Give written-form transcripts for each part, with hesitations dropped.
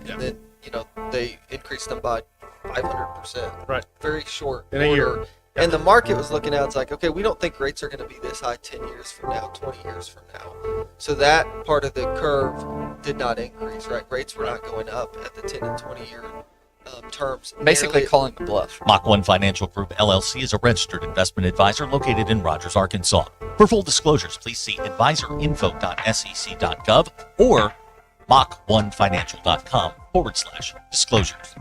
and then they increased them by 500%. Right. Very short In a year. order. And the market was looking at it's like, okay, we don't think rates are going to be this high 10 years from now, 20 years from now. So that part of the curve did not increase, right? Rates were not going up at the 10 and 20 year terms. Basically calling the bluff. Mach 1 Financial Group, LLC is a registered investment advisor located in Rogers, Arkansas. For full disclosures, please see advisorinfo.sec.gov or mach1financial.com/disclosures.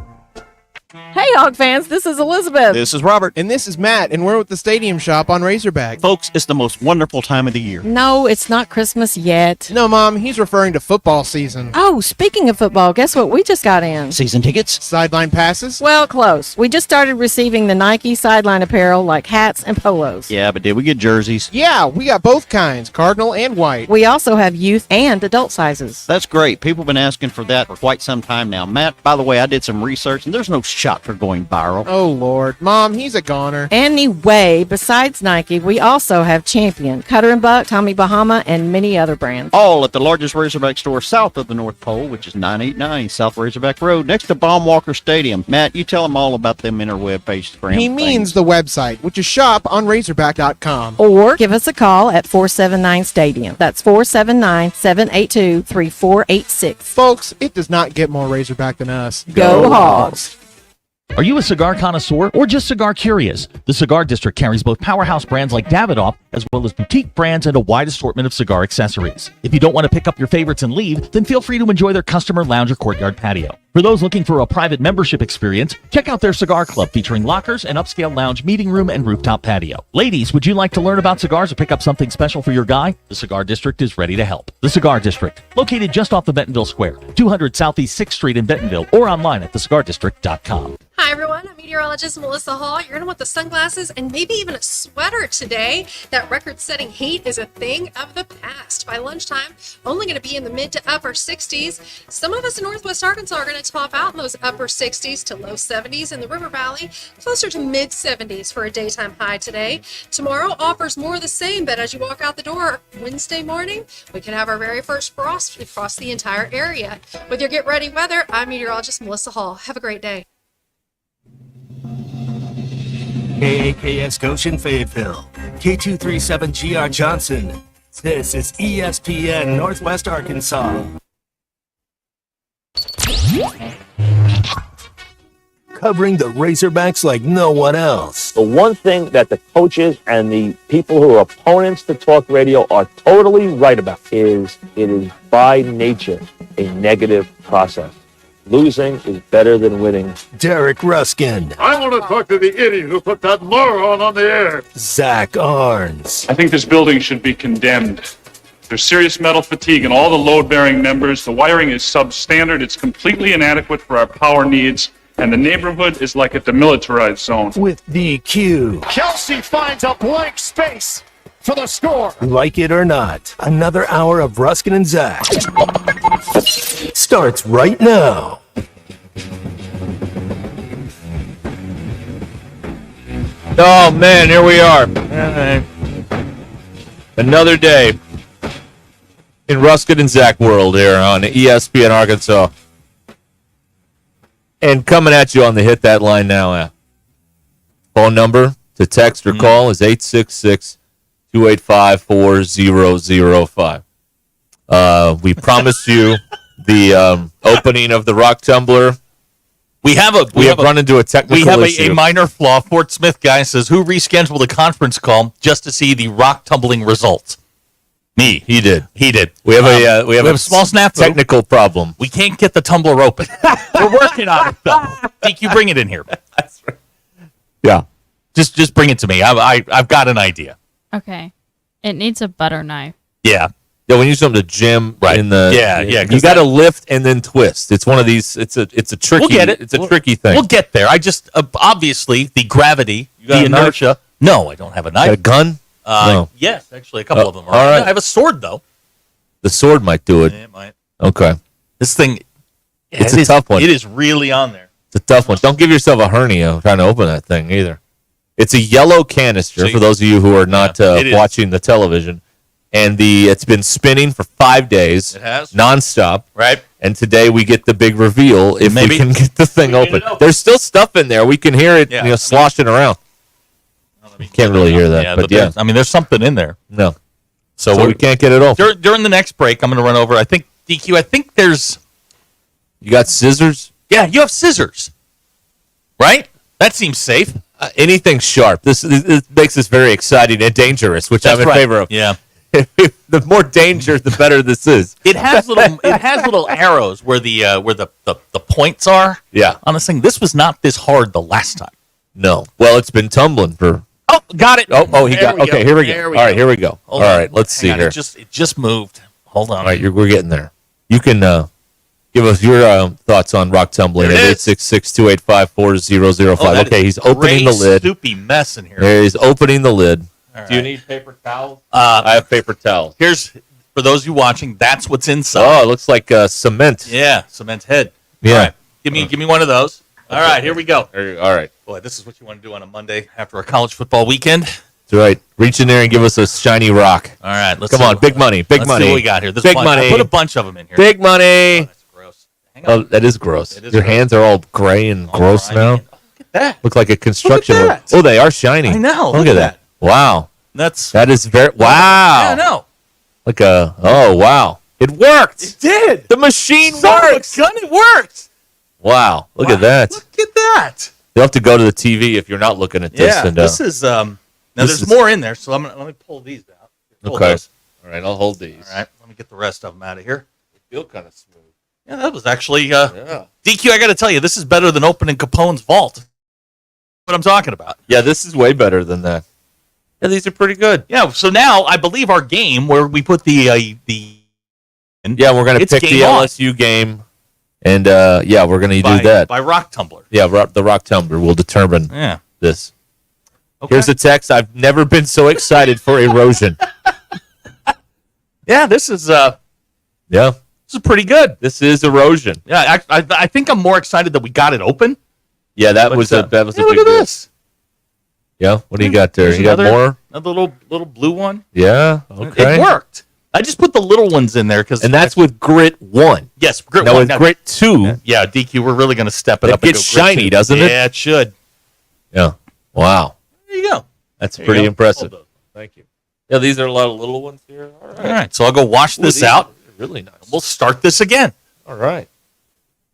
Hey, Hog fans, this is Elizabeth. This is Robert. And this is Matt, and we're with the Stadium Shop on Razorback. Folks, it's the most wonderful time of the year. No, it's not Christmas yet. No, Mom, he's referring to football season. Oh, speaking of football, guess what we just got in? Season tickets? Sideline passes? Well, close. We just started receiving the Nike sideline apparel like hats and polos. Yeah, but did we get jerseys? Yeah, we got both kinds, cardinal and white. We also have youth and adult sizes. That's great. People have been asking for that for quite some time now. Matt, by the way, I did some research, and there's no shot for going viral. Oh, Lord. Mom, he's a goner. Anyway, besides Nike, we also have Champion, Cutter & Buck, Tommy Bahama, and many other brands. All at the largest Razorback store south of the North Pole, which is 989 South Razorback Road, next to Baumwalker Stadium. Matt, you tell them all about them interweb page. He means the website, which is shoponrazorback.com. Or give us a call at 479-STADIUM. That's 479-782-3486. Folks, it does not get more Razorback than us. Go Hogs! Are you a cigar connoisseur or just cigar curious? The Cigar District carries both powerhouse brands like Davidoff as well as boutique brands and a wide assortment of cigar accessories. If you don't want to pick up your favorites and leave, then feel free to enjoy their customer lounge or courtyard patio. For those looking for a private membership experience, check out their cigar club featuring lockers, an upscale lounge, meeting room, and rooftop patio. Ladies, would you like to learn about cigars or pick up something special for your guy? The Cigar District is ready to help. The Cigar District, located just off the Bentonville Square, 200 Southeast 6th Street in Bentonville, or online at thecigardistrict.com. Hi everyone, I'm meteorologist Melissa Hall. You're going to want the sunglasses and maybe even a sweater today. That record-setting heat is a thing of the past. By lunchtime, only going to be in the mid to upper 60s. Some of us in Northwest Arkansas are going to top out in those upper 60s to low 70s in the River Valley, closer to mid 70s for a daytime high today. Tomorrow offers more of the same, but as you walk out the door Wednesday morning, we can have our very first frost across the entire area. With your Get Ready weather, I'm meteorologist Melissa Hall. Have a great day. KAKS Goshen Fayetteville, K237GR Johnson. This is ESPN Northwest Arkansas. Covering the Razorbacks like no one else. The one thing that the coaches and the people who are opponents to talk radio are totally right about is it is by nature a negative process. Losing is better than winning. Derek Ruskin. I want to talk to the idiot who put that moron on the air. Zach Arns. I think this building should be condemned. There's serious metal fatigue in all the load-bearing members. The wiring is substandard. It's completely inadequate for our power needs. And the neighborhood is like a demilitarized zone. With DQ. Kelsey finds a blank space for the score. Like it or not, another hour of Ruskin and Zach starts right now. Oh man, here we are. Another day in Ruskin and Zach world here on ESPN Arkansas. And coming at you on the Hit That Line Now phone number to text or call is 866-285-4005. We promised you the opening of the rock tumbler. We have run into a technical issue. We have a minor flaw. Fort Smith guy says, who rescheduled a conference call just to see the rock tumbling results? Me. He did. We have a small snafu. Technical problem. We can't get the tumbler open. We're working on it, though. Think you bring it in here. That's right. Yeah. Just bring it to me. I've got an idea. Okay. It needs a butter knife. Yeah. Yeah, when you use something to jam in the you got to lift and then twist. It's one of these. It's a tricky. We'll get it. It's a tricky thing. We'll get there. I just obviously the gravity, the inertia. No, I don't have a knife. Got a gun? No. Yes, actually, a couple of them are. All right. I have a sword though. The sword might do it. Yeah, it might. Okay. This thing. It's a tough one. It is really on there. It's a tough one. Don't give yourself a hernia trying to open that thing either. It's a yellow canister for those of you who are not watching the television. and it's been spinning for 5 days. It has. Nonstop. Right. And today we get the big reveal if Maybe. we can get the thing open. There's still stuff in there. We can hear it sloshing around. Can't really hear that, but yeah. There's something in there. No. So we can't get it open. During the next break, I'm going to run over. I think, DQ, there's... You got scissors? Yeah, you have scissors. Right? That seems safe. Anything sharp. This makes this very exciting and dangerous, which I'm in favor of. Yeah. The more danger, the better this is. It has little arrows where the points are. Yeah. On this thing. This was not this hard the last time. No. Well, it's been tumbling for... Oh, got it. Oh, he got... Okay, here we go. All right, here we go. Hold All on. right, let's see Hang on, here. It just moved. Hold on. All right, we're getting there. You can give us your thoughts on rock tumbling at 866-285-4005. Okay, he's opening the lid. Soupy mess in here. He's opening the lid. All Do you right. need paper towels? I have paper towels. Here's, for those of you watching, that's what's inside. Oh, it looks like cement. Yeah, cement head. Yeah. All right. Give me one of those. All right, here we go. All right. Boy, this is what you want to do on a Monday after a college football weekend. That's right. Reach in there and give us a shiny rock. All right, let's Come on, big money, big let's money. see what we got here. This Big bunch. money. I put a bunch of them in here. Big money. Oh, that's gross. Hang on. Oh, that is gross. It is Your gross. hands are all gray and gross grimy. now. Look at that. Look like a construction Look at work. that. Oh, they are shiny. I know. Look at that. Wow. That is very... Wow. Yeah, I know. Like a... Oh, wow. It worked. It did. The machine Son of a works. gun, it worked. Wow. Look at that. Look at that. You'll have to go to the TV if you're not looking at this. Yeah, And, this is now. this There's is- more in there, so let me pull these out. Pull Okay. those. All right, I'll hold these. All right, let me get the rest of them out of here. They feel kind of smooth. Yeah, that was actually Yeah. DQ. I got to tell you, this is better than opening Capone's vault. What I'm talking about. Yeah, this is way better than that. Yeah, these are pretty good. Yeah. So now I believe our game where we put the Yeah, we're going to It's pick the game on. LSU game. And, yeah, we're going to by, do that. by Rock Tumbler. Yeah, the rock tumbler will determine Yeah. this. Okay. Here's a text. I've never been so excited for erosion. Yeah, this is Yeah, pretty good. this is erosion. Yeah, I think I'm more excited that we got it open. Yeah, that But, was a that was yeah, a look big at deal. this. Yeah, what do you got there? There's You got more? Another little blue one. Yeah, okay. It worked. I just put the little ones in there because And that's with grit 1. yes, grit Now one. with Now, grit 2, yeah, DQ, we're really going to step it It up. and gets go grit shiny, 2. doesn't it? Yeah, it should. yeah. Wow, There you go. that's There you pretty go. impressive. Hold those. Thank you. Yeah, these are a lot of little ones here. All right. All right, so I'll go wash Ooh, this these out. are really nice. We'll start this again. All right.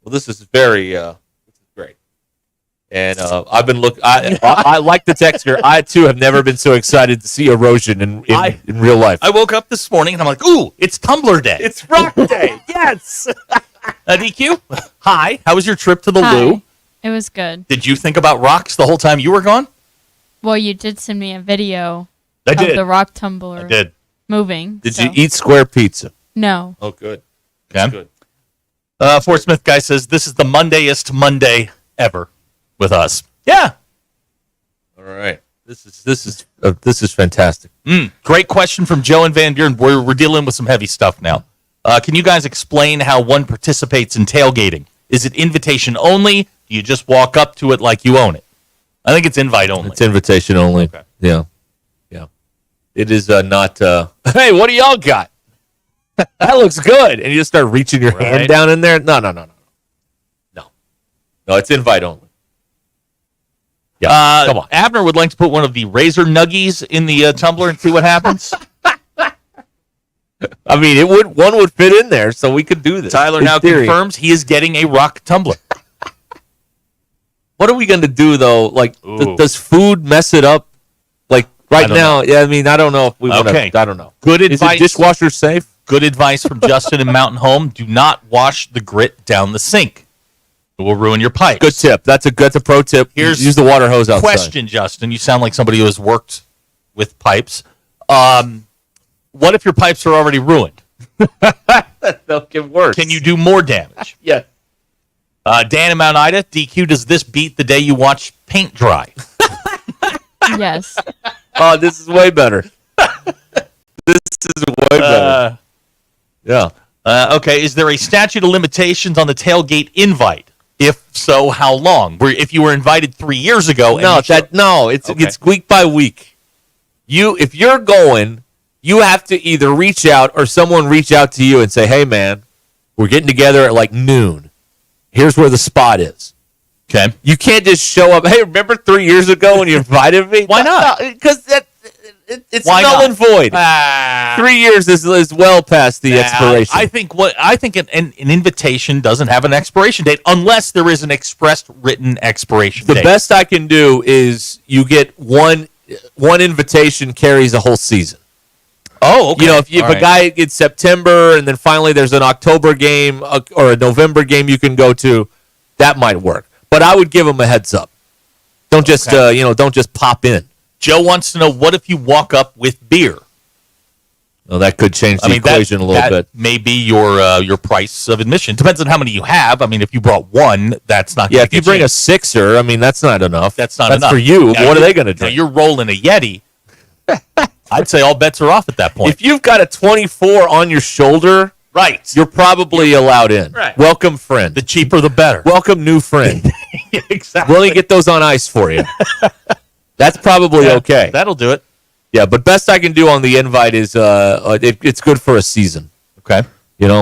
Well, this is very this is great. And I've been looking. I like the text here. I too have never been so excited to see erosion in real life. I woke up this morning and I'm like, ooh, it's Tumbler Day. It's Rock Day. Yes. DQ, hi. How was your trip to the Hi. loo? It was good. Did you think about rocks the whole time you were gone? Well, you did send me a video I of did. the rock tumbler I did. moving. Did so- you eat square pizza? No. Oh, good. Okay. Good. Fort Smith guy says this is the Mondayest Monday ever with us. Yeah. All right. This is fantastic. Great question from Joe and Van Buren. We're dealing with some heavy stuff now. Can you guys explain how one participates in tailgating? Is it invitation only? Do you just walk up to it like you own it? I think it's invite only. It's invitation only. Okay. Yeah. Yeah. It is not. Hey, what do y'all got? That looks good. And you just start reaching your hand Right. down in there. No. No, it's invite only. Yeah. Come on. Abner would like to put one of the razor nuggies in the tumbler and see what happens. I mean, one would fit in there, so we could do this. Tyler in now theory. confirms he is getting a rock tumbler. What are we going to do though? Like, Ooh. does food mess it up? Like right don't now? Yeah, I mean, I don't know if we want to. Okay. I don't know. Good Is advice. it dishwasher safe? Good advice from Justin in Mountain Home. Do not wash the grit down the sink. It will ruin your pipes. Good tip. That's a pro tip. Here's Use the water hose outside. Question, Justin. You sound like somebody who has worked with pipes. What if your pipes are already ruined? They'll get worse. Can you do more damage? Yeah. Dan in Mount Ida, DQ, does this beat the day you watch paint dry? Yes. Oh, this is way better. This is way better. Yeah. Okay, is there a statute of limitations on the tailgate invite? If so, how long? If you were invited 3 years ago, and No, you it's Okay. week by week. If you're going, you have to either reach out or someone reach out to you and say, hey, man, we're getting together at like noon. Here's where the spot is. Okay. You can't just show up. Hey, remember 3 years ago when you invited me? Why not? Because it's Why null not? and void. 3 years is well past the expiration. I think an invitation doesn't have an expiration date unless there is an expressed written expiration The date. best I can do is you get one invitation carries a whole season. Oh, okay. You know, if a guy gets September and then finally there's an October game or a November game you can go to, that might work. But I would give them a heads up. Don't just don't just pop in. Joe wants to know, what if you walk up with beer? Well, that could change the equation a little bit. May be your price of admission. Depends on how many you have. I mean, if you brought one, that's not. Yeah, gonna if you get bring a sixer, I mean, that's not enough. That's not enough. That's for you. Now, What are they going to Now drink? you're rolling a Yeti. I'd say all bets are off at that point. If you've got a 24 on your shoulder, right, you're probably allowed in. Right. Welcome, friend. The cheaper, the better. Welcome, new friend. Exactly. We'll only get those on ice for you. That's probably okay. That'll do it. Yeah, but best I can do on the invite is it's good for a season. Okay. You know?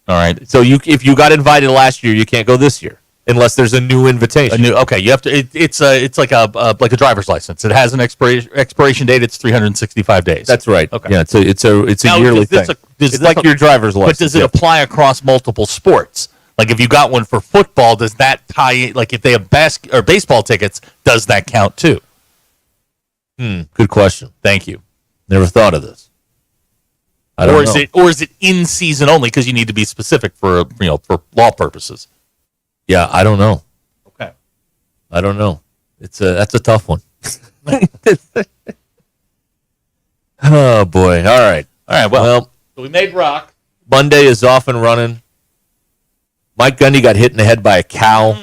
All right. So if you got invited last year, you can't go this year unless there's a new invitation. Okay, you have to. It's like a driver's license. It has an expiration date. It's 365 days. That's right. Okay. Yeah, it's a Now, yearly does thing. this It's like your driver's license. But does it apply across multiple sports? Like if you got one for football, does that tie in? Like if they have baseball tickets, does that count too? Good question. Thank you. Never thought of this. I don't know. Or is it in season only because you need to be specific for law purposes? Yeah, I don't know. Okay. I don't know. That's a tough one. Oh boy. All right. Well, so we made rock. Monday is off and running. Mike Gundy got hit in the head by a cow.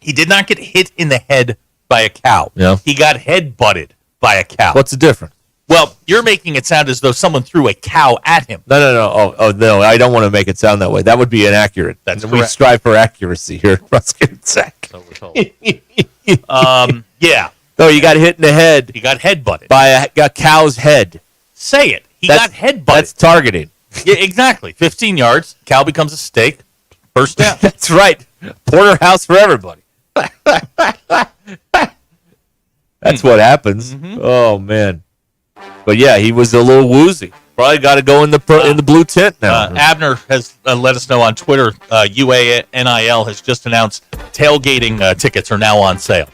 He did not get hit in the head by a cow. Yeah. He got head butted by a cow. What's the difference? Well, you're making it sound as though someone threw a cow at him. No. Oh, no. I don't want to make it sound that way. That would be inaccurate. That's We correct. strive for accuracy here at Ruscin and Zach. So we're told. Yeah. No, you got hit in the head He got head butted. by a cow's head. Say it. He That's- got head butted. That's targeting. Yeah, exactly. 15 yards. Cow becomes a steak. First down. That's right. Porterhouse for everybody. That's what happens. Oh man. But yeah, he was a little woozy. Probably got to go in the blue tent now. Abner has let us know on Twitter. UANIL has just announced tailgating tickets are now on sale.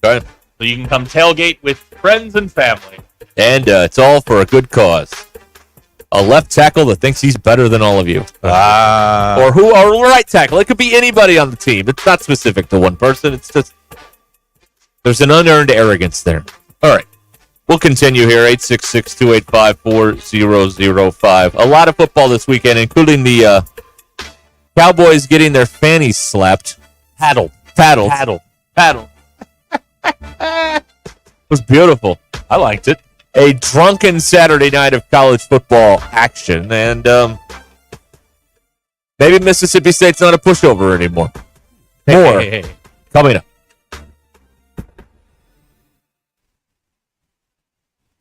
Okay. So you can come tailgate with friends and family. And it's all for a good cause. A left tackle that thinks he's better than all of you. Or right tackle. It could be anybody on the team. It's not specific to one person. It's just there's an unearned arrogance there. All right. We'll continue here. 866-285-4005. A lot of football this weekend, including the Cowboys getting their fannies slapped. Paddled. It was beautiful. I liked it. A drunken Saturday night of college football action, and maybe Mississippi State's not a pushover anymore. More coming up.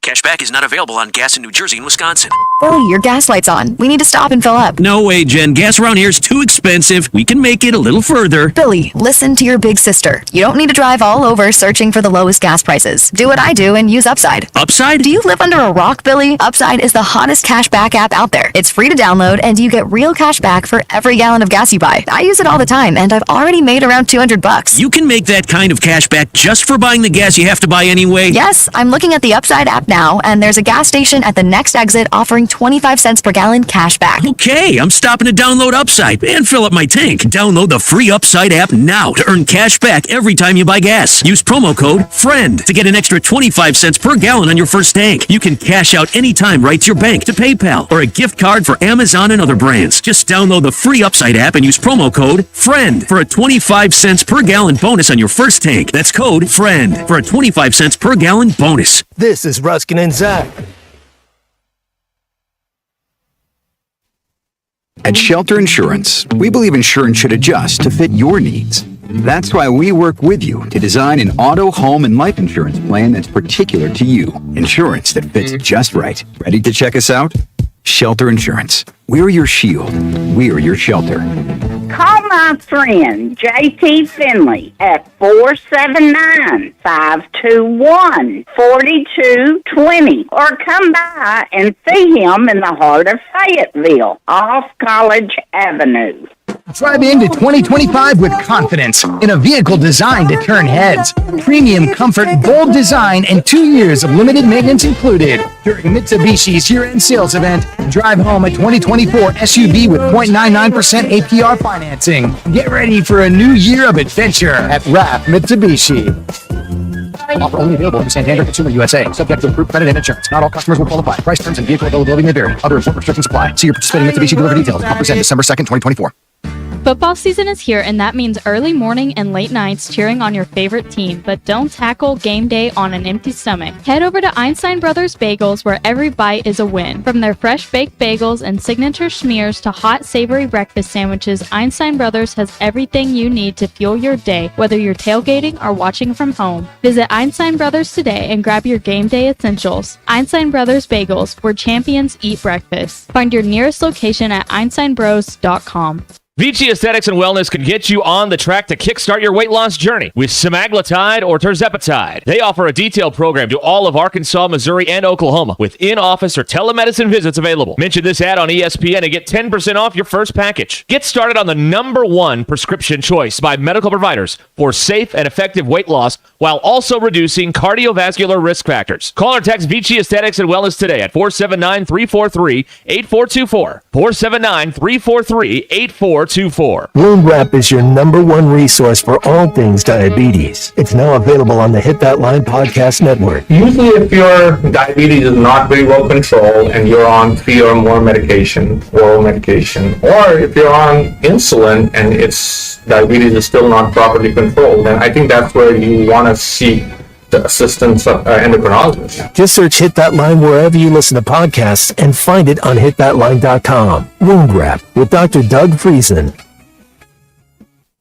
Cashback is not available on gas in New Jersey and Wisconsin. Billy, your gas light's on. We need to stop and fill up. No way, Jen. Gas around here is too expensive. We can make it a little further. Billy, listen to your big sister. You don't need to drive all over searching for the lowest gas prices. Do what I do and use Upside. Upside? Do you live under a rock, Billy? Upside is the hottest cashback app out there. It's free to download, and you get real cash back for every gallon of gas you buy. I use it all the time, and I've already made around $200. You can make that kind of cash back just for buying the gas you have to buy anyway. Yes, I'm looking at the Upside app now, and there's a gas station at the next exit offering 25 cents per gallon cash back. Okay, I'm stopping to download Upside and fill up my tank. Download the free Upside app now to earn cash back every time you buy gas. Use promo code FRIEND to get an extra 25 cents per gallon on your first tank. You can cash out anytime right to your bank, to PayPal, or a gift card for Amazon and other brands. Just download the free Upside app and use promo code FRIEND for a 25 cents per gallon bonus on your first tank. That's code FRIEND for a 25 cents per gallon bonus. This is Ruskin and Zach. At Shelter Insurance, we believe insurance should adjust to fit your needs. That's why we work with you to design an auto, home, and life insurance plan that's particular to you. Insurance that fits just right. Ready to check us out? Shelter Insurance. We're your shield. We're your shelter. Call my friend J.T. Finley at 479-521-4220 or come by and see him in the heart of Fayetteville off College Avenue. Drive into 2025 with confidence in a vehicle designed to turn heads. Premium comfort, bold design, and 2 years of limited maintenance included. During Mitsubishi's year-end sales event, drive home a 2024 SUV with 0.99% APR financing. Get ready for a new year of adventure at RAF Mitsubishi. Offer only available through Santander Consumer USA. Subject to approved credit and insurance. Not all customers will qualify. Price terms and vehicle availability may vary. Other important restrictions apply. See your participating Mitsubishi dealer for details. Offers end December 2nd, 2024. Football season is here, and that means early morning and late nights cheering on your favorite team, but don't tackle game day on an empty stomach. Head over to Einstein Brothers Bagels, where every bite is a win. From their fresh baked bagels and signature schmears to hot, savory breakfast sandwiches, Einstein Brothers has everything you need to fuel your day, whether you're tailgating or watching from home. Visit Einstein Brothers today and grab your game day essentials. Einstein Brothers Bagels, where champions eat breakfast. Find your nearest location at einsteinbros.com. Vici Aesthetics and Wellness can get you on the track to kickstart your weight loss journey with semaglutide or tirzepatide. They offer a detailed program to all of Arkansas, Missouri, and Oklahoma with in-office or telemedicine visits available. Mention this ad on ESPN and get 10% off your first package. Get started on the #1 prescription choice by medical providers for safe and effective weight loss while also reducing cardiovascular risk factors. Call or text Vici Aesthetics and Wellness today at 479-343-8424. 479-343-8424. Wound Wrap is your #1 resource for all things diabetes. It's now available on the Hit That Line podcast network. Usually if your diabetes is not very well controlled and you're on 3 or more medication, oral medication, or if you're on insulin and diabetes is still not properly controlled, then I think that's where you want to seek the assistance of endocrinologists. Just search Hit That Line wherever you listen to podcasts and find it on hitthatline.com. Wound Wrap with Dr. Doug Friesen.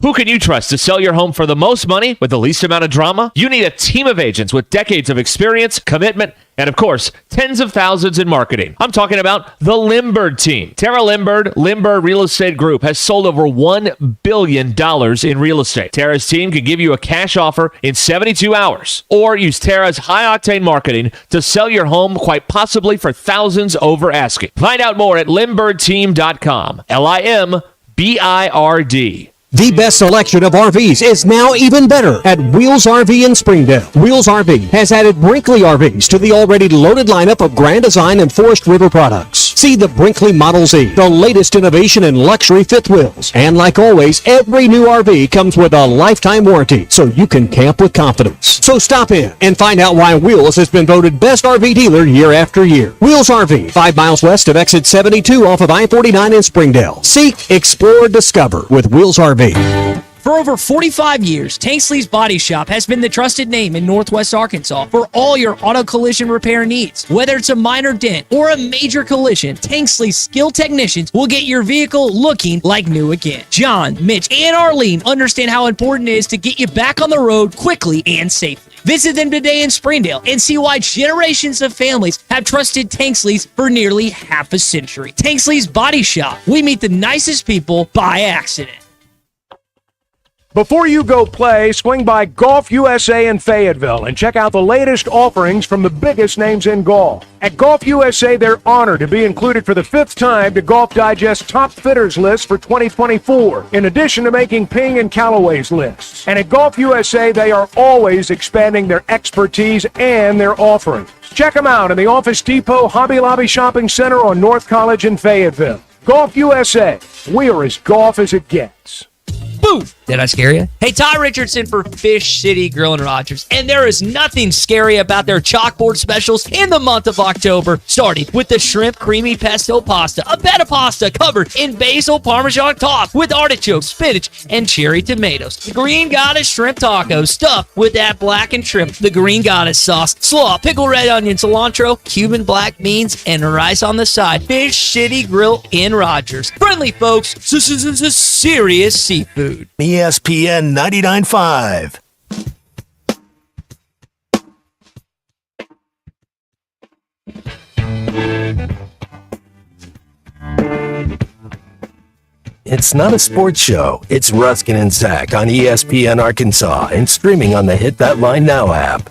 Who can you trust to sell your home for the most money with the least amount of drama? You need a team of agents with decades of experience, commitment, and of course, tens of thousands in marketing. I'm talking about the Limbird team. Tara Limbird Real Estate Group has sold over $1 billion in real estate. Tara's team can give you a cash offer in 72 hours or use Tara's high-octane marketing to sell your home quite possibly for thousands over asking. Find out more at limbirdteam.com. LIMBIRD. The best selection of RVs is now even better at Wheels RV in Springdale. Wheels RV has added Brinkley RVs to the already loaded lineup of Grand Design and Forest River products. See the Brinkley Model Z, the latest innovation in luxury fifth wheels. And like always, every new RV comes with a lifetime warranty, so you can camp with confidence. So stop in and find out why Wheels has been voted best RV dealer year after year. Wheels RV, 5 miles west of exit 72 off of I-49 in Springdale. Seek, explore, discover with Wheels RV. For over 45 years, Tanksley's Body Shop has been the trusted name in Northwest Arkansas for all your auto collision repair needs. Whether it's a minor dent or a major collision, Tanksley's skilled technicians will get your vehicle looking like new again. John, Mitch, and Arlene understand how important it is to get you back on the road quickly and safely. Visit them today in Springdale and see why generations of families have trusted Tanksley's for nearly half a century. Tanksley's Body Shop. We meet the nicest people by accident. Before you go play, swing by Golf USA in Fayetteville and check out the latest offerings from the biggest names in golf. At Golf USA, they're honored to be included for the 5th time to Golf Digest Top Fitters list for 2024, in addition to making Ping and Callaway's lists. And at Golf USA, they are always expanding their expertise and their offerings. Check them out in the Office Depot Hobby Lobby Shopping Center on North College in Fayetteville. Golf USA, we're as golf as it gets. Boo! Did I scare you? Hey, Ty Richardson for Fish City Grill and Rogers. And there is nothing scary about their chalkboard specials in the month of October, starting with the shrimp creamy pesto pasta, a bed of pasta covered in basil parmesan tossed with artichoke, spinach, and cherry tomatoes. The Green Goddess shrimp tacos stuffed with that blackened shrimp, the Green Goddess sauce, slaw, pickled red onion, cilantro, Cuban black beans, and rice on the side. Fish City Grill in Rogers. Friendly folks, serious seafood. Me ESPN 99.5. It's not a sports show. It's Ruskin and Zach on ESPN Arkansas and streaming on the Hit That Line Now app.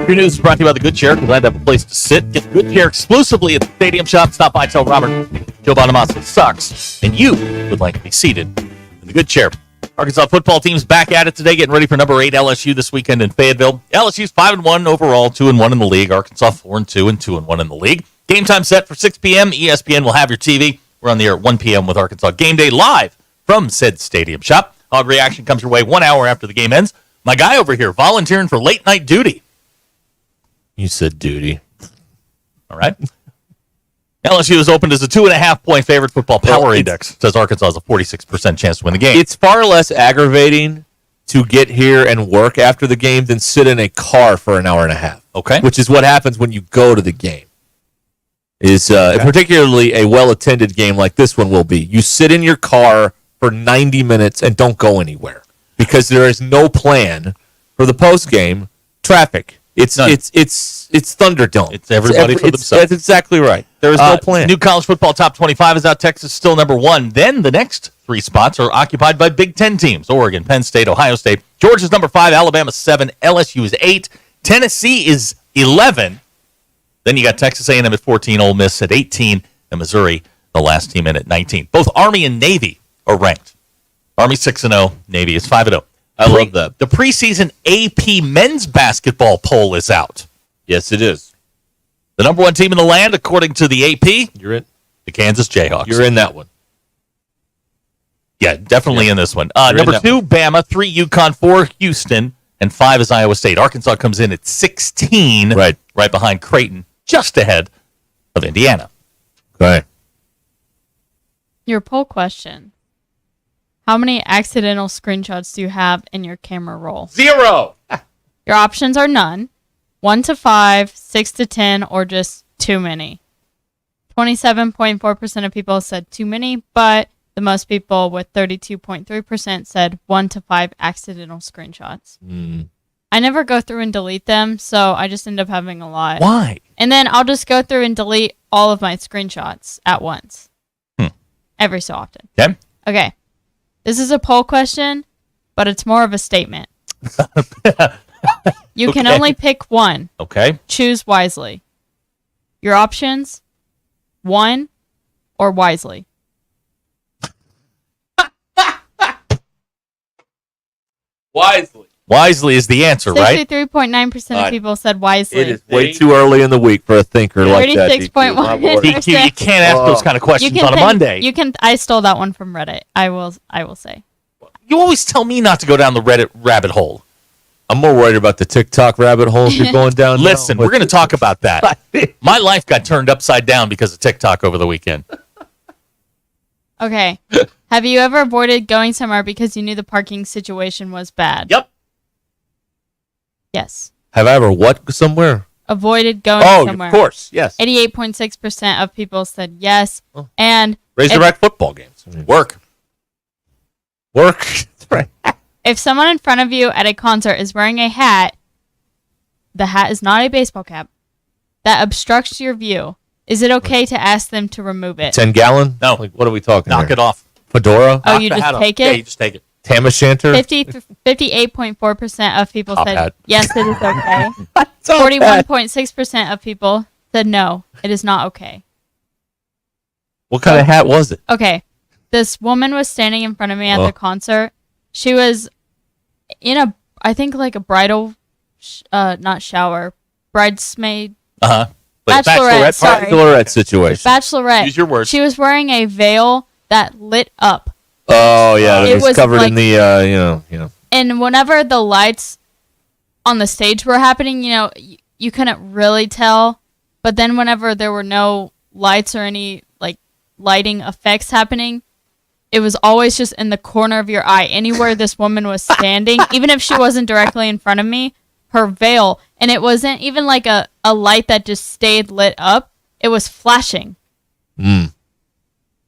Your news is brought to you by the Good Chair. Glad to have a place to sit. Get the Good Chair exclusively at the Stadium Shop. Stop by, tell Robert Joe Bonamassa sucks, and you would like to be seated in the Good Chair. Arkansas football team's back at it today, getting ready for number 8 LSU this weekend in Fayetteville. LSU's 5-1 overall, 2-1 in the league. Arkansas 4-2 and 2-1 in the league. Game time set for 6 p.m. ESPN will have your TV. We're on the air at 1 p.m. with Arkansas Game Day live from said Stadium Shop. Hog Reaction comes your way 1 hour after the game ends. My guy over here volunteering for late night duty. You said duty. All right. LSU is opened as a 2.5-point favorite. Football Power Index says Arkansas has a 46% chance to win the game. It's far less aggravating to get here and work after the game than sit in a car for an hour and a half. Okay. Which is what happens when you go to the game. Particularly a well-attended game like this one will be. You sit in your car for 90 minutes and don't go anywhere because there is no plan for the post-game traffic. It's Thunderdome. It's everybody for themselves. That's exactly right. There is no plan. New college football top 25 is out. Texas still number 1. Then the next 3 spots are occupied by Big Ten teams. Oregon, Penn State, Ohio State. Georgia's number 5. Alabama 7. LSU is 8. Tennessee is 11. Then you got Texas A&M at 14, Ole Miss at 18, and Missouri, the last team in at 19. Both Army and Navy are ranked. Army 6-0, Navy is 5-0. I love that. The preseason AP men's basketball poll is out. Yes, it is. The number 1 team in the land, according to the AP, You're in. the Kansas Jayhawks. You're in that one. Yeah, definitely in this one. Number 2, Bama. 3, UConn. 4, Houston. And 5 is Iowa State. Arkansas comes in at 16, right behind Creighton, just ahead of Indiana. Okay. Your poll question. How many accidental screenshots do you have in your camera roll? 0. Your options are none, 1 to 5, 6 to 10, or just too many. 27.4% of people said too many, but the most people with 32.3% said 1 to 5 accidental screenshots. I never go through and delete them, so I just end up having a lot. Why? And then I'll just go through and delete all of my screenshots at once. Every so often. Okay. Okay. This is a poll question, but it's more of a statement. You can only pick one. Okay. Choose wisely. Your options, 1 or wisely. Wisely is the answer, right? 63.9% of people said wisely. It is way too early in the week for a thinker like that. 36.1%. DQ, you can't ask those kind of questions on a Monday. You can. I stole that one from Reddit. I will say. You always tell me not to go down the Reddit rabbit hole. I'm more worried about the TikTok rabbit holes you're going down. Listen, we're going to talk about that. My life got turned upside down because of TikTok over the weekend. Okay. Have you ever avoided going somewhere because you knew the parking situation was bad? Yep. Yes. Have I ever what somewhere? Avoided going somewhere. Of course, yes. 88.6% of people said yes. And Razorback football games. Work. That's right. If someone in front of you at a concert is wearing a hat, the hat is not a baseball cap, that obstructs your view, is it okay to ask them to remove it? 10-gallon? No. Like, what are we talking Knock here? it off. Fedora? Oh, you just take it? Yeah, you just take it. Tam O'Shanter? 58.4% of people Top said hat. yes, it is okay. 41.6% of people said no, it is not okay. What kind of hat was it? Okay. This woman was standing in front of me at the concert. She was in I think like a bridal, not shower, bridesmaid. Bachelorette situation. Bachelorette. Use your words. She was wearing a veil that lit up. Oh yeah, it was covered like, in the And whenever the lights on the stage were happening, you couldn't really tell. But then whenever there were no lights or any like lighting effects happening, it was always just in the corner of your eye, anywhere this woman was standing, even if she wasn't directly in front of me, her veil. And it wasn't even like a light that just stayed lit up. It was flashing. And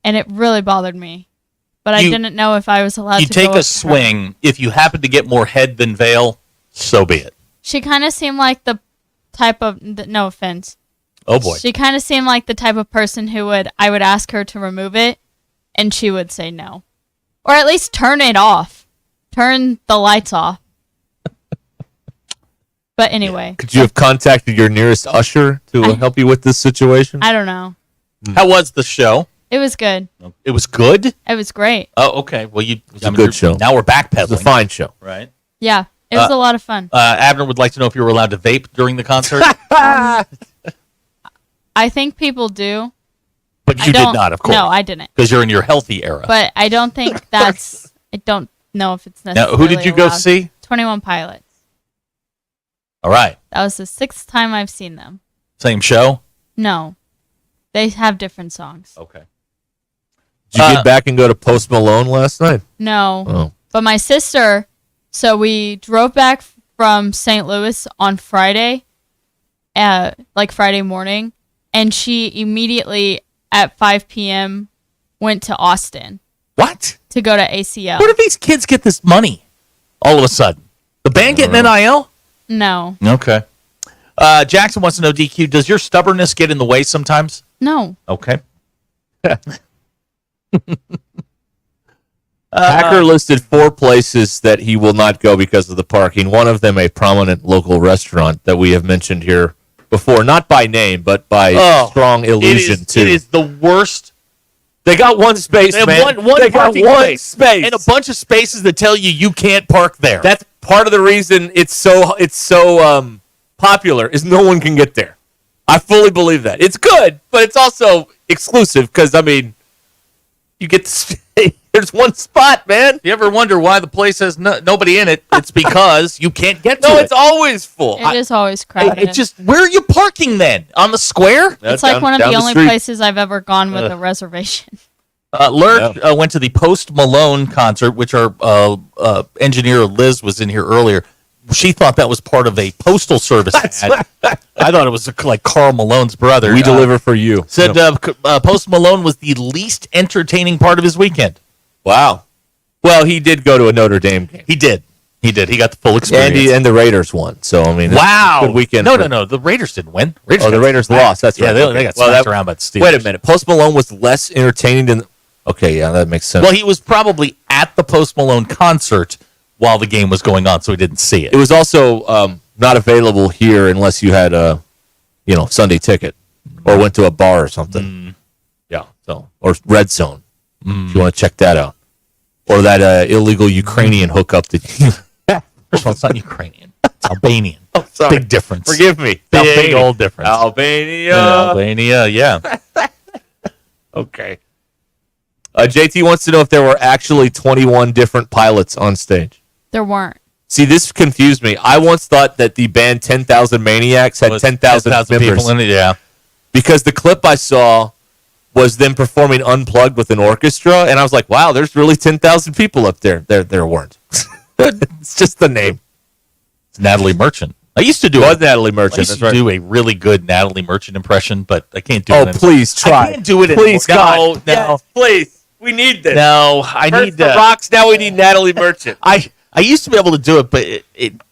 it really bothered me. but I didn't know if I was allowed You to take go a with her. swing. If you happen to get more head than veil, so be it. She kind of seemed like the type of, no offense. Oh boy. She kind of seemed like the type of person I would ask her to remove it, and she would say no. Or at least turn it off. Turn the lights off. But anyway. Could you have contacted your nearest usher to help you with this situation? I don't know. How was the show? It was good. It was good? It was great. Oh, okay. Well, it was a good show. Now we're backpedaling. It was a fine show. Right. Yeah. It was a lot of fun. Abner would like to know if you were allowed to vape during the concert. I think people do. But I you did don't- not, of course. No, I didn't. Because you're in your healthy era. But I don't think that's. I don't know if it's necessarily Now, who did you go allowed. see? 21 Pilots. All right. That was the 6th time I've seen them. Same show? No, they have different songs. Okay. Did you get back and go to Post Malone last night? No, Oh. but my sister. So we drove back from St. Louis on Friday, like Friday morning, and she immediately at 5 p.m. went to Austin. What? To go to ACL. Where do these kids get this money all of a sudden? The band getting NIL? No, Okay. Jackson wants to know, DQ, does your stubbornness get in the way sometimes? no. Okay. Hacker listed 4 places that he will not go because of the parking. One of them a prominent local restaurant that we have mentioned here before, not by name, but by strong illusion too. It is the worst. They got one space, They have man. one they got parking one space and a bunch of spaces that tell you can't park there. That's part of the reason it's so popular is no one can get there. I fully believe that. It's good, but it's also exclusive because you get to stay. There's one spot, man. You ever wonder why the place has nobody in it? It's because you can't get to No, it. it's always full. It is always crowded. It just where are you parking then? On the square? It's like one of the only places I've ever gone with a reservation. Lurch went to the Post Malone concert, which our engineer Liz was in here earlier. She thought that was part of a postal service ad. I thought it was like Carl Malone's brother. We deliver for you. Said Post Malone was the least entertaining part of his weekend. Wow. Well, he did go to a Notre Dame game. He did. He got the full experience. And the Raiders won. So, I mean, wow. Good weekend. No. The Raiders didn't win. The Raiders lost. That's right. They got smacked around by the Steelers. Wait a minute. Post Malone was less entertaining than... Okay, yeah, that makes sense. Well, he was probably at the Post Malone concert while the game was going on, so he didn't see it. It was also not available here unless you had a, Sunday ticket or went to a bar or something. Yeah. So or Red Zone, if you want to check that out, or that illegal Ukrainian hookup that. First of all, it's not Ukrainian. It's Albanian. Oh, sorry. Big difference. Forgive me. Big old difference. Albania. Yeah. Okay. JT wants to know if there were actually 21 different pilots on stage. There weren't. See, this confused me. I once thought that the band 10,000 Maniacs had 10,000 members. people in it, yeah. Because the clip I saw was them performing unplugged with an orchestra, and I was like, wow, there's really 10,000 people up there. There weren't. It's just the name. It's Natalie Merchant. I used to do Natalie Merchant. I used to do a really good Natalie Merchant impression, but I can't do it. Oh, please try. I can't do it Please, anymore. God. No. Yes, please. We need this. No, I First need the Rocks. Now we need Natalie Merchant. I used to be able to do it, but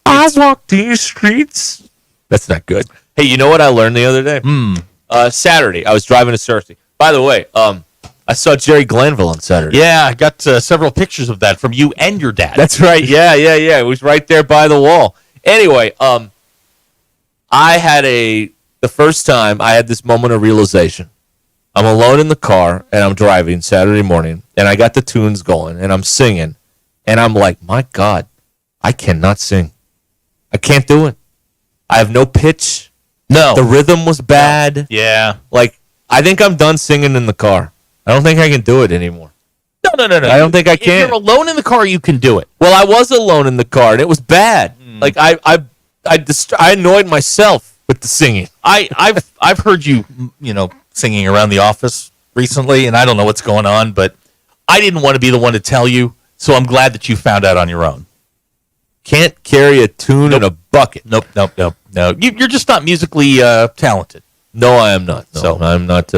I walk these streets. That's not good. Hey, you know what I learned the other day? Saturday, I was driving to Cersei. By the way, I saw Jerry Glanville on Saturday. Yeah, I got several pictures of that from you and your dad. That's right. Yeah. It was right there by the wall. Anyway, I had the first time I had this moment of realization. I'm alone in the car, and I'm driving Saturday morning, and I got the tunes going, and I'm singing, and I'm like, my God, I cannot sing. I can't do it. I have no pitch. No. The rhythm was bad. Yeah. Like, I think I'm done singing in the car. I don't think I can do it anymore. No. I don't think I can. If you're alone in the car, you can do it. Well, I was alone in the car, and it was bad. Like, I annoyed myself with the singing. I've heard you, singing around the office recently, and I don't know what's going on, but I didn't want to be the one to tell you, so I'm glad that you found out on your own. Can't carry a tune in a bucket. Nope. You're just not musically talented. No, I am not. No, So I'm not.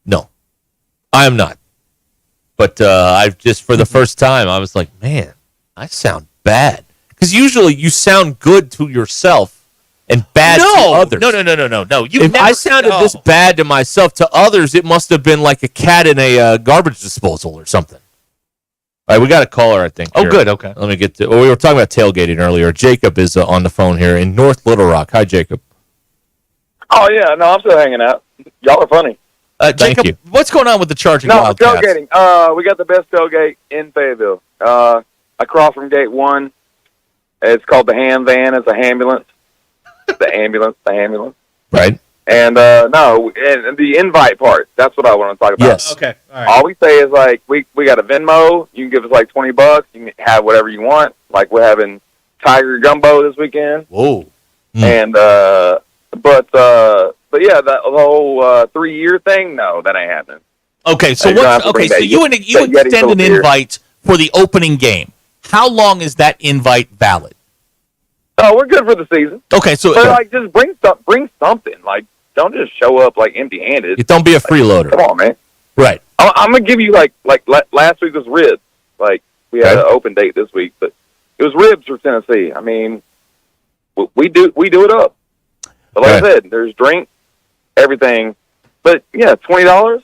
No, I am not. But I've just, for the first time, I was like, man, I sound bad. Because usually you sound good to yourself and bad to others. No. If I sounded this bad to myself, to others, it must have been like a cat in a garbage disposal or something. All right, we got a caller, I think. Oh, here. good. Okay. Let me get to. Well, we were talking about tailgating earlier. Jacob is on the phone here in North Little Rock. Hi, Jacob. Oh, yeah. No, I'm still hanging out. Y'all are funny. Jacob, you. what's going on with the Charging No, Wildcats? tailgating. We got the best tailgate in Fayetteville. Across from Gate 1. It's called the Ham Van. It's a ambulance. The ambulance. Right. And, no, and the invite part. That's what I want to talk about. Yes. Okay. All right. All we say is, like, we got a Venmo. You can give us, like, $20. You can have whatever you want. Like, we're having Tiger Gumbo this weekend. Whoa. And, but yeah, the whole 3-year thing, no, that ain't happening. Okay, so You don't have what's to okay? bring So that you Yeti extend an beer. invite for the opening game. How long is that invite valid? Oh, we're good for the season. Okay, so But, like, just bring something. Like, don't just show up, like, empty-handed. Don't be a freeloader. Come on, man. Right. I'm going to give you, like last week was ribs. Like, we had an open date this week, but it was ribs for Tennessee. I mean, we do it up. But like I said, there's drink, everything. But, yeah, $20,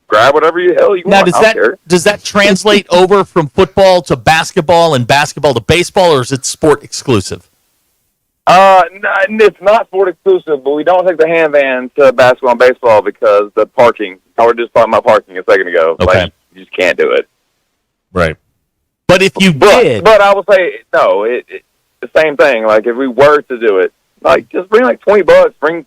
grab whatever you want. Now, I don't care. does that translate over from football to basketball and basketball to baseball, or is it sport exclusive? No, it's not sport exclusive, but we don't take the hand van to basketball and baseball because the parking. I was just talking about parking a second ago. Okay. Like, you just can't do it. Right. But if you did, But I would say, no, it's the same thing. Like, if we were to do it, like, just bring like $20. Bring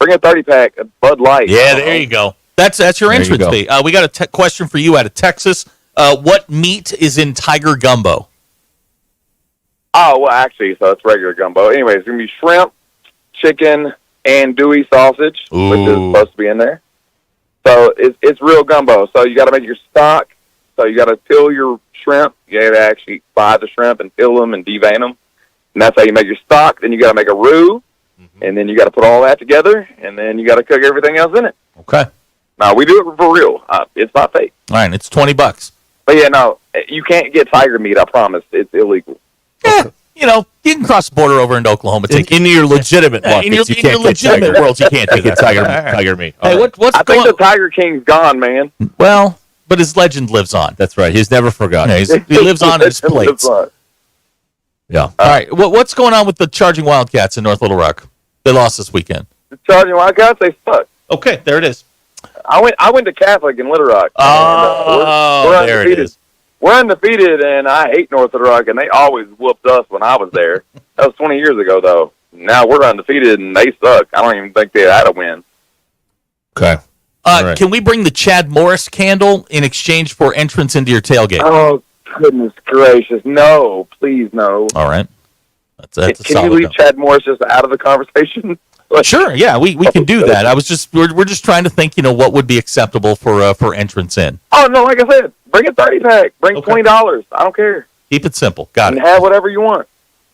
a 30-pack of Bud Light. yeah, there you go. That's your There you entrance go. fee. We got a question for you out of Texas. What meat is in Tiger Gumbo? Oh, well, actually, so it's regular gumbo. Anyways, it's going to be shrimp, chicken, and Dewey sausage, which is supposed to be in there. So it's real gumbo. So you got to make your stock. So you got to peel your shrimp. You got to actually buy the shrimp and peel them and devein them. And that's how you make your stock. Then you got to make a roux. And then you got to put all that together. And then you got to cook everything else in it. Okay. Now, we do it for real. It's not fake. All right, it's $20. But, yeah, no, you can't get tiger meat, I promise. It's illegal. You know, you can cross the border over into Oklahoma. In your legitimate markets, in your you can't legitimate get worlds, you can't do get that. tiger meat. Hey, what's I going? think the Tiger King's gone, man. Well, but his legend lives on. That's right. He's never forgotten. Yeah, he lives on in his plates. All Yeah. right, what's going on with the Charging Wildcats in North Little Rock? They lost this weekend. The Charging Wildcats, they suck. Okay, there it is. I went to Catholic in Little Rock. Oh, we're there it undefeated. is. We're undefeated, and I hate North Little Rock, and they always whooped us when I was there. That was 20 years ago, though. Now we're undefeated, and they suck. I don't even think they had a win. Okay. Right. Can we bring the Chad Morris candle in exchange for entrance into your tailgate? Oh, goodness gracious. No, please, no. All right. That's a Can you solid leave no. Chad Morris just out of the conversation? Sure, yeah, we can do that. I was just we're just trying to think, what would be acceptable for entrance in. Oh, no, like I said, bring a 30-pack. Bring $20. I don't care. Keep it simple. Got And it. have whatever you want.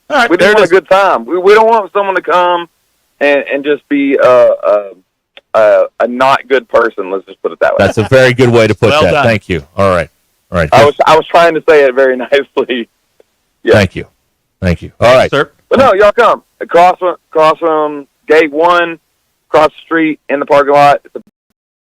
All right, We there just it want is. a good time. We don't want someone to come and just be a not good person. Let's just put it that way. That's a very good way to put Well that. done. Thank you. All right. I was trying to say it very nicely. Yeah. Thank you. All right. Sir. But no, y'all come across from Gate 1, across the street in the parking lot.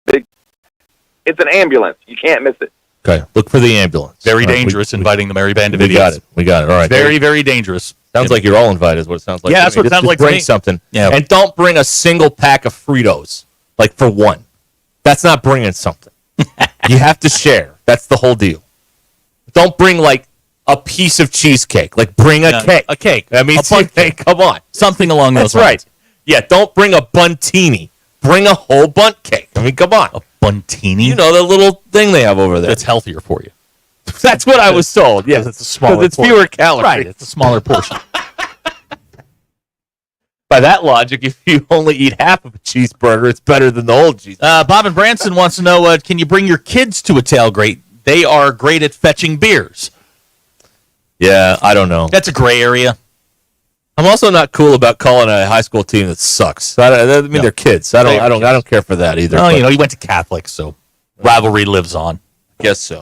It's an ambulance. You can't miss it. Okay. Look for the ambulance. Very All right, dangerous inviting the Mary Band of We Idiots. got it. All right. Very, very dangerous. Sounds like you're all invited is what it sounds like. Yeah, to that's me. what it sounds Just like to bring me. something. Yeah. And don't bring a single pack of Fritos, like for one. That's not bringing something. You have to share. That's the whole deal. Don't bring like a piece of cheesecake. Like bring a cake. A cake. I mean, A bun cake. come on. Something along those That's lines. right. Yeah, don't bring a buntini. Bring a whole bunt cake. I mean, come on. A buntini? You know the little thing they have over there. That's healthier for you. That's what I was told. Yes, It's a smaller it's portion. fewer calories. Right, it's a smaller portion. By that logic, if you only eat half of a cheeseburger, it's better than the whole cheeseburger. Bob and Branson wants to know, can you bring your kids to a tailgate? They are great at fetching beers. Yeah, I don't know. That's a gray area. I'm also not cool about calling a high school team that sucks. I mean, they're kids. I don't care for that either. Oh, but he went to Catholic, so rivalry lives on. Guess so.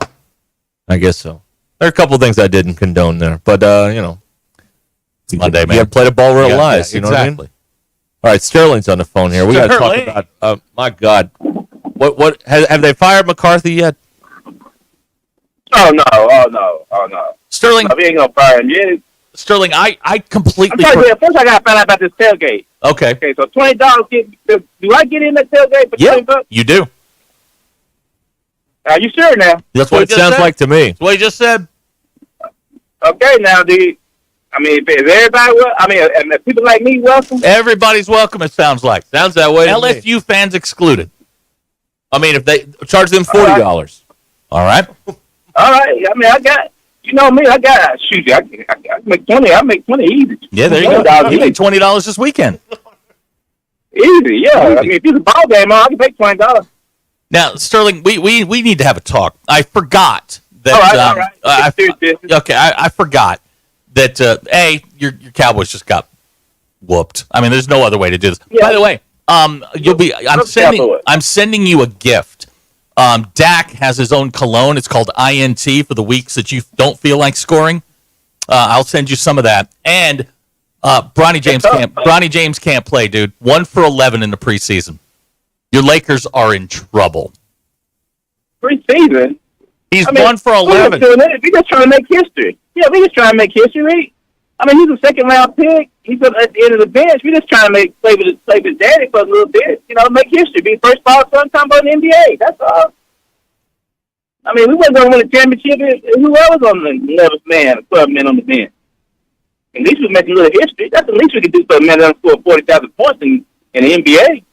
I guess so. There are a couple of things I didn't condone there, but it's Monday, man. You got to play the ball where it Yeah, lies. yeah, You know what I mean? exactly. All right, Sterling's on the phone here. We got to talk Sterling. about. My God, what have they fired McCarthy yet? Oh no. Sterling, No, we ain't gonna fire him yet. Sterling, I completely. I'm sorry, first I gotta find out about this tailgate. Okay. Okay, so $20. Do I get in that tailgate for $20? You do. Are you sure now? That's what it sounds like to me. That's what he just said. Okay, now is everybody if people like me welcome? Everybody's welcome. It sounds like. Sounds that way. to me. LSU fans excluded. I mean, if they Charge them $40. All right. All right. I mean, I got. You know me. I got. Shoot, I make 20. I make 20 easy. Yeah, there you go. You made $20 this weekend. Easy, yeah. I mean, if it's a ball game, I can make $20. Now, Sterling, we need to have a talk. I forgot that. All right. I forgot that. Your Cowboys just got whooped. I mean, there's no other way to do this. Yeah. By the way, I'm sending you a gift. Dak has his own cologne. It's called INT for the weeks that you don't feel like scoring. I'll send you some of that. And Bronny James can't play, dude. 1 for 11 in the preseason. Your Lakers are in trouble. Preseason? He's 1 for 11. We just trying to make history. Yeah, we just trying to make history. I mean, he's a second-round pick. He's at the end of the bench. We just trying to play with his daddy for a little bit. You know, make history. Be first ball sometime about the NBA. That's all. I mean, we wasn't going to win a championship if whoever was on the 11th man, 12 men on the bench. At least we make a little history. That's the least we can do for a man that score 40,000 points in the NBA.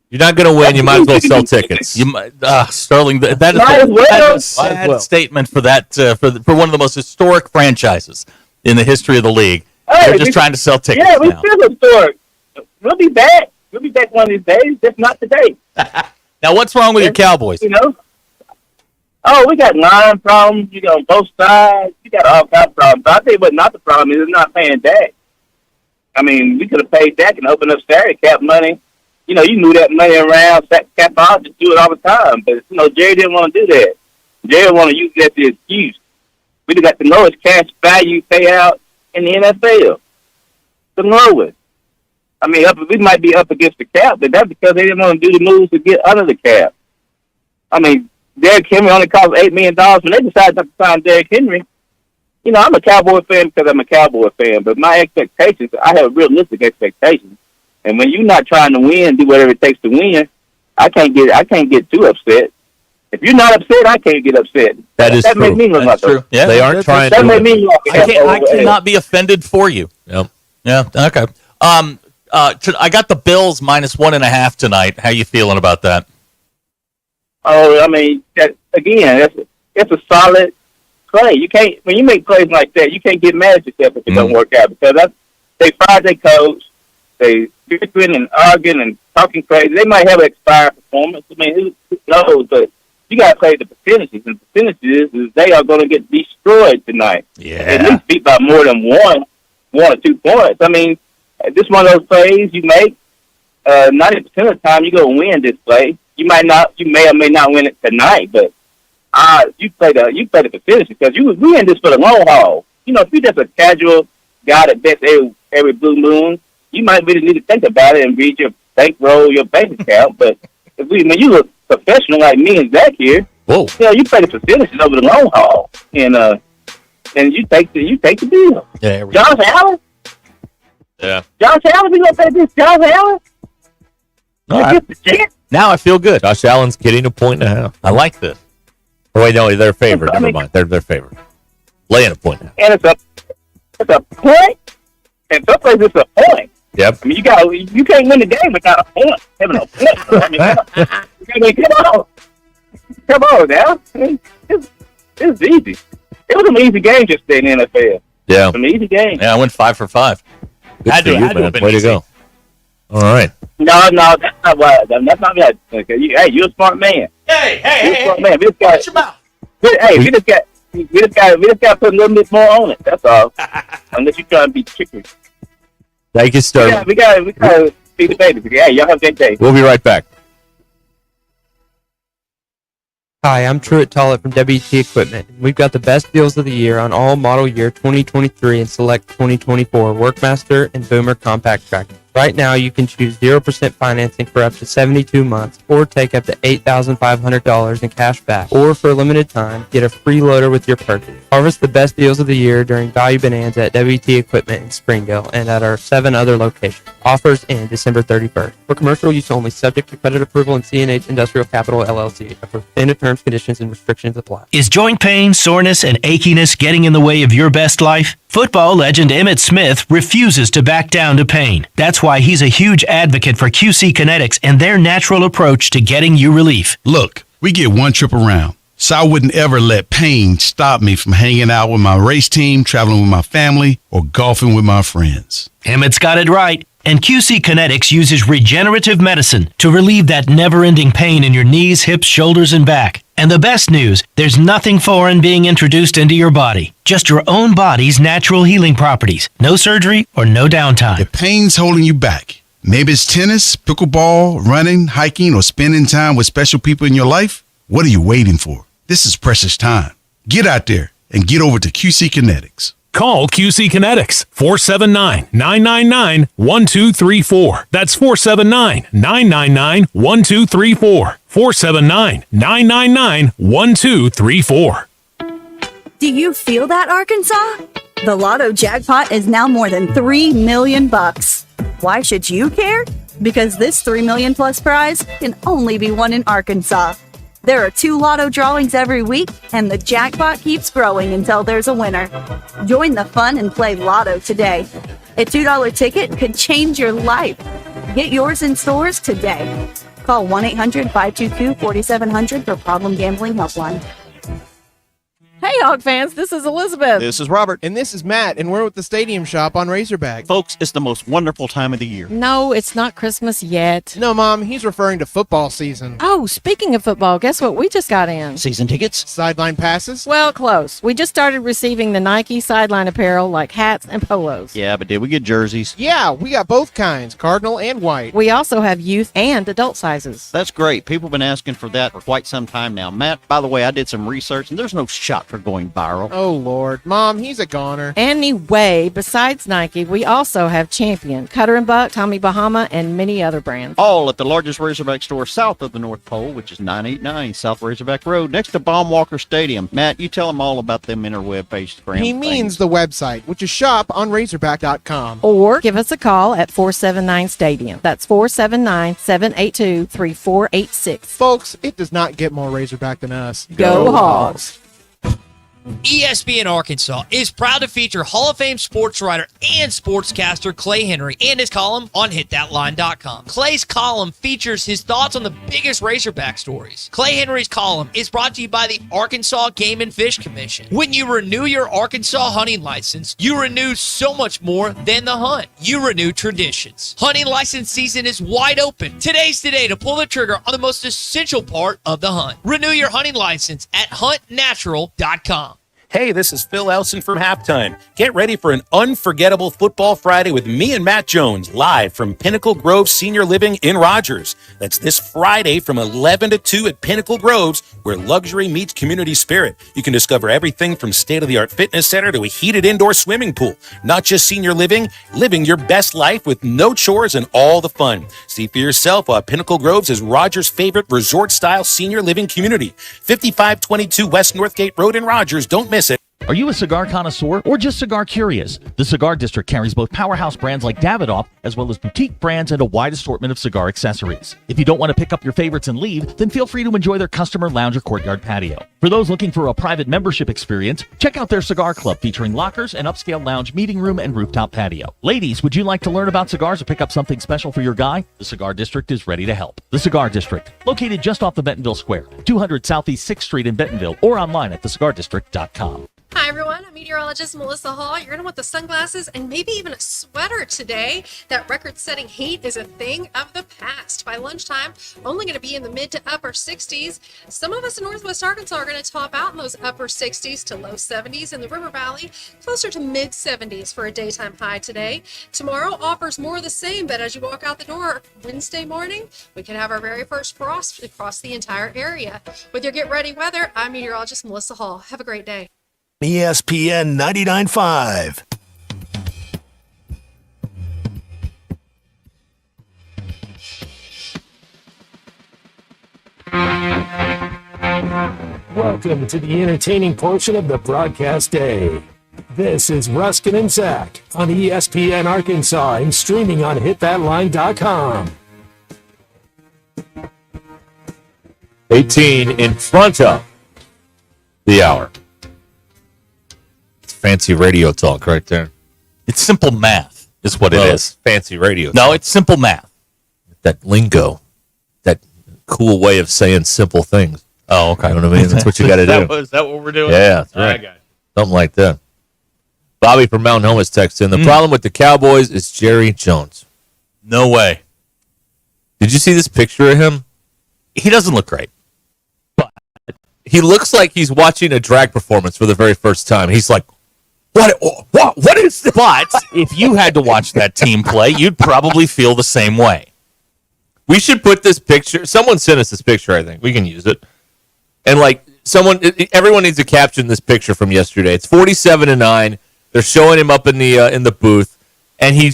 You're not going to win. You might as well sell tickets. You might, Sterling. That is a sad statement for that for one of the most historic franchises in the history of the league. Hey, They're just trying to sell tickets. Yeah, we now. still historic. We'll be back. We'll be back one of these days. Just not today. Now, what's wrong with your Cowboys? You know. Oh, we got line problems. You got on both sides. You got all kinds of problems. But I tell you what, not the problem is not paying Dak. I mean, we could have paid Dak and opened up salary cap money. You know, you move that money around, cap out, just do it all the time. But, you know, Jerry didn't want to do that. Jerry wanted to use that as the excuse. We got the lowest cash value payout in the NFL. The lowest. I mean, we might be up against the cap, but that's because they didn't want to do the moves to get under the cap. I mean, Derrick Henry only cost $8 million when they decided not to sign Derrick Henry. You know, I'm a Cowboy fan because I'm a Cowboy fan, but my expectations, I have realistic expectations. And when you're not trying to win, do whatever it takes to win, I can't get too upset. If you're not upset, I can't get upset. That is true. Makes me look That's like true. Yeah, they aren't trying that to. Make me look I cannot be offended for you. Yep. Yeah. Okay. I got the Bills -1.5 tonight. How you feeling about that? Oh, I mean, that's a solid play. You can't when you make plays like that, you can't get mad at yourself if it don't work out because they fired their coach. They bickering and arguing and talking crazy. They might have an expired performance. I mean, who knows? But you got to play the percentages, and the percentages is they are going to get destroyed tonight. Yeah, at least beat by more than one or 2 points. I mean, this one of those plays you make. 90% of the time, you go win this play. You may or may not win it tonight, but you play the percentage because we in this for the long haul. You know, if you're just a casual guy that bets every blue moon, you might really need to think about it and read your bankroll, your bank account. But when you look professional like me and Zach here, whoa, you know, you play the percentages over the long haul, and you take the deal. Yeah, Josh Allen. Yeah. Josh Allen, we gonna say this? Josh Allen. All right. Now I feel good. Josh Allen's getting 1.5 points. I like this. Oh wait, no, they're favored. Never mind. They're favored. Laying 1.5 points. And it's a point. And some places it's a point. Yep. I mean, you can't win the game without a point. Having a point. I mean, come on now. It's easy. It was an easy game just in the NFL. Yeah. An easy game. Yeah, I went 5 for 5. Good for you, man. Way to go. All right. No, that's not what. That's not that. Okay. You're a smart man. You're a smart man. Watch your mouth. We just got to put a little bit more on it. That's all. Unless you're trying to be trickery. Thank you, Sterling. We got to feed the baby. Hey, y'all have a good day. We'll be right back. Hi, I'm Truett Tollett from WT Equipment. We've got the best deals of the year on all model year 2023 and select 2024 Workmaster and Boomer compact tractors. Right now, you can choose 0% financing for up to 72 months or take up to $8,500 in cash back. Or for a limited time, get a free loader with your purchase. Harvest the best deals of the year during Value Bonanza at WT Equipment in Springdale and at our 7 other locations. Offers end December 31st. For commercial use only, subject to credit approval and CNH Industrial Capital LLC. Standard terms, conditions, and restrictions apply. Is joint pain, soreness, and achiness getting in the way of your best life? Football legend Emmitt Smith refuses to back down to pain. That's why he's a huge advocate for QC Kinetics and their natural approach to getting you relief. Look, we get one trip around, so I wouldn't ever let pain stop me from hanging out with my race team, traveling with my family, or golfing with my friends. Emmitt's got it right. And QC Kinetics uses regenerative medicine to relieve that never-ending pain in your knees, hips, shoulders, and back. And the best news, there's nothing foreign being introduced into your body. Just your own body's natural healing properties. No surgery or no downtime. If pain's holding you back, maybe it's tennis, pickleball, running, hiking, or spending time with special people in your life, what are you waiting for? This is precious time. Get out there and get over to QC Kinetics. Call QC Kinetics, 479-999-1234. That's 479-999-1234. 479-999-1234. Do you feel that, Arkansas? The Lotto jackpot is now more than $3 million. Why should you care? Because this $3 million plus prize can only be won in Arkansas. There are 2 Lotto drawings every week, and the jackpot keeps growing until there's a winner. Join the fun and play Lotto today. A $2 ticket could change your life. Get yours in stores today. Call 1-800-522-4700 for Problem Gambling Helpline. Hey, Hog fans, this is Elizabeth. This is Robert. And this is Matt, and we're at the Stadium Shop on Razorback. Folks, it's the most wonderful time of the year. No, it's not Christmas yet. No, Mom, he's referring to football season. Oh, speaking of football, guess what we just got in? Season tickets? Sideline passes? Well, close. We just started receiving the Nike sideline apparel like hats and polos. Yeah, but did we get jerseys? Yeah, we got both kinds, cardinal and white. We also have youth and adult sizes. That's great. People have been asking for that for quite some time now. Matt, by the way, I did some research, and there's no shot for going viral. Oh, Lord. Mom, he's a goner. Anyway, besides Nike, we also have Champion, Cutter & Buck, Tommy Bahama, and many other brands. All at the largest Razorback store south of the North Pole, which is 989 South Razorback Road, next to Baumwalker Stadium. Matt, you tell them all about them interweb-based brands. He means the website, which is shoponrazorback.com. Or give us a call at 479-STADIUM. That's 479-782-3486. Folks, it does not get more Razorback than us. Go Hogs! ESPN Arkansas is proud to feature Hall of Fame sports writer and sportscaster Clay Henry and his column on hitthatline.com. Clay's column features his thoughts on the biggest Razorback stories. Clay Henry's column is brought to you by the Arkansas Game and Fish Commission. When you renew your Arkansas hunting license, you renew so much more than the hunt. You renew traditions. Hunting license season is wide open. Today's the day to pull the trigger on the most essential part of the hunt. Renew your hunting license at huntnatural.com. Hey, this is Phil Elson from Halftime. Get ready for an unforgettable football Friday with me and Matt Jones live from Pinnacle Grove Senior Living in Rogers. That's this Friday from 11 to 2 at Pinnacle Groves, where luxury meets community spirit. You can discover everything from state-of-the-art fitness center to a heated indoor swimming pool. Not just senior living, living your best life with no chores and all the fun. See for yourself why Pinnacle Groves is Rogers' favorite resort-style senior living community. 5522 West Northgate Road in Rogers. Don't miss it. Are you a cigar connoisseur or just cigar curious? The Cigar District carries both powerhouse brands like Davidoff as well as boutique brands and a wide assortment of cigar accessories. If you don't want to pick up your favorites and leave, then feel free to enjoy their customer lounge or courtyard patio. For those looking for a private membership experience, check out their cigar club featuring lockers, an upscale lounge, meeting room, and rooftop patio. Ladies, would you like to learn about cigars or pick up something special for your guy? The Cigar District is ready to help. The Cigar District, located just off the Bentonville Square, 200 Southeast 6th Street in Bentonville, or online at thecigardistrict.com. Hi, Hi, everyone. I'm meteorologist Melissa Hall. You're going to want the sunglasses and maybe even a sweater today. That record-setting heat is a thing of the past. By lunchtime, only going to be in the mid to upper 60s. Some of us in Northwest Arkansas are going to top out in those upper 60s to low 70s in the River Valley, closer to mid 70s for a daytime high today. Tomorrow offers more of the same, but as you walk out the door Wednesday morning, we could have our very first frost across the entire area. With your Get Ready weather, I'm meteorologist Melissa Hall. Have a great day. ESPN 99.5. Welcome to the entertaining portion of the broadcast day. This is Ruscin and Zach on ESPN Arkansas and streaming on hitthatline.com. 18 in front of the hour. It's fancy radio talk right there. It's simple math is what it is. Fancy radio No, talk. it's simple math. That lingo. That cool way of saying simple things. Oh, okay. You know what I mean? That's what you got to do. Is that what we're doing? Yeah, that's right. got it. Something like that. Bobby from Mount Homas texts in. The problem with the Cowboys is Jerry Jones. No way. Did you see this picture of him? He doesn't look great. He looks like he's watching a drag performance for the very first time. He's like, what is this? But if you had to watch that team play, you'd probably feel the same way. We should put this picture. Someone sent us this picture, I think. We can use it. And everyone needs to caption this picture from yesterday. It's 47-9. They're showing him up in the booth, and he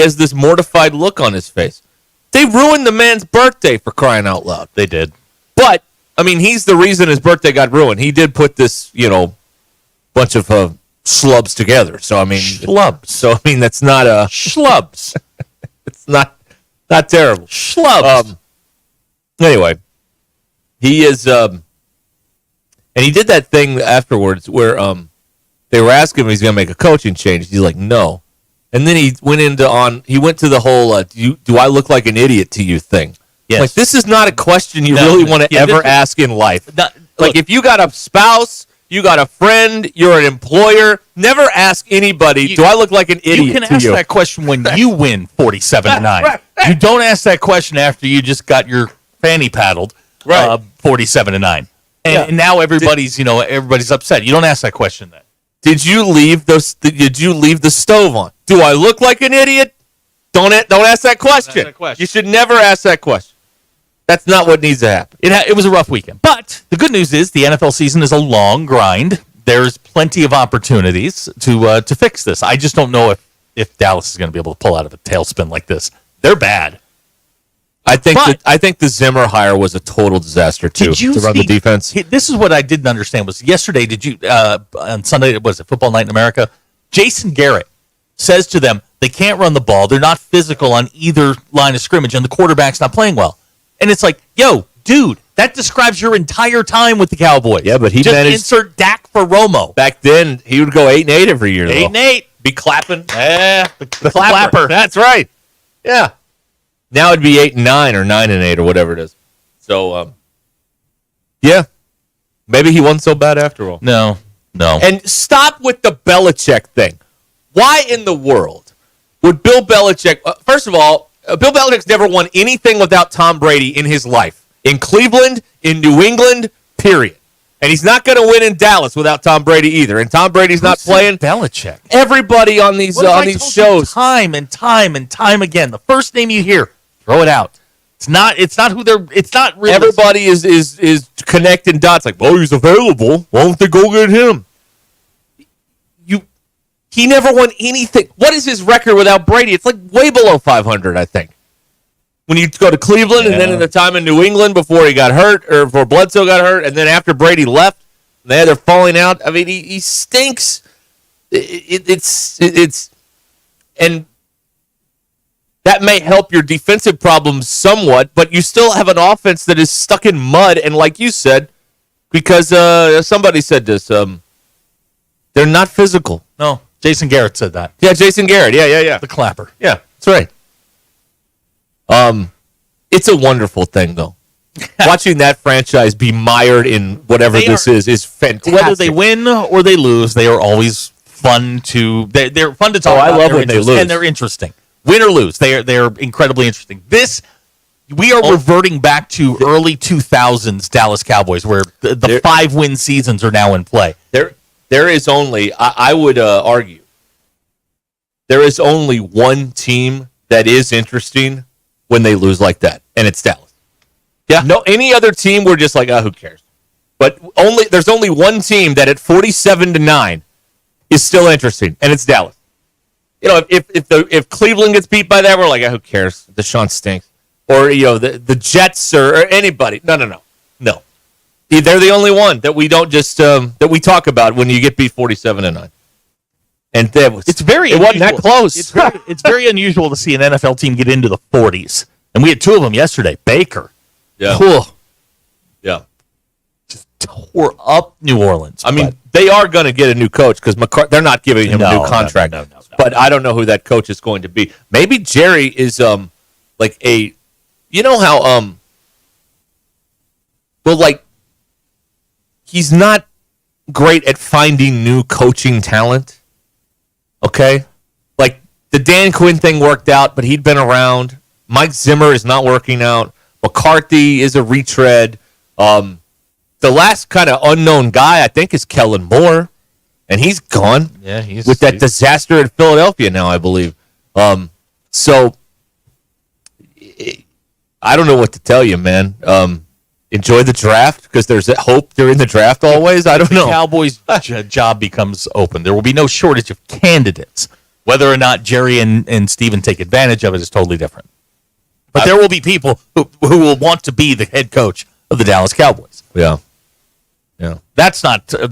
has this mortified look on his face. They ruined the man's birthday, for crying out loud. They did. But I mean, he's the reason his birthday got ruined. He did put this, bunch of schlubs together. So I mean, schlubs. So I mean, that's not a schlubs. It's not terrible. Schlubs. Anyway, he is, and he did that thing afterwards where they were asking him if he's going to make a coaching change. He's like, no. And then he went to the whole do I look like an idiot to you thing. Yes. Like, this is not a question you really want to ever ask in life. If you got a spouse, you got a friend, you're an employer, never ask anybody, do I look like an idiot to you? You can ask that question when you win 47-9. You don't ask that question after you just got your fanny paddled 47-9. And now everybody's upset. You don't ask that question then. Did you leave the stove on? Do I look like an idiot? Don't ask that question. You should never ask that question. That's not what needs to happen. It was a rough weekend. But the good news is the NFL season is a long grind. There's plenty of opportunities to fix this. I just don't know if Dallas is going to be able to pull out of a tailspin like this. They're bad. I think the Zimmer hire was a total disaster too to run the defense. This is what I didn't understand was yesterday. Did you on Sunday? Was it Football Night in America? Jason Garrett says to them they can't run the ball. They're not physical on either line of scrimmage, and the quarterback's not playing well. And it's like, yo, dude, that describes your entire time with the Cowboys. Yeah, but he just managed. Insert Dak for Romo. Back then, he would go 8-8 every year. 8-8, be clapping. The clapper. That's right. Yeah. Now it'd be 8-9 or 9-8 or whatever it is. So, yeah, maybe he wasn't so bad after all. No. And stop with the Belichick thing. Why in the world would Bill Belichick? First of all, Bill Belichick's never won anything without Tom Brady in his life. In Cleveland, in New England, period. And he's not going to win in Dallas without Tom Brady either. And Tom Brady's not playing. Belichick. Everybody on these shows, time and time and time again. The first name you hear, throw it out. It's not who they're. It's not really. Everybody is connecting dots. Like, well, he's available. Why don't they go get him? He never won anything. What is his record without Brady? It's like way below 500, I think. When you go to Cleveland, and then in the time in New England before he got hurt, or before Bledsoe got hurt, and then after Brady left, they're falling out. I mean, he stinks. It's and that may help your defensive problems somewhat, but you still have an offense that is stuck in mud. And like you said, because somebody said this, they're not physical. No. Jason Garrett said that. Yeah, Jason Garrett. Yeah. The clapper. Yeah, that's right. It's a wonderful thing, though. watching that franchise be mired in whatever this is fantastic. Whether they win or they lose, they are always fun to. They're fun to talk about. I love when they lose, and they're interesting. Win or lose, they're incredibly interesting. We are reverting back to early 2000s Dallas Cowboys, where the 5-win seasons are now in play. There is only, I would argue, there is only one team that is interesting when they lose like that, and it's Dallas. Yeah. No, any other team, we're just like, who cares? But there's only one team that at 47-9 is still interesting, and it's Dallas. You know, if Cleveland gets beat by that, we're like, who cares? Deshaun stinks. Or, the Jets or anybody. No. They're the only one that we don't just that we talk about when you get beat 47-9. And it wasn't that close. It's very unusual to see an NFL team get into the 40s. And we had two of them yesterday. Baker. Yeah. Cool. Yeah. Just tore up New Orleans. I mean, they are going to get a new coach because they're not giving him a new contract. No. But I don't know who that coach is going to be. Maybe Jerry is like a, you know how he's not great at finding new coaching talent. Okay, like the Dan Quinn thing worked out, but he'd been around. Mike Zimmer is not working out. McCarthy is a retread. The last kind of unknown guy, I think, is Kellen Moore, and he's gone. Yeah, he's with that disaster in Philadelphia now, I believe. So I don't know what to tell you, man. Enjoy the draft because there's hope during the draft always. I don't know. The Cowboys' job becomes open. There will be no shortage of candidates. Whether or not Jerry and Steven take advantage of it is totally different. But there will be people who will want to be the head coach of the Dallas Cowboys. Yeah. That's not the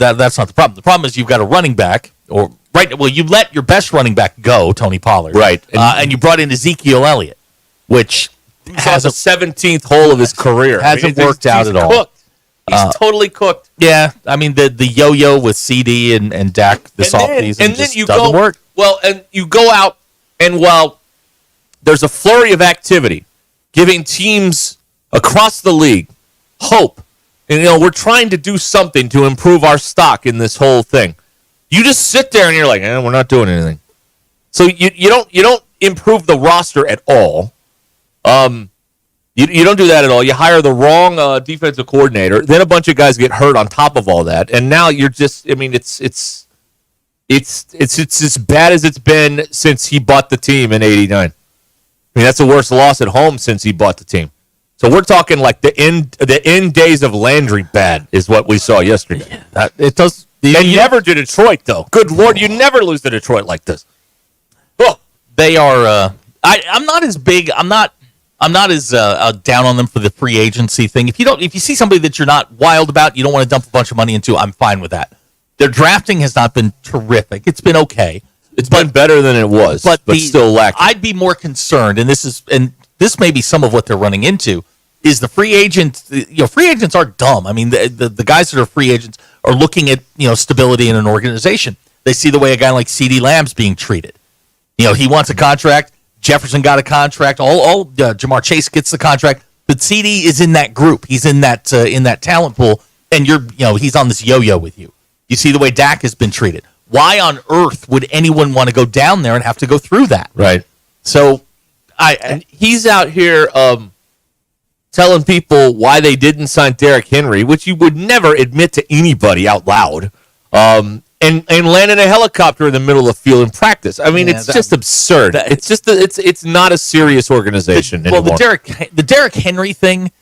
problem. The problem is you've got a running back, you let your best running back go, Tony Pollard, right, and you brought in Ezekiel Elliott, which has a 17th hole of his career. Hasn't worked out at all. Cooked. He's totally cooked. Yeah, I mean the yo-yo with CD and Dak this offseason and then just you doesn't work. Well, and you go out, and while there's a flurry of activity, giving teams across the league hope, and we're trying to do something to improve our stock in this whole thing. You just sit there and you're like, we're not doing anything. So you don't improve the roster at all. You don't do that at all. You hire the wrong defensive coordinator. Then a bunch of guys get hurt on top of all that, and now you're just. I mean, it's as bad as it's been since he bought the team in '89. I mean, that's the worst loss at home since he bought the team. So we're talking like the end days of Landry bad is what we saw yesterday. It does. And never to Detroit though. Good Lord, you never lose to Detroit like this. Oh, they are. I'm not as big. I'm not as down on them for the free agency thing. If you see somebody that you're not wild about, you don't want to dump a bunch of money into, I'm fine with that. Their drafting has not been terrific. It's been okay. It's been better than it was, but still lacking. I'd be more concerned, and this may be some of what they're running into, is the free agents. Free agents are dumb. I mean, the guys that are free agents are looking at stability in an organization. They see the way a guy like CeeDee Lamb's being treated. He wants a contract. Jefferson got a contract. Jamar Chase gets the contract, but CD is in that group. He's in that talent pool, and he's on this yo-yo with you. You see the way Dak has been treated. Why on earth would anyone want to go down there and have to go through that? Right. So, and he's out here telling people why they didn't sign Derrick Henry, which you would never admit to anybody out loud. And landing a helicopter in the middle of the field in practice. I mean, it's just absurd. It's just it's not a serious organization anymore. The Derrick Henry thing.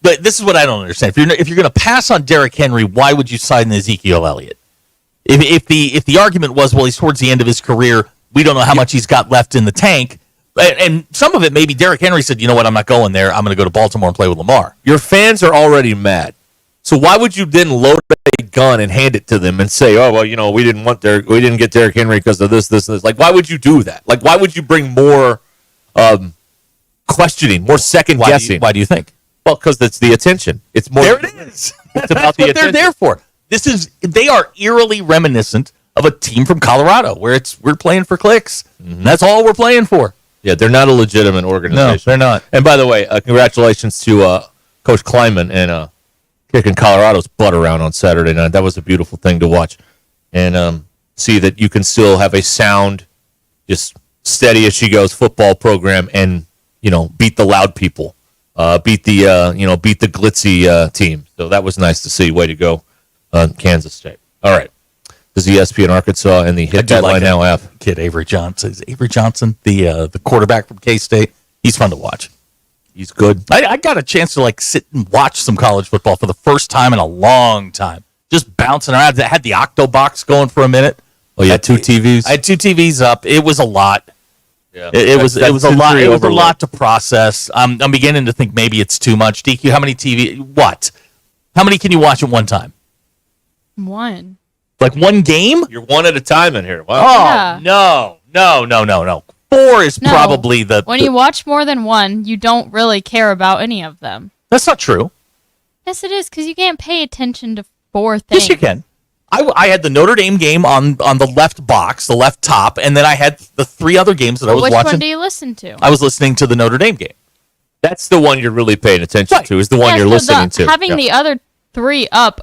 But this is what I don't understand. If you're going to pass on Derrick Henry, why would you sign Ezekiel Elliott? If the argument was, well, he's towards the end of his career, we don't know how much he's got left in the tank. And some of it maybe Derrick Henry said, you know what, I'm not going there. I'm going to go to Baltimore and play with Lamar. Your fans are already mad. So why would you then load a gun and hand it to them and say, oh, well, we didn't get Derrick Henry because of this. Like, why would you do that? Like, why would you bring more questioning, more second guessing? Why do you think? Well, because it's the attention. It's more. There it is. It's about That's what they're there for. They are eerily reminiscent of a team from Colorado where we're playing for clicks. Mm-hmm. That's all we're playing for. Yeah, they're not a legitimate organization. No, they're not. And by the way, congratulations to Coach Kleinman and kicking Colorado's butt around on Saturday night. That was a beautiful thing to watch. And see that you can still have a sound, just steady as she goes football program and, beat the loud people, beat the glitzy team. So that was nice to see. Way to go, Kansas State. All right. This is ESPN Arkansas and the Hit That Line Now app. Kid Avery Johnson. Is Avery Johnson the quarterback from K-State? He's fun to watch. He's good. I got a chance to sit and watch some college football for the first time in a long time. Just bouncing around. I had the Octo box going for a minute. Oh, yeah, 2 TVs? I had 2 TVs up. It was a lot. Yeah. It was a lot. It was a lot to process. I'm beginning to think maybe it's too much. DQ, how many TV? What? How many can you watch at one time? One. Like one game? You're one at a time in here. Wow. Oh, no. 4 is probably the... When you watch more than one, you don't really care about any of them. That's not true. Yes, it is, because you can't pay attention to 4 things. Yes, you can. I had the Notre Dame game on the left box, the left top, and then I had the 3 other games that I was watching. Which one do you listen to? I was listening to the Notre Dame game. That's the one you're really paying attention to, is the one you're listening to. Having the other 3 up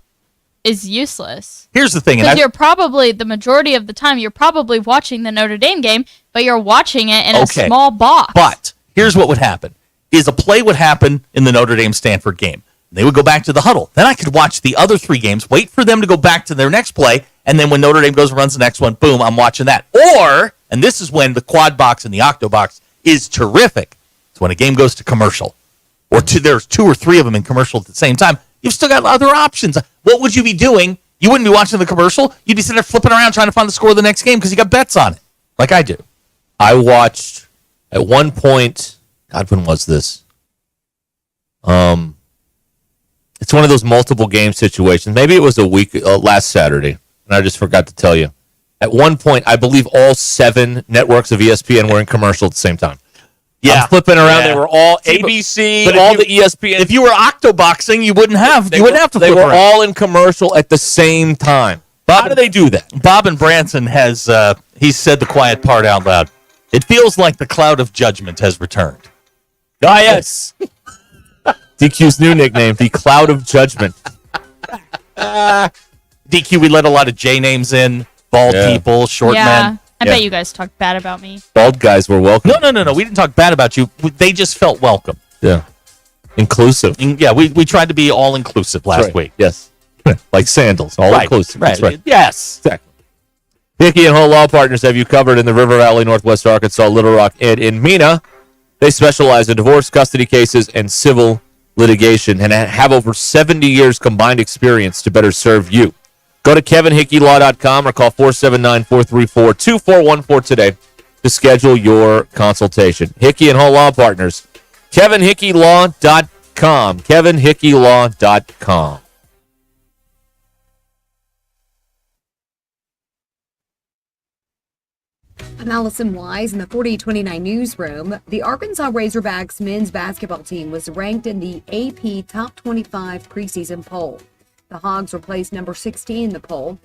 is useless. Here's the thing. Because you're probably, the majority of the time, you're probably watching the Notre Dame game, but you're watching it in a small box. But here's what would happen, is a play would happen in the Notre Dame-Stanford game. They would go back to the huddle. Then I could watch the other 3 games, wait for them to go back to their next play, and then when Notre Dame goes and runs the next one, boom, I'm watching that. Or, and this is when the quad box and the octo box is terrific, it's when a game goes to commercial. Or there's 2 or 3 of them in commercial at the same time. You've still got other options. What would you be doing? You wouldn't be watching the commercial. You'd be sitting there flipping around trying to find the score of the next game because you got bets on it, like I do. I watched, at one point, God, when was this? It's one of those multiple game situations. Maybe it was a week, last Saturday, and I just forgot to tell you. At one point, I believe all 7 networks of ESPN were in commercial at the same time. Yeah, I'm flipping around. They were all ABC, but all the ESPN. If you were octoboxing, you wouldn't have. You wouldn't have to. They flip were around. all in commercial at the same time. How do they do that? Bob and Branson has he said the quiet part out loud. It feels like the cloud of judgment has returned. Ah, yes. DQ's new nickname, the Cloud of Judgment. DQ, we let a lot of J names in. Bald people, short men. I bet you guys talked bad about me. Bald guys were welcome. No. We didn't talk bad about you. They just felt welcome. Yeah. Inclusive. Yeah, we tried to be all inclusive last week. Yes. Like sandals, all inclusive. Right. That's right. Yes. Exactly. Hickey and Hull Law Partners have you covered in the River Valley, Northwest Arkansas, Little Rock, and in Mena. They specialize in divorce, custody cases, and civil litigation and have over 70 years combined experience to better serve you. Go to kevinhickeylaw.com or call 479-434-2414 today to schedule your consultation. Hickey and Hull Law Partners, kevinhickeylaw.com, kevinhickeylaw.com. I'm Allison Wise in the 4029 newsroom. The Arkansas Razorbacks men's basketball team was ranked in the AP Top 25 preseason poll. The Hogs were placed number 16 in the poll.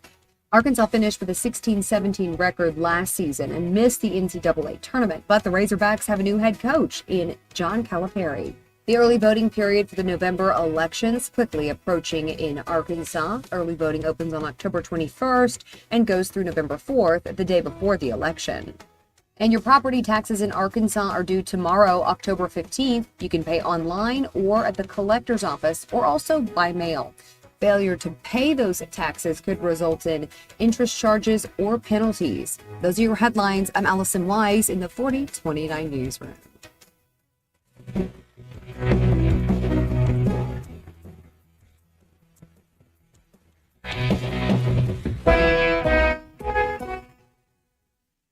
Arkansas finished with a 16-17 record last season and missed the NCAA tournament, but the Razorbacks have a new head coach in John Calipari. The early voting period for the November elections quickly approaching in Arkansas. Early voting opens on October 21st and goes through November 4th, the day before the election. And your property taxes in Arkansas are due tomorrow, October 15th. You can pay online or at the collector's office or also by mail. Failure to pay those taxes could result in interest charges or penalties. Those are your headlines. I'm Allison Wise in the 4029 newsroom.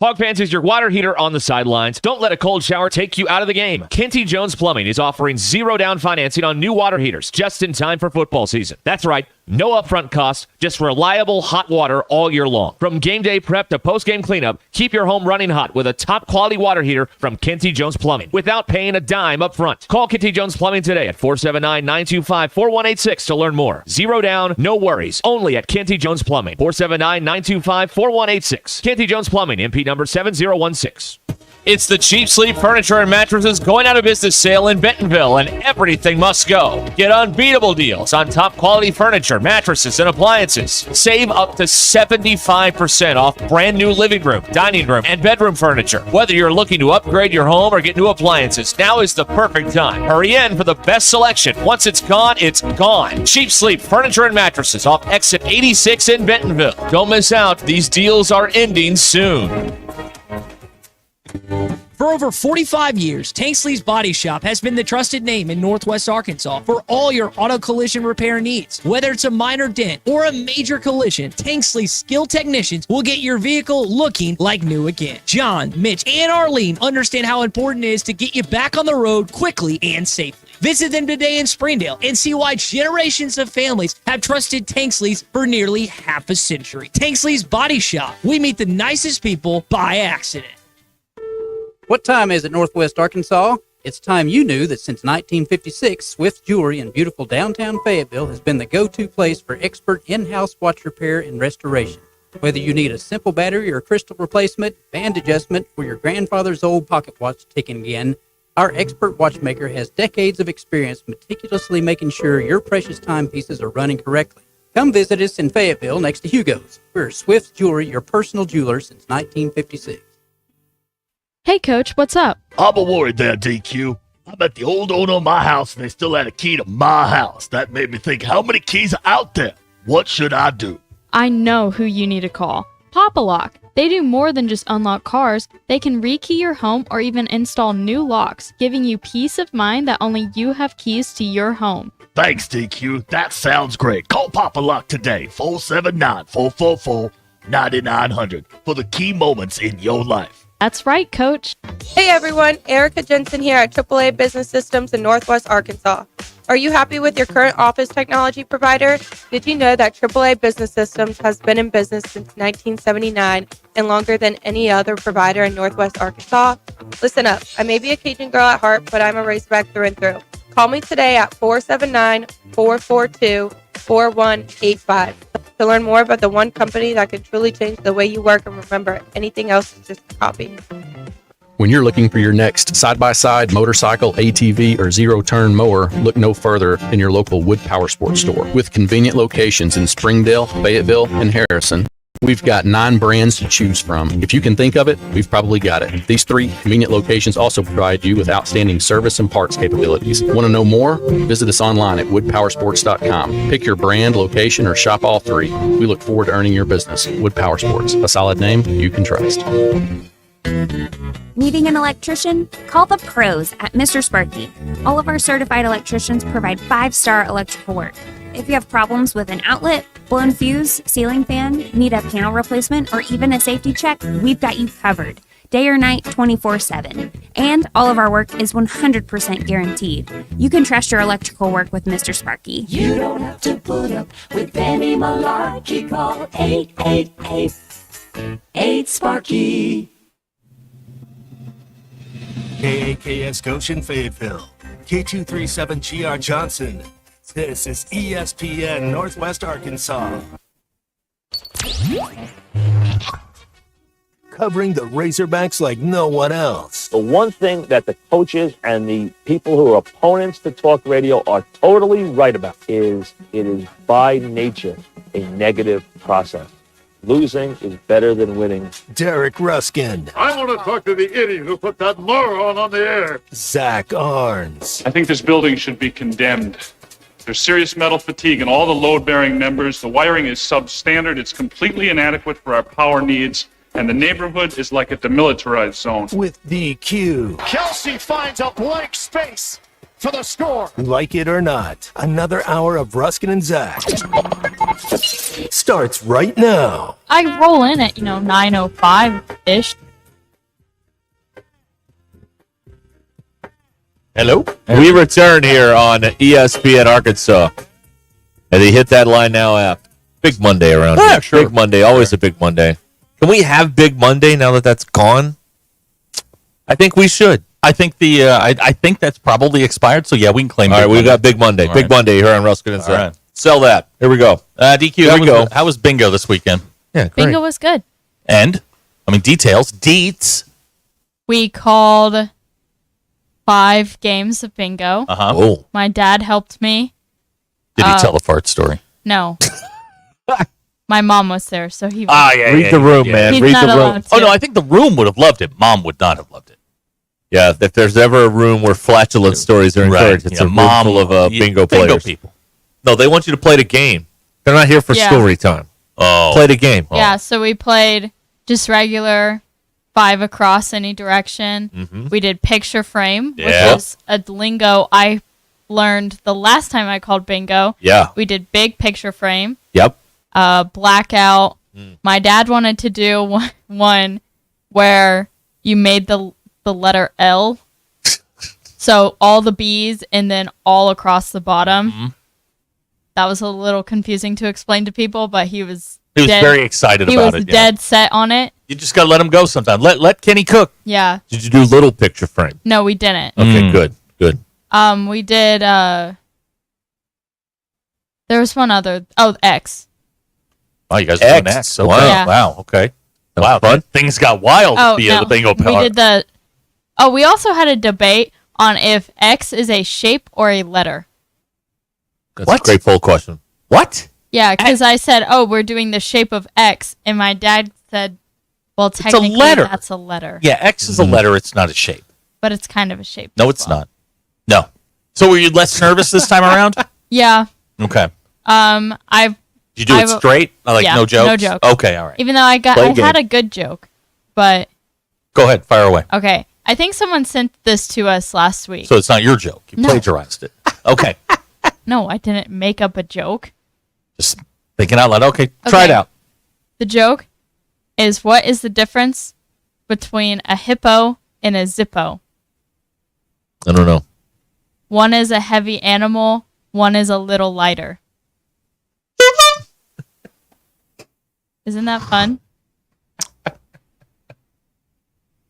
Hog Fans is your water heater on the sidelines. Don't let a cold shower take you out of the game. Kenty Jones Plumbing is offering 0 down financing on new water heaters just in time for football season. That's right, no upfront costs, just reliable hot water all year long. From game day prep to post-game cleanup, keep your home running hot with a top-quality water heater from Kenty Jones Plumbing without paying a dime up front. Call Kenty Jones Plumbing today at 479-925-4186 to learn more. 0 down, no worries, only at Kenty Jones Plumbing. 479-925-4186. Kenty Jones Plumbing, MP number 7016. It's the Cheap Sleep Furniture and Mattresses going out of business sale in Bentonville, and everything must go. Get unbeatable deals on top quality furniture, mattresses, and appliances. Save up to 75% off brand new living room, dining room, and bedroom furniture. Whether you're looking to upgrade your home or get new appliances, now is the perfect time. Hurry in for the best selection. Once it's gone, it's gone. Cheap Sleep Furniture and Mattresses off exit 86 in Bentonville. Don't miss out. These deals are ending soon. For over 45 years, Tanksley's Body Shop has been the trusted name in Northwest Arkansas for all your auto collision repair needs. Whether it's a minor dent or a major collision, Tanksley's skilled technicians will get your vehicle looking like new again. John, Mitch, and Arlene understand how important it is to get you back on the road quickly and safely. Visit them today in Springdale and see why generations of families have trusted Tanksley's for nearly half a century. Tanksley's Body Shop. We meet the nicest people by accident. What time is it, Northwest Arkansas? It's time you knew that since 1956, Swift Jewelry in beautiful downtown Fayetteville has been the go-to place for expert in-house watch repair and restoration. Whether you need a simple battery or crystal replacement, band adjustment, or your grandfather's old pocket watch ticking again, our expert watchmaker has decades of experience meticulously making sure your precious timepieces are running correctly. Come visit us in Fayetteville next to Hugo's. We're Swift Jewelry, your personal jeweler since 1956. Hey, Coach, what's up? I'm a worried there, DQ. I met the old owner of my house, and they still had a key to my house. That made me think, how many keys are out there? What should I do? I know who you need to call. Pop a Lock. They do more than just unlock cars. They can rekey your home or even install new locks, giving you peace of mind that only you have keys to your home. Thanks, DQ. That sounds great. Call Papa Lock today, 479-444-9900, for the key moments in your life. That's right, Coach. Hey everyone, Erica Jensen here at AAA Business Systems in Northwest Arkansas. Are you happy with your current office technology provider? Did you know that AAA Business Systems has been in business since 1979 and longer than any other provider in Northwest Arkansas? Listen up, I may be a Cajun girl at heart, but I'm a Razorback through and through. Call me today at 479-442-4185 to learn more about the one company that can truly change the way you work, and remember, anything else is just a copy. When you're looking for your next side-by-side, motorcycle, ATV, or zero-turn mower, look no further than your local Wood Power Sports store. With convenient locations in Springdale, Fayetteville, and Harrison, we've got 9 brands to choose from. If you can think of it, we've probably got it. These 3 convenient locations also provide you with outstanding service and parts capabilities. Want to know more? Visit us online at woodpowersports.com. Pick your brand, location, or shop all 3. We look forward to earning your business. Wood Power Sports, a solid name you can trust. Needing an electrician? Call the pros at Mr. Sparky. All of our certified electricians provide 5-star electrical work. If you have problems with an outlet, blown fuse, ceiling fan, need a panel replacement, or even a safety check, we've got you covered. Day or night, 24/7. And all of our work is 100% guaranteed. You can trust your electrical work with Mr. Sparky. You don't have to put up with any malarkey. Call 888-8-SPARKY. KAKS Goshen Fayetteville, K237GR Johnson. This is ESPN Northwest Arkansas. Covering the Razorbacks like no one else. The one thing that the coaches and the people who are opponents to talk radio are totally right about is it is by nature a negative process. Losing is better than winning. Derek Ruscin. I want to talk to the idiot who put that moron on the air. Zach Arns. I think this building should be condemned. There's serious metal fatigue in all the load-bearing members. The wiring is substandard. It's completely inadequate for our power needs. And the neighborhood is like a demilitarized zone. With DQ. Kelsey finds a blank space for the score. Like it or not, another hour of Ruskin and Zach starts right now. I roll in at, 9:05-ish. Hello? We return here on ESPN Arkansas. And they hit that line now app. Big Monday around here. Sure. Big Monday, always a big Monday. Can we have Big Monday now that that's gone? I think we should. I think I think that's probably expired. So yeah, we can claim. All right, we got Big Monday. All Big right. Monday here on Ruskin and All Zach. right. Sell that. Here we go. DQ. How was bingo this weekend? Yeah, Bingo was good. And details, deets. We called 5 games of bingo. Oh. My dad helped me. Did he tell a fart story? No. My mom was there, so he. Read the room, man. He's Read not the room. allowed to. Oh, no, I think the room would have loved it. Mom would not have loved it. Yeah, if there's ever a room where flatulent stories are encouraged, it's a room full of bingo players. people. No, they want you to play the game. They're not here for Yeah. story time. Oh. Play the game. Yeah, so we played just regular 5 across any direction. Mhm. We did picture frame, Yeah. which is a lingo I learned the last time I called bingo. Yeah. We did big picture frame. Yep. Blackout. My dad wanted to do one where you made the letter L. So all the B's and then all across the bottom. That was a little confusing to explain to people, but he was very excited he about was it. dead set on it. You just got to let him go sometime. Let Kenny cook. Yeah. Did you do little picture frame? No, we didn't. Okay, good. We did there was one other. Oh, X. Oh, you guys are doing X. Okay. Wow. Yeah. Wow. Okay. Wow. Things got wild via the bingo we part. did the. Oh, we also had a debate on if X is a shape or a letter. That's a great poll question. What? Yeah, because I said, "Oh, we're doing the shape of X," and my dad said, "Well, technically, letter. that's a letter." Yeah, X is a letter. It's not a shape. But it's kind of a shape. No, it's not. No. So were you less nervous this time around? Yeah. Okay. I've. Did you do it straight? Like yeah, no jokes? No joke. Okay, all right. Even though I had a good joke, but Go ahead, fire away. okay. I think someone sent this to us last week. So it's not your joke. You No. plagiarized it. Okay. No, I didn't make up a joke. Just thinking out loud. Okay, try it Okay. out. The joke is, what is the difference between a hippo and a zippo? I don't know. One is a heavy animal, one is a little lighter. Isn't that fun?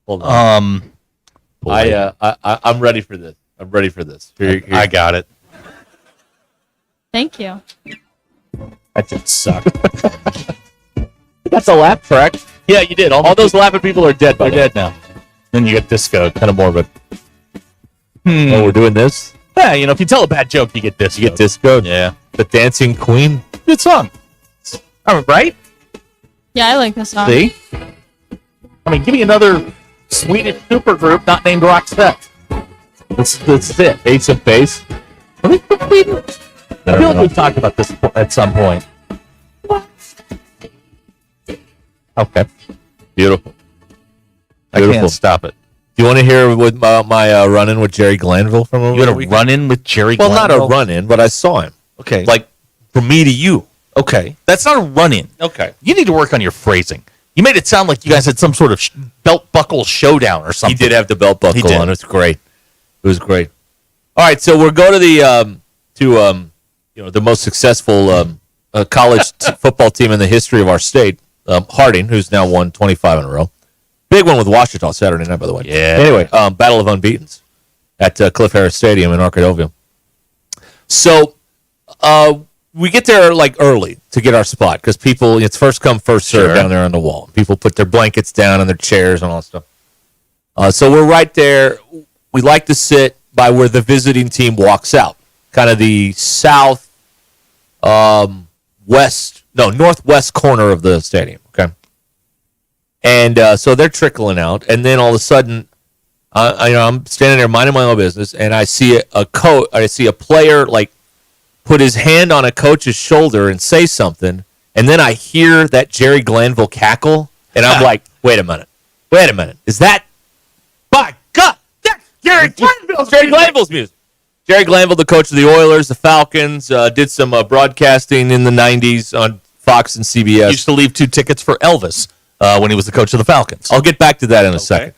Hold on. Boy. I'm ready for this. I'm ready for this. I got it. Thank you. That did suck. That's a laugh track. Yeah, you did. All those laughing people are dead. They're dead now. Then you get disco. Kind of morbid. Hmm. Oh, we're doing this. Yeah, if you tell a bad joke, you get disco. You get discoed. Yeah. The Dancing Queen. Good song. All right? Yeah, I like this song. See? I mean, give me another Swedish supergroup not named Roxette. That's it. Ace of Base. I feel like we've talked about this at some point. Okay. Beautiful. I can't stop it. Do you want to hear my run-in with Jerry Glanville from over You had the a weekend? run-in with Jerry Well, Glanville? not a run-in, but I saw him. Okay. Like, from me to you. Okay. That's not a run-in. Okay. You need to work on your phrasing. You made it sound like you guys had some sort of belt buckle showdown or something. He did have the belt buckle He did. on. It was great. It was great. All right, so we'll go to the the most successful college football team in the history of our state, Harding, who's now won 25 in a row. Big one with Washita Saturday night, by the way. Yeah. Anyway, Battle of Unbeatens at Cliff Harris Stadium in Arkadelphia. So we get there like early to get our spot because people, it's first come, first serve Sure. down there on the wall. People put their blankets down and their chairs and all that stuff. So we're right there. We like to sit by where the visiting team walks out, kind of the northwest corner of the stadium. Okay. And so they're trickling out, and then all of a sudden, I'm standing there minding my own business, and I see I see a player like put his hand on a coach's shoulder and say something, and then I hear that Jerry Glanville cackle, and I'm like, wait a minute, is that? By God, that's Jerry Glanville's Jerry Glanville's music. Jerry Glanville, the coach of the Oilers, the Falcons, did some broadcasting in the '90s on Fox and CBS. Used to leave 2 tickets for Elvis when he was the coach of the Falcons. I'll get back to that in a second.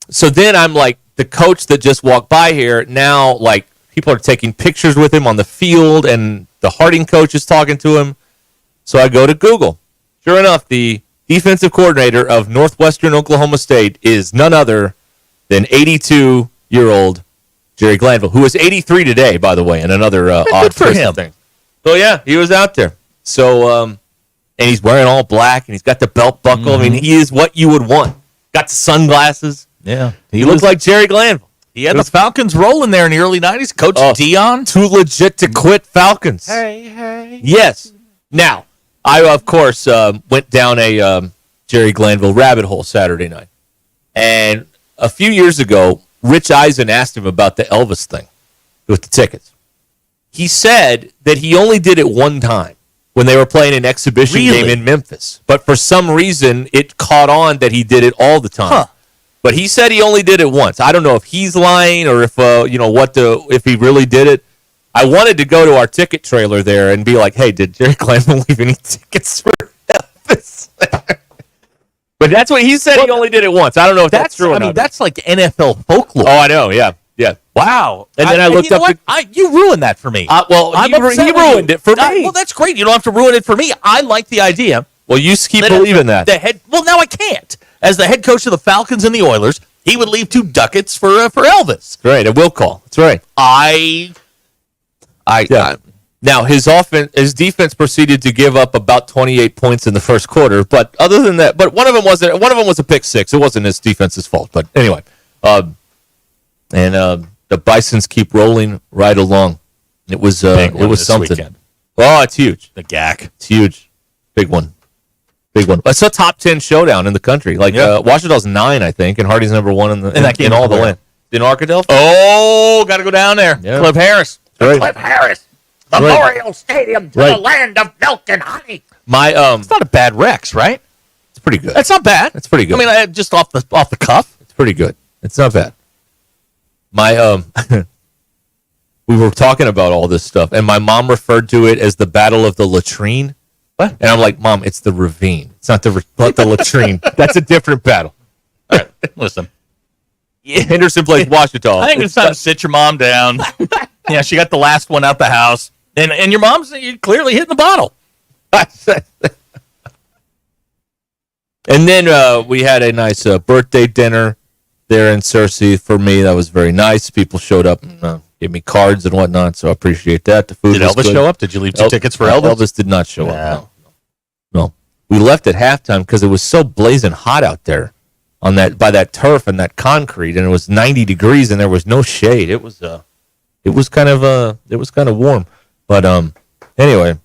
So then I'm like, the coach that just walked by here, now like people are taking pictures with him on the field, and the Harding coach is talking to him. So I go to Google. Sure enough, the defensive coordinator of Northwestern Oklahoma State is none other than 82-year-old Jerry Glanville, who is 83 today, by the way, and another odd for twist him. of things. So yeah, he was out there. So and he's wearing all black, and he's got the belt buckle. I mean, he is what you would want. Got the sunglasses. Yeah. He looks like Jerry Glanville. He had the Falcons rolling there in the early 90s. Coach Dion. Too legit to quit Falcons. Hey. Yes. Now, I, of course, went down a Jerry Glanville rabbit hole Saturday night. And a few years ago, Rich Eisen asked him about the Elvis thing with the tickets. He said that he only did it one time when they were playing an exhibition game in Memphis. But for some reason, it caught on that he did it all the time. Huh. But he said he only did it once. I don't know if he's lying or if if he really did it. I wanted to go to our ticket trailer there and be like, hey, did Jerry Glanville leave any tickets for Elvis? But that's what he said. He only did it once. I don't know if that's true or not. That's like NFL folklore. Oh, I know. Yeah. Wow. And then I looked up. You ruined that for me. He ruined it for me. Well, that's great. You don't have to ruin it for me. I like the idea. Well, you keep believing that. Well, now I can't. As the head coach of the Falcons and the Oilers, he would leave 2 ducats for Elvis. Right, a will call. That's right. Now his defense proceeded to give up about 28 points in the first quarter, but other than that, but one of them was a pick six. It wasn't his defense's fault, but anyway. The Bisons keep rolling right along. It was something. Weekend. Oh, it's huge. The GAC. It's huge. Big one. It's a top 10 showdown in the country. Like Washita's 9, I think, and Hardy's number 1 in all the land. In Arkadelphia? Oh, got to go down there. Yeah. Cliff Harris. Right. Cliff Harris, Memorial Stadium to the land of milk and honey. It's not a bad Rex, right? It's pretty good. That's not bad. It's pretty good. I mean, just off the cuff. It's pretty good. It's not bad. We were talking about all this stuff, and my mom referred to it as the Battle of the Latrine. What? And I'm like, Mom, it's the ravine. It's not the latrine. That's a different battle. All right, listen. Henderson plays Washita. I think it's time to sit your mom down. Yeah, she got the last one out the house, and your mom's clearly hitting the bottle. And then we had a nice birthday dinner there in Searcy. For me, that was very nice. People showed up and gave me cards and whatnot, so I appreciate that. The food Did was Elvis good. show up? Did you leave 2 tickets for Elvis? Elvis did not show up. No. We left at halftime because it was so blazing hot out there by that turf and that concrete, and it was 90 degrees and there was no shade. It was kind of warm. But anyway.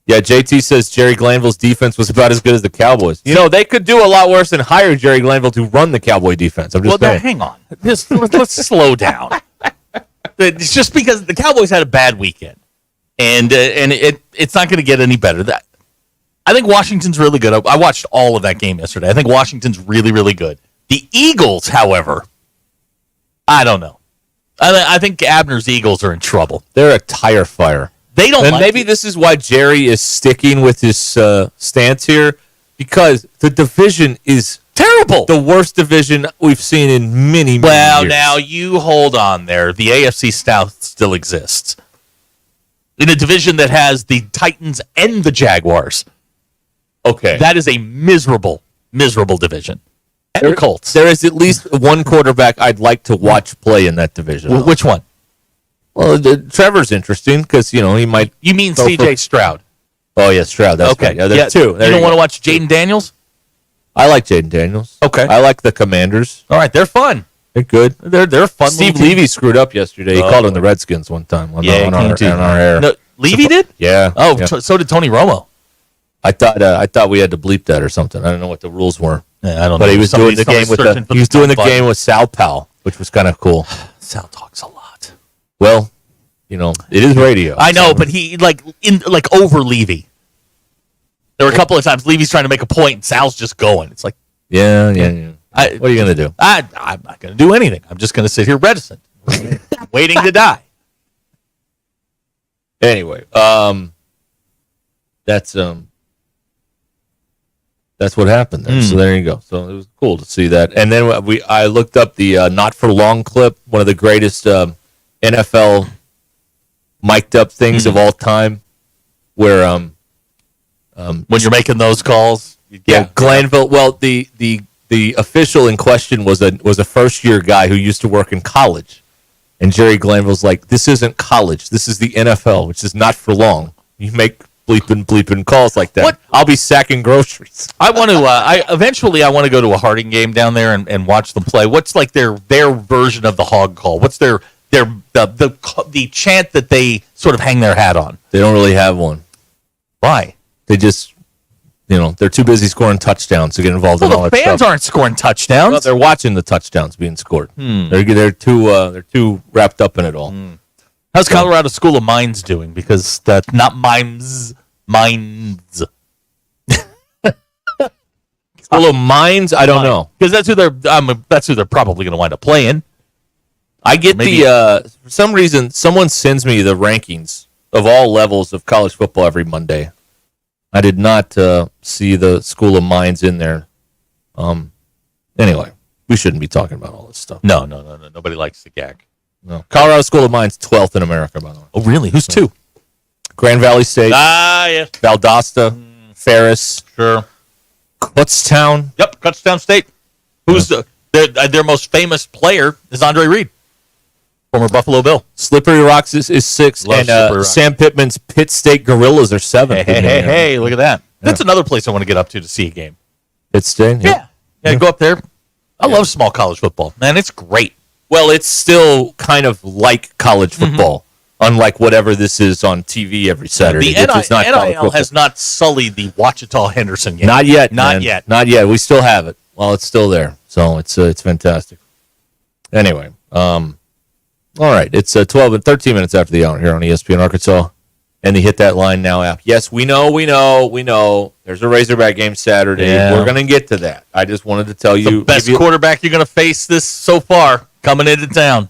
Yeah, JT says Jerry Glanville's defense was about as good as the Cowboys. You know, they could do a lot worse than hire Jerry Glanville to run the Cowboy defense. I'm just saying. Hang on. Let's slow down. It's just because the Cowboys had a bad weekend, and it's not going to get any better. I think Washington's really good. I watched all of that game yesterday. I think Washington's really, really good. The Eagles, however, I don't know. I think Abner's Eagles are in trouble. They're a tire fire. They don't. And maybe this is why Jerry is sticking with his stance here, because the division is terrible. The worst division we've seen in many years. Well, now you hold on there. The AFC South still exists in a division that has the Titans and the Jaguars. Okay, that is a miserable division. And the Colts. There is at least one quarterback I'd like to watch play in that division. Which one? Well, Trevor's interesting because, he might... You mean C.J. Stroud? Oh, yeah, Stroud. That's okay. Right. Yeah, there's 2. You don't want to watch Jaden Daniels? I like Jaden Daniels. Okay. I like the Commanders. All right, they're fun. They're good. They're fun. Steve Levy screwed up yesterday. He called them the Redskins one time on our air. No, Levy did? Yeah. Oh, yeah. So did Tony Romo. I thought we had to bleep that or something. I don't know what the rules were. Yeah, I don't know. But he was doing the game with Sal Powell, which was kind of cool. Sal talks a lot. Well, it is radio. I know, but he over Levy. There were a couple of times Levy's trying to make a point and Sal's just going. It's like, yeah. What are you going to do? I'm not going to do anything. I'm just going to sit here reticent, waiting to die. Anyway, that's what happened there. So there you go. So it was cool to see that. And then I looked up the Not For Long clip, one of the greatest NFL mic'd up things of all time, where when you're making those calls, Glanville. Well, the official in question was a first year guy who used to work in college, and Jerry Glanville's like, "This isn't college. This is the NFL, which is not for long. You make bleeping calls like that. What? I'll be sacking groceries. I want to. Eventually, I want to go to a Harding game down there and watch them play. What's like their version of the hog call? What's the chant that they sort of hang their hat on? They don't really have one. Why? They just, they're too busy scoring touchdowns to get involved in all the that fans stuff. aren't scoring touchdowns. Well, they're watching the touchdowns being scored. They're too wrapped up in it all. How's Colorado School of Mines doing? Because that's not mines. School of Mines? I don't know. Because that's who they're probably going to wind up playing. I get for some reason, someone sends me the rankings of all levels of college football every Monday. I did not see the School of Mines in there. Anyway, we shouldn't be talking about all this stuff. No. Nobody likes the gag. No. Colorado School of Mines, 12th in America, by the way. Oh, really? Who's two? Grand Valley State. Yeah. Valdosta. Ferris. Sure. Kutztown. Yep, Kutztown State. Who's their most famous player is Andre Reed, former Buffalo Bill. Slippery Rocks is 6th, and Sam Pittman's Pitt State Gorillas are 7th. Hey, look at that. That's another place I want to get up to see a game. Pitt State? Yeah, go up there. I love small college football. Man, it's great. Well, it's still kind of like college football, unlike whatever this is on TV every Saturday. The NIL has not sullied the Ouachita-Henderson game. Not yet. Not yet. Not yet. We still have it. Well, it's still there. So it's fantastic. Anyway, all right. It's 12 and 13 minutes after the hour here on ESPN Arkansas and the Hit That Line Now app. Yes, we know. There's a Razorback game Saturday. Yeah. We're going to get to that. I just wanted to tell you. The best quarterback you're going to face this so far coming into town.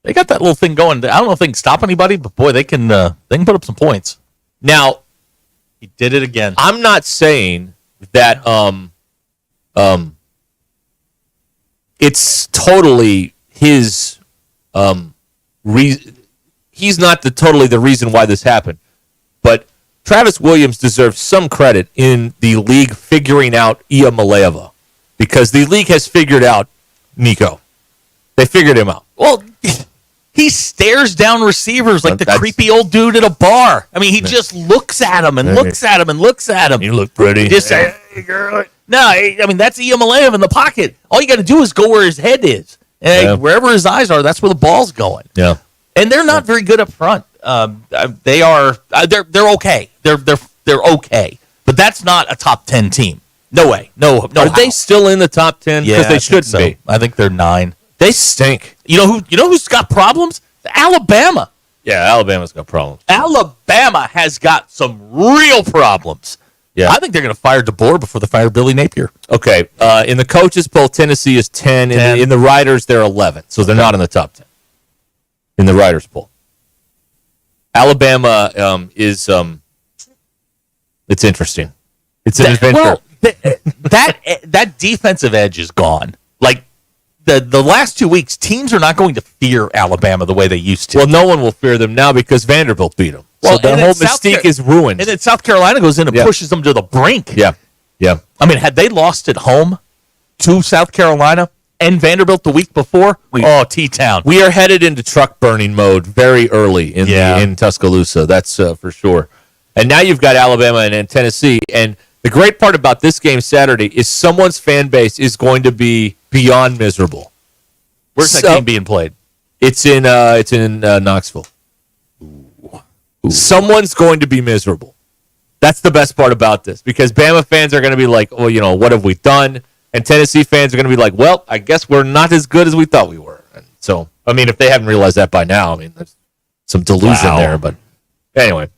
They got that little thing going. I don't know if they can stop anybody, but boy, they can put up some points. Now, he did it again. I'm not saying that it's totally his reason. He's not totally the reason why this happened. But Travis Williams deserves some credit in the league figuring out Iamaleava, because the league has figured out Nico. They figured him out. Well, he stares down receivers like the creepy old dude at a bar. I mean, he just looks at him and looks at him and looks at him. You look pretty. Just say, hey, girl. No, I mean, that's Iamaleava in the pocket. All you got to do is go where his head is. And wherever his eyes are, that's where the ball's going. Yeah. And they're not very good up front. They are. They're okay. They're okay. But that's not a top 10 team. No way. No. Are they still in the top 10? Yeah, because they shouldn't be. I think they're 9. They stink. You know who's got problems? Alabama. Yeah, Alabama's got problems. Alabama has got some real problems. Yeah. I think they're going to fire DeBoer before they fire Billy Napier. Okay. In the coaches poll, Tennessee is 10. In the writers, they're 11. So they're not in the top 10. In the writers poll. Alabama is it's interesting. It's an adventure. Well, that defensive edge is gone. Like the last 2 weeks, teams are not going to fear Alabama the way they used to. Well, no one will fear them now because Vanderbilt beat them. Well, so the whole mystique is ruined. And then South Carolina goes in and pushes them to the brink. Yeah. I mean, had they lost at home to South Carolina and Vanderbilt the week before, T-Town. We are headed into truck burning mode very early in Tuscaloosa. That's for sure. And now you've got Alabama and Tennessee. And the great part about this game Saturday is someone's fan base is going to be beyond miserable. Where's that game being played? It's in Knoxville. Ooh. Someone's going to be miserable. That's the best part about this, because Bama fans are going to be like, well, what have we done? And Tennessee fans are going to be like, well, I guess we're not as good as we thought we were. And so, I mean, if they haven't realized that by now, I mean, there's some delusion there. But anyway,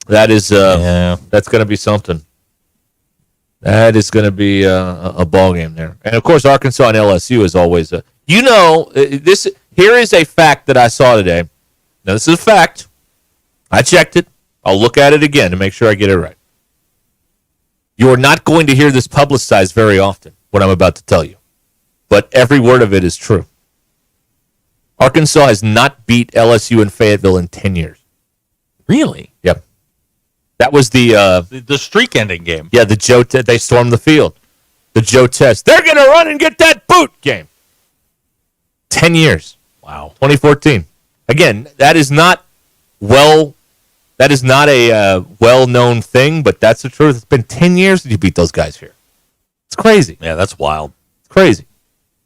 that is that's going to be something. That is going to be a ball game there. And, of course, Arkansas and LSU is always this. Here is a fact that I saw today. Now, this is a fact. I checked it. I'll look at it again to make sure I get it right. You are not going to hear this publicized very often, what I'm about to tell you. But every word of it is true. Arkansas has not beat LSU in Fayetteville in 10 years. Really? Yep. That was the streak-ending game. Yeah, the Joe they stormed the field. The Joe Test. They're going to run and get that boot game. 10 years. Wow. 2014. Again, that is not well That is not a well-known thing, but that's the truth. It's been 10 years since you beat those guys here. It's crazy. Yeah, that's wild. It's crazy.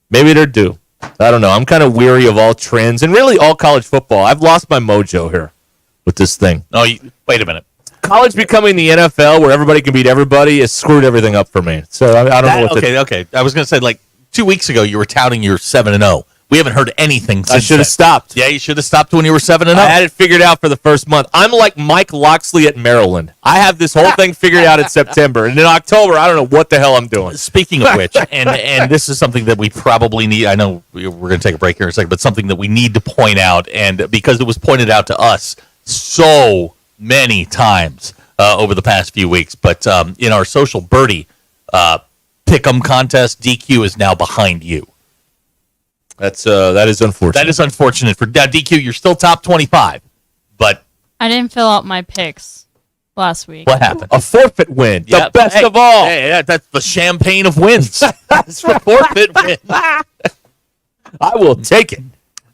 Maybe they're due. I don't know. I'm kind of weary of all trends and really all college football. I've lost my mojo here with this thing. Oh, wait a minute. College becoming the NFL where everybody can beat everybody has screwed everything up for me. So I don't know what Okay. I was going to say, like, 2 weeks ago, you were touting your 7-0. We haven't heard anything since I should have stopped. Yeah, you should have stopped when you were 7-0. I had it figured out for the first month. I'm like Mike Loxley at Maryland. I have this whole thing figured out in September. And in October, I don't know what the hell I'm doing. Speaking of which, and this is something that we probably need, I know we're going to take a break here in a second, but something that we need to point out, and because it was pointed out to us so many times over the past few weeks, but in our social birdie pick'em contest, DQ is now behind you. That is unfortunate. That is unfortunate for DQ. You're still top 25, but I didn't fill out my picks last week. what happened? A forfeit win. Yeah, the best hey, of all. Hey, that's the champagne of wins. That's a forfeit win. I will take it.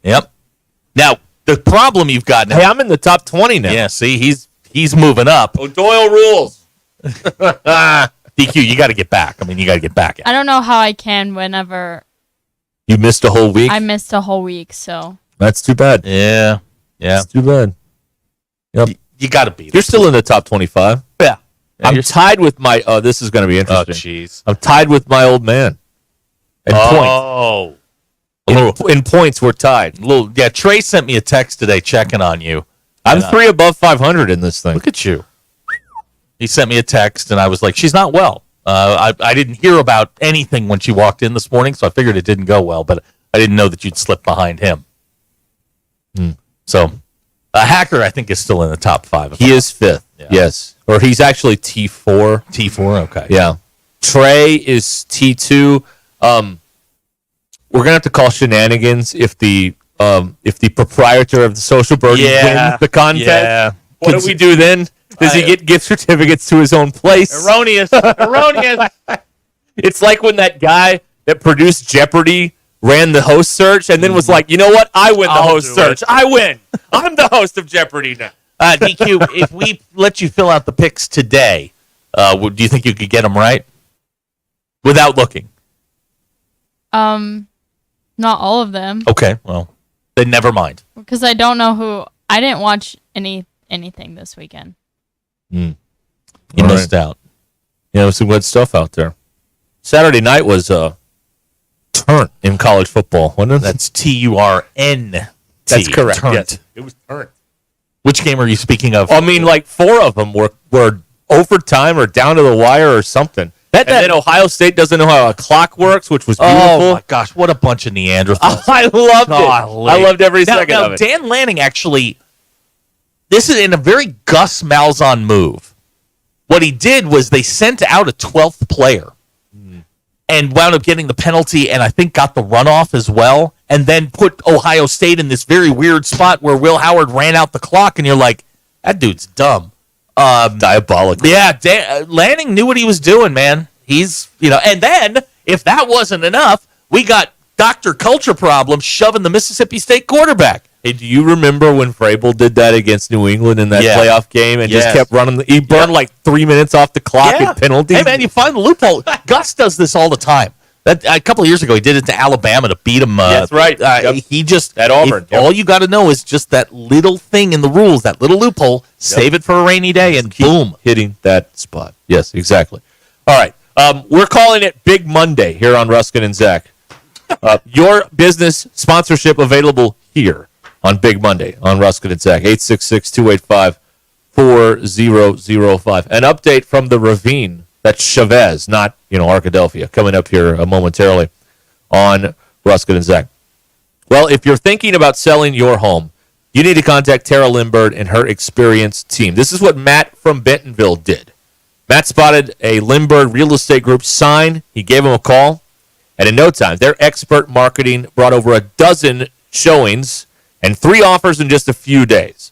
Yep. Now, the problem you've got now. Hey, I'm in the top 20 now. Yeah, see, he's moving up. O'Doyle rules. DQ, you got to get back. I mean, you got to get back. I don't know how I can whenever You missed a whole week? I missed a whole week, so. That's too bad. Yeah. That's too bad. Yep. You got to be. You're still in the top 25. Yeah. I'm tied with my... Oh, this is going to be interesting. Oh, jeez. I'm tied with my old man. In Oh. points. In points, we're tied. Trey sent me a text today checking on you. I'm 3 above 500 in this thing. Look at you. He sent me a text, and I was like, she's not well. I didn't hear about anything when she walked in this morning, so I figured it didn't go well, but I didn't know that you'd slip behind him. So, Hacker, I think, is still in the top 5. He is 5th, yes. Or he's actually T4. T4, okay. Yeah. Trey is T2. We're going to have to call shenanigans if the proprietor of the Social Birdie wins the contest. Yeah. What do we do then? Does he get gift certificates to his own place? Erroneous. It's like when that guy that produced Jeopardy ran the host search and then was like, you know what? I win the host search. I win. I'm the host of Jeopardy now. DQ, if we let you fill out the picks today, do you think you could get them right? Without looking? Not all of them. Okay, well, then never mind. Because I don't know who. I didn't watch anything this weekend. You missed out. Yeah, there's some good stuff out there. Saturday night was turnt in college football, wasn't it? That's Turnt. That's correct. Turnt. Yes. It was turnt. Which game are you speaking of? I mean, like 4 of them were overtime or down to the wire or something. And then Ohio State doesn't know how a clock works, which was beautiful. Oh, my gosh. What a bunch of Neanderthals. I loved it. I loved every second of it. Dan Lanning actually, this is in a very Gus Malzahn move. What he did was they sent out a 12th player and wound up getting the penalty and I think got the runoff as well, and then put Ohio State in this very weird spot where Will Howard ran out the clock, and you're like, that dude's dumb. Diabolical. Yeah, Lanning knew what he was doing, man. He's, and then, if that wasn't enough, we got Dr. Culture Problem shoving the Mississippi State quarterback. Hey, do you remember when Vrabel did that against New England in that playoff game and just kept running? He burned like 3 minutes off the clock and penalties. Hey, man, you find the loophole. Gus does this all the time. A couple of years ago, he did it to Alabama to beat him. That's right. He just at Auburn. All you got to know is just that little thing in the rules, that little loophole. Save it for a rainy day, and boom, hitting that spot. Yes, exactly. All right, we're calling it Big Monday here on Ruscin and Zach. Your business sponsorship available here on Big Monday on Ruscin and Zach. 866-285-4005. An update from the Ravine. That's Chavez, not, Arkadelphia, coming up here momentarily on Ruscin and Zach. Well, if you're thinking about selling your home, you need to contact Tara Lindbergh and her experienced team. This is what Matt from Bentonville did. Matt spotted a Lindbergh Real Estate Group sign. He gave him a call, and in no time, their expert marketing brought over a dozen showings and 3 offers in just a few days.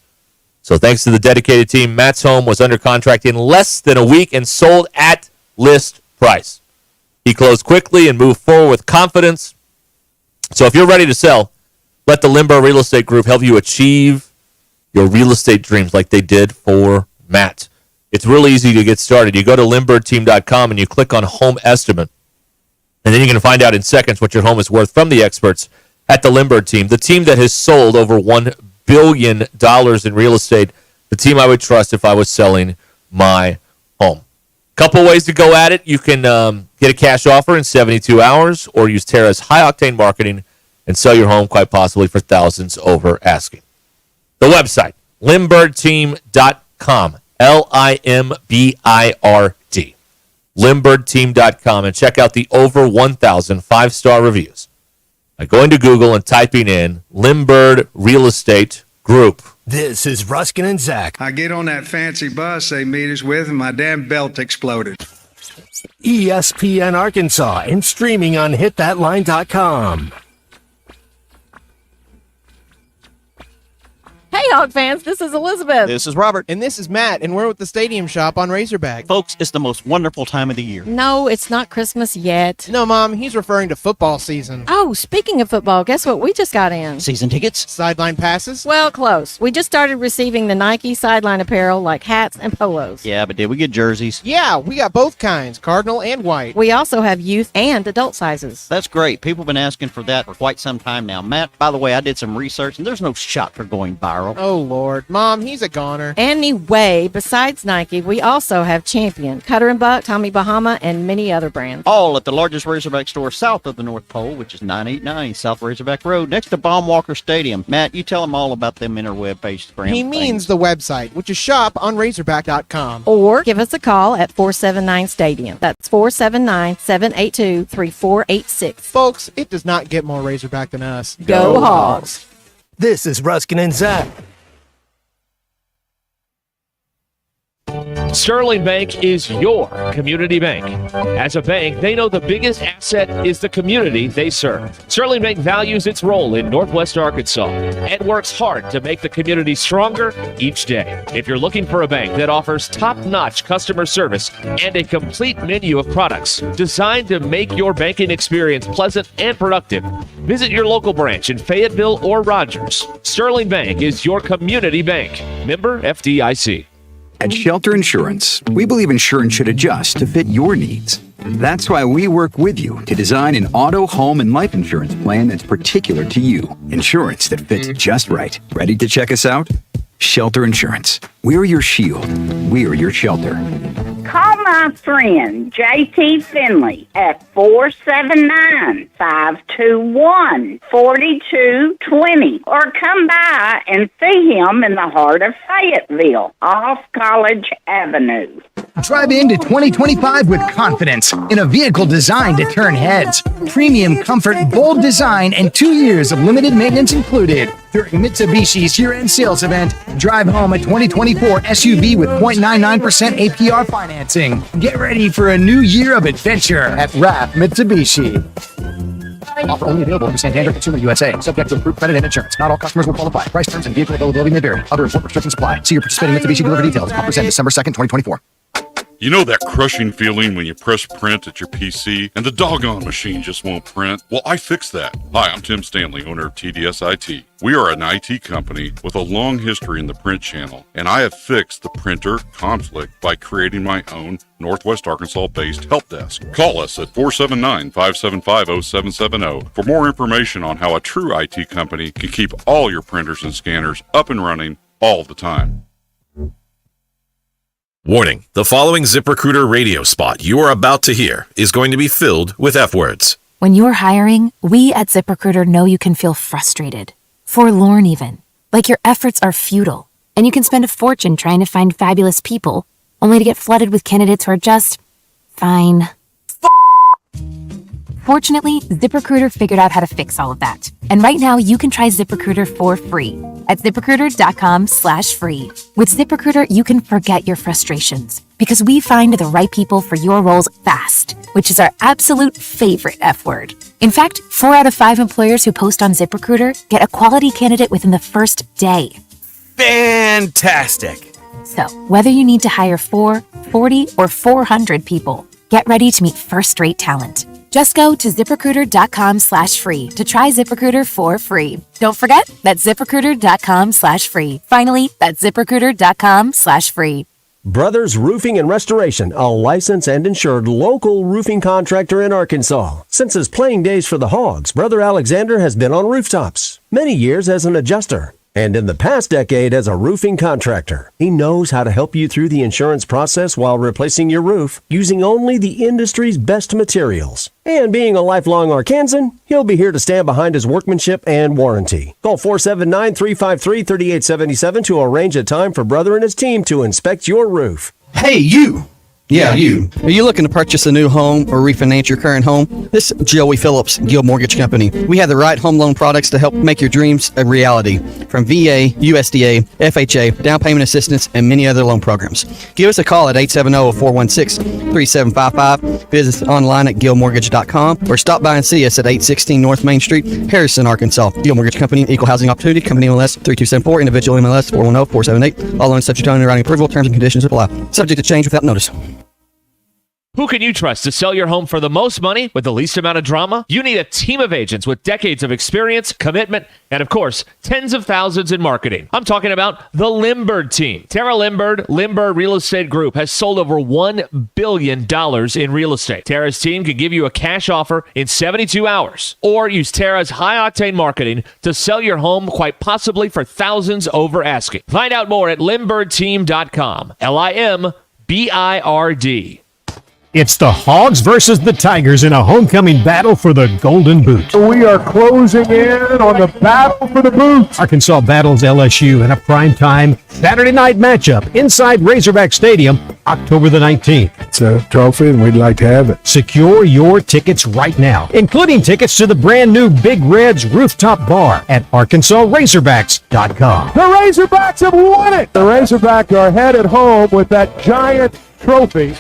So thanks to the dedicated team, Matt's home was under contract in less than a week and sold at list price. He closed quickly and moved forward with confidence. So if you're ready to sell, let the Lindbergh Real Estate Group help you achieve your real estate dreams like they did for Matt. It's really easy to get started. You go to limbirdteam.com and you click on Home Estimate, and then you can find out in seconds what your home is worth from the experts at the Limbird Team, the team that has sold over $1 billion in real estate, the team I would trust if I was selling my home. Couple ways to go at it. You can get a cash offer in 72 hours or use Tara's high-octane marketing and sell your home quite possibly for thousands over asking. The website, limbirdteam.com, LIMBIRD, limbirdteam.com, and check out the over 1,000 five-star reviews by going to Google and typing in Limbird Real Estate Group. This is Ruscin and Zach. I get on that fancy bus they meet us with, and my damn belt exploded. ESPN Arkansas and streaming on hitthatline.com. Hey, Hog fans, this is Elizabeth. This is Robert. And this is Matt, and we're with the Stadium Shop on Razorback. Folks, it's the most wonderful time of the year. No, it's not Christmas yet. No, Mom, he's referring to football season. Oh, speaking of football, guess what we just got in? Season tickets? Sideline passes? Well, close. We just started receiving the Nike sideline apparel like hats and polos. Yeah, but did we get jerseys? Yeah, we got both kinds, cardinal and white. We also have youth and adult sizes. That's great. People have been asking for that for quite some time now. Matt, by the way, I did some research, and there's no shot for going viral. Oh, Lord. Mom, he's a goner. Anyway, besides Nike, we also have Champion, Cutter & Buck, Tommy Bahama, and many other brands. All at the largest Razorback store south of the North Pole, which is 989 South Razorback Road, next to Baumwalker Stadium. Matt, you tell them all about them interweb-based brands. He means the website, which is shop on Razorback.com. Or give us a call at 479-STADIUM. That's 479-782-3486. Folks, it does not get more Razorback than us. Go Hogs! This is Ruscin and Zach. Sterling Bank is your community bank. As a bank, they know the biggest asset is the community they serve. Sterling Bank values its role in Northwest Arkansas and works hard to make the community stronger each day. If you're looking for a bank that offers top-notch customer service and a complete menu of products designed to make your banking experience pleasant and productive, visit your local branch in Fayetteville or Rogers. Sterling Bank is your community bank. Member FDIC. At Shelter Insurance, we believe insurance should adjust to fit your needs. That's why we work with you to design an auto, home, and life insurance plan that's particular to you. Insurance that fits just right. Ready to check us out? Shelter Insurance. We're your shield. We're your shelter. Call my friend J.T. Finley at 479-521-4220 or come by and see him in the heart of Fayetteville off College Avenue. Drive into 2025 with confidence in a vehicle designed to turn heads. Premium comfort, bold design, and 2 years of limited maintenance included. During Mitsubishi's year-end sales event, drive home a 2024 SUV with 0.99% APR financing. Get ready for a new year of adventure at RAF Mitsubishi. Offer only available through Santander Consumer USA. Subject to approved credit and insurance. Not all customers will qualify. Price terms and vehicle availability may vary. Other important restrictions apply. See your participating Mitsubishi dealer for details. Offers end December 2nd, 2024. You know that crushing feeling when you press print at your PC and the doggone machine just won't print? Well, I fixed that. Hi, I'm Tim Stanley, owner of TDS IT. We are an IT company with a long history in the print channel, and I have fixed the printer conflict by creating my own Northwest Arkansas-based help desk. Call us at 479-575-0770 for more information on how a true IT company can keep all your printers and scanners up and running all the time. Warning, the following ZipRecruiter radio spot you are about to hear is going to be filled with F-words. When you're hiring, we at ZipRecruiter know you can feel frustrated, forlorn even, like your efforts are futile, and you can spend a fortune trying to find fabulous people, only to get flooded with candidates who are just fine. Fortunately, ZipRecruiter figured out how to fix all of that. And right now, you can try ZipRecruiter for free at ZipRecruiter.com/free. With ZipRecruiter, you can forget your frustrations because we find the right people for your roles fast, which is our absolute favorite F word. In fact, 4 out of 5 employers who post on ZipRecruiter get a quality candidate within the first day. Fantastic. So, whether you need to hire 4, 40, or 400 people, get ready to meet first-rate talent. Just go to ziprecruiter.com/free to try ZipRecruiter for free. Don't forget, that's ziprecruiter.com/free. Finally, that's ziprecruiter.com/free. Brothers Roofing and Restoration, a licensed and insured local roofing contractor in Arkansas. Since his playing days for the Hogs, Brother Alexander has been on rooftops, many years as an adjuster, and in the past decade as a roofing contractor. He knows how to help you through the insurance process while replacing your roof using only the industry's best materials. And being a lifelong Arkansan, he'll be here to stand behind his workmanship and warranty. Call 479-353-3877 to arrange a time for Brother and his team to inspect your roof. Hey, you! Yeah, you. Are you looking to purchase a new home or refinance your current home? This is Joey Phillips, Guild Mortgage Company. We have the right home loan products to help make your dreams a reality. From VA, USDA, FHA, down payment assistance, and many other loan programs. Give us a call at 870-416-3755. Visit us online at guildmortgage.com or stop by and see us at 816 North Main Street, Harrison, Arkansas. Guild Mortgage Company, Equal Housing Opportunity, Company MLS 3274, Individual MLS 410-478. All loans subject to underwriting approval. Terms and conditions apply. Subject to change without notice. Who can you trust to sell your home for the most money with the least amount of drama? You need a team of agents with decades of experience, commitment, and of course, tens of thousands in marketing. I'm talking about the Limbird team. Tara Limbird, Limbird Real Estate Group, has sold over $1 billion in real estate. Tara's team can give you a cash offer in 72 hours, or use Tara's high-octane marketing to sell your home quite possibly for thousands over asking. Find out more at limbirdteam.com. LIMBIRD. It's the Hogs versus the Tigers in a homecoming battle for the Golden Boot. We are closing in on the battle for the boot. Arkansas battles LSU in a primetime Saturday night matchup inside Razorback Stadium, October the 19th. It's a trophy, and we'd like to have it. Secure your tickets right now, including tickets to the brand new Big Red's rooftop bar at ArkansasRazorbacks.com. The Razorbacks have won it. The Razorbacks are headed home with that giant trophy.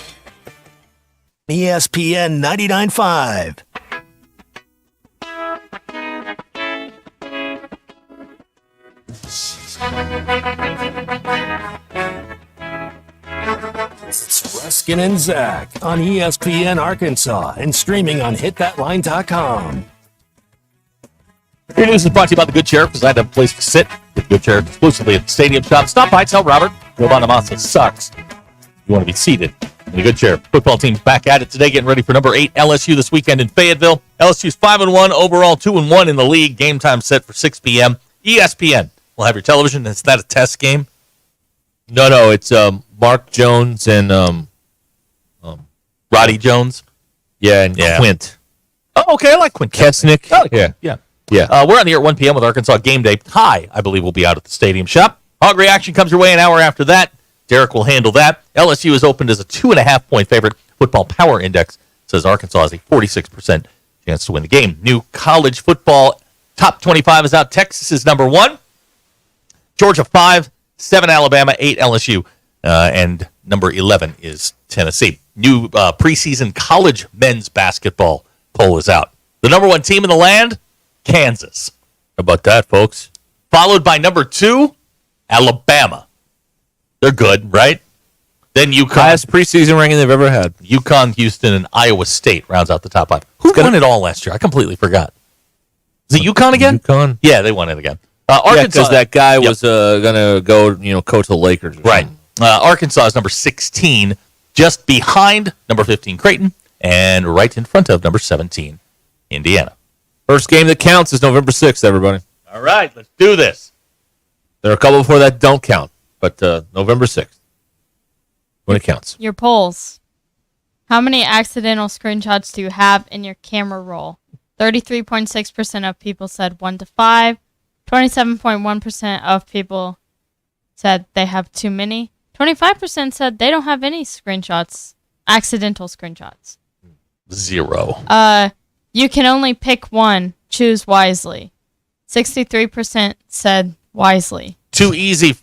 ESPN 99.5. It's Ruscin and Zach on ESPN Arkansas and streaming on hitthatline.com. Your news is brought to you by the Good Chair, because I have a place to sit. The Good Chair exclusively at the Stadium Shop. Stop by, tell Robert, Joe Bonamassa sucks. You want to be seated. The Good Chair football team's back at it today, getting ready for number 8 LSU this weekend in Fayetteville. LSU's 5-1 overall, 2-1 in the league. Game time set for 6 p.m. ESPN will have your television. Is that a test game? No, it's Mark Jones and Roddy Jones. and Quint. Oh, okay, I like Quint Kesnick. I like Quint. Yeah. We're on the air at 1 p.m. with Arkansas Game Day. Ty, I believe, will be out at the Stadium Shop. Hog Reaction comes your way an hour after that. Derek will handle that. LSU is opened as a 2.5-point favorite. Football Power Index says Arkansas has a 46% chance to win the game. New college football top 25 is out. Texas is number 1. Georgia 5, 7 Alabama, 8 LSU, and number 11 is Tennessee. New preseason college men's basketball poll is out. The number 1 team in the land, Kansas. How about that, folks? Followed by number 2, Alabama. They're good, right? Then UConn. Highest preseason ranking they've ever had. UConn, Houston, and Iowa State rounds out the top 5. Who won it all last year? I completely forgot. Is it UConn again? UConn. Yeah, they won it again. Arkansas, because that guy was going to go, coach the Lakers. Right. Arkansas is number 16, just behind number 15, Creighton, and right in front of number 17, Indiana. First game that counts is November 6th, everybody. All right, let's do this. There are a couple before that don't count, but November 6th, when it counts. Your polls. How many accidental screenshots do you have in your camera roll? 33.6% of people said 1 to 5. 27.1% of people said they have too many. 25% said they don't have any screenshots, accidental screenshots. 0. You can only pick one. Choose wisely. 63% said wisely. Too easy,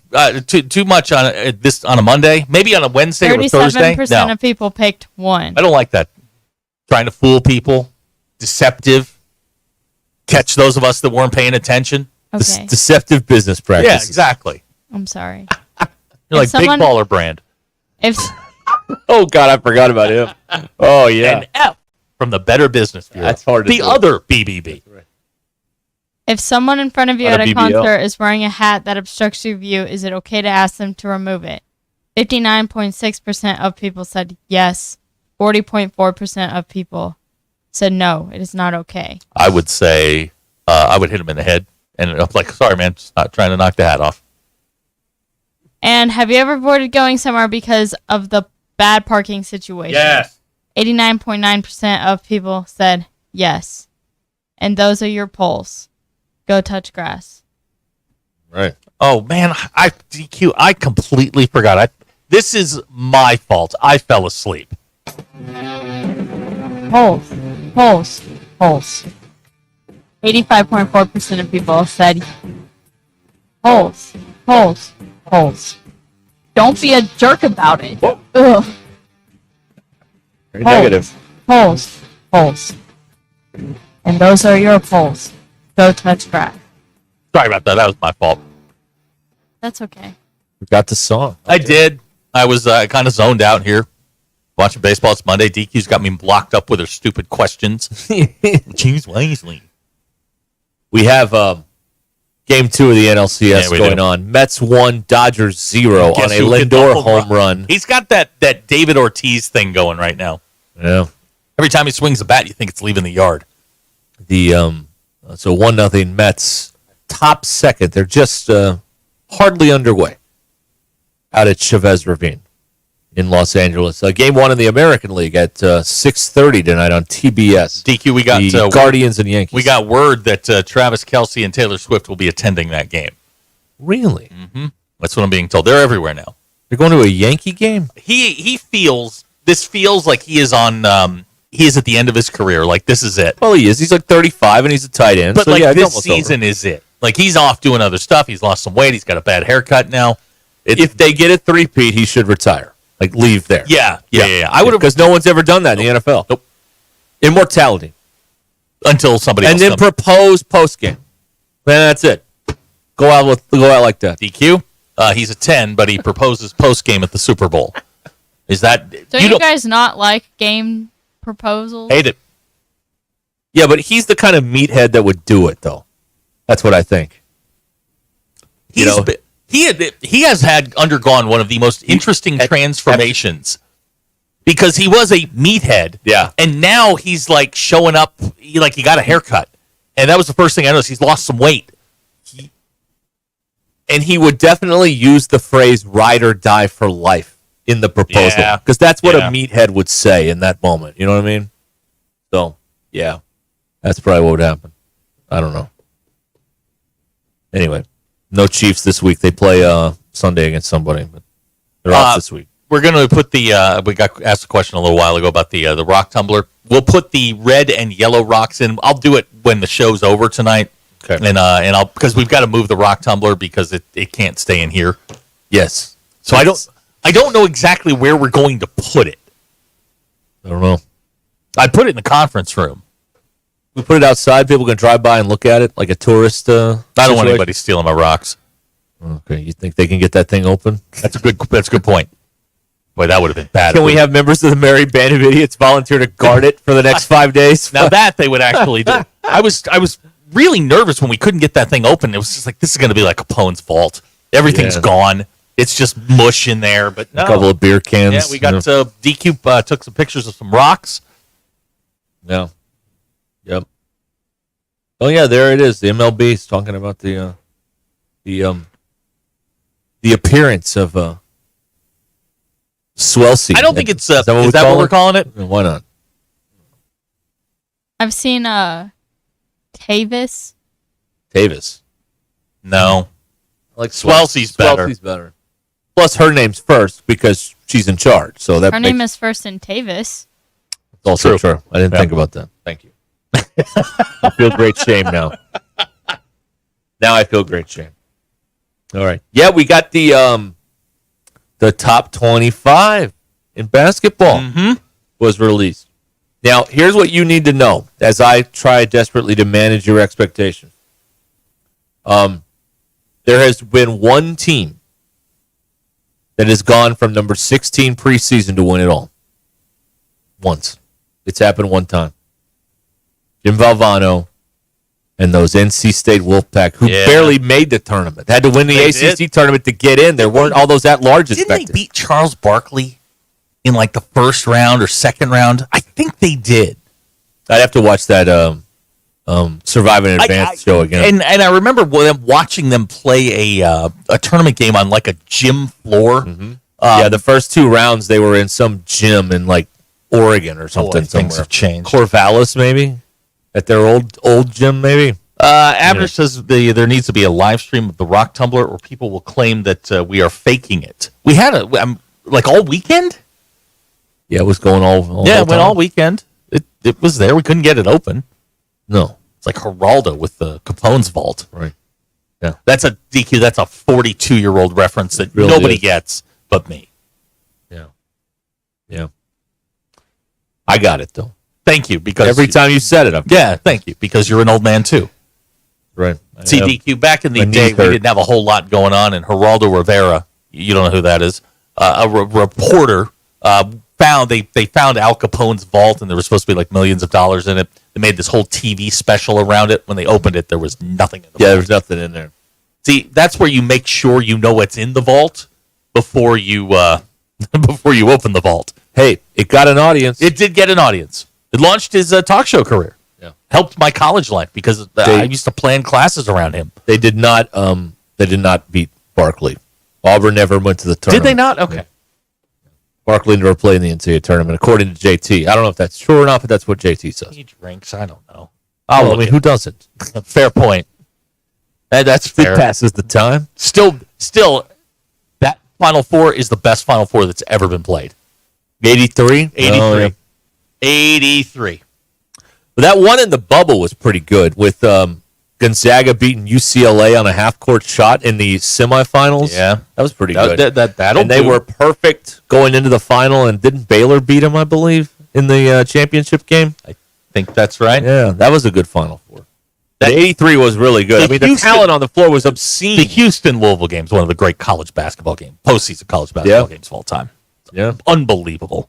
too much on a Monday, maybe on a Wednesday or Thursday. 37% of people picked one. I don't like that. Trying to fool people, deceptive. Catch those of us that weren't paying attention. Okay. Deceptive business practice. Yeah, exactly. I'm sorry. You're like Big Baller Brand. If oh God, I forgot about him. Oh yeah. And F from the Better Business Bureau. That's hard to The do. other BBB. If someone in front of you Not at a a BBL. concert is wearing a hat that obstructs your view, is it okay to ask them to remove it? 59.6% of people said yes. 40.4% of people said no, it is not okay. I would say I would hit him in the head. And I'm like, sorry, man, just not trying to knock the hat off. And have you ever avoided going somewhere because of the bad parking situation? Yes. 89.9% of people said yes. And those are your polls. Go touch grass. Right. Oh, man, DQ, I completely forgot. This is my fault. I fell asleep. Polls. 85.4% of people said polls. Don't be a jerk about it. Ugh. Very negative. Polls. And those are your polls. Go touch grass. Sorry about that. That was my fault. That's okay. We got the song. I did. I was kind of zoned out here. Watching baseball. It's Monday. DQ's got me blocked up with her stupid questions. Choose wisely. We have game 2 of the NLCS going on. Mets 1, Dodgers 0 Guess on a who hit the Lindor home home run. He's got that David Ortiz thing going right now. Yeah. Every time he swings a bat, you think it's leaving the yard. The so 1-0 Mets, top second. They're just hardly underway out at Chavez Ravine in Los Angeles. Game 1 in the American League at 6:30 tonight on TBS. DQ, we got the Guardians and Yankees. We got word that Travis Kelce and Taylor Swift will be attending that game. Really? Mm-hmm. That's what I'm being told. They're everywhere now. They're going to a Yankee game? He feels like he is on. He is at the end of his career. Like, this is it. Well, he is. He's like 35 and he's a tight end. But so, like, yeah, it's this almost season over. is it. Like, he's off doing other stuff. He's lost some weight. He's got a bad haircut now. If they get a three-peat, he should retire. Like, leave there. Yeah. I would have, because no one's ever done that in the NFL. Nope. Immortality. Until somebody else and then comes. propose post-game. Then that's it. Go out like that. DQ. He's a 10, but he proposes post-game at the Super Bowl. Is that Don't you guys not like game proposals? hate it? Yeah, but he's the kind of meathead that would do it, though. That's what I think. He has had undergone one of the most interesting transformations because he was a meathead. Yeah. And now he's like showing up like he got a haircut. And that was the first thing I noticed. He's lost some weight. And he would definitely use the phrase ride or die for life in the proposal. Yeah. Because that's what Yeah. a meathead would say in that moment. You know what I mean? So, yeah. That's probably what would happen. I don't know. Anyway, no Chiefs this week. They play Sunday against somebody, but they're off this week. We're going to put the we got asked a question a little while ago about the rock tumbler. We'll put the red and yellow rocks in. I'll do it when the show's over tonight. Okay. And I'll because we've got to move the rock tumbler because it can't stay in here. Yes. So I don't know exactly where we're going to put it. I don't know. I'd put it in the conference room. We put it outside. People can drive by and look at it like a tourist. I don't want situation? anybody stealing my rocks. Okay, you think they can get that thing open? That's a good point. Boy, that would have been bad. Can we have members of the Merry Band of Idiots volunteer to guard it for the next 5 days? Now that they would actually do. I was really nervous when we couldn't get that thing open. It was just like, this is going to be like Capone's vault. Everything's gone. It's just mush in there. But no. A couple of beer cans. Yeah, we got DQ took some pictures of some rocks. Yeah. Yep. Oh yeah, there it is. The MLB is talking about the appearance of Swelsey. I don't think it's is that what we're calling it? Why not? I've seen Tavis. No. Like Swelsey's better. Swelsey's better. Plus her name's first because she's in charge. So that Her name is first in Tavis. It's also true. I didn't think about that. Thank you. I feel great shame now. Now I feel great shame. All right. Yeah, we got the top 25 in basketball was released. Now, here's what you need to know as I try desperately to manage your expectations. There has been one team that has gone from number 16 preseason to win it all. Once. It's happened one time. Jim Valvano and those NC State Wolfpack who barely made the tournament. Had to win the ACC tournament to get in. There weren't all those at-larges back Didn't they beat Charles Barkley in like the first round or second round? I think they did. I'd have to watch that Surviving Advanced show again. And I remember watching them play a tournament game on like a gym floor. The first 2 rounds they were in some gym in like Oregon or something. Things have changed. Corvallis, maybe? At their old gym, maybe? Abner says there needs to be a live stream of the Rock Tumbler, or people will claim that we are faking it. We had like all weekend? Yeah, it was going all it went all weekend. It was there. We couldn't get it open. No. It's like Geraldo with the Capone's vault. Right. Yeah. That's a DQ. That's a 42-year-old reference that really nobody is. gets but me. Yeah. I got it, though. Thank you. Because every time you said it, thank you. Because you're an old man, too. Right. See, DQ, back in the day, we didn't have a whole lot going on, and Geraldo Rivera, you don't know who that is, a reporter they found Al Capone's vault, and there was supposed to be like millions of dollars in it. They made this whole TV special around it. When they opened it, there was nothing in the vault. There was nothing in there. See, that's where you make sure you know what's in the vault before you open the vault. Hey, it got an audience. It did get an audience. It launched his talk show career. Yeah. Helped my college life because I used to plan classes around him. They did not beat Barkley. Auburn never went to the tournament. Did they not? Okay. Barkley never played in the NCAA tournament, according to JT. I don't know if that's true or not, but that's what JT says. He drinks. I don't know. Who doesn't? Fair point. That's fair. It passes the time. Still, that Final Four is the best Final Four that's ever been played. 83? 83. 83. But that one in the bubble was pretty good with Gonzaga beating UCLA on a half-court shot in the semifinals. Yeah. That was pretty good. That'll and they were perfect going into the final, and didn't Baylor beat them, I believe, in the championship game? I think that's right. Yeah, that was a good Final Four. That 83 was really good. The talent on the floor was obscene. The Houston-Louisville game is one of the great college basketball games, postseason college basketball games of all time. Yeah. Unbelievable.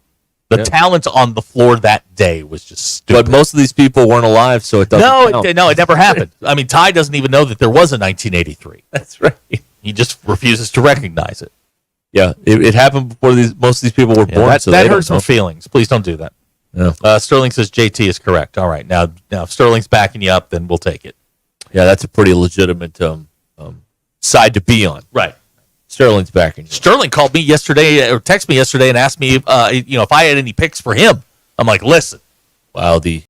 The talent on the floor that day was just stupid. But most of these people weren't alive, so it doesn't count. It never happened. I mean, Ty doesn't even know that there was a 1983. That's right. He just refuses to recognize it. Yeah, it happened before most of these people were born. That hurts my feelings. Please don't do that. Yeah. Sterling says JT is correct. All right. Now if Sterling's backing you up, then we'll take it. Yeah, that's a pretty legitimate side to be on. Right. Sterling's backing you. Sterling called me yesterday or texted me yesterday and asked me if I had any picks for him. I'm like, listen. Wow, the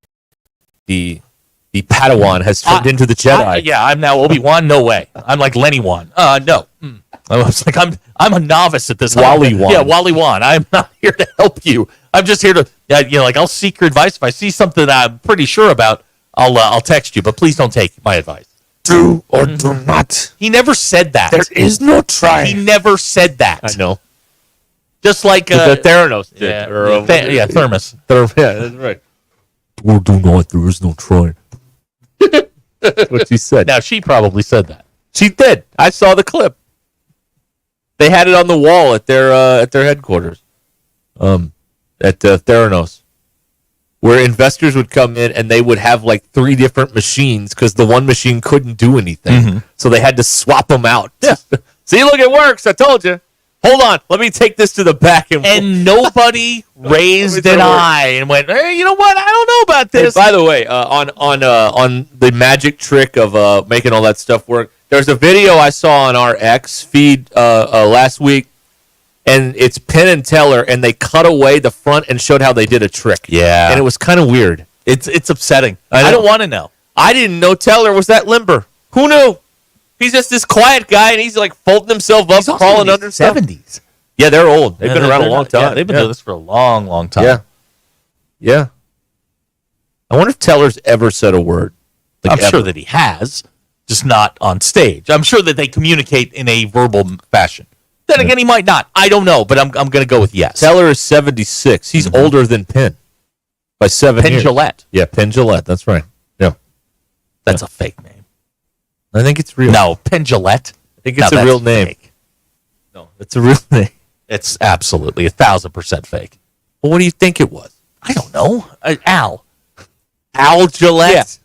Padawan has turned into the Jedi. I'm now Obi-Wan. No way. I'm like Lenny Wan. No. I was like, I'm a novice at this. Wally Wan. Yeah, Wally Wan. I'm not here to help you. I'm just here to, I'll seek your advice. If I see something that I'm pretty sure about, I'll text you. But please don't take my advice. Do or do not. He never said that. There is no try. He never said that. I know. Just like the Theranos did. Thermos. Yeah, that's right. Do or do not. There is no try. That's what she said. Now, she probably said that. She did. I saw the clip. They had it on the wall at their headquarters, at Theranos, where investors would come in and they would have like 3 different machines because the one machine couldn't do anything, so they had to swap them out. Yeah. See, look, it works. I told you. Hold on, let me take this to the back and nobody raised an eye and went, hey, you know what? I don't know about this. Hey, by the way, on the magic trick of making all that stuff work, there's a video I saw on our X feed last week, and it's Penn and Teller, and they cut away the front and showed how they did a trick. Yeah, and it was kind of weird. It's upsetting. I don't want to know. I didn't know Teller was that limber. Who knew? He's just this quiet guy, and he's like folding himself up, crawling under 70s. Yeah, they're old. They've been around a long time. Yeah, they've been doing this for a long, long time. Yeah. Yeah. I wonder if Teller's ever said a word. I'm sure that he has, just not on stage. I'm sure that they communicate in a verbal fashion. Then again, he might not. I don't know, but I'm going to go with yes. Teller is 76. He's older than Penn by 7 years. Penn Jillette. Yeah, Penn Jillette. That's right. Yeah. That's a fake name. I think it's real. No, Penn Jillette. I think it's a real name. Fake. No, it's a real name. It's absolutely 1,000% fake. Well, what do you think it was? I don't know. Al. Al Gillette?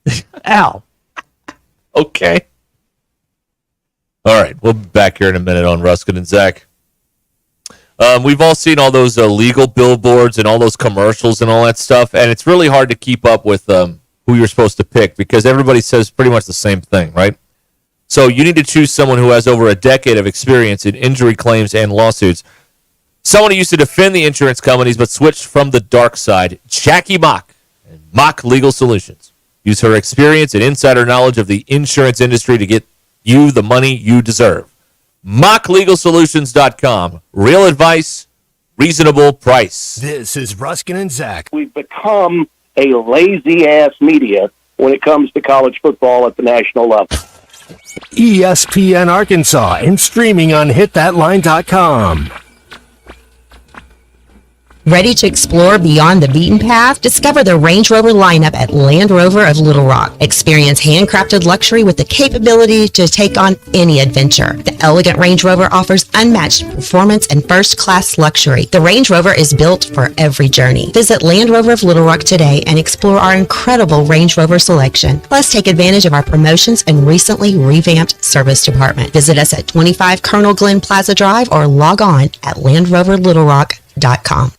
Yeah. Al. Okay. All right. We'll be back here in a minute on Ruscin and Zach. We've all seen all those illegal billboards and all those commercials and all that stuff, and it's really hard to keep up with who you're supposed to pick because everybody says pretty much the same thing, right? So you need to choose someone who has over a decade of experience in injury claims and lawsuits. Someone who used to defend the insurance companies but switched from the dark side, Jackie Mock, and Mock Legal Solutions. Use her experience and insider knowledge of the insurance industry to get you the money you deserve. MockLegalSolutions.com. Real advice, reasonable price. This is Ruscin and Zach. We've become a lazy-ass media when it comes to college football at the national level. ESPN Arkansas and streaming on hitthatline.com. Ready to explore beyond the beaten path? Discover the Range Rover lineup at Land Rover of Little Rock. Experience handcrafted luxury with the capability to take on any adventure. The elegant Range Rover offers unmatched performance and first-class luxury. The Range Rover is built for every journey. Visit Land Rover of Little Rock today and explore our incredible Range Rover selection. Plus, take advantage of our promotions and recently revamped service department. Visit us at 25 Colonel Glenn Plaza Drive or log on at LandRoverLittleRock.com.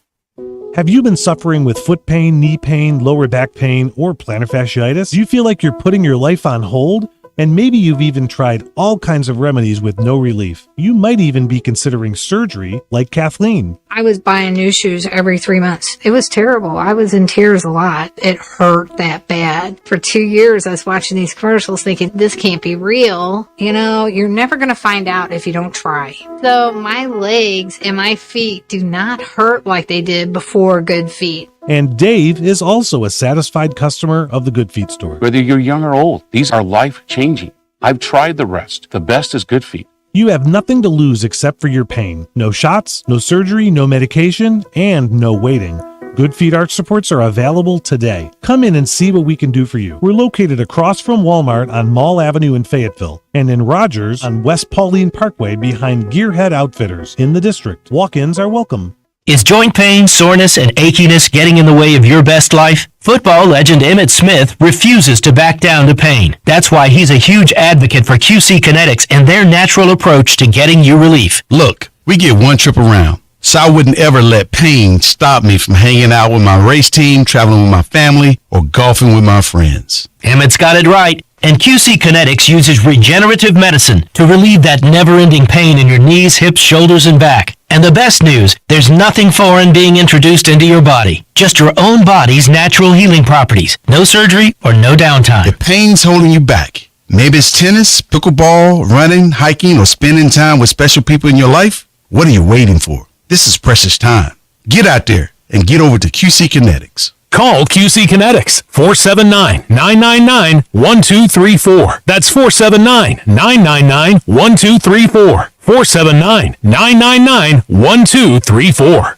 Have you been suffering with foot pain, knee pain, lower back pain, or plantar fasciitis? Do you feel like you're putting your life on hold? And maybe you've even tried all kinds of remedies with no relief. You might even be considering surgery like Kathleen. I was buying new shoes every 3 months. It was terrible. I was in tears a lot. It hurt that bad. For 2 years, I was watching these commercials thinking, this can't be real. You know, you're never going to find out if you don't try. So my legs and my feet do not hurt like they did before Good Feet. And Dave is also a satisfied customer of the Good Feet store. Whether you're young or old, these are life-changing. I've tried the rest. The best is Good Feet. You have nothing to lose except for your pain. No shots, no surgery, no medication, and no waiting. Good Feet arch supports are available today. Come in and see what we can do for you. We're located across from Walmart on Mall Avenue in Fayetteville and in Rogers on West Pauline Parkway behind Gearhead Outfitters in the district. Walk-ins are welcome. Is joint pain, soreness, and achiness getting in the way of your best life? Football legend Emmitt Smith refuses to back down to pain. That's why he's a huge advocate for QC Kinetics and their natural approach to getting you relief. Look, we get one trip around, so I wouldn't ever let pain stop me from hanging out with my race team, traveling with my family, or golfing with my friends. Emmitt's got it right. And QC Kinetics uses regenerative medicine to relieve that never-ending pain in your knees, hips, shoulders, and back. And the best news, there's nothing foreign being introduced into your body. Just your own body's natural healing properties. No surgery or no downtime. If pain's holding you back, maybe it's tennis, pickleball, running, hiking, or spending time with special people in your life, what are you waiting for? This is precious time. Get out there and get over to QC Kinetics. Call QC Kinetics, 479-999-1234. That's 479-999-1234. 479-999-1234.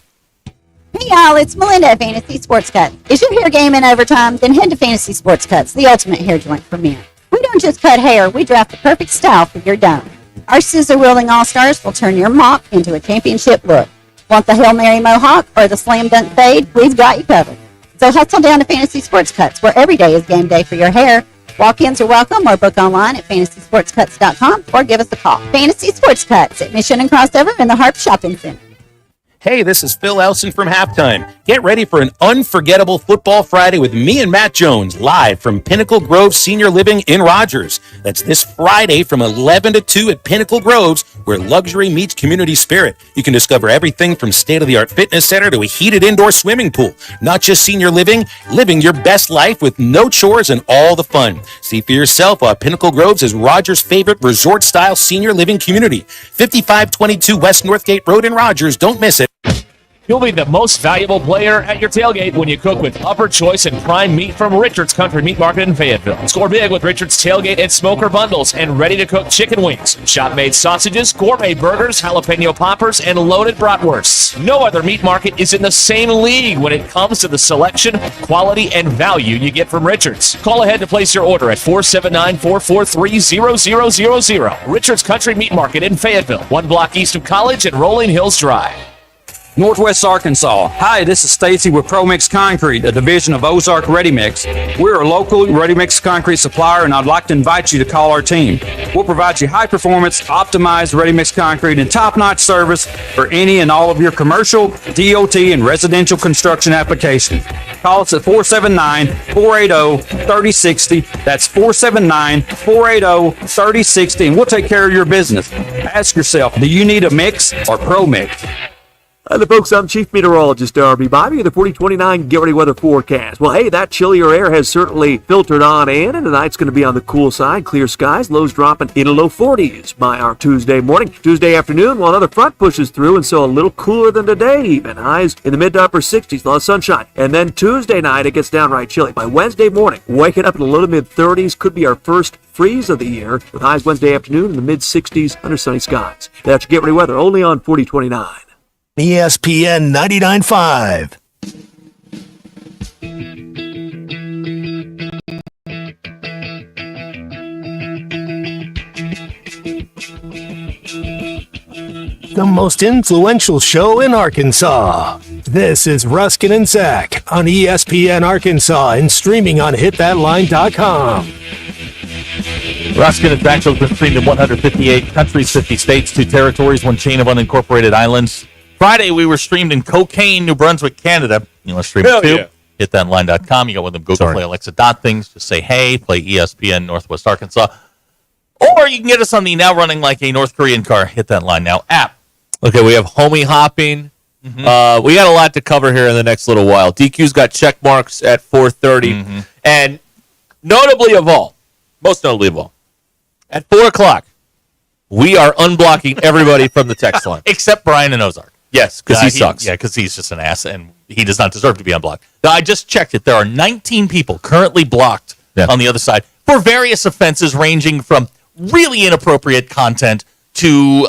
Hey y'all, it's Melinda at Fantasy Sports Cuts. Is your hair game in overtime? Then head to Fantasy Sports Cuts, the ultimate hair joint for men. We don't just cut hair, we draft the perfect style for your dome. Our scissor-wielding all-stars will turn your mop into a championship look. Want the Hail Mary mohawk or the slam dunk fade? We've got you covered. So hustle down to Fantasy Sports Cuts, where every day is game day for your hair. Walk-ins are welcome or book online at fantasysportscuts.com or give us a call. Fantasy Sports Cuts at Mission and Crossover in the Harp Shopping Center. Hey, this is Phil Elson from Halftime. Get ready for an unforgettable Football Friday with me and Matt Jones live from Pinnacle Grove Senior Living in Rogers. That's this Friday from 11 to 2 at Pinnacle Groves, where luxury meets community spirit. You can discover everything from state-of-the-art fitness center to a heated indoor swimming pool. Not just senior living, living your best life with no chores and all the fun. See for yourself why Pinnacle Groves is Rogers' favorite resort-style senior living community. 5522 West Northgate Road in Rogers. Don't miss it. You'll be the most valuable player at your tailgate when you cook with upper choice and prime meat from Richard's Country Meat Market in Fayetteville. Score big with Richard's Tailgate and Smoker Bundles and ready-to-cook chicken wings, shop-made sausages, gourmet burgers, jalapeno poppers, and loaded bratwursts. No other meat market is in the same league when it comes to the selection, quality, and value you get from Richard's. Call ahead to place your order at 479-443-0000. Richard's Country Meat Market in Fayetteville, 1 block east of College and Rolling Hills Drive. Northwest Arkansas. Hi, this is Stacy with ProMix Concrete, a division of Ozark Ready Mix. We're a local ready mix concrete supplier, and I'd like to invite you to call our team. We'll provide you high performance, optimized ready mix concrete and top notch service for any and all of your commercial, DOT, and residential construction applications. Call us at 479-480-3060. That's 479-480-3060, and we'll take care of your business. Ask yourself, do you need a mix or ProMix? Hi there, folks. I'm Chief Meteorologist Darby Bobby of the 4029 Get Ready Weather Forecast. Well, hey, that chillier air has certainly filtered on in, and tonight's going to be on the cool side. Clear skies, lows dropping in the low 40s by our Tuesday morning. Tuesday afternoon, while another front pushes through, and so a little cooler than today even. Highs in the mid to upper 60s, a lot of sunshine. And then Tuesday night, it gets downright chilly. By Wednesday morning, waking up in the low to mid 30s, could be our first freeze of the year, with highs Wednesday afternoon in the mid 60s under sunny skies. That's your Get Ready Weather, only on 4029. ESPN 99.5. The most influential show in Arkansas. This is Ruskin and Zach on ESPN Arkansas and streaming on hitthatline.com. Ruscin and Zach has been streamed in 158 countries, 50 states, 2 territories, 1 chain of unincorporated islands. Friday, we were streamed in Cocaine, New Brunswick, Canada. You want to stream it too? Yeah. HitThatLine.com. You got one of them Google Play Alexa dot things. Just say, hey, play ESPN Northwest Arkansas. Or you can get us on the now running like a North Korean car Hit That Line Now app. Okay, we have homie hopping. Mm-hmm. We got a lot to cover here in the next little while. DQ's got check marks at 4:30. Mm-hmm. And notably of all, most notably of all, at 4 o'clock, we are unblocking everybody from the text line. Except Brian and Ozark. Yes, because he sucks. Yeah, because he's just an ass, and he does not deserve to be unblocked. Now, I just checked it. There are 19 people currently blocked on the other side for various offenses ranging from really inappropriate content to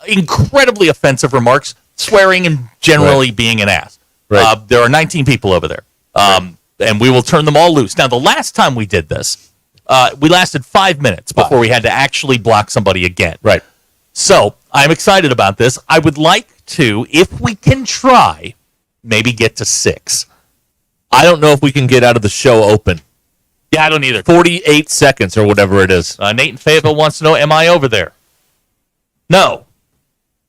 incredibly offensive remarks, swearing, and generally being an ass. Right. There are 19 people over there, and we will turn them all loose. Now, the last time we did this, we lasted 5 minutes before we had to actually block somebody again. Right. So I'm excited about this. I would like to, if we can try, maybe get to 6. I don't know if we can get out of the show open. Yeah, I don't either. 48 seconds or whatever it is. Nate in Fayetteville wants to know, am I over there? No.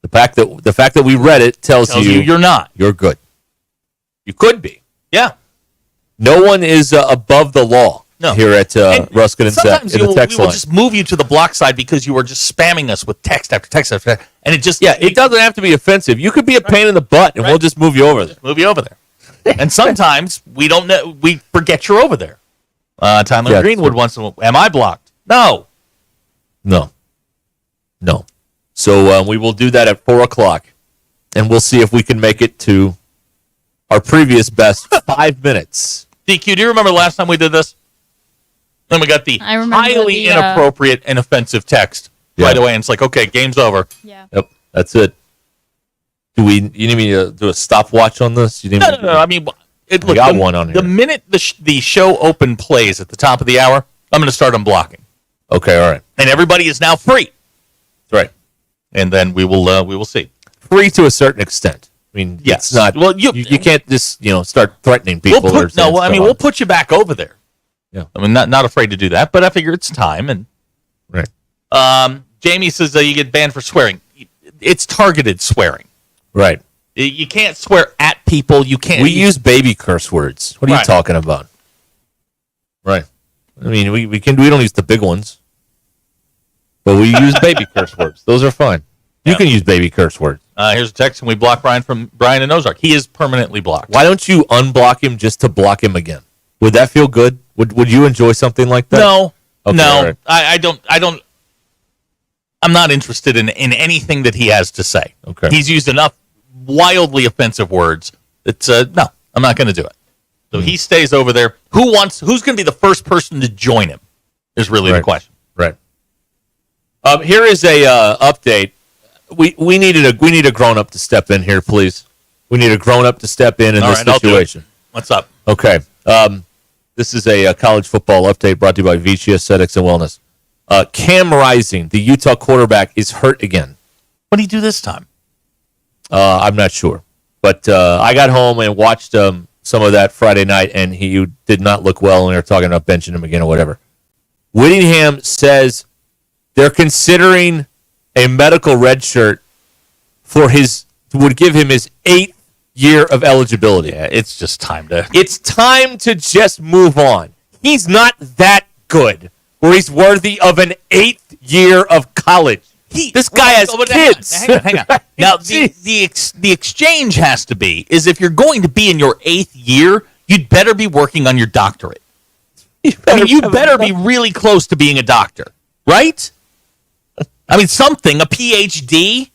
The fact that we read it tells you you're not. You're good. You could be. Yeah. No one is above the law. No. Here at Ruskin and Zach in the text we will line. just move you to the block side because you are just spamming us with text after text after text. And it just... Yeah, it doesn't have to be offensive. You could be a pain in the butt, and we'll just move you over there. Move you over there. And sometimes we don't know. We forget you're over there. Tyler Greenwood wants to... Am I blocked? No. No. So we will do that at 4 o'clock, and we'll see if we can make it to our previous best 5 minutes. DQ, do you remember the last time we did this? Then we got the highly inappropriate and offensive text right away, and it's like, okay, game's over. Yeah. Yep, that's it. You need me to do a stopwatch on this? No. I mean, I got one on here. The minute the show open plays at the top of the hour, I'm going to start unblocking. Okay, all right. And everybody is now free. That's right. And then we will see. Free to a certain extent. I mean, yes. It's not. Well, you can't just start threatening people. We'll put you back over there. Yeah. I mean, not afraid to do that, but I figure it's time. And right. Jamie says you get banned for swearing. It's targeted swearing. Right. You can't swear at people. You can't. We use baby curse words. What are you talking about? Right. I mean, we don't use the big ones, but we use baby curse words. Those are fine. You can use baby curse words. Here's a text, and we block Brian from Brian and Ozark. He is permanently blocked. Why don't you unblock him just to block him again? Would that feel good? Would you enjoy something like that? No. Okay, no. Right. I don't. I'm not interested in anything that he has to say. Okay. He's used enough wildly offensive words. It's no, I'm not going to do it. So he stays over there. Who's going to be the first person to join him? Is really the question. Right. Here is a update. We need a grown up to step in here, please. We need a grown up to step in this situation. What's up? Okay. This is a college football update brought to you by Vici Aesthetics and Wellness. Cam Rising, the Utah quarterback, is hurt again. What did he do this time? I'm not sure. But I got home and watched some of that Friday night, and he did not look well, and they were talking about benching him again or whatever. Whittingham says they're considering a medical red shirt for would give him his 8th year of eligibility. Yeah, it's just time to... It's time to just move on. He's not that good where he's worthy of an 8th year of college. This guy has kids. Hang on. Now, the exchange has to be, is if you're going to be in your 8th year, you'd better be working on your doctorate. You better be really close to being a doctor, right? I mean, something, a PhD,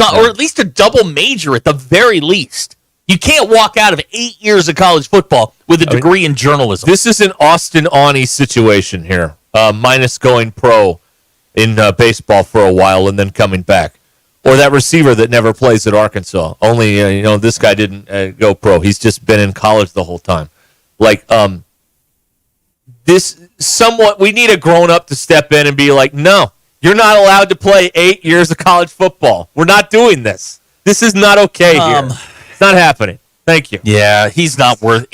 or at least a double major at the very least. You can't walk out of 8 years of college football with a degree in journalism. This is an Austin Awney situation here, minus going pro in baseball for a while and then coming back. Or that receiver that never plays at Arkansas. Only, this guy didn't go pro. He's just been in college the whole time. We need a grown-up to step in and be like, no, you're not allowed to play 8 years of college football. We're not doing this. This is not okay here. It's not happening. Thank you. Yeah, he's not worth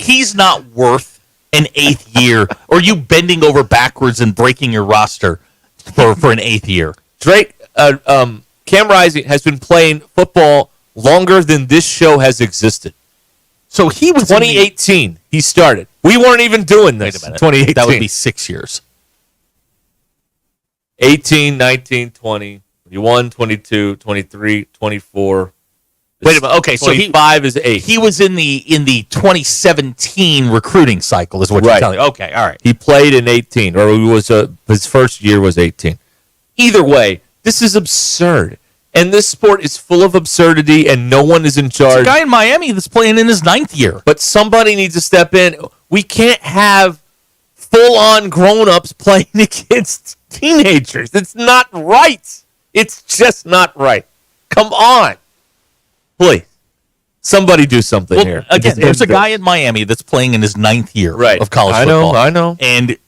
an 8th year, or you bending over backwards and breaking your roster for an 8th year. Drake, Cam Rising has been playing football longer than this show has existed. So he was 2018. He started. We weren't even doing this. Wait a minute. 2018. That would be 6 years. 18, 19, 20, 21, 22, 23, 24. Wait a minute. Okay, so 25 is 8. He was in the 2017 recruiting cycle, is what you're telling me. Okay, all right. He played in 18, or his first year was 18. Either way, this is absurd. And this sport is full of absurdity, and no one is in charge. There's a guy in Miami that's playing in his 9th year. But somebody needs to step in. We can't have full-on grown-ups playing against teenagers. It's not right. It's just not right. Come on. Please. Somebody do something here. Again, there's a guy in Miami that's playing in his 9th year of college football. I know. And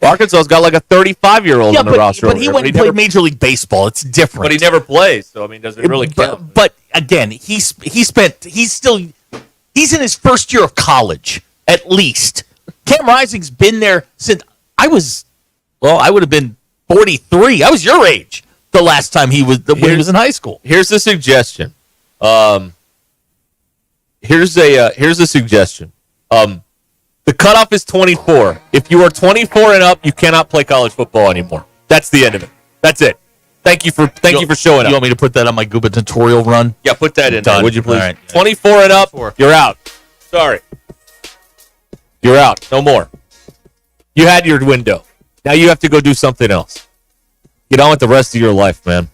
Arkansas's got like a 35-year-old on the roster. But he went and played Major League Baseball. It's different. But he never plays, so I mean, does it really count? But again, he's in his first year of college, at least. Cam Rising's been there since I would have been 43. I was your age the last time he was in high school. Here's a suggestion. Here's a suggestion. The cutoff is 24. If you are 24 and up, you cannot play college football anymore. That's the end of it. That's it. Thank you for showing up. You want me to put that on my gubernatorial run? Yeah, put that in there, would you please? All right. 24 and up, you're out. Sorry. You're out. No more. You had your window. Now you have to go do something else. Get on with the rest of your life, man.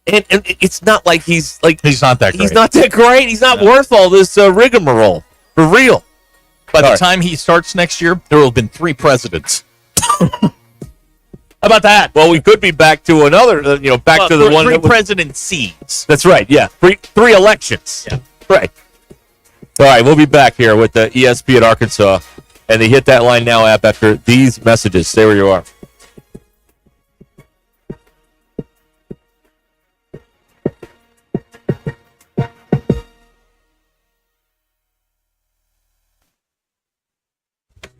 And it's not like he's not that great. He's not that great. He's not worth all this rigmarole. For real. By the time he starts next year, there will have been 3 presidents. How about that? Well, we could be back to another, back to the one. 3 presidencies. That's right, yeah. Three elections. Yeah. Right. All right, we'll be back here with the ESP at Arkansas and the Hit That Line Now app after these messages. Stay where you are.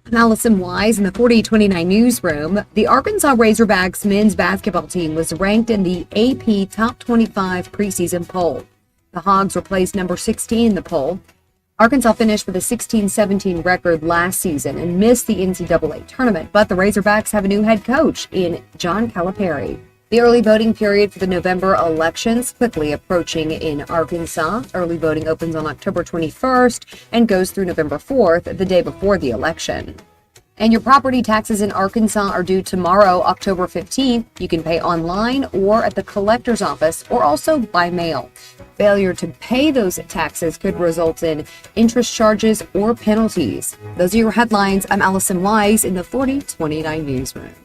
I'm Allison Wise in the 4029 newsroom. The Arkansas Razorbacks men's basketball team was ranked in the AP Top 25 preseason poll. The Hogs were placed number 16 in the poll. Arkansas finished with a 16-17 record last season and missed the NCAA tournament, but the Razorbacks have a new head coach in John Calipari. The early voting period for the November elections quickly approaching in Arkansas. Early voting opens on October 21st and goes through November 4th, the day before the election. And your property taxes in Arkansas are due tomorrow, October 15th. You can pay online or at the collector's office or also by mail. Failure to pay those taxes could result in interest charges or penalties. Those are your headlines. I'm Allison Wise in the 4029 newsroom.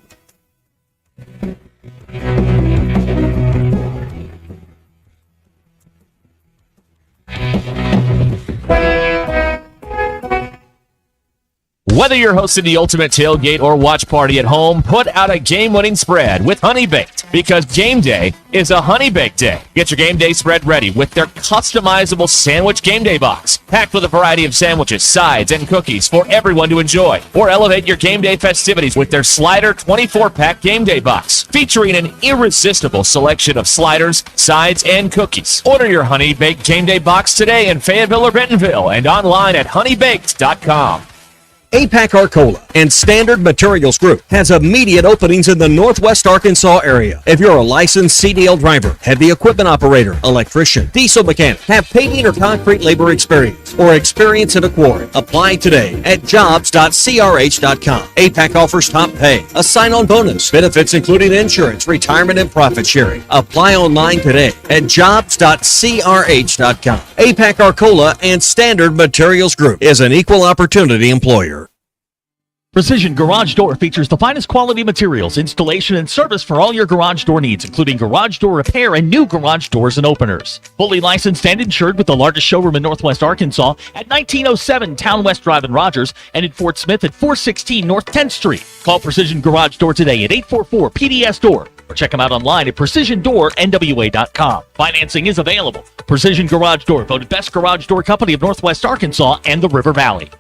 Whether you're hosting the ultimate tailgate or watch party at home, put out a game-winning spread with Honey Baked, because game day is a Honey Baked day. Get your game day spread ready with their customizable sandwich game day box, packed with a variety of sandwiches, sides, and cookies for everyone to enjoy. Or elevate your game day festivities with their Slider 24-pack game day box, featuring an irresistible selection of sliders, sides, and cookies. Order your Honey Baked game day box today in Fayetteville or Bentonville and online at honeybaked.com. APAC Arcola and Standard Materials Group has immediate openings in the Northwest Arkansas area. If you're a licensed CDL driver, heavy equipment operator, electrician, diesel mechanic, have paving or concrete labor experience, or experience in a quarry, apply today at jobs.crh.com. APAC offers top pay, a sign-on bonus, benefits including insurance, retirement, and profit sharing. Apply online today at jobs.crh.com. APAC Arcola and Standard Materials Group is an equal opportunity employer. Precision Garage Door features the finest quality materials, installation, and service for all your garage door needs, including garage door repair and new garage doors and openers. Fully licensed and insured with the largest showroom in Northwest Arkansas at 1907 Town West Drive in Rogers and in Fort Smith at 416 North 10th Street. Call Precision Garage Door today at 844-PDS-DOOR or check them out online at PrecisionDoorNWA.com. Financing is available. Precision Garage Door, voted best garage door company of Northwest Arkansas and the River Valley.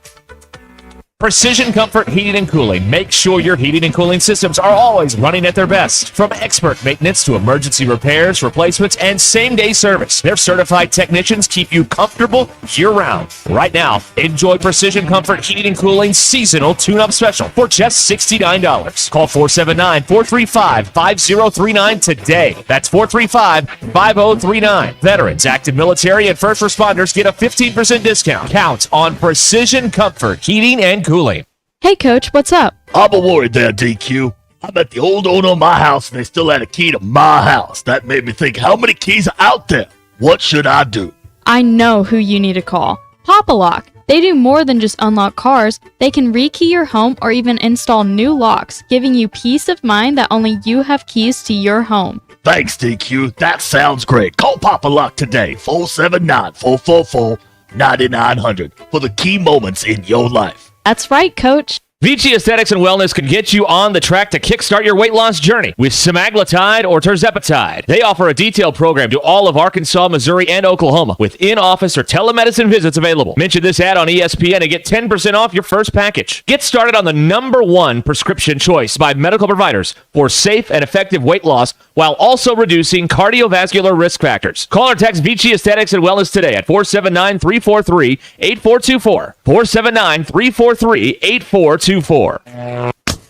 Precision Comfort Heating and Cooling. Make sure your heating and cooling systems are always running at their best. From expert maintenance to emergency repairs, replacements, and same-day service, their certified technicians keep you comfortable year-round. Right now, enjoy Precision Comfort Heating and Cooling seasonal tune-up special for just $69. Call 479-435-5039 today. That's 435-5039. Veterans, active military, and first responders get a 15% discount. Count on Precision Comfort Heating and Cooling. Hey, Coach, what's up? I'm a worried there, DQ. I met the old owner of my house and they still had a key to my house. That made me think, how many keys are out there? What should I do? I know who you need to call. Papa Lock. They do more than just unlock cars. They can rekey your home or even install new locks, giving you peace of mind that only you have keys to your home. Thanks, DQ. That sounds great. Call Papa Lock today, 479-444-9900 for the key moments in your life. That's right, Coach. Vici Aesthetics and Wellness can get you on the track to kickstart your weight loss journey with semaglutide or tirzepatide. They offer a detailed program to all of Arkansas, Missouri, and Oklahoma with in-office or telemedicine visits available. Mention this ad on ESPN and get 10% off your first package. Get started on the #1 prescription choice by medical providers for safe and effective weight loss while also reducing cardiovascular risk factors. Call or text Vici Aesthetics and Wellness today at 479-343-8424. 479-343-8424.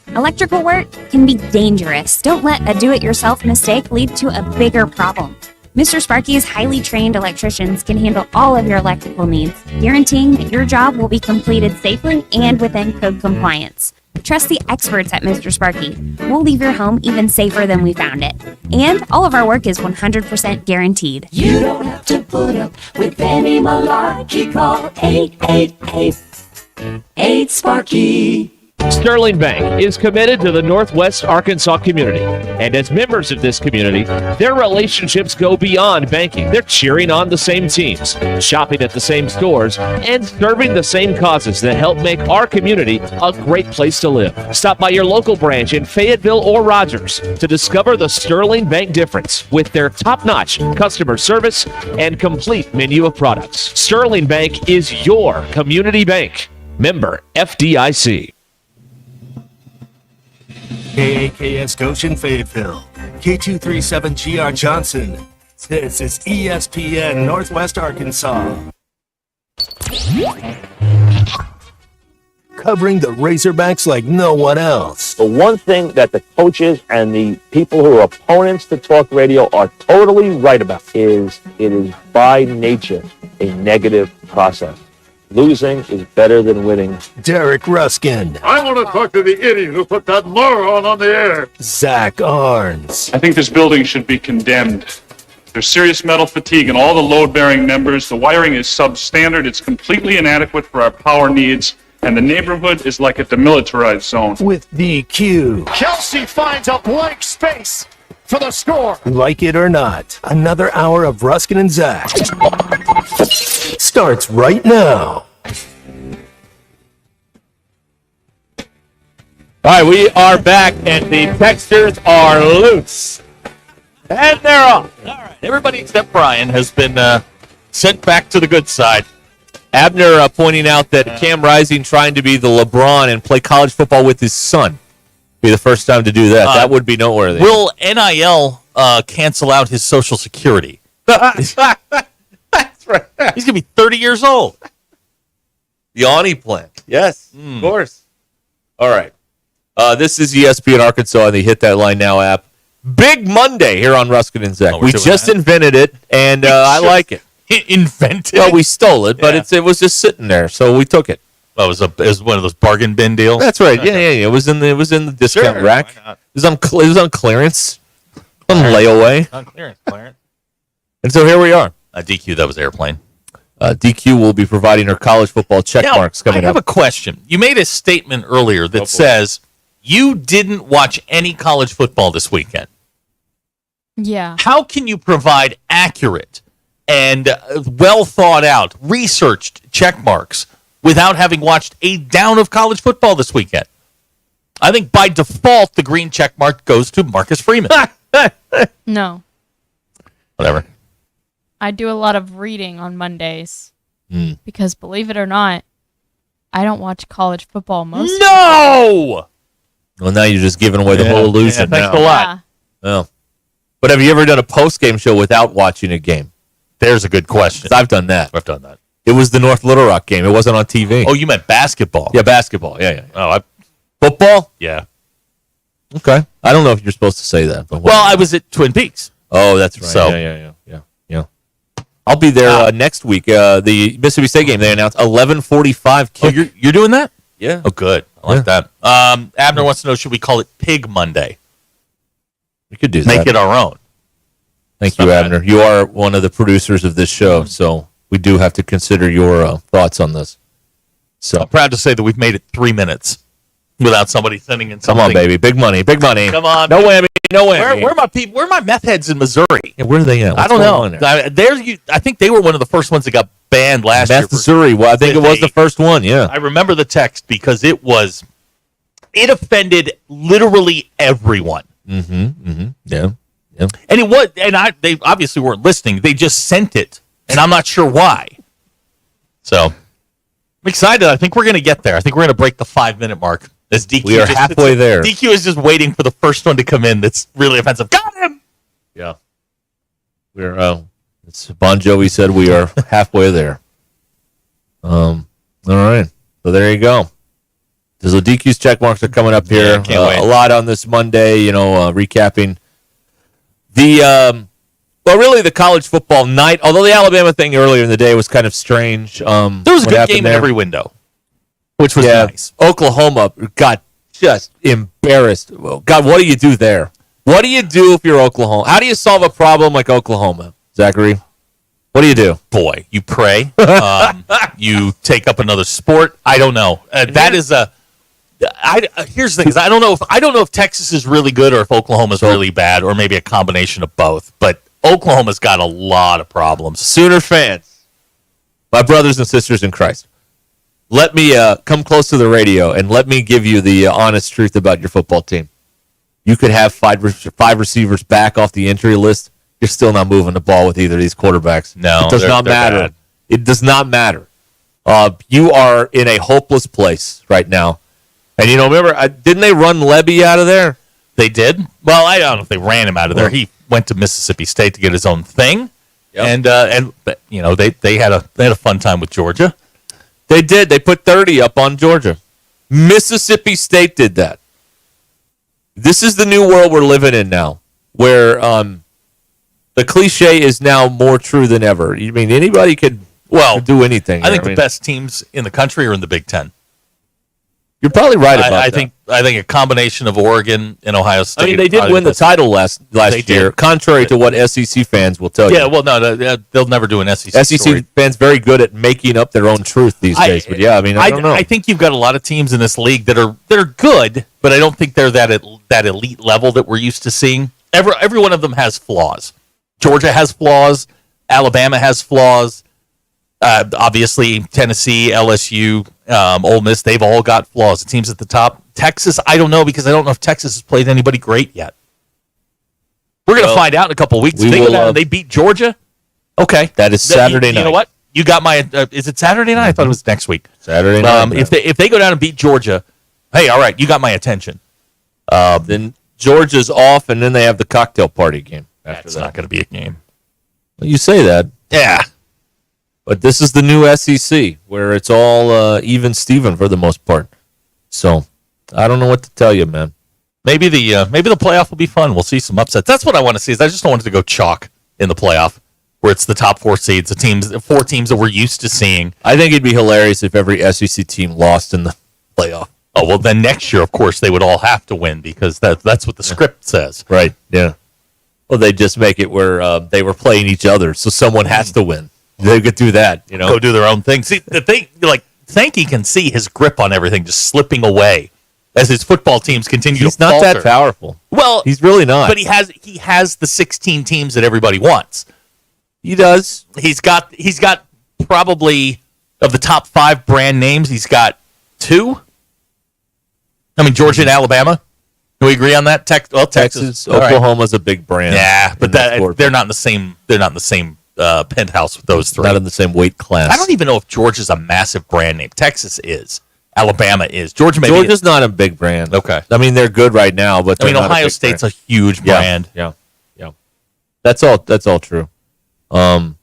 Electrical work can be dangerous. Don't let a do-it-yourself mistake lead to a bigger problem. Mr. Sparky's highly trained electricians can handle all of your electrical needs, guaranteeing that your job will be completed safely and within code compliance. Trust the experts at Mr. Sparky. We'll leave your home even safer than we found it. And all of our work is 100% guaranteed. You don't have to put up with any malarkey. Call 888-8-SPARKY. Sterling Bank is committed to the Northwest Arkansas community, and as members of this community, their relationships go beyond banking. They're cheering on the same teams, shopping at the same stores, and serving the same causes that help make our community a great place to live. Stop by your local branch in Fayetteville or Rogers to discover the Sterling Bank difference with their top-notch customer service and complete menu of products. Sterling Bank is your community bank. Member FDIC. KAKS Goshen Fayetteville, K237GR Johnson. This is ESPN Northwest Arkansas. Covering the Razorbacks like no one else. The one thing that the coaches and the people who are opponents to talk radio are totally right about is it is by nature a negative process. Losing is better than winning. Derek Ruscin. I want to talk to the idiot who put that moron on the air. Zach Arns. I think this building should be condemned. There's serious metal fatigue in all the load-bearing members. The wiring is substandard. It's completely inadequate for our power needs. And the neighborhood is like a demilitarized zone. With DQ. Kelsey finds a blank space for the score. Like it or not, another hour of Ruscin and Zach starts right now. All right, we are back, and the textures are loose. And they're off. All right, everybody except Brian has been sent back to the good side. Abner pointing out that Cam Rising trying to be the LeBron and play college football with his son. Be the first time to do that. That would be noteworthy. Will NIL cancel out his Social Security? That's right. He's going to be 30 years old. The Ani plan. Yes, of course. All right. This is ESPN Arkansas and the Hit That Line Now app. Big Monday here on Ruskin and Zach. We just invented it, and I like it. Invented? Well, we stole it, but it was just sitting there, so we took it. Oh, it was one of those bargain bin deals. That's right. Yeah. It was in the discount rack. It was on clearance, on layaway. On clearance, Clarence. And so here we are. DQ, that was airplane. DQ will be providing her college football check marks coming up. I have a question. You made a statement earlier that says you didn't watch any college football this weekend. Yeah. How can you provide accurate and well thought out, researched check marks without having watched a down of college football this weekend? I think by default, the green check mark goes to Marcus Freeman. No. Whatever. I do a lot of reading on Mondays because, believe it or not, I don't watch college football most. No! Well, now you're just giving away the whole illusion. Thanks a lot. Yeah. Well, but have you ever done a post-game show without watching a game? There's a good question. I've done that. I've done that. It was the North Little Rock game. It wasn't on TV. Oh, you meant basketball? Yeah, basketball. Yeah. Oh, football? Yeah. Okay. I don't know if you're supposed to say that. But well, I was at Twin Peaks. Oh, that's right. So, Yeah. I'll be there next week. The Mississippi State game, they announced 11:45 kick. Oh, you're doing that? Yeah. Oh, good. I like that. Abner wants to know, should we call it Pig Monday? We could do that. Make it our own. Thank you, Abner. You are one of the producers of this show, so we do have to consider your thoughts on this. So I'm proud to say that we've made it 3 minutes without somebody sending in something. Come on, baby. Big money. Big money. Come on. No whammy. No whammy. Where are my people? Where are my meth heads in Missouri? Yeah, where are they at? I don't know. I think they were one of the first ones that got banned last year. Missouri. Well, I think it was the first one. Yeah. I remember the text because it offended literally everyone. Yeah. And they obviously weren't listening. They just sent it, and I'm not sure why. So I'm excited. I think we're going to get there. I think we're going to break the 5-minute mark. As DQ we are halfway there. DQ is just waiting for the first one to come in that's really offensive. Got him! Yeah. We're it's Bon Jovi said we are halfway there. All right. So there you go. So the DQ's check marks are coming up here. Yeah, can't wait. A lot on this Monday, recapping the really the college football night, although the Alabama thing earlier in the day was kind of strange. There was a good game in every window, which was nice. Oklahoma got just embarrassed. God, what do you do there? What do you do if you're Oklahoma? How do you solve a problem like Oklahoma, Zachary? What do you do? Boy, you pray. You take up another sport. I don't know. That is a. Here's the thing: is I don't know if Texas is really good or if Oklahoma's really bad, or maybe a combination of both. But Oklahoma's got a lot of problems. Sooner fans, my brothers and sisters in Christ, let me come close to the radio and let me give you the honest truth about your football team. You could have five receivers back off the injury list. You're still not moving the ball with either of these quarterbacks. No, it does not matter. Bad. It does not matter. You are in a hopeless place right now. And, remember, didn't they run Lebby out of there? They did? Well, I don't know if they ran him out of there. He went to Mississippi State to get his own thing. Yep. And they had a fun time with Georgia. They did. They put 30 up on Georgia. Mississippi State did that. This is the new world we're living in now, where the cliche is now more true than ever. You mean anybody could do anything. I think the best teams in the country are in the Big Ten. You're probably right about that. I think a combination of Oregon and Ohio State. I mean, they did win the title last year, contrary to what SEC fans will tell you. Yeah, well, no, they'll never do an SEC story. fans very good at making up their own truth these days. But yeah, I mean, I don't know. I think you've got a lot of teams in this league that are good, but I don't think they're that elite level that we're used to seeing. Every one of them has flaws. Georgia has flaws. Alabama has flaws. Obviously, Tennessee, LSU, Ole Miss, they've all got flaws. The teams at the top Texas, I don't know, because I don't know if Texas has played anybody great yet. We're going to find out in a couple of weeks. They beat Georgia. Okay, that is Saturday night. You know what? You got my. Is it Saturday night? I thought it was next week. Saturday night. If they go down and beat Georgia, hey, all right, you got my attention. Then Georgia's off, and then they have the cocktail party game. That's not going to be a game. Well, you say that, yeah. But this is the new SEC, where it's all even Steven for the most part. So I don't know what to tell you, man. Maybe the playoff will be fun. We'll see some upsets. That's what I want to see. I just don't want it to go chalk in the playoff, where it's the top 4 seeds, the 4 teams that we're used to seeing. I think it'd be hilarious if every SEC team lost in the playoff. Oh, well, then next year, of course, they would all have to win, because that's what the script says. Right, yeah. Well, they just make it where they were playing each other, so someone has to win. They could do that, Go do their own thing. See, the thing, like, Sankey can see his grip on everything just slipping away as his football teams continue to falter. He's not that powerful. Well, he's really not. But he has the 16 teams that everybody wants. He does. He's got probably, of the top 5 brand names, he's got 2. I mean, Georgia and Alabama. Can we agree on that? Texas, Oklahoma's a big brand. Yeah, but they're not in the same. They're not in the same penthouse with those 3. Not in the same weight class. I don't even know if Georgia's a massive brand name. Texas is. Alabama is. Georgia's not a big brand. Okay. I mean, they're good right now, but Ohio State's a huge brand. Yeah. That's all true. And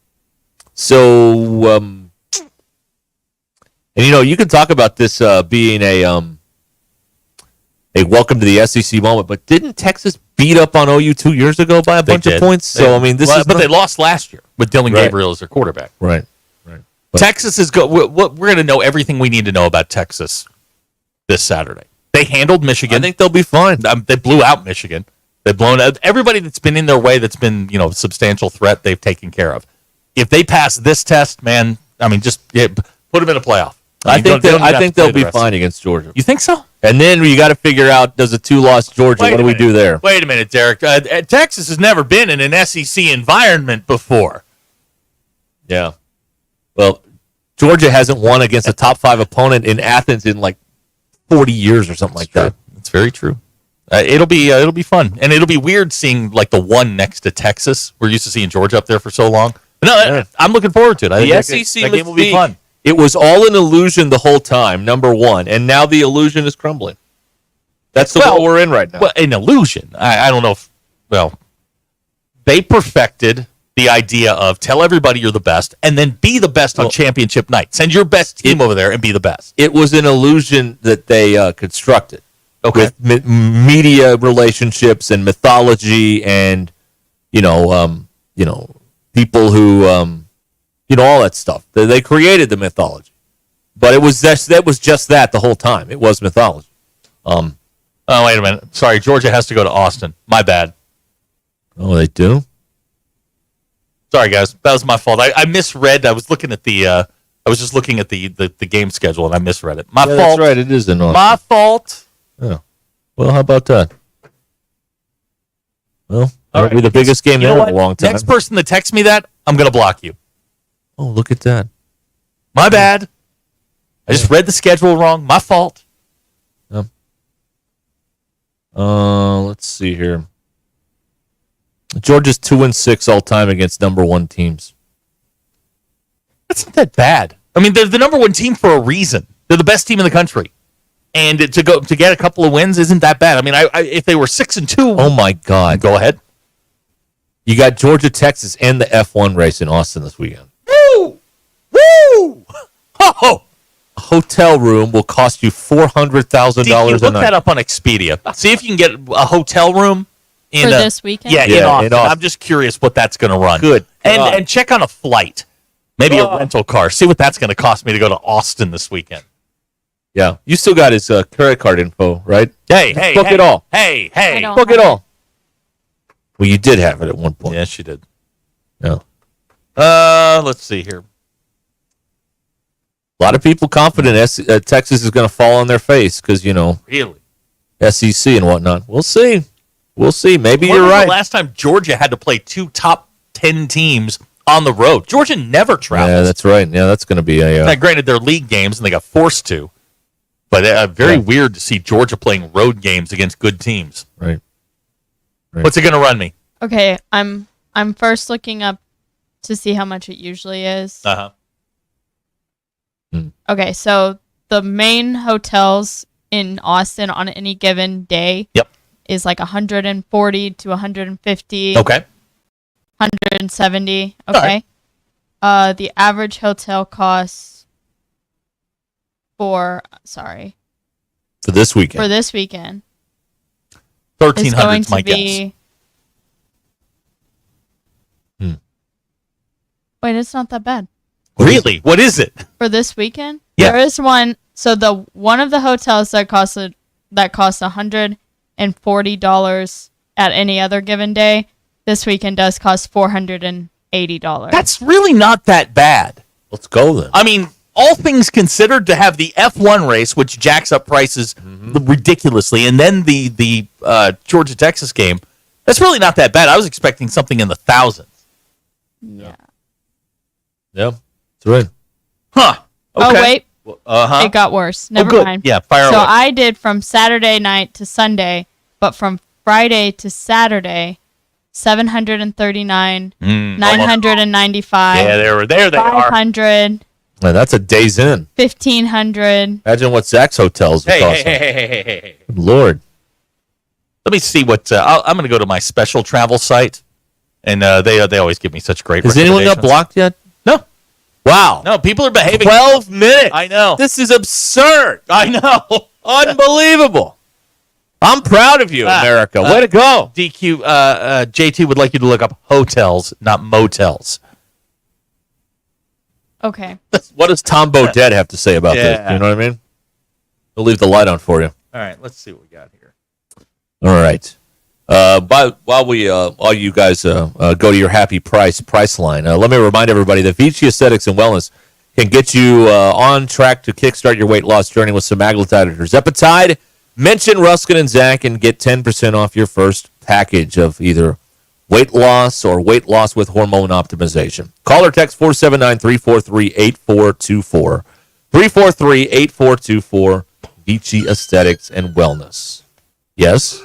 you can talk about this being a welcome to the SEC moment, but didn't Texas beat up on OU 2 years ago by a bunch of points? But they lost last year with Dylan Gabriel as their quarterback. Right. But Texas is good. We're going to know everything we need to know about Texas this Saturday. They handled Michigan. I think they'll be fine. They blew out Michigan. They've blown out everybody that's been in their way. That's been a substantial threat. They've taken care of. If they pass this test, man, I mean, just put them in a playoff. I think they'll be fine against Georgia. You think so? And then you got to figure out, does a 2-loss Georgia, what do we do there? Wait a minute, Derek. Texas has never been in an SEC environment before. Yeah. Well, Georgia hasn't won against a top 5 opponent in Athens in like 40 years or something like that. That's very true. It'll be fun, and it'll be weird seeing like the one next to Texas. We're used to seeing Georgia up there for so long. But no, I'm looking forward to it. The SEC that game will be fun. It was all an illusion the whole time, number one, and now the illusion is crumbling. That's the world we're in right now. Well, an illusion. I don't know if, they perfected the idea of tell everybody you're the best and then be the best on championship night. Send your best team over there and be the best. It was an illusion that they constructed with media relationships and mythology and, people who, all that stuff. They created the mythology. But it was just that the whole time. It was mythology. Oh, wait a minute. Sorry, Georgia has to go to Austin. My bad. Oh, they do? Sorry, guys. That was my fault. I misread. I was looking at I was just looking at the game schedule, and I misread it. My fault. That's right. It is in Austin. My fault. Yeah. Well, how about that? Well, that'll be the biggest game there in a long time. Next person that texts me that, I'm going to block you. Oh, look at that. My bad. I just read the schedule wrong. My fault. Let's see here. Georgia's 2-6 all time against number 1 teams. That's not that bad. I mean, they're the number 1 team for a reason. They're the best team in the country, and to get a couple of wins isn't that bad. I mean, if they were 6-2, oh my God, go ahead. You got Georgia, Texas, and the F1 race in Austin this weekend. Woo! Woo! Ho! A hotel room will cost you $400,000 a night. Look that up on Expedia. See if you can get a hotel room for this weekend. Yeah, in Austin. I'm just curious what that's going to run. Good. And check on a flight, maybe a rental car. See what that's going to cost me to go to Austin this weekend. Yeah, you still got his credit card info, right? Hey, book it all. Hey, book it all. Well, you did have it at one point. Yes, you did. Yeah. Let's see here. A lot of people confident Texas is going to fall on their face because, really? SEC and whatnot. We'll see. Maybe you're right. The last time Georgia had to play 2 top 10 teams on the road. Georgia never travels. Yeah, that's right. Yeah, that's going to be a... Now, granted, they're league games and they got forced to. But very weird to see Georgia playing road games against good teams. Right. What's it going to run me? Okay, I'm first looking up to see how much it usually is. Uh-huh. Okay, so the main hotels in Austin on any given day is like 140 to 150. Okay. 170. All Okay. The average hotel costs for this weekend. For this weekend. 1,300 is my guess. Wait, it's not that bad. Really? What is it? For this weekend? Yeah. There is one. So the one of the hotels that costs $140 at any other given day, this weekend does cost $480. That's really not that bad. Let's go then. I mean, all things considered, to have the F1 race, which jacks up prices ridiculously, and then the Georgia-Texas game, that's really not that bad. I was expecting something in the thousands. Yeah. Yeah, it's right. Huh. Oh, Okay. wait. Uh-huh. It got worse. Never good. mind. Yeah, fire So away. I did from Saturday night to Sunday, but from Friday to Saturday, 739, 995. Yeah, there they are. 500, Man, that's a day's in. 1,500. Imagine what Zach's hotels are Hey, costing. hey. Good Lord. Let me see what I'm going to go to my special travel site, and they always give me such great. Has anyone got recommendations. blocked yet? No. Wow. No, people are behaving. 12 minutes. I know. This is absurd. I know. Unbelievable. I'm proud of you, America. Way to go. DQ, JT would like you to look up hotels, not motels. Okay. What does Tom Bodett have to say about this? You know what I mean? He'll leave the light on for you. All right, let's see what we got here. All right. While you guys go to your happy price line, let me remind everybody that Vici Aesthetics and Wellness can get you on track to kickstart your weight loss journey with semaglutide or tirzepatide. Mention Ruscin and Zach and get 10% off your first package of either weight loss or weight loss with hormone optimization. Call or text 479-343-8424. 343-8424, Vici Aesthetics and Wellness. Yes?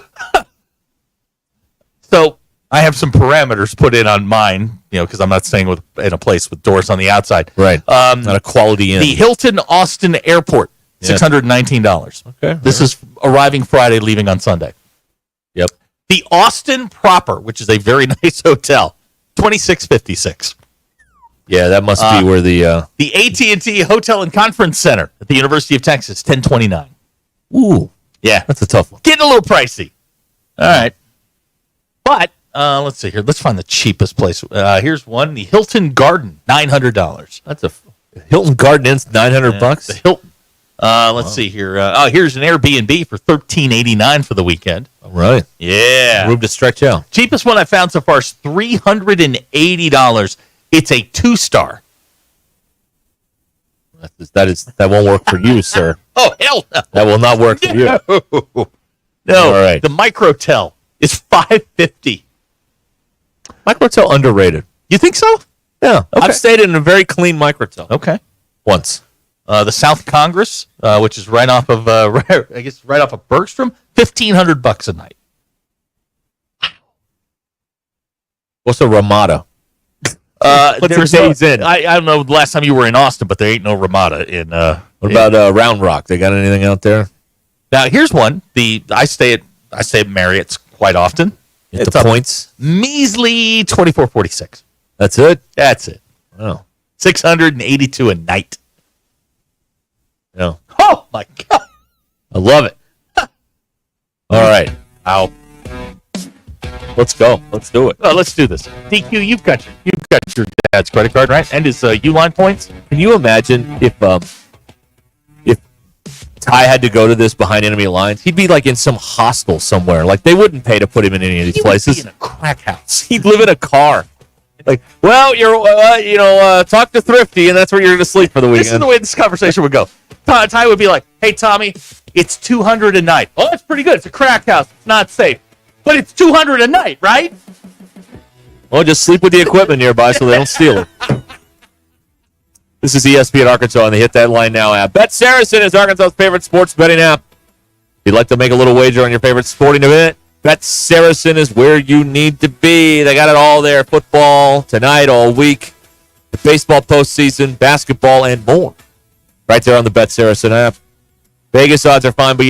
So I have some parameters put in on mine, because I'm not staying in a place with doors on the outside. Right. Not a quality inn. The Hilton Austin Airport, $619. Okay. This is arriving Friday, leaving on Sunday. Yep. The Austin proper, which is a very nice hotel, $26.56. Yeah, that must be where the AT&T Hotel and Conference Center at the University of Texas, $10.29. Ooh. Yeah. That's a tough one. Getting a little pricey. All right. But let's see here. Let's find the cheapest place. Here's one. The Hilton Garden, $900. That's a Hilton Garden Inn's $900. The Hilton. Let's see here. Here's an Airbnb for $13.89 for the weekend. All right. Yeah. Room to stretch out. Cheapest one I found so far is $380. It's a 2-star. That won't work for you, sir. Oh, hell no. That will not work for you. No. All right. The Microtel is $550. Microtel underrated. You think so? Yeah. Okay. I've stayed in a very clean Microtel. Okay. Once. The South Congress, which is right off of right off of Bergstrom, $1,500 a night. What's a Ramada? What's There's your days in? I don't know the last time you were in Austin, but there ain't no Ramada in. What about Round Rock? They got anything out there? Now here's one. I stay at Marriott's quite often. It's the points. Measly $24.46. That's it. That's it. Oh, $682 a night. no. Oh my God! I love it. All right. Let's go. Let's do it. Well, let's do this. DQ, you've got your dad's credit card, right? And his Uline points. Can you imagine if Ty had to go to this behind enemy lines? He'd be like in some hostel somewhere. Like they wouldn't pay to put him in any of these places. He'd be in a crack house. He'd live in a car. Like, well, you're talk to Thrifty, and that's where you're going to sleep for the weekend. This is the way this conversation would go. Ty would be like, "Hey, Tommy, it's $200 a night. Oh, that's pretty good. It's a crack house. It's not safe, but it's $200 a night, right?" Well, just sleep with the equipment nearby so they don't steal it. This is ESPN Arkansas on the Hit That Line Now app. Bet Saracen is Arkansas's favorite sports betting app. If you'd like to make a little wager on your favorite sporting event, Bet Saracen is where you need to be. They got it all there. Football, tonight, all week. The baseball postseason, basketball, and more. Right there on the Bet Saracen app. Vegas odds are fine, but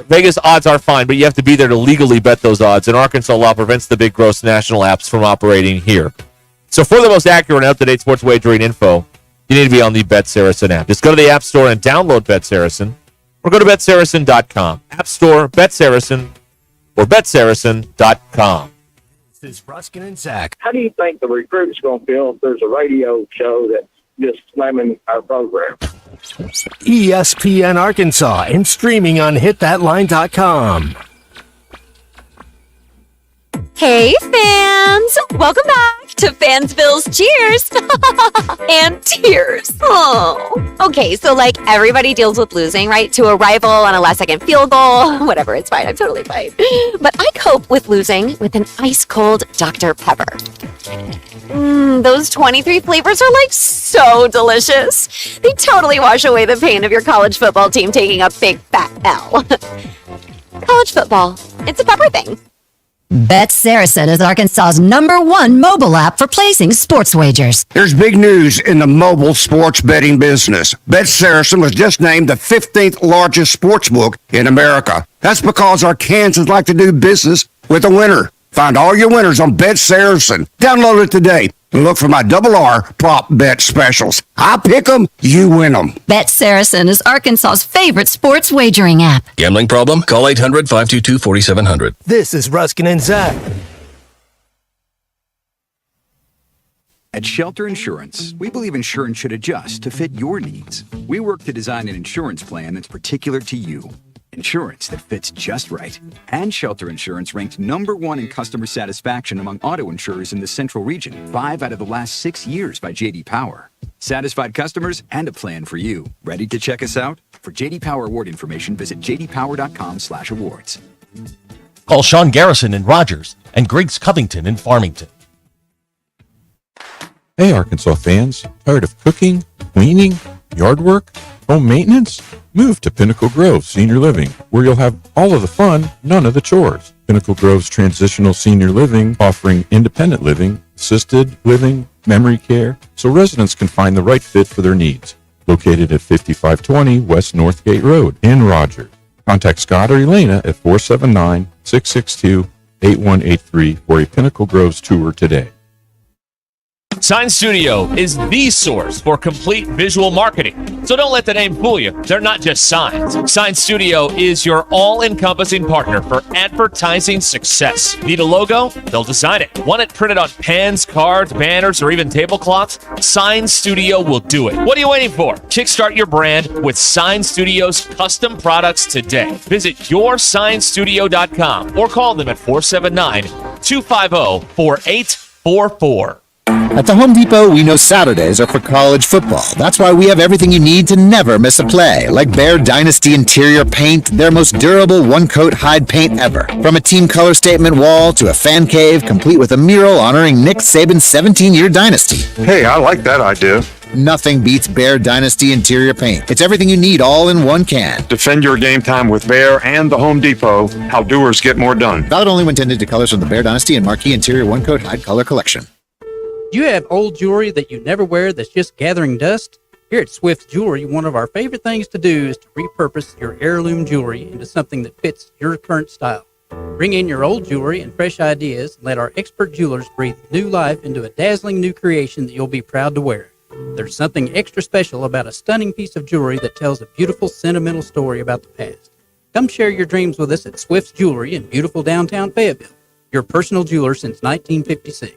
Vegas odds are fine, but you have to be there to legally bet those odds. And Arkansas law prevents the big gross national apps from operating here. So for the most accurate and up-to-date sports wagering info, you need to be on the Bet Saracen app. Just go to the App Store and download Bet Saracen, or go to BetSaracen.com. App Store, Bet Saracen, or BetSaracen.com. This is Ruscin and Zach. How do you think the recruit's going to feel if there's a radio show that's just slamming our program? ESPN Arkansas and streaming on hitthatline.com. Hey, fans! Welcome back to Fansville's Cheers and Tears. Oh, okay. So, like, everybody deals with losing, right? To a rival on a last-second field goal. Whatever, it's fine. I'm totally fine. But I cope with losing with an ice-cold Dr. Pepper. Those 23 flavors are like so delicious. They totally wash away the pain of your college football team taking a big fat L. College football, it's a pepper thing. Bet Saracen is Arkansas's #1 mobile app for placing sports wagers. There's big news in the mobile sports betting business. Bet Saracen was just named the 15th largest sports book in America. That's because Arkansans like to do business with a winner. Find all your winners on Bet Saracen. Download it today and look for my R prop bet specials. I pick them, you win them. Bet Saracen is Arkansas's favorite sports wagering app. Gambling problem? Call 800-522-4700. This is Ruscin and Zach. At Shelter Insurance, we believe insurance should adjust to fit your needs. We work to design an insurance plan that's particular to you. Insurance that fits just right. And Shelter Insurance ranked #1 in customer satisfaction among auto insurers in the Central Region 5 out of the last 6 years by J.D. Power. Satisfied customers and a plan for you. Ready to check us out? For J.D. Power award information, visit jdpower.com/awards. Call Sean Garrison in Rogers and Griggs Covington in Farmington. Hey, Arkansas fans. Tired of cooking, cleaning, yard work, home maintenance? Move to Pinnacle Grove Senior Living, where you'll have all of the fun, none of the chores. Pinnacle Grove's transitional senior living, offering independent living, assisted living, memory care, so residents can find the right fit for their needs. Located at 5520 West Northgate Road in Rogers. Contact Scott or Elena at 479-662-8183 for a Pinnacle Groves tour today. Sign Studio is the source for complete visual marketing. So don't let the name fool you. They're not just signs. Sign Studio is your all-encompassing partner for advertising success. Need a logo? They'll design it. Want it printed on pens, cards, banners, or even tablecloths? Sign Studio will do it. What are you waiting for? Kickstart your brand with Sign Studio's custom products today. Visit yoursignstudio.com or call them at 479-250-4844. At the Home Depot, we know Saturdays are for college football. That's why we have everything you need to never miss a play, like Bear Dynasty interior paint, their most durable one-coat hide paint ever. From a team color statement wall to a fan cave, complete with a mural honoring Nick Saban's 17-year dynasty. Hey, I like that idea. Nothing beats Bear Dynasty interior paint. It's everything you need all in one can. Defend your game time with Bear and the Home Depot. How doers get more done. Valid only when intended to colors from the Bear Dynasty and Marquee Interior One-Coat Hide Color Collection. Do you have old jewelry that you never wear that's just gathering dust? Here at Swift Jewelry, one of our favorite things to do is to repurpose your heirloom jewelry into something that fits your current style. Bring in your old jewelry and fresh ideas and let our expert jewelers breathe new life into a dazzling new creation that you'll be proud to wear. There's something extra special about a stunning piece of jewelry that tells a beautiful, sentimental story about the past. Come share your dreams with us at Swift's Jewelry in beautiful downtown Fayetteville, your personal jeweler since 1956.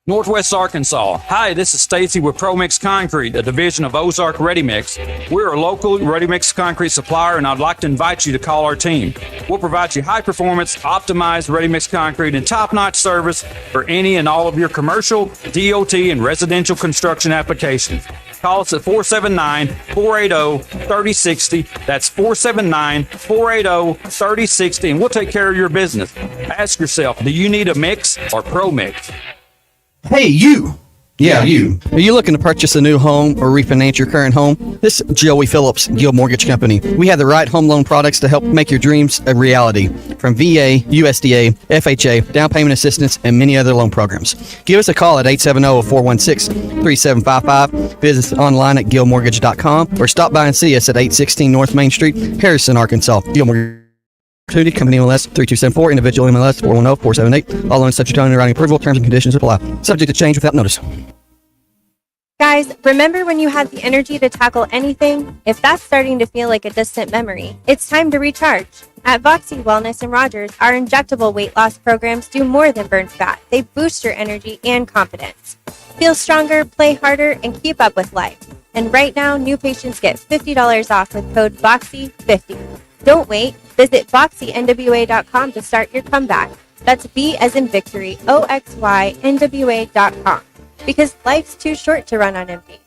Northwest Arkansas. Hi, this is Stacy with ProMix Concrete, a division of Ozark Ready Mix. We're a local ready mix concrete supplier, and I'd like to invite you to call our team. We'll provide you high performance, optimized ready mix concrete and top-notch service for any and all of your commercial, DOT, and residential construction applications. Call us at 479-480-3060. That's 479-480-3060, and we'll take care of your business. Ask yourself, do you need a mix or ProMix? Hey, you! Yeah, you. Are you looking to purchase a new home or refinance your current home? This is Joey Phillips, Guild Mortgage Company. We have the right home loan products to help make your dreams a reality. From VA, USDA, FHA, down payment assistance, and many other loan programs. Give us a call at 870-416-3755. Visit us online at guildmortgage.com or stop by and see us at 816 North Main Street, Harrison, Arkansas. Guild Mortgage Opportunity, Company MLS 3274, Individual MLS 410-478. All loans subject to underwriting approval. Terms and conditions apply. Subject to change without notice. Guys, remember when you had the energy to tackle anything? If that's starting to feel like a distant memory, it's time to recharge. At Voxy Wellness and Rogers, our injectable weight loss programs do more than burn fat. They boost your energy and confidence. Feel stronger, play harder, and keep up with life. And right now, new patients get $50 off with code VOXY50. Don't wait. Visit VoxyNWA.com to start your comeback. That's V as in victory, OXYNWA.com. Because life's too short to run on empty.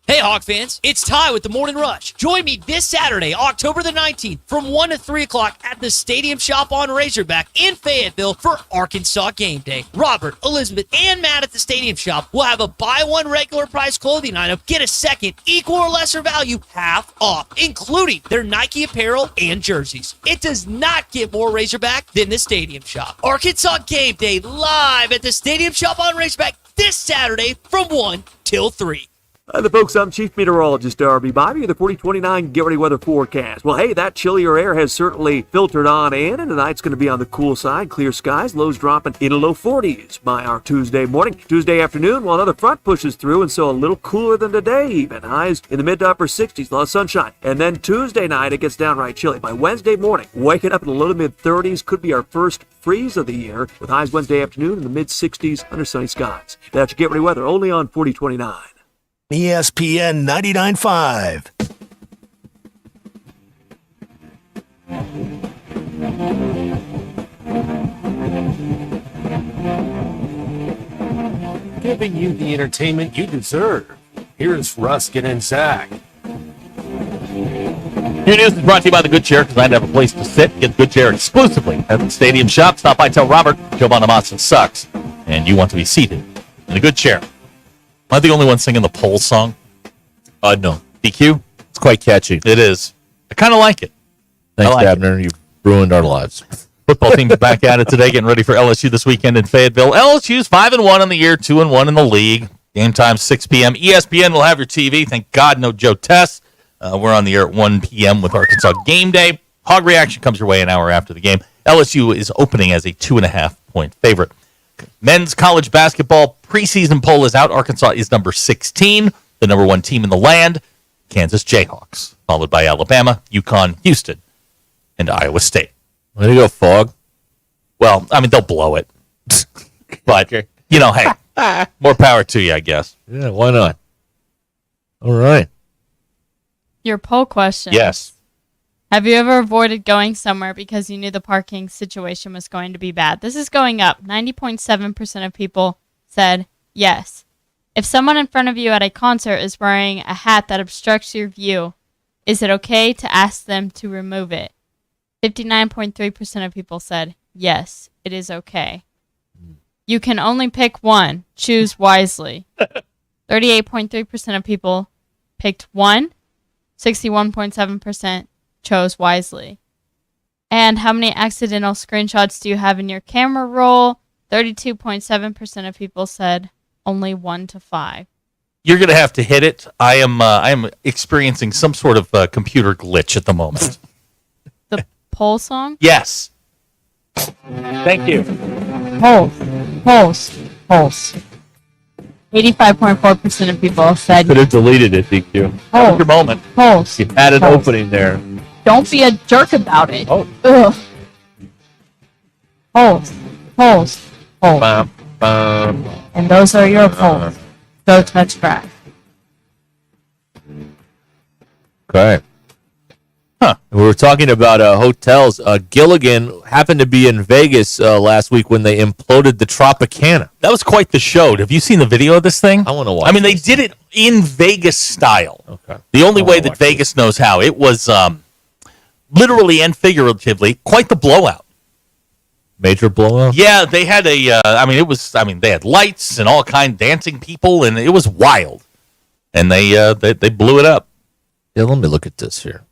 Hey, Hawk fans, it's Ty with the Morning Rush. Join me this Saturday, October the 19th, from 1 to 3 o'clock at the Stadium Shop on Razorback in Fayetteville for Arkansas Game Day. Robert, Elizabeth, and Matt at the Stadium Shop will have a buy one regular price clothing item, get a second equal or lesser value half off, including their Nike apparel and jerseys. It does not get more Razorback than the Stadium Shop. Arkansas Game Day live at the Stadium Shop on Razorback this Saturday from 1 till 3. Hi, the folks. I'm Chief Meteorologist R.B. Bobby with the 4029 Get Ready Weather Forecast. Well, hey, that chillier air has certainly filtered on in, and tonight's going to be on the cool side. Clear skies, lows dropping in the low 40s by our Tuesday morning. Tuesday afternoon, well, another front pushes through, and so a little cooler than today even. Highs in the mid to upper 60s, a lot of sunshine. And then Tuesday night, it gets downright chilly. By Wednesday morning, waking up in the low to mid 30s, could be our first freeze of the year, with highs Wednesday afternoon in the mid 60s under sunny skies. That's your Get Ready Weather, only on 4029. ESPN 99.5. Giving you the entertainment you deserve. Here's Ruscin and Zach. Your news is brought to you by the Good Chair, because I have a place to sit. Get the Good Chair exclusively at the Stadium Shop. Stop by, tell Robert Joe Bonamassa sucks, and you want to be seated in the Good Chair. Am I the only one singing the Pole song? No. DQ? It's quite catchy. It is. I kind of like it. Thanks, Abner. You've ruined our lives. Football team's back at it today, getting ready for LSU this weekend in Fayetteville. LSU's 5-1 on the year, 2-1 in the league. Game time, 6 p.m. ESPN will have your TV. Thank God, no Joe Tess. We're on the air at 1 p.m. with Arkansas Game Day. Hog Reaction comes your way an hour after the game. LSU is opening as a 2.5-point favorite. Men's college basketball preseason poll is out. Arkansas is number 16, the number 1 team in the land. Kansas Jayhawks, followed by Alabama, UConn, Houston, and Iowa State. Way to go, Fog. Well, I mean, they'll blow it. But, you know, hey, more power to you, I guess. Yeah, why not? All right. Your poll question. Yes. Have you ever avoided going somewhere because you knew the parking situation was going to be bad? This is going up. 90.7% of people said yes. If someone in front of you at a concert is wearing a hat that obstructs your view, is it okay to ask them to remove it? 59.3% of people said yes, it is okay. You can only pick one. Choose wisely. 38.3% of people picked one. 61.7% chose wisely. And how many accidental screenshots do you have in your camera roll? 32.7% of people said only 1 to 5. You're going to have to hit it. I am experiencing some sort of computer glitch at the moment. The poll song? Yes. Thank you. Pulse. 85.4% of people said Could have deleted it, DQ. That was your moment. Pulse. You had an opening there. Don't be a jerk about it. Oh. Ugh. Polls. Bum, bum. And those are your polls. Go touch grass. Okay. Huh. We were talking about hotels. Gilligan happened to be in Vegas last week when they imploded the Tropicana. That was quite the show. Have you seen the video of this thing? I want to watch. I mean, they did it in Vegas style. Okay. The only way that Vegas knows how. It was literally and figuratively quite the blowout. Major blowout? Yeah, they had they had lights and all kind dancing people, and it was wild. And they blew it up. Yeah, let me look at this here.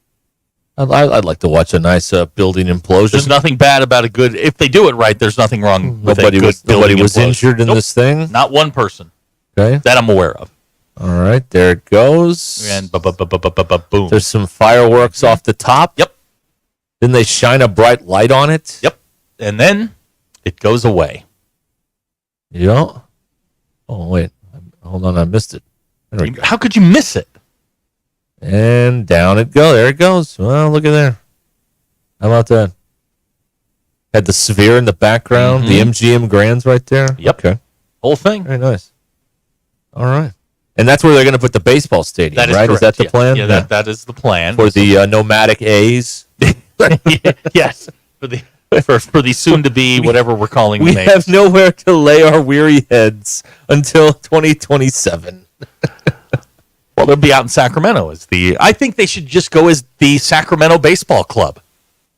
I'd like to watch a nice building implosion. There's nothing bad about a good. If they do it right, there's nothing wrong with Nobody a good was building implosion. injured in this thing. Not one person. Okay, that I'm aware of. All right, there it goes. And boom. There's some fireworks off the top. Yep. Then they shine a bright light on it. Yep. And then it goes away. Yeah. Oh wait, hold on, I missed it. There we go. How could you miss it? And down it goes. There it goes. Well, look at there. How about that? Had the sphere in the background, the MGM Grands right there. Yep. Okay. Whole thing. Very nice. All right. And that's where they're going to put the baseball stadium, That is right? correct. Is that the Yeah. plan? Yeah, that is the plan. For the nomadic A's. Yes. For the soon to be whatever we're calling We the A's. have nowhere to lay our weary heads until 2027. Well, they'll be out in Sacramento I think they should just go as the Sacramento Baseball Club,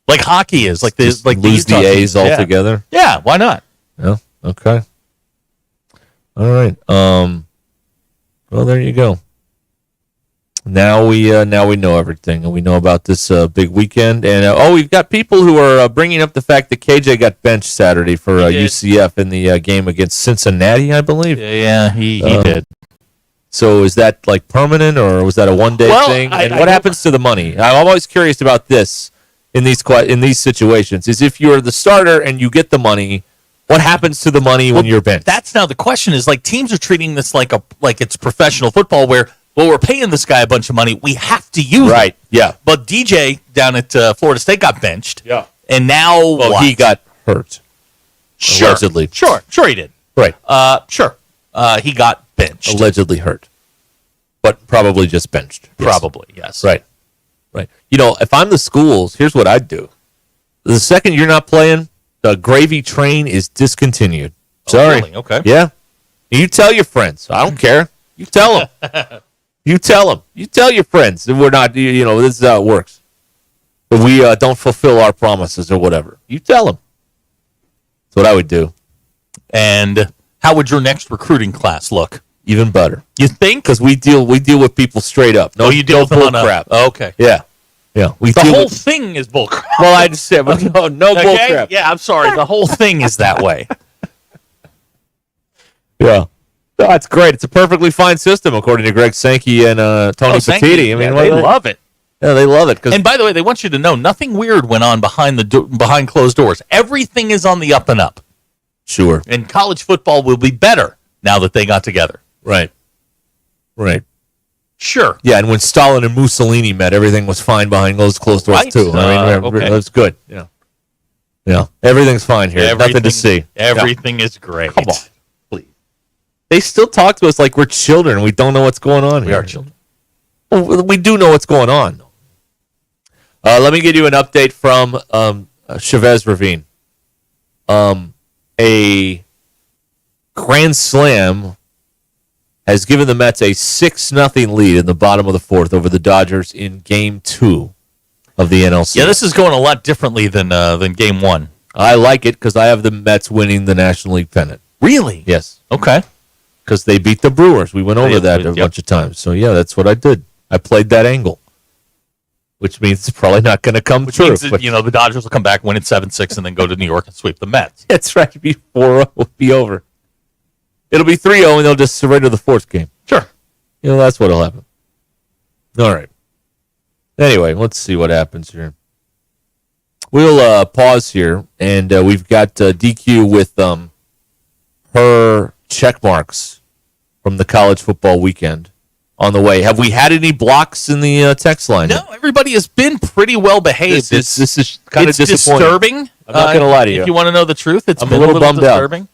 like hockey is, like Just the lose the Utah A's teams. Yeah. altogether. Yeah, why not? Yeah. Okay. All right. Well, there you go. Now we know everything, and we know about this big weekend. And we've got people who are bringing up the fact that KJ got benched Saturday for UCF in the game against Cincinnati, I believe. Yeah, he did. So is that like permanent, or was that a one-day thing? And what happens to the money? I'm always curious about this in these situations. Is if you're the starter and you get the money, what happens to the money when you're benched? That's now the question. Is like teams are treating this like it's professional football, where we're paying this guy a bunch of money, we have to use right. it. Yeah. But DJ down at Florida State got benched. Yeah. And now he got hurt. Sure. Allegedly. Sure he did. Right. Sure. He got benched. Allegedly hurt, but probably just benched. Yes. Probably, yes. Right. You know, if I'm the schools, here's what I'd do. The second you're not playing, the gravy train is discontinued. Sorry. Really? Okay. Yeah. You tell your friends. I don't care. You tell them. You tell them. You tell your friends that we're not, you know, this is how it works. That we don't fulfill our promises or whatever. You tell them. That's what I would do. And how would your next recruiting class look? Even better. You think? Because we deal with people straight up. No, you deal with them bull on a- crap. okay. Yeah. Yeah. We The deal whole with, thing is bullcrap. well, I just said, but no bull Okay? crap. Yeah, I'm sorry. The whole thing is that way. Yeah. That's great. It's a perfectly fine system, according to Greg Sankey and Tony Sankey. Petitti. I mean, Yeah, they love it. Yeah, they love it. And by the way, they want you to know nothing weird went on behind closed doors. Everything is on the up and up. Sure. And college football will be better now that they got together. Right. Sure. Yeah, and when Stalin and Mussolini met, everything was fine behind those closed doors, Right. too. I mean, Okay. that's good. Yeah. Yeah. Everything's fine here. Nothing to see. Everything is great. Come on. Please. They still talk to us like we're children. We don't know what's going on We here. are children. Well, we do know what's going on. Let me give you an update from Chavez Ravine. A grand slam has given the Mets a 6-0 lead in the bottom of the fourth over the Dodgers in Game 2 of the NLC. Yeah, this is going a lot differently than Game 1. I like it because I have the Mets winning the National League pennant. Really? Yes. Okay. Because they beat the Brewers. We went over that a bunch of times. So, yeah, that's what I did. I played that angle, which means it's probably not going to come Which true. means that, but the Dodgers will come back, win it 7-6, and then go to New York and sweep the Mets. that's right. It'll be 4-0. It'll be over. It'll be 3-0, and they'll just surrender the fourth game. Sure. That's what'll happen. All right. Anyway, let's see what happens here. We'll pause here, and we've got DQ with her check marks from the college football weekend on the way. Have we had any blocks in the text line? No, everybody has been pretty well behaved. This is kind of It's disappointing. disturbing. I'm not going to lie to you. If you want to know the truth, it's I'm been a little bummed out. disturbing.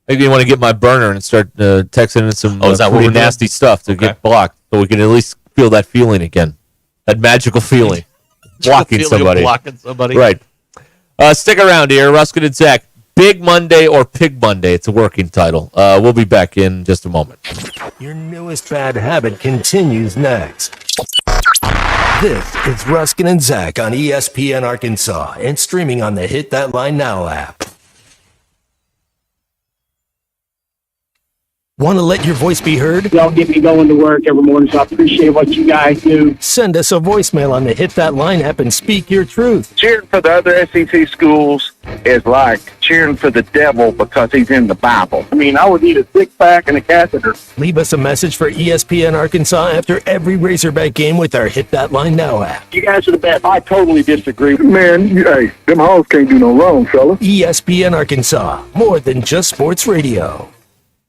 Maybe you want to get my burner and start texting in some is that what pretty we're doing? nasty stuff to Okay. get blocked, so we can at least feel that feeling again, that magical feeling, blocking Feeling of somebody. blocking somebody. Right. Stick around here, Ruscin and Zach. Big Monday or Pig Monday? It's a working title. We'll be back in just a moment. Your newest bad habit continues next. This is Ruskin and Zach on ESPN Arkansas and streaming on the Hit That Line Now app. Want to let your voice be heard? Y'all get me going to work every morning, so I appreciate what you guys do. Send us a voicemail on the Hit That Line app and speak your truth. Cheering for the other SEC schools is like cheering for the devil because he's in the Bible. I mean, I would need a six-pack and a catheter. Leave us a message for ESPN Arkansas after every Razorback game with our Hit That Line Now app. You guys are the best. I totally disagree. Man, hey, them hoes can't do no wrong, fella. ESPN Arkansas, more than just sports radio.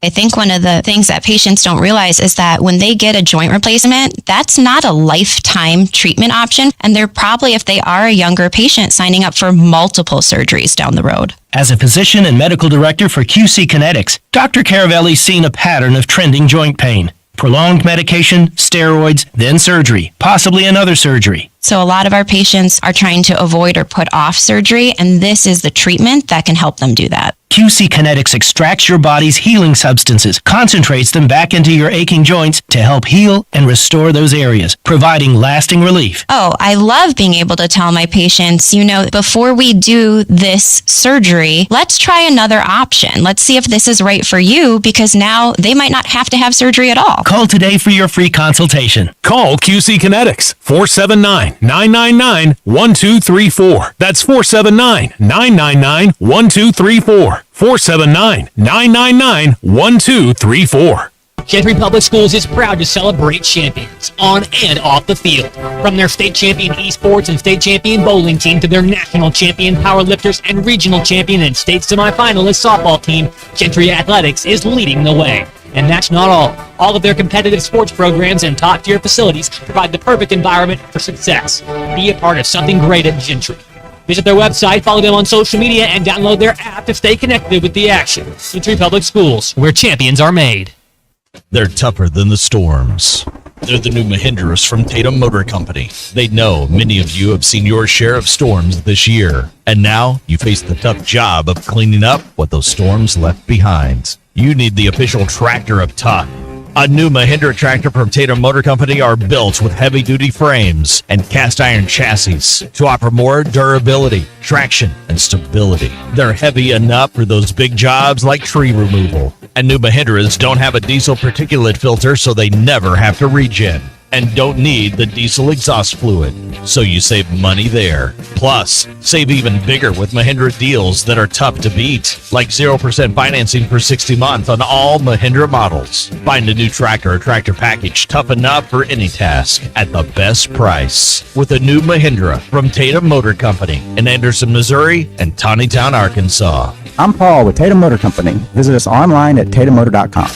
I think one of the things that patients don't realize is that when they get a joint replacement, that's not a lifetime treatment option. And they're probably, if they are a younger patient, signing up for multiple surgeries down the road. As a physician and medical director for QC Kinetics, Dr. Caravelli's seen a pattern of trending joint pain. Prolonged medication, steroids, then surgery, possibly another surgery. So a lot of our patients are trying to avoid or put off surgery, and this is the treatment that can help them do that. QC Kinetics extracts your body's healing substances, concentrates them back into your aching joints to help heal and restore those areas, providing lasting relief. Oh, I love being able to tell my patients, before we do this surgery, let's try another option. Let's see if this is right for you, because now they might not have to have surgery at all. Call today for your free consultation. Call QC Kinetics, 479-999-1234. That's 479-999-1234. 479-999-1234. Gentry Public Schools is proud to celebrate champions on and off the field. From their state champion esports and state champion bowling team to their national champion powerlifters and regional champion and state semifinalist softball team, Gentry Athletics is leading the way. And that's not all. All of their competitive sports programs and top-tier facilities provide the perfect environment for success. Be a part of something great at Gentry. Visit their website, follow them on social media, and download their app to stay connected with the action. Gentry Public Schools, where champions are made. They're tougher than the storms. They're the new Mahindras from Tatum Motor Company. They know many of you have seen your share of storms this year. And now you face the tough job of cleaning up what those storms left behind. You need the official tractor of tough. A new Mahindra tractor from Tatum Motor Company are built with heavy-duty frames and cast-iron chassis to offer more durability, traction, and stability. They're heavy enough for those big jobs like tree removal. And new Mahindras don't have a diesel particulate filter, so they never have to regen. And don't need the diesel exhaust fluid, so you save money there. Plus, save even bigger with Mahindra deals that are tough to beat, like 0% financing for 60 months on all Mahindra models. Find a new tractor or tractor package tough enough for any task at the best price with a new Mahindra from Tatum Motor Company in Anderson, Missouri and Tawnytown, Arkansas. I'm Paul with Tatum Motor Company. Visit us online at tatummotor.com.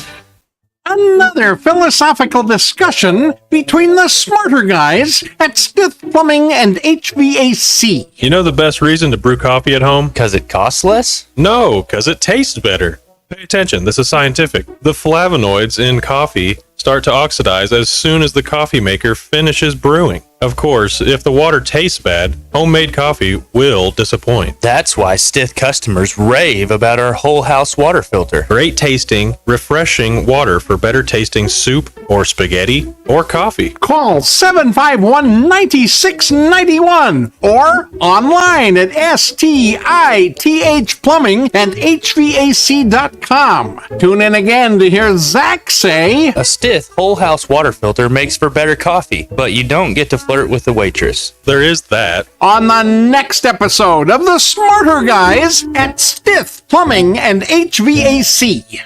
Another philosophical discussion between the smarter guys at Stith Plumbing and HVAC. You know the best reason to brew coffee at home? Because it costs less? No, because it tastes better. Pay attention, this is scientific. The flavonoids in coffee start to oxidize as soon as the coffee maker finishes brewing. Of course, if the water tastes bad, homemade coffee will disappoint. That's why Stith customers rave about our whole house water filter. Great tasting, refreshing water for better tasting soup or spaghetti or coffee. Call 751-9691 or online at STITH Plumbing and HVAC.com. Tune in again to hear Zach say, a Stith whole house water filter makes for better coffee, but you don't get to flirt with the waitress. There is that. On the next episode of The Smarter Guys at Stith Plumbing and HVAC.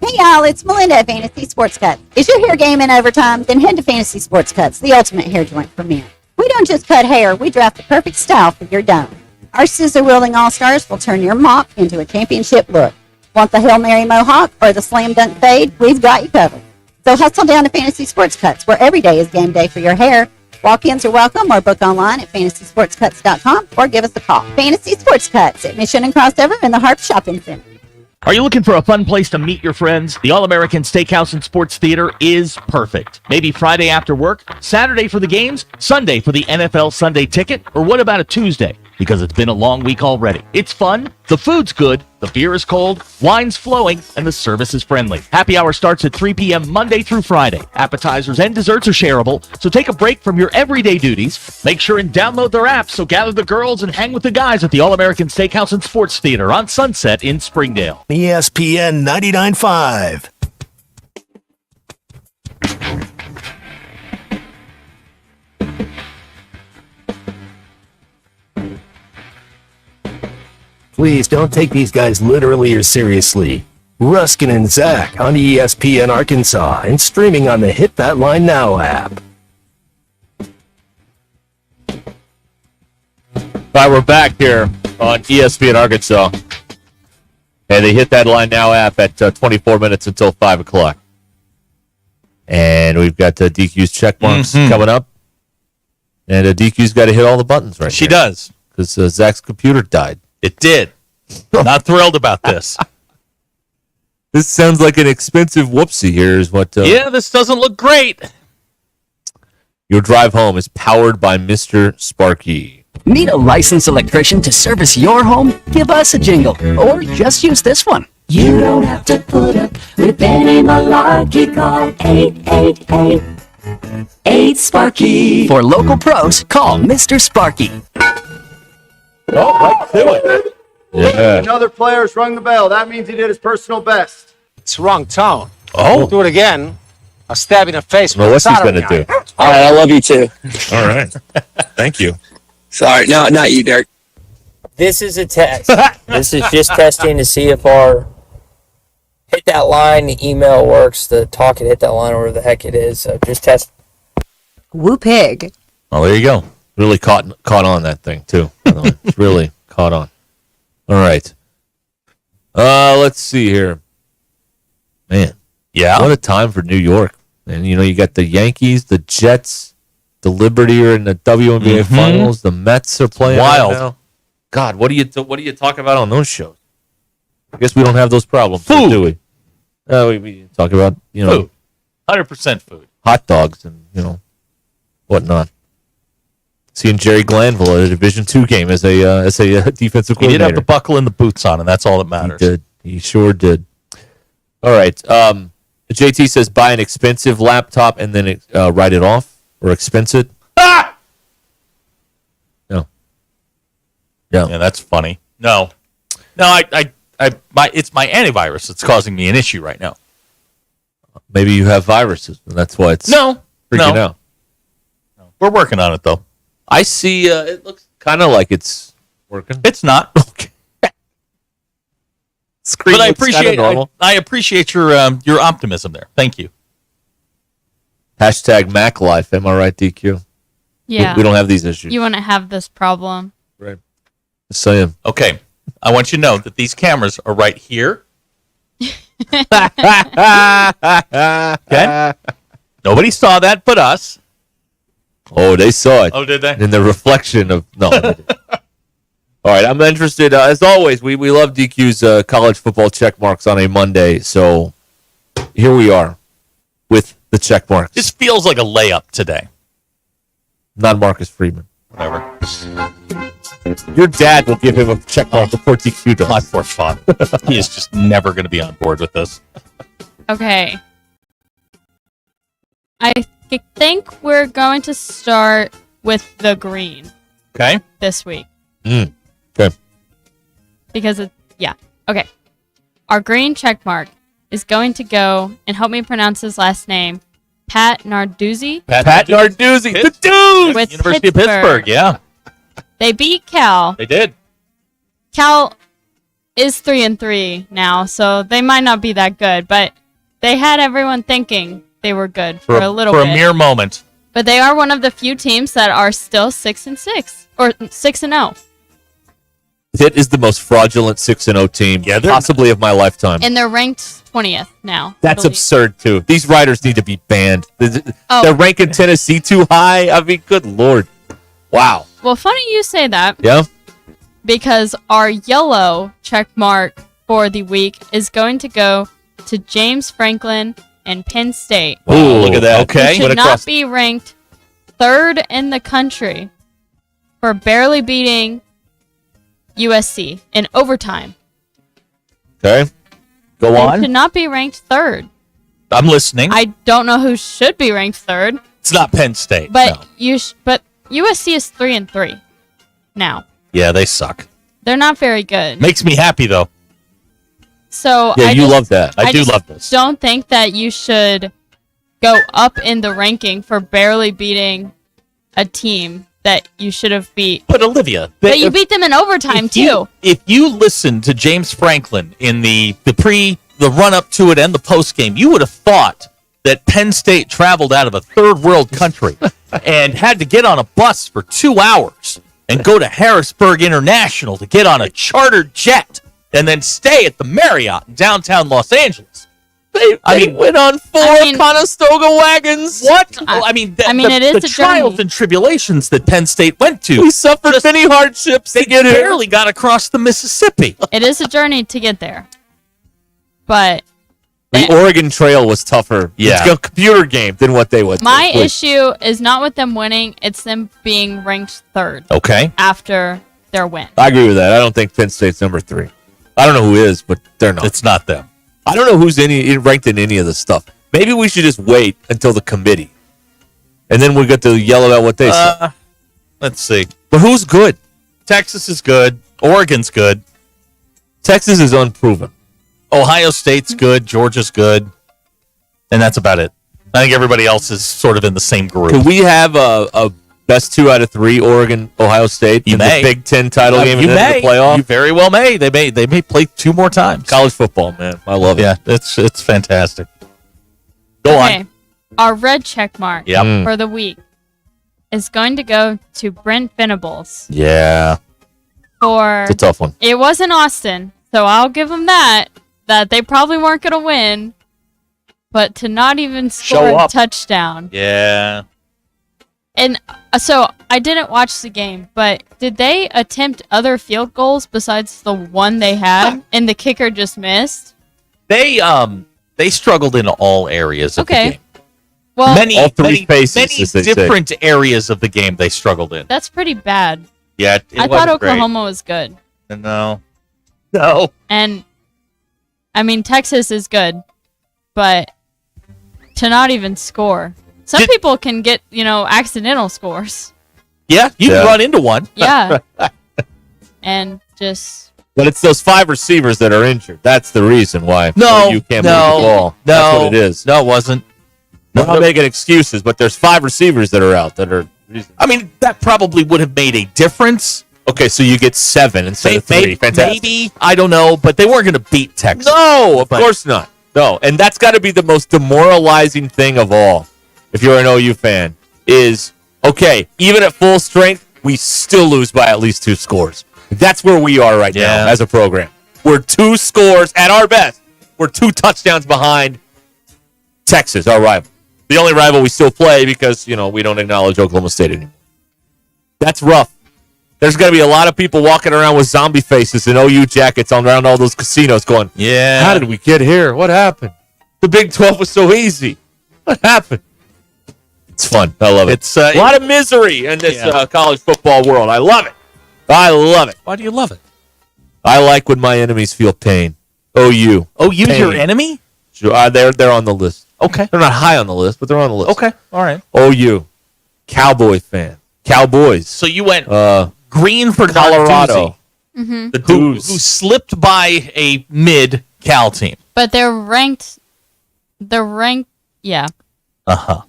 Hey y'all, it's Melinda at Fantasy Sports Cuts. Is your hair game in overtime? Then head to Fantasy Sports Cuts, the ultimate hair joint for men. We don't just cut hair, we draft the perfect style for your dome. Our scissor-wielding all-stars will turn your mop into a championship look. Want the Hail Mary Mohawk or the Slam Dunk Fade? We've got you covered. So hustle down to Fantasy Sports Cuts, where every day is game day for your hair. Walk-ins are welcome, or book online at fantasysportscuts.com or give us a call. Fantasy Sports Cuts at Mission and Crossover in the Harp Shopping Center. Are you looking for a fun place to meet your friends? The All-American Steakhouse and Sports Theater is perfect. Maybe Friday after work, Saturday for the games, Sunday for the NFL Sunday Ticket, or what about a Tuesday? because it's been a long week already. It's fun, the food's good, the beer is cold, wine's flowing, and the service is friendly. Happy hour starts at 3 p.m. Monday through Friday. Appetizers and desserts are shareable, so take a break from your everyday duties. Make sure and download their app, so gather the girls and hang with the guys at the All-American Steakhouse and Sports Theater on Sunset in Springdale. ESPN 99.5. Please don't take these guys literally or seriously. Ruskin and Zach on ESPN Arkansas and streaming on the Hit That Line Now app. All right, we're back here on ESPN Arkansas. And they Hit That Line Now app at 24 minutes until 5 o'clock. And we've got DQ's check marks coming up. And DQ's got to hit all the buttons right She now. does. Because Zach's computer died. It did. Not thrilled about this. This sounds like an expensive whoopsie here is what... Yeah, this doesn't look great. Your drive home is powered by Mr. Sparky. Need a licensed electrician to service your home? Give us a jingle, or just use this one. You don't have to put up with any malarkey. Call 888-8 For local pros, call Mr. Sparky. Oh, right to it. Yeah. Another player's rung the bell. That means he did his personal best. It's wrong tone. Oh. Do it again. I'll stab you in the face. Well, what's he going to do? All right, I love you too. All right. Thank you. Sorry, no, not you, Dirk. This is a test. This is just testing to see if our Hit That Line, the email works, the talk at Hit That Line, or whatever the heck it is. So just test. Woo pig. Well, there you go. Really caught on that thing, too. By the way. It's really caught on. All right. Let's see here. Man. Yeah. What a time for New York. And, you got the Yankees, the Jets, the Liberty are in the WNBA Finals. The Mets are playing Wild. right now. God, what do you talk about on those shows? I guess we don't have those problems, Food. do we? We talk about, Food. 100% food. hot dogs and, whatnot. Seeing Jerry Glanville at a Division II game as a defensive coordinator. He did have the buckle and the boots on, and that's all that matters. He did. He sure did. All right. JT says buy an expensive laptop and then write it off or expense it. Ah! No. Yeah. Yeah, that's funny. No, it's my antivirus that's causing me an issue right now. Maybe you have viruses, and that's why it's freaking out. No. We're working on it, though. I see. It looks kind of like it's working. It's not. Okay. Screen But I looks kinda appreciate normal. I appreciate your optimism there. Thank you. Hashtag Mac Life. Am I right, DQ? Yeah. We don't have these issues. You wouldn't have this problem. Right. Just saying. Okay. I want you to know that these cameras are right here. Okay? Nobody saw that but us. Oh, they saw it. Oh, did they? In the reflection of... No. They didn't. All right, I'm interested. As always, we love DQ's college football check marks on a Monday. So here we are with the check marks. This feels like a layup today. Not Marcus Freeman. Whatever. Your dad will give him a check mark before DQ does. My poor father. He is just never going to be on board with this. Okay. I think we're going to start with the green Okay. this week. Okay. Because okay. Our green check mark is going to go, and help me pronounce his last name, Pat Narduzzi. Pat Narduzzi. The dude! With University of Pittsburgh, yeah. They beat Cal. They did. Cal is 3-3 now, so they might not be that good, but they had everyone thinking they were good for a little bit. For a mere moment. But they are one of the few teams that are still 6-6 or 6-0. It is the most fraudulent 6-0 team possibly of my lifetime. And they're ranked 20th now. That's I believe. absurd, too. These writers need to be banned. Oh. They're ranking Tennessee too high. I mean, good Lord. Wow. Well, funny you say that. Yeah? Because our yellow check mark for the week is going to go to James Franklin and Penn State. Ooh, look at that. Okay. Who should not be ranked third in the country for barely beating USC in overtime. Okay. Go They on. should not be ranked third. I'm listening. I don't know who should be ranked third, It's not Penn State. but no. but USC is 3-3 now. Yeah, they suck. They're not very good. Makes me happy though. So Yeah, I you just- love that. I do just love this. Don't think that you should go up in the ranking for barely beating a team that you should have beat. But Olivia, But you beat them in overtime too. If you listen to James Franklin in the run up to it and the post game, you would have thought that Penn State traveled out of a third world country and had to get on a bus for 2 hours and go to Harrisburg International to get on a chartered jet and then stay at the Marriott in downtown Los Angeles. They went on 4 Conestoga wagons. What? it is the a trials journey. and tribulations that Penn State went to. We suffered many hardships They to get here. barely got across the Mississippi. It is a journey to get there. But The Oregon Trail was tougher. Yeah. It's a computer game than what they went through. my issue is not with them winning, it's them being ranked third Okay. after their win. I agree with that. I don't think Penn State's number 3. I don't know who is, but they're not. It's not them. I don't know who's ranked in any of this stuff. Maybe we should just wait until the committee, and then we get to yell about what they say. Let's see. But who's good? Texas is good. Oregon's good. Texas is unproven. Ohio State's good. Georgia's good. And that's about it. I think everybody else is sort of in the same group. Could we have a best 2 out of 3 Oregon Ohio State in the Big Ten title game You and then may. the playoff? You very well may. They may play 2 more times. College football, man, I love it. Yeah, it's fantastic. Go Okay. on. Our red check mark Yep. for the week is going to go to Brent Venables Yeah, for it's a tough one. it wasn't Austin, so I'll give them that they probably weren't going to win, but to not even score Show a up. touchdown. Yeah. And so I didn't watch the game, but did they attempt other field goals besides the one they had and the kicker just missed? They struggled in all areas of the Okay. game. Well, All three phases, many as they say. different areas of the game they struggled in. that's pretty bad. Yeah, it I thought wasn't great. Oklahoma was good. No. And I mean, Texas is good, but to not even score. Some people can get, accidental scores. Yeah, you Yeah. can run into one. Yeah. And just But it's those 5 receivers that are injured. That's the reason why No, you can't no, move the ball. no. That's what it is. No, it wasn't. I'm not making excuses, but there's 5 receivers that are out that are. I mean, that probably would have made a difference. Okay, so you get 7 instead of 3. Fantastic. Maybe, I don't know, but they weren't going to beat Texas. No, of course not. No, and that's got to be the most demoralizing thing of all. If you're an OU fan, is okay. Even at full strength, we still lose by at least 2 scores. That's where we are right now as a program. We're 2 scores at our best. We're 2 touchdowns behind Texas, our rival. The only rival we still play because we don't acknowledge Oklahoma State anymore. That's rough. There's going to be a lot of people walking around with zombie faces and OU jackets around all those casinos going, Yeah. how did we get here? What happened? The Big 12 was so easy. What happened? It's fun. I love it. It's a lot of misery in this college football world. I love it. I love it. Why do you love it? I like when my enemies feel pain. OU. OU's Pain. your enemy? Sure, they're on the list. Okay. They're not high on the list, but they're on the list. Okay. All right. OU. Cowboy fan. Cowboys. So you went green for Colorado. Mhm. Narduzzi, who slipped by a mid-Cal team. but they're ranked yeah. Uh-huh.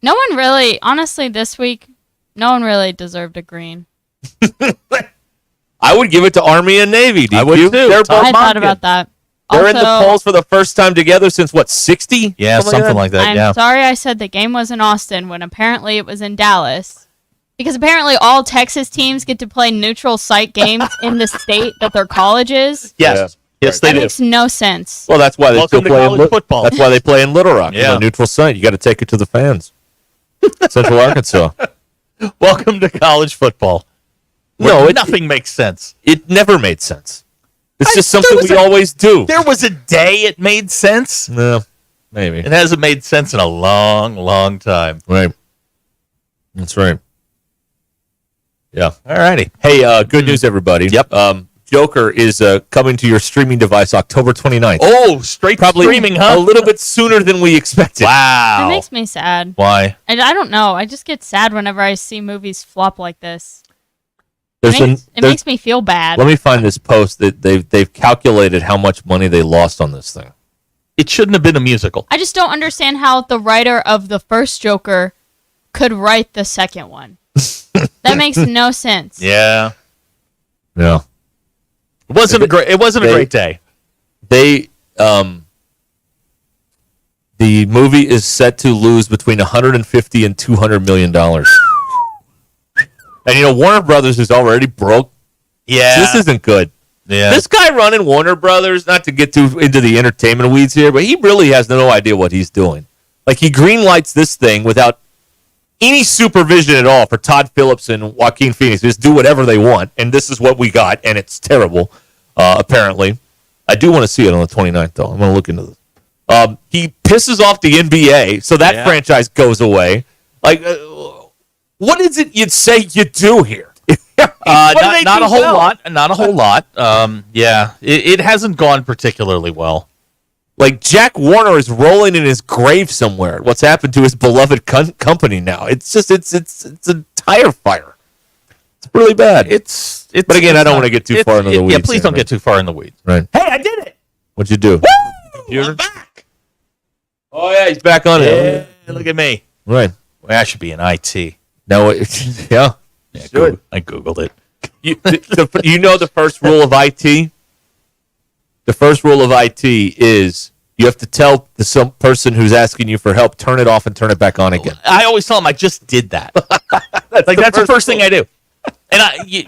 No one really, honestly, this week, no one really deserved a green. I would give it to Army and Navy. I would you? too. They're both I thought mocking. about that. They're in the Also, polls for the first time together since, 60? Yeah, something like that. I'm Yeah. sorry I said the game was in Austin when apparently it was in Dallas. Because apparently all Texas teams get to play neutral site games in the state that their college is. Yes. Yes, they That do. makes no sense. Well, that's why they Welcome still to play in college football. That's why they play in Little Rock. Yeah. Neutral site. You got to take it to the fans. Central Arkansas. Welcome to college football. No, nothing makes sense. It never made sense. It's just something there was we always do. There was a day it made sense. No, maybe. It hasn't made sense in a long, long time. Right. That's right. Yeah. All righty. Hey, good news, everybody. Yep. Joker is coming to your streaming device October 29th. Oh, straight Probably streaming, huh? a little bit sooner than we expected. Wow. It makes me sad. Why? I don't know. I just get sad whenever I see movies flop like this. There's It makes me feel bad. Let me find this post that they've calculated how much money they lost on this thing. It shouldn't have been a musical. I just don't understand how the writer of the first Joker could write the second one. That makes no sense. Yeah. Yeah. It wasn't a great day. They the movie is set to lose between 150 and 200 million dollars. And Warner Brothers is already broke. Yeah. This isn't good. Yeah. This guy running Warner Brothers, not to get too into the entertainment weeds here, but he really has no idea what he's doing. Like, he greenlights this thing without any supervision at all for Todd Phillips and Joaquin Phoenix. Just do whatever they want, and this is what we got, and it's terrible, apparently. I do want to see it on the 29th, though. I'm going to look into this. He pisses off the NBA, so that franchise goes away. Like, what is it you'd say you do here? Not a whole lot. Not a whole lot. Yeah, it hasn't gone particularly well. Like, Jack Warner is rolling in his grave somewhere. What's happened to his beloved company now? It's just it's a tire fire. It's really bad. But again, I don't want to get too far into the weeds. Yeah, please don't get too far in the weeds. Right. Hey, I did it. What'd you do? Woo! I'm back. Oh yeah, he's back on it. Look at me. Right. Well, I should be in IT. No, yeah. I Googled it. You know the first rule of IT? The first rule of IT is you have to tell some person who's asking you for help, turn it off and turn it back on again. I always tell them I just did that. That's the first thing I do. And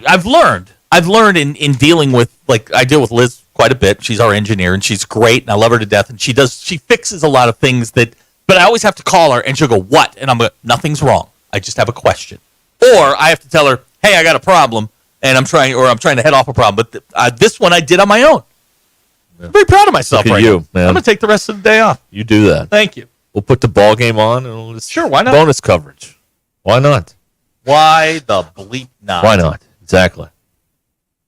I've learned in dealing with, like, I deal with Liz quite a bit. She's our engineer and she's great and I love her to death. And she fixes a lot of things but I always have to call her and she'll go, what? And I'm like, nothing's wrong. I just have a question. Or I have to tell her, hey, I got a problem and I'm trying to head off a problem. But this one I did on my own. I'm very proud of myself Look at right you, now. man. I'm going to take the rest of the day off. You do that. Thank you. We'll put the ball game on and we'll just Sure, why not? bonus coverage. Why not? Why the bleep not? Why not? Exactly.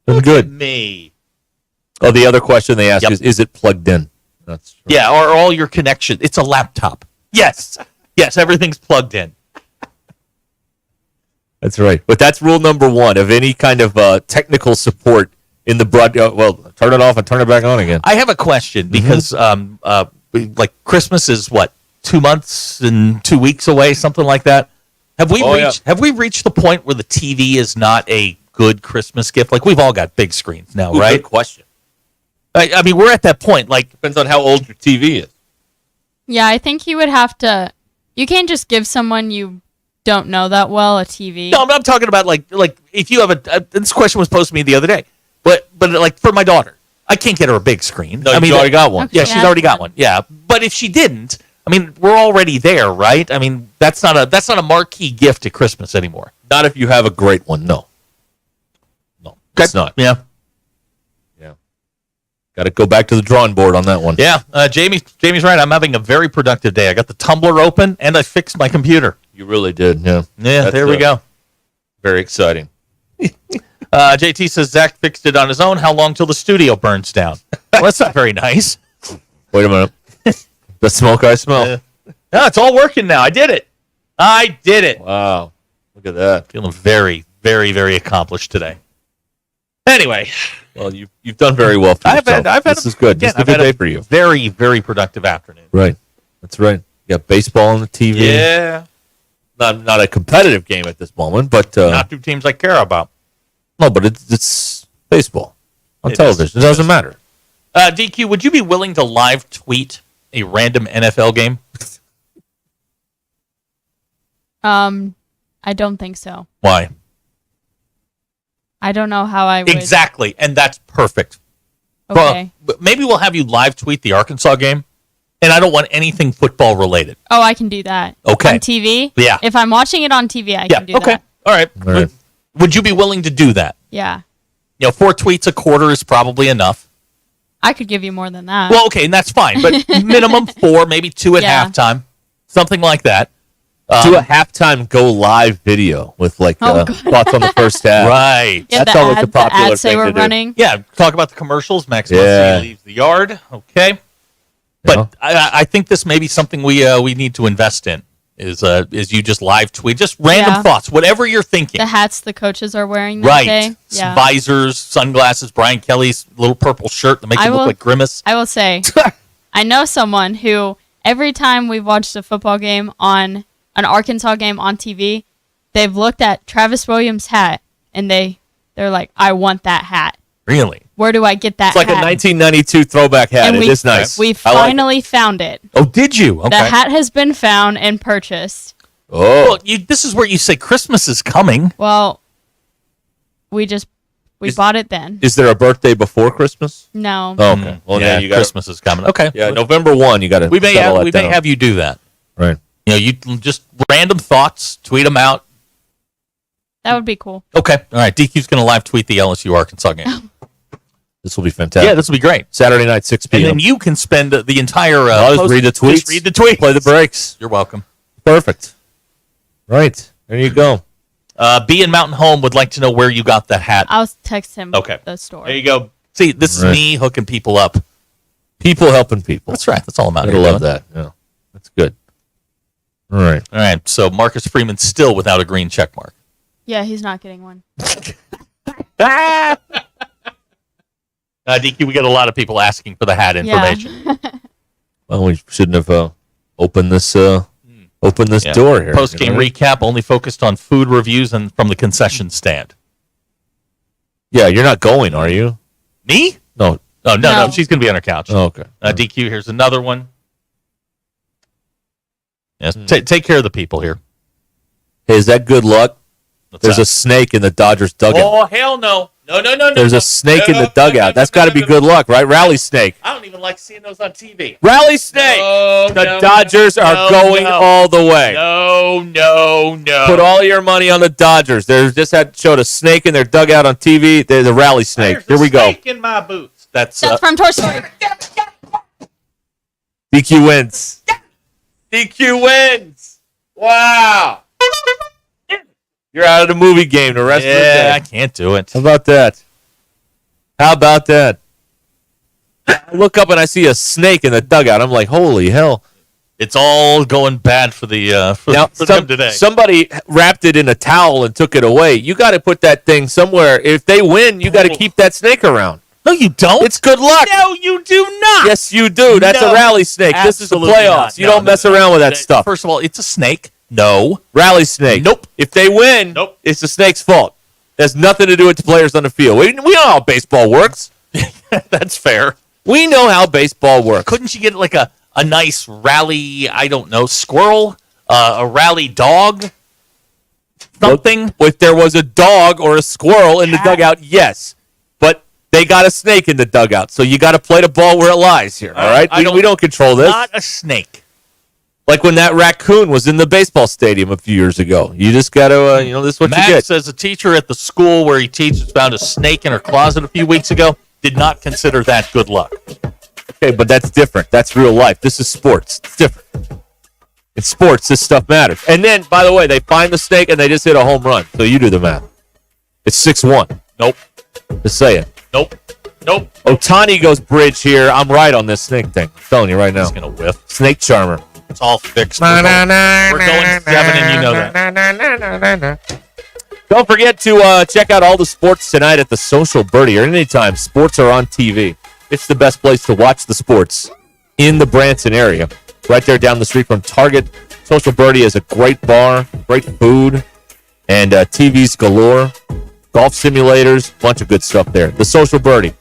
Look Good. at me. Oh, the other question they ask is it plugged in? That's true. Yeah, or all your connections. It's a laptop. Yes. Yes, everything's plugged in. That's right. But that's rule number one of any kind of technical support in the broadcast. Well, turn it off and turn it back on again. I have a question because like Christmas is what, 2 months and 2 weeks away, something like that. Have we reached the point where the TV is not a good Christmas gift? Like, we've all got big screens now, right? Good question. I mean, we're at that point. Like, depends on how old your TV is. Yeah, I think you would have to. You can't just give someone you don't know that well a TV. No, I'm talking about like if you have this question was posed to me the other day, but like for my daughter, I can't get her a big screen. No, she's already got one. Okay. Yeah, she's already got one. Yeah, but if she didn't, I mean, we're already there, right? I mean, that's not a marquee gift at Christmas anymore. Not if you have a great one. No, it's not. Yeah. Got to go back to the drawing board on that one. Yeah, Jamie's right. I'm having a very productive day. I got the Tumblr open and I fixed my computer. You really did. Yeah. Yeah, there we go. Very exciting. JT says Zach fixed it on his own. How long till the studio burns down? Well, that's not very nice. Wait a minute. The smoke I smell. No, it's all working now. I did it. Wow. Look at that. Feeling very, very, very accomplished today. Anyway. Well, you've done very well for yourself. I've had this is good. This is a good day for you. Very, very productive afternoon. Right. That's right. You got baseball on the TV. Yeah. Not a competitive game at this moment, but Not two teams I care about. No, but it's baseball on television. It doesn't matter. DQ, would you be willing to live tweet a random NFL game? I don't think so. Why? I don't know how I would. Exactly, and that's perfect. Okay. But maybe we'll have you live tweet the Arkansas game, and I don't want anything football related. Oh, I can do that. Okay. On TV? Yeah. If I'm watching it on TV, I can do that. All right. Would you be willing to do that? Yeah. 4 tweets a quarter is probably enough. I could give you more than that. Well, okay, and that's fine, but minimum 4, maybe 2 at halftime, something like that. Do a halftime go live video with like thoughts on the first half. Right. Yeah, That's the always a ads popular they thing were to do. running. Yeah, talk about the commercials. Max Muncy Yeah. leaves the yard. Okay. But I think this may be something we need to invest in. Is you just live tweet, just random Yeah. thoughts, whatever you're thinking. The hats the coaches are wearing that Right. day. Yeah. Visors, sunglasses, Brian Kelly's little purple shirt that makes him look like Grimace. I will say, I know someone who every time we've watched a football game on an Arkansas game on TV, they've looked at Travis Williams' hat and they're like, I want that hat. Really? Where do I get that It's like hat? a 1992 throwback hat. And It is nice. We I like it. finally found it. Oh, did you? Okay. The hat has been found and purchased. Oh. Well, this is where you say Christmas is coming. Well, we bought it then. Is there a birthday before Christmas? No. Oh, okay. Well, yeah, then you got Christmas is coming. Okay. Yeah, November 1, you got to. We may have you do that. Right. You just random thoughts, tweet them out. That would be cool. Okay. All right. DQ's going to live tweet the LSU Arkansas game. This will be fantastic. Yeah, this will be great. Saturday night, 6 p.m. And then you can spend the entire. I'll just post- read the tweets. Just read the tweets. Play the breaks. You're welcome. Perfect. Right. There you go. B in Mountain Home would like to know where you got the hat. I'll text him Okay. the store. There you go. See, this is Right. me hooking people up. People helping people. That's right. That's all I'm out I here love doing. that. Yeah. That's good. All right. All right. So Marcus Freeman still without a green check mark. Yeah, he's not getting one. DQ, we get a lot of people asking for the hat information. Yeah. Well, we shouldn't have opened this door here. Post game recap only focused on food reviews and from the concession stand. Yeah, you're not going, are you? Me? No. Oh, no. She's going to be on her couch. Oh, okay. DQ, here's another one. Yes, take care of the people here. Hey, is that good luck? What's There's that? a snake in the Dodgers dugout. Oh, hell no. No. There's a snake in the dugout. That's got to be good luck, right? Rally snake. I don't even like seeing those on TV. Rally snake. The Dodgers are going all the way. No. Put all your money on the Dodgers. They just showed a snake in their dugout on TV. They're the rally snake. Here we go. Snake in my boots. That's from Toy Story. DQ wins. DQ wins. Wow. You're out of the movie game the rest of the day. I can't do it. How about that? I look up and I see a snake in the dugout. I'm like, holy hell. It's all going bad for the for them today. Somebody wrapped it in a towel and took it away. You got to put that thing somewhere. If they win, you got to keep that snake around. No, you don't. It's good luck. No, you do not. Yes, you do. That's No, a rally snake. This is the absolutely playoffs. not. You No, don't mess around with that stuff. First of all, it's a snake. No. Rally snake. Nope. If they win, it's the snake's fault. It has nothing to do with the players on the field. We know how baseball works. That's fair. We know how baseball works. Couldn't you get like a nice rally, I don't know, squirrel? A rally dog? Something? If there was a dog or a squirrel in the dugout, yes. But they got a snake in the dugout, so you got to play the ball where it lies here, all right? We don't control this. Not a snake. Like when that raccoon was in the baseball stadium a few years ago. You just got to, this is what Max you get. says a teacher at the school where he teaches found a snake in her closet a few weeks ago. Did not consider that good luck. Okay, but that's different. That's real life. This is sports. It's different. In sports, this stuff matters. And then, by the way, they find the snake and they just hit a home run. So you do the math. It's 6-1. Nope. Just saying. Nope. Otani goes bridge here. I'm right on this snake thing. I'm telling you right now. He's going to whiff. Snake charmer. It's all fixed. We're going 7, and you know that. Don't forget to check out all the sports tonight at the Social Birdie or anytime sports are on TV. It's the best place to watch the sports in the Branson area. Right there down the street from Target. Social Birdie is a great bar, great food, and TVs galore, golf simulators, bunch of good stuff there. The Social Birdie.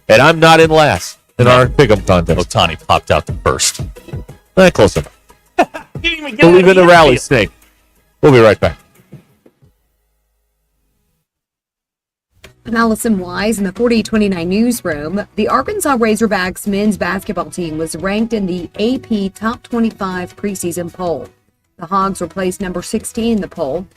And I'm not in last in our pick'em contest. Otani popped out the first. Close enough. Believe in the rally snake. We'll be right back. I'm Allison Wise in the 4029 newsroom. The Arkansas Razorbacks men's basketball team was ranked in the AP Top 25 preseason poll. The Hogs were placed number 16 in the poll.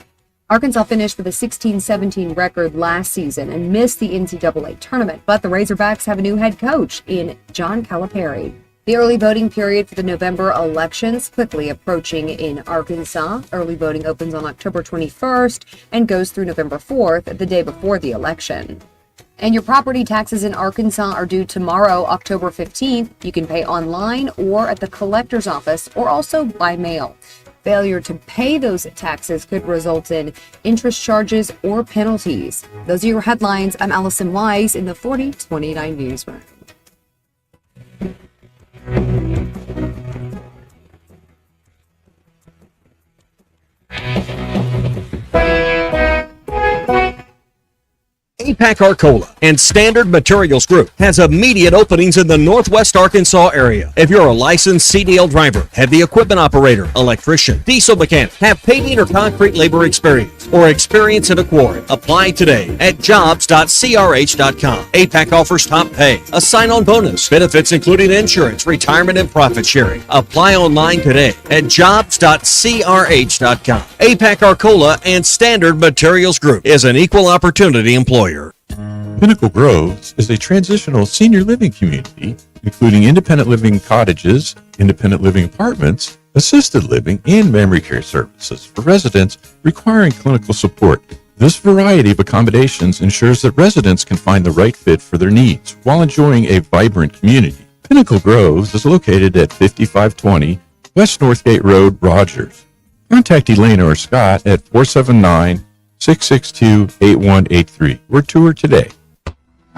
Arkansas finished with a 16-17 record last season and missed the NCAA tournament, but the Razorbacks have a new head coach in John Calipari. The The early voting period for the November elections quickly approaching in Arkansas. Early voting opens on October 21st and goes through November 4th, the day before the election. And your property taxes in Arkansas are due tomorrow, October 15th. You can pay online or at the collector's office or also by mail. Failure to pay those taxes could result in interest charges or penalties. Those are your headlines. I'm Allison Wise in the 4029 Newsroom. APAC Arcola and Standard Materials Group has immediate openings in the Northwest Arkansas area. If you're a licensed CDL driver, heavy equipment operator, electrician, diesel mechanic, have paving or concrete labor experience, or experience in a quarry, apply today at jobs.crh.com. APAC offers top pay, a sign-on bonus, benefits including insurance, retirement, and profit sharing. Apply online today at jobs.crh.com. APAC Arcola and Standard Materials Group is an equal opportunity employer. Pinnacle Groves is a transitional senior living community, including independent living cottages, independent living apartments, assisted living, and memory care services for residents requiring clinical support. This variety of accommodations ensures that residents can find the right fit for their needs while enjoying a vibrant community. Pinnacle Groves is located at 5520 West Northgate Road, Rogers. Contact Elena or Scott at 479-662-8183 or tour today.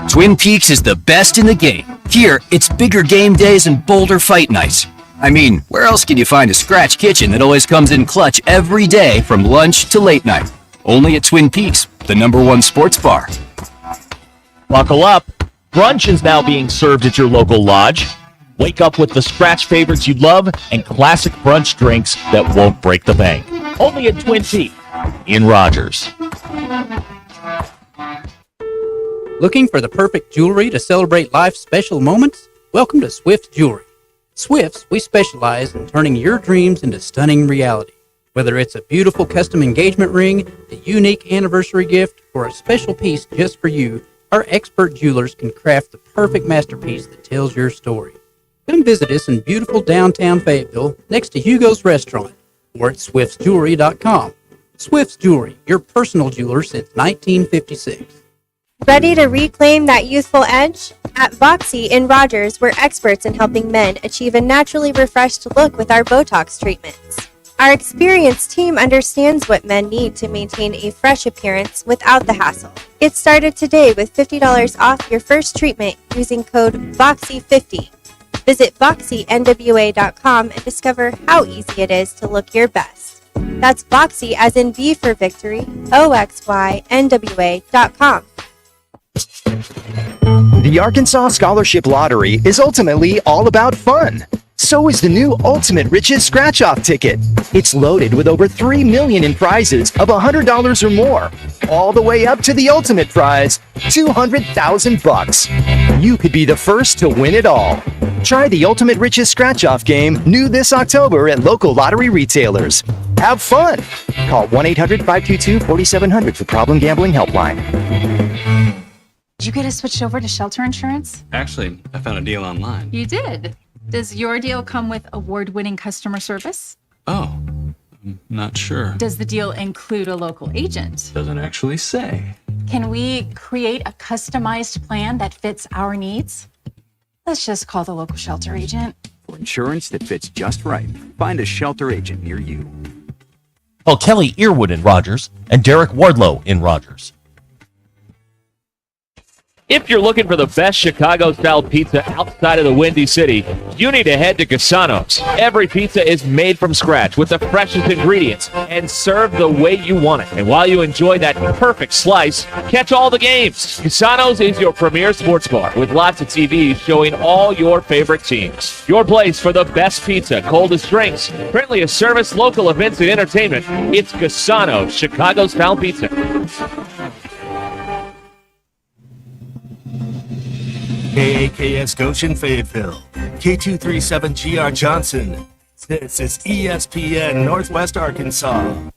Twin Peaks is the best in the game. Here, it's bigger game days and bolder fight nights. I mean, where else can you find a scratch kitchen that always comes in clutch every day from lunch to late night? Only at Twin Peaks, the #1 sports bar. Buckle up. Brunch is now being served at your local lodge. Wake up with the scratch favorites you love and classic brunch drinks that won't break the bank. Only at Twin Peaks in Rogers. Looking for the perfect jewelry to celebrate life's special moments? Welcome to Swift Jewelry. Swifts, we specialize in turning your dreams into stunning reality. Whether it's a beautiful custom engagement ring, a unique anniversary gift, or a special piece just for you, our expert jewelers can craft the perfect masterpiece that tells your story. Come visit us in beautiful downtown Fayetteville next to Hugo's Restaurant or at swiftsjewelry.com. Swift's Jewelry, your personal jeweler since 1956. Ready to reclaim that youthful edge? At Voxy in Rogers, we're experts in helping men achieve a naturally refreshed look with our Botox treatments. Our experienced team understands what men need to maintain a fresh appearance without the hassle. Get started today with $50 off your first treatment using code VOXY50. Visit VoxyNWA.com and discover how easy it is to look your best. That's Voxy as in V for victory, OXYNWA.com. The Arkansas Scholarship Lottery is ultimately all about fun. So is the new Ultimate Riches Scratch-Off ticket. It's loaded with over $3 million in prizes of $100 or more, all the way up to the ultimate prize, $200,000. You could be the first to win it all. Try the Ultimate Riches Scratch-Off game new this October at local lottery retailers. Have fun. Call 1-800-522-4700 for Problem Gambling Helpline. Did you get us switched over to shelter insurance? Actually, I found a deal online. You did. Does your deal come with award-winning customer service? Oh, I'm not sure. Does the deal include a local agent? Doesn't actually say. Can we create a customized plan that fits our needs? Let's just call the local shelter agent. For insurance that fits just right, find a shelter agent near you. Call Kelly Earwood in Rogers and Derek Wardlow in Rogers. If you're looking for the best Chicago-style pizza outside of the Windy City, you need to head to Cassano's. Every pizza is made from scratch with the freshest ingredients and served the way you want it. And while you enjoy that perfect slice, catch all the games. Cassano's is your premier sports bar with lots of TVs showing all your favorite teams. Your place for the best pizza, coldest drinks, friendliest service, local events, and entertainment. It's Cassano's Chicago-style pizza. KAKS Goshen Fayetteville, K237GR Johnson. This is ESPN Northwest Arkansas.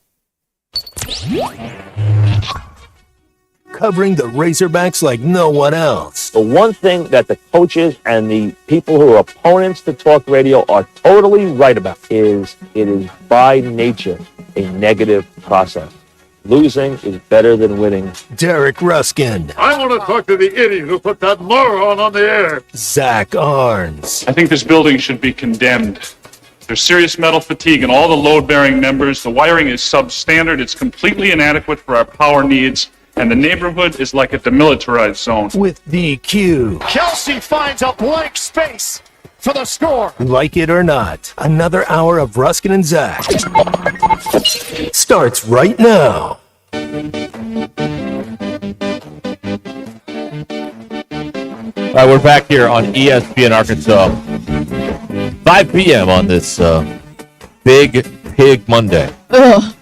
covering the Razorbacks like no one else. The one thing that the coaches and the people who are opponents to talk radio are totally right about is it is by nature a negative process. Losing is better than winning. Derek Ruskin, I want to talk to the idiot who put that moron on the air. Zach Arns, I think this building should be condemned. There's serious metal fatigue in all the load-bearing members. The wiring is substandard. It's completely inadequate for our power needs. And the neighborhood is like a demilitarized zone. with DQ. Kelsey finds a blank space for the score. Like it or not, another hour of Ruskin and Zach starts right now. All right, we're back here on ESPN Arkansas. 5 p.m. on this Big Pig Monday. Ugh.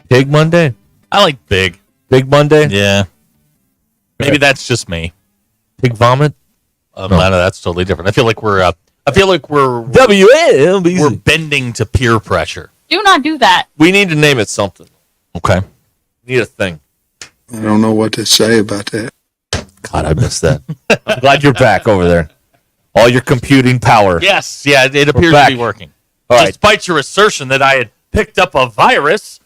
Pig Monday? I like big. Big Monday? Yeah. Maybe that's just me. Pig vomit? No, that's totally different. I feel like we're WM. We're bending to peer pressure. Do not do that. We need to name it something. Okay. Need a thing. I don't know what to say about that. God, I missed that. I'm glad you're back over there. All your computing power. Yes, yeah, it appears to be working. All right. Despite your assertion that I had picked up a virus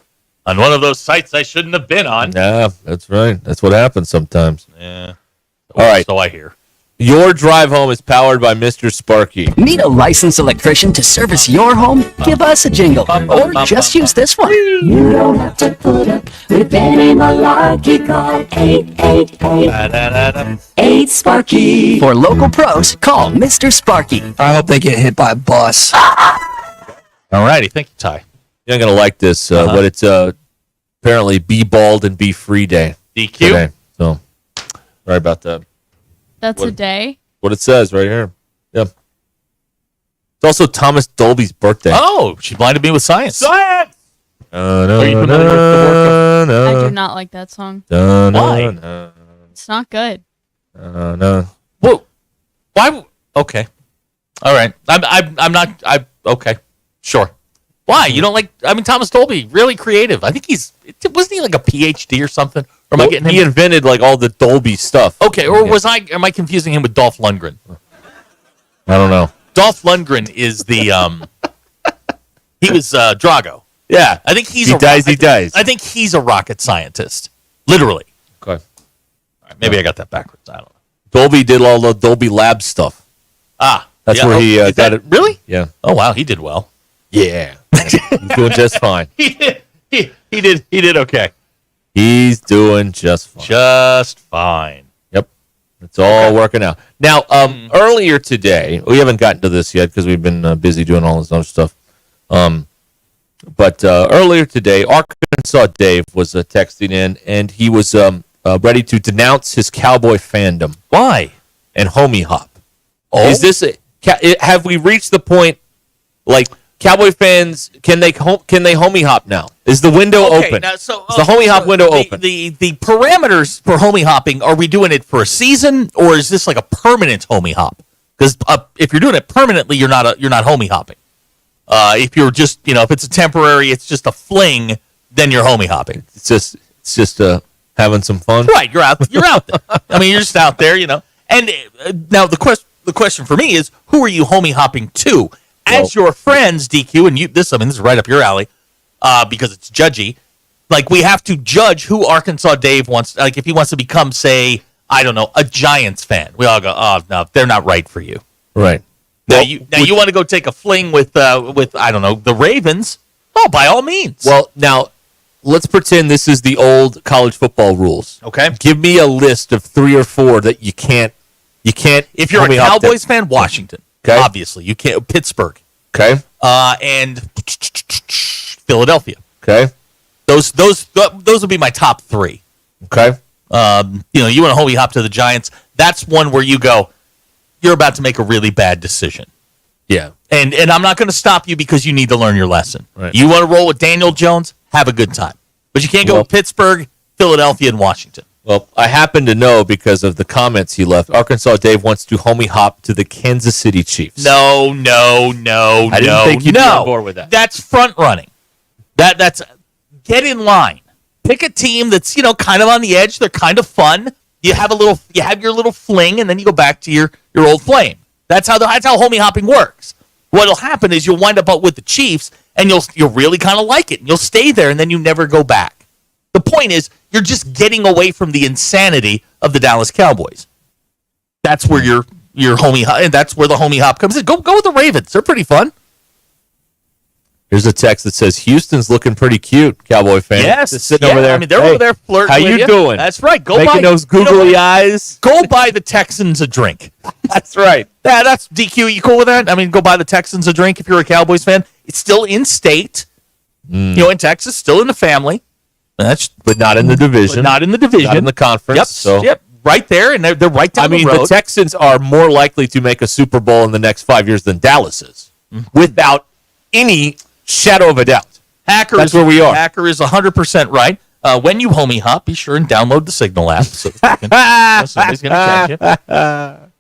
on one of those sites I shouldn't have been on. Yeah, that's right. That's what happens sometimes. Yeah. All right. So I hear. Your drive home is powered by Mr. Sparky. Need a licensed electrician to service your home? Give us a jingle. Or just use this one. You don't have to put up with any malarkey. Call 888-8 For local pros, call Mr. Sparky. I hope they get hit by a bus. All righty. Thank you, Ty. You're not going to like this, but it's apparently Be Bald and Be Free Day. DQ. Today. So, sorry about that. That's a day. What it says right here. Yep. It's also Thomas Dolby's birthday. Oh, she blinded me with science. Science! Are you familiar with the work I do not like that song. Why? It's not good. No. Whoa. Why? Okay. All right. I'm not. Okay. Sure. Why? You don't like? I mean, Thomas Dolby, really creative. I think wasn't he like a PhD or something? Or am I getting him? He invented like all the Dolby stuff. Okay. Or am I confusing him with Dolph Lundgren? I don't know. Dolph Lundgren is the he was Drago. Yeah. I think he's He a dies. I think he's a rocket scientist. Literally. Okay. All right, maybe I got that backwards. I don't know. Dolby did all the Dolby Lab stuff. That's yeah, where he is got that- it. Really? Yeah. Oh wow, he did well. Yeah. He's doing just fine. He did okay. He's doing just fine. Just fine. Yep. It's all working out. Now, earlier today, we haven't gotten to this yet because we've been busy doing all this other stuff. But earlier today, Arkansas Dave was texting in, and he was ready to denounce his cowboy fandom. Why? And homie hop. Oh? Is this have we reached the point, like, Cowboy fans, can they homie hop now? Is the window open? Now, Is the homie hop window open? The parameters for homie hopping, are we doing it for a season or is this like a permanent homie hop? Because if you're doing it permanently, you're not homie hopping. If you're just if it's a temporary, it's just a fling, then you're homie hopping. It's just having some fun. Right, you're out there. I mean, you're just out there, And now the question for me is, who are you homie hopping to? As your friends, DQ, and this is right up your alley, because it's judgy. Like, we have to judge who Arkansas Dave wants. Like, if he wants to become, say, I don't know, a Giants fan, we all go, oh no, they're not right for you. Right. Now you want to go take a fling with I don't know, the Ravens? Oh, by all means. Well, now let's pretend this is the old college football rules. Okay. Give me a list of 3 or 4 that you can't. If you're a homie hop Cowboys fan, Washington. Okay. Obviously, you can't. Pittsburgh. Okay. And Philadelphia. Okay. Those would be my top 3. Okay. You want to homie hop to the Giants. That's one where you go, you're about to make a really bad decision. Yeah. And I'm not going to stop you because you need to learn your lesson. Right. You want to roll with Daniel Jones? Have a good time. But you can't go with Pittsburgh, Philadelphia, and Washington. Well, I happen to know because of the comments he left. Arkansas Dave wants to homie hop to the Kansas City Chiefs. No. I didn't think you'd be on board with that. That's front running. That's get in line. Pick a team that's, kind of on the edge. They're kind of fun. You have your little fling, and then you go back to your old flame. That's how homie hopping works. What'll happen is you'll wind up with the Chiefs, and you'll really kind of like it. And you'll stay there, and then you never go back. The point is, you're just getting away from the insanity of the Dallas Cowboys. That's where your homie, and that's where the homie hop comes in. Go with the Ravens. They're pretty fun. Here's a text that says Houston's looking pretty cute, Cowboy fan. Yes, just sitting over there. I mean, they're over there flirting. How with you doing? That's right. Go making buy those googly eyes. Go buy the Texans a drink. That's right. Yeah, that's DQ. You cool with that? I mean, go buy the Texans a drink if you're a Cowboys fan. It's still in state. In Texas, still in the family. But not in the division. Not in the division. Not in the conference. Yep. Right there, and they're right down the road. The Texans are more likely to make a Super Bowl in the next 5 years than Dallas is, without any shadow of a doubt. That's where we are. Hacker is 100% right. When you homie hop, be sure and download the Signal app so somebody's going to catch you.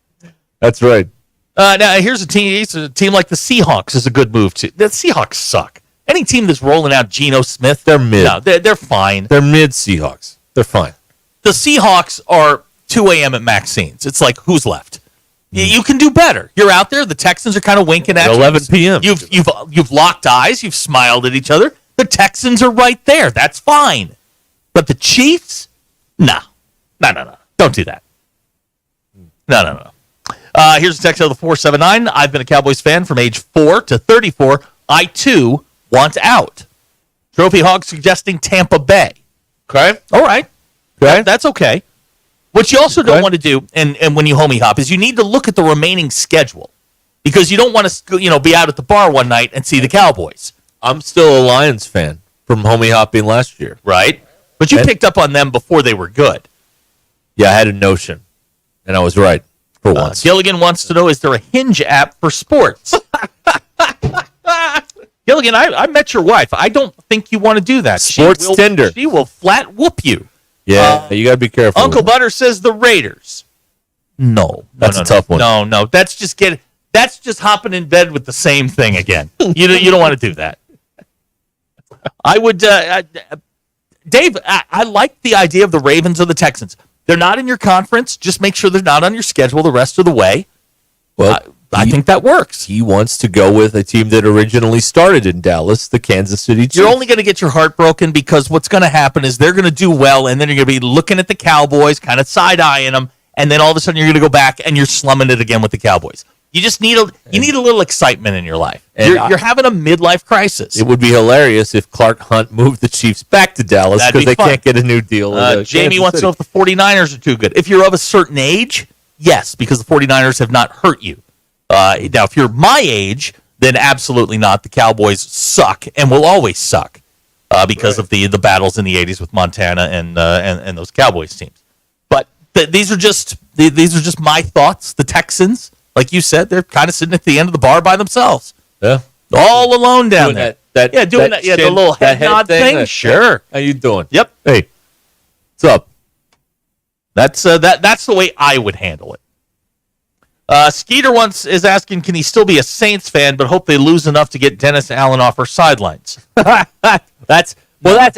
That's right. Now, here's a team like the Seahawks is a good move, too. The Seahawks suck. Any team that's rolling out Geno Smith, they're mid. No, they're fine. They're mid Seahawks. They're fine. The Seahawks are 2 a.m. at Maxine's. It's like, who's left? You can do better. You're out there. The Texans are kind of winking at you. 11 p.m. You've locked eyes. You've smiled at each other. The Texans are right there. That's fine. But the Chiefs? No. Don't do that. No. Here's a text out of the 479. I've been a Cowboys fan from age 4 to 34. I, too, want out. Trophy Hog suggesting Tampa Bay. Okay. All right. Okay. That's okay. What you also don't want to do, and when you homie hop, is you need to look at the remaining schedule. Because you don't want to be out at the bar one night and see the Cowboys. I'm still a Lions fan from homie hopping last year. Right. But you picked up on them before they were good. Yeah, I had a notion. And I was right for once. Gilligan wants to know, is there a Hinge app for sports? Gilligan, I met your wife. I don't think you want to do that. Sports Tinder. She will flat whoop you. Yeah, you got to be careful. Uncle Butter says the Raiders. No. That's a tough one. No. That's just hopping in bed with the same thing again. You don't want to do that. I would, Dave, I like the idea of the Ravens or the Texans. They're not in your conference. Just make sure they're not on your schedule the rest of the way. Well, I think that works. He wants to go with a team that originally started in Dallas, the Kansas City Chiefs. You're only going to get your heart broken because what's going to happen is they're going to do well, and then you're going to be looking at the Cowboys, kind of side-eyeing them, and then all of a sudden you're going to go back and you're slumming it again with the Cowboys. You just need a little excitement in your life. You're having a midlife crisis. It would be hilarious if Clark Hunt moved the Chiefs back to Dallas because they can't get a new deal. Jamie wants to know if the 49ers are too good. If you're of a certain age, yes, because the 49ers have not hurt you. Now, if you're my age, then absolutely not. The Cowboys suck and will always suck because of the battles in the 80s with Montana and those Cowboys teams. But these are just my thoughts. The Texans, like you said, they're kind of sitting at the end of the bar by themselves. Yeah, all alone down there. Doing the little head nod thing. Sure. How you doing? Yep. Hey, what's up? That's the way I would handle it. Skeeter is asking, can he still be a Saints fan, but hope they lose enough to get Dennis Allen off our sidelines? That's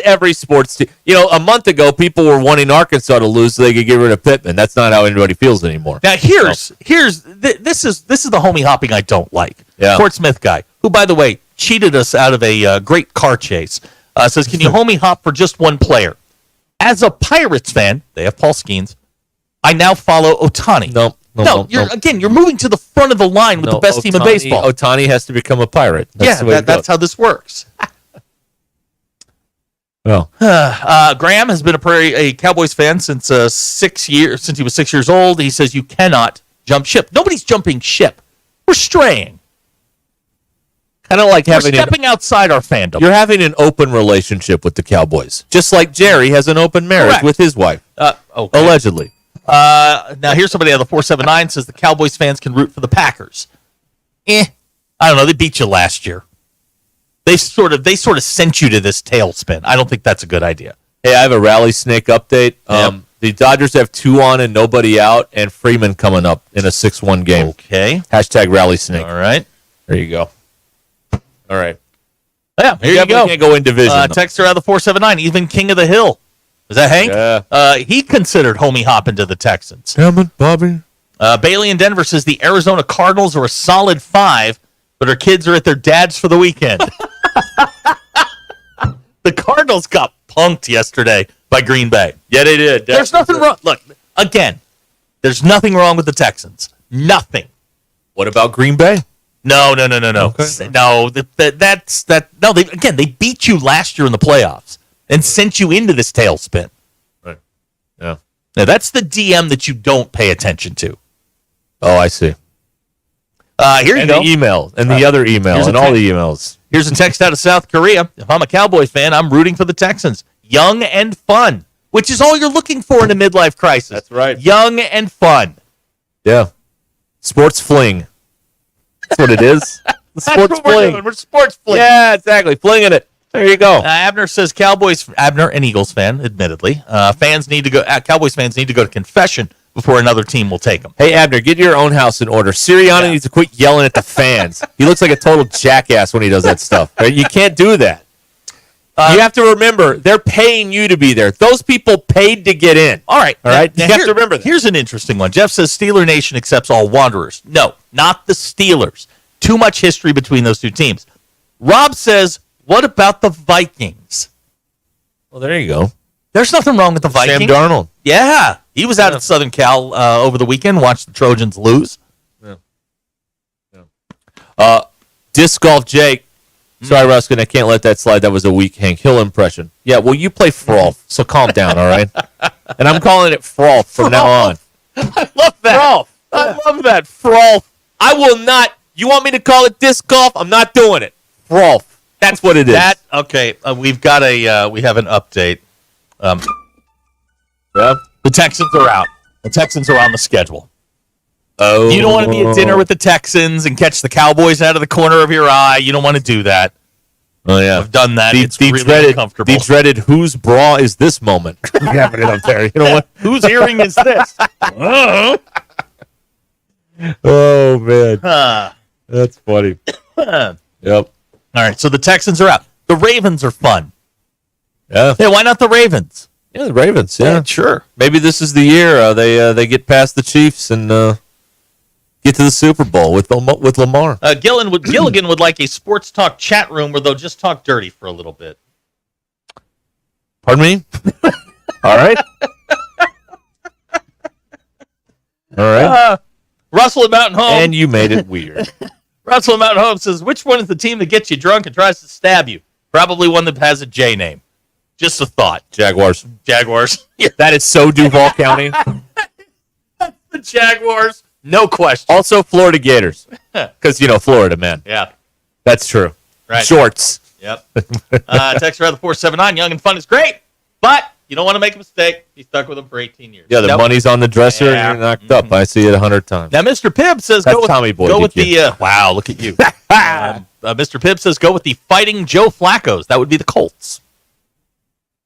every sports team. A month ago, people were wanting Arkansas to lose so they could get rid of Pittman. That's not how anybody feels anymore. Now, this is the homie hopping I don't like. Yeah. Fort Smith guy, who, by the way, cheated us out of a great car chase, says, can you homie hop for just one player? As a Pirates fan, they have Paul Skeens, I now follow Ohtani. No, you're moving to the front of the line with the best team in baseball. Ohtani has to become a Pirate. That's how this works. Well, Graham has been a Cowboys fan since 6 years. Since he was 6 years old, he says you cannot jump ship. Nobody's jumping ship. We're straying. Kind of like we're stepping outside our fandom. You're having an open relationship with the Cowboys, just like Jerry has an open marriage with his wife. Allegedly. Now here's somebody on the 479 says the Cowboys fans can root for the Packers. I don't know. They beat you last year. They sort of sent you to this tailspin. I don't think that's a good idea. Hey, I have a Rally Snake update. The Dodgers have 2 on and nobody out, and Freeman coming up in a 6-1 game. Okay. # Rally Snake. All right. There you go. All right. Yeah, here you go. Can't go in division. Texter out of the 479, even King of the Hill. Is that Hank? Yeah. He considered homie hopping to the Texans. Damn it, Bobby. Bailey in Denver says the Arizona Cardinals are a solid 5, but her kids are at their dad's for the weekend. The Cardinals got punked yesterday by Green Bay. Yeah, they did. There's nothing wrong. Look, again, there's nothing wrong with the Texans. Nothing. What about Green Bay? No. Okay. No, that's that. No, they beat you last year in the playoffs and sent you into this tailspin. Right. Yeah. Now, that's the DM that you don't pay attention to. Oh, I see. Here you and go. The email and the other email and all the emails. Here's a text out of South Korea. If I'm a Cowboys fan, I'm rooting for the Texans. Young and fun, which is all you're looking for in a midlife crisis. That's right. Young and fun. Yeah. Sports fling. That's what it is. The sports fling. We're sports fling. Yeah, exactly. Flinging it. There you go. Abner says Abner, an Eagles fan, admittedly. Cowboys fans need to go to confession before another team will take them. Hey, Abner, get your own house in order. Sirianni needs to quit yelling at the fans. He looks like a total jackass when he does that stuff. Right? You can't do that. You have to remember, they're paying you to be there. Those people paid to get in. All right. You have to remember that. Here's an interesting one. Jeff says Steeler Nation accepts all Wanderers. No, not the Steelers. Too much history between those two teams. Rob says, what about the Vikings? Well, there you go. There's nothing wrong with the Vikings. Sam Darnold. Yeah. He was out at Southern Cal over the weekend, watched the Trojans lose. Disc Golf Jake. Sorry, Ruskin, I can't let that slide. That was a weak Hank Hill impression. Yeah, well, you play Frolf, so calm down, all right? And I'm calling it Frolf from now on. I love that. Frolf. I love that. Frolf. I will not. You want me to call it disc golf? I'm not doing it. Frolf. That's what it is. Okay. We've got we have an update. Yeah. The Texans are out. The Texans are on the schedule. Oh. You don't want to be at dinner with the Texans and catch the Cowboys out of the corner of your eye. You don't want to do that. Oh, yeah. I've done that. It's the really dreaded, uncomfortable. The dreaded whose bra is this moment. Having it up there. You know what? Whose hearing is this? Oh, man. That's funny. Yep. All right, so the Texans are out. The Ravens are fun. Yeah. Hey, why not the Ravens? Yeah, the Ravens. Yeah, sure. Maybe this is the year they get past the Chiefs and get to the Super Bowl with Lamar. Gilligan would like a sports talk chat room where they'll just talk dirty for a little bit. Pardon me? All right. All right. Russell at Mountain Home. And you made it weird. Russell at Mountain Home says, which one is the team that gets you drunk and tries to stab you? Probably one that has a J name. Just a thought. Jaguars. Yeah. That is so Duval County. The Jaguars. No question. Also Florida Gators. Because, Florida, man. Yeah. That's true. Right. Shorts. Yep. Text rather 479. Young and fun is great, but you don't want to make a mistake. Be stuck with them for 18 years. Yeah, the money's on the dresser and you're knocked up. I see it 100 times. Now, Mr. Pibb says That's Tommy Boy. Go with the wow, look at you. Mr. Pibb says go with the Fighting Joe Flacco's. That would be the Colts.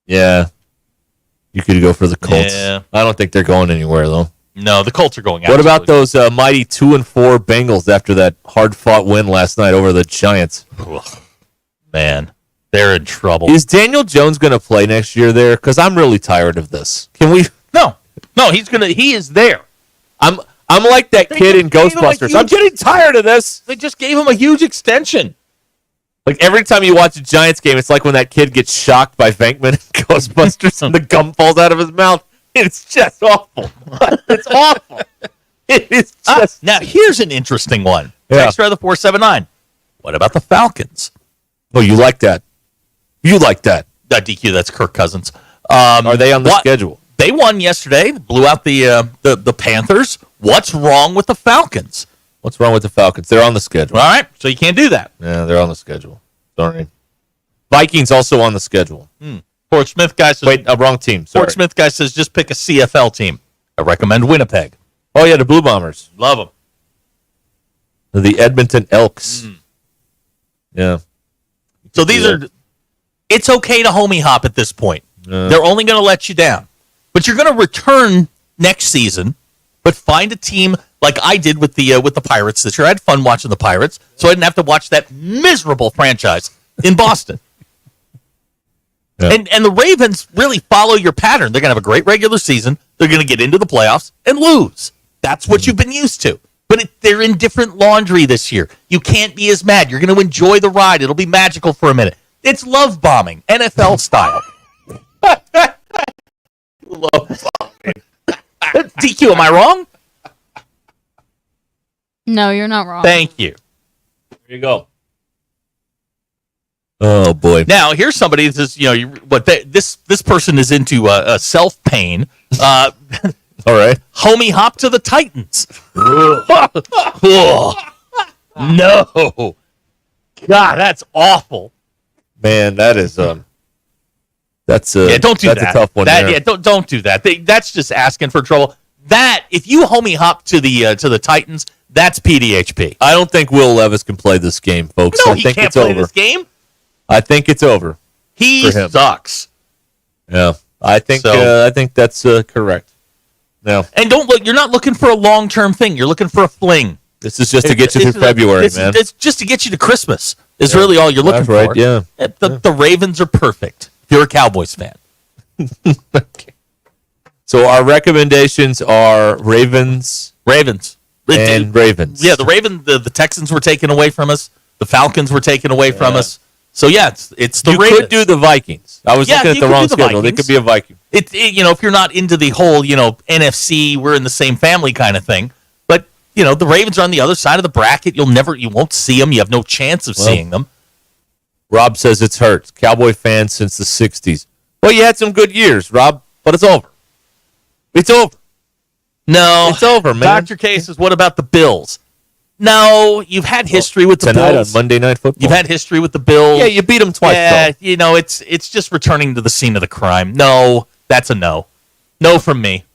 Yeah. You could go for the Colts. Yeah. I don't think they're going anywhere, though. No, the Colts are going out. What about those mighty 2-4 Bengals after that hard-fought win last night over the Giants? Man, they're in trouble. Is Daniel Jones going to play next year there? Because I'm really tired of this. Can we? No, he is there. I'm like that kid in Ghostbusters. I'm getting tired of this. They just gave him a huge extension. Like every time you watch a Giants game, it's like when that kid gets shocked by Venkman in Ghostbusters and the gum falls out of his mouth. It's just awful. It's awful. It is just. Now, here's an interesting one. Yeah. Text rather 479. What about the Falcons? Oh, you like that? You like that? DQ, that's Kirk Cousins. Are they on the schedule? They won yesterday, blew out the Panthers. What's wrong with the Falcons? What's wrong with the Falcons? They're on the schedule. All right, so you can't do that. Yeah, they're on the schedule. Sorry. Vikings also on the schedule. Fort Smith guy says. Wait, wrong team. Sorry. Fort Smith guy says just pick a CFL team. I recommend Winnipeg. Oh, yeah, the Blue Bombers. Love them. The Edmonton Elks. Yeah. So these are. It's okay to homie hop at this point. They're only going to let you down. But you're going to return next season, but find a team like I did with the Pirates this year. I had fun watching the Pirates, so I didn't have to watch that miserable franchise in Boston. Yeah. And the Ravens really follow your pattern. They're going to have a great regular season. They're going to get into the playoffs and lose. That's what you've been used to. But they're in different laundry this year. You can't be as mad. You're going to enjoy the ride. It'll be magical for a minute. It's love bombing, NFL style. Love bombing. DQ, am I wrong? No, you're not wrong. Thank you. There you go. Oh boy! Now here's somebody that's this person is into self pain. All right, homie hop to the Titans. No, God, that's awful. Man, that is that's don't do that's that. a tough one. there. Yeah, don't do that. That's just asking for trouble. That if you homie hop to the Titans, that's PDHP. I don't think Will Levis can play this game, folks. No, I he think can't it's play over. this game. I think it's over. He for him. sucks. Yeah, I think that's correct. No, and don't look. You're not looking for a long-term thing. You're looking for a fling. This is just to get you through February, man. It's just to get you to Christmas. Is really all you're looking for. Right, yeah. The Ravens are perfect. If you're a Cowboys fan. Okay. So our recommendations are Ravens. Ravens. Yeah, the Texans were taken away from us. The Falcons were taken away from us. So yeah, it's the you Ravens. could do the Vikings. I was looking at the wrong schedule. They could be a Viking. If you're not into the whole NFC, we're in the same family kind of thing. But the Ravens are on the other side of the bracket. You won't see them. You have no chance of seeing them. Rob says it's hurt. Cowboy fans since the '60s. Well, you had some good years, Rob, but it's over. It's over. No, it's over, man. Dr. Cases, what about the Bills? No, you've had history with the tonight Bills. On Monday Night Football. You've had history with the Bills. Yeah, you beat them twice. Yeah, though. It's just returning to the scene of the crime. No, that's a no. No from me.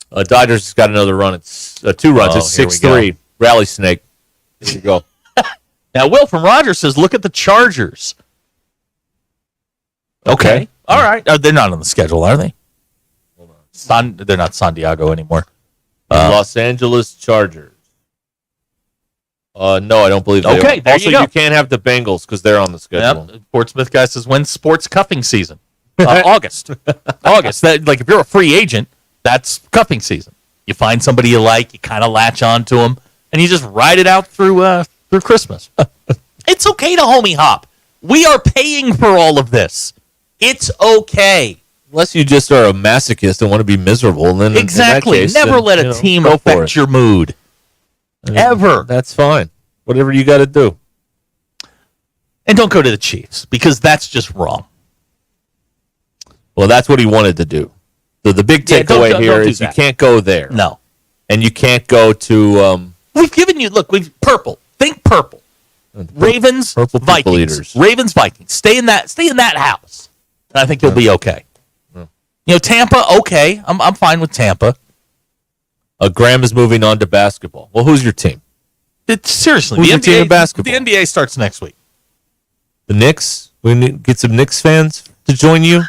Dodgers has got another run. It's 2 runs. It's 6-3. Rally Snake. Here you go. Now, Will from Rogers says, look at the Chargers. Okay. All right. They're not on the schedule, are they? They're not San Diego anymore. Los Angeles Chargers. No, I don't believe they Okay, are. there Also, you go. you can't have the Bengals because they're on the schedule. Yep. Portsmouth guy says, when's sports cuffing season? August. August. If you're a free agent, that's cuffing season. You find somebody you like, you kind of latch on to them, and you just ride it out through Christmas. It's okay to homie hop. We are paying for all of this. It's okay. Unless you just are a masochist and want to be miserable. And then Exactly. In that case, Never let a team affect your mood. Ever. That's fine. Whatever you got to do. And don't go to the Chiefs, because that's just wrong. Well, that's what he wanted to do. So the big takeaway here is you can't go there. No. And you can't go to... We've given you... Look, purple. Think purple. Ravens, purple Vikings. Ravens, Vikings. Stay in that house. And I think you'll be okay. Tampa, okay. I'm fine with Tampa. Graham is moving on to basketball. Well, who's your team? Seriously, Who's the your NBA, team in basketball? The NBA starts next week. The Knicks? We need to get some Knicks fans to join you?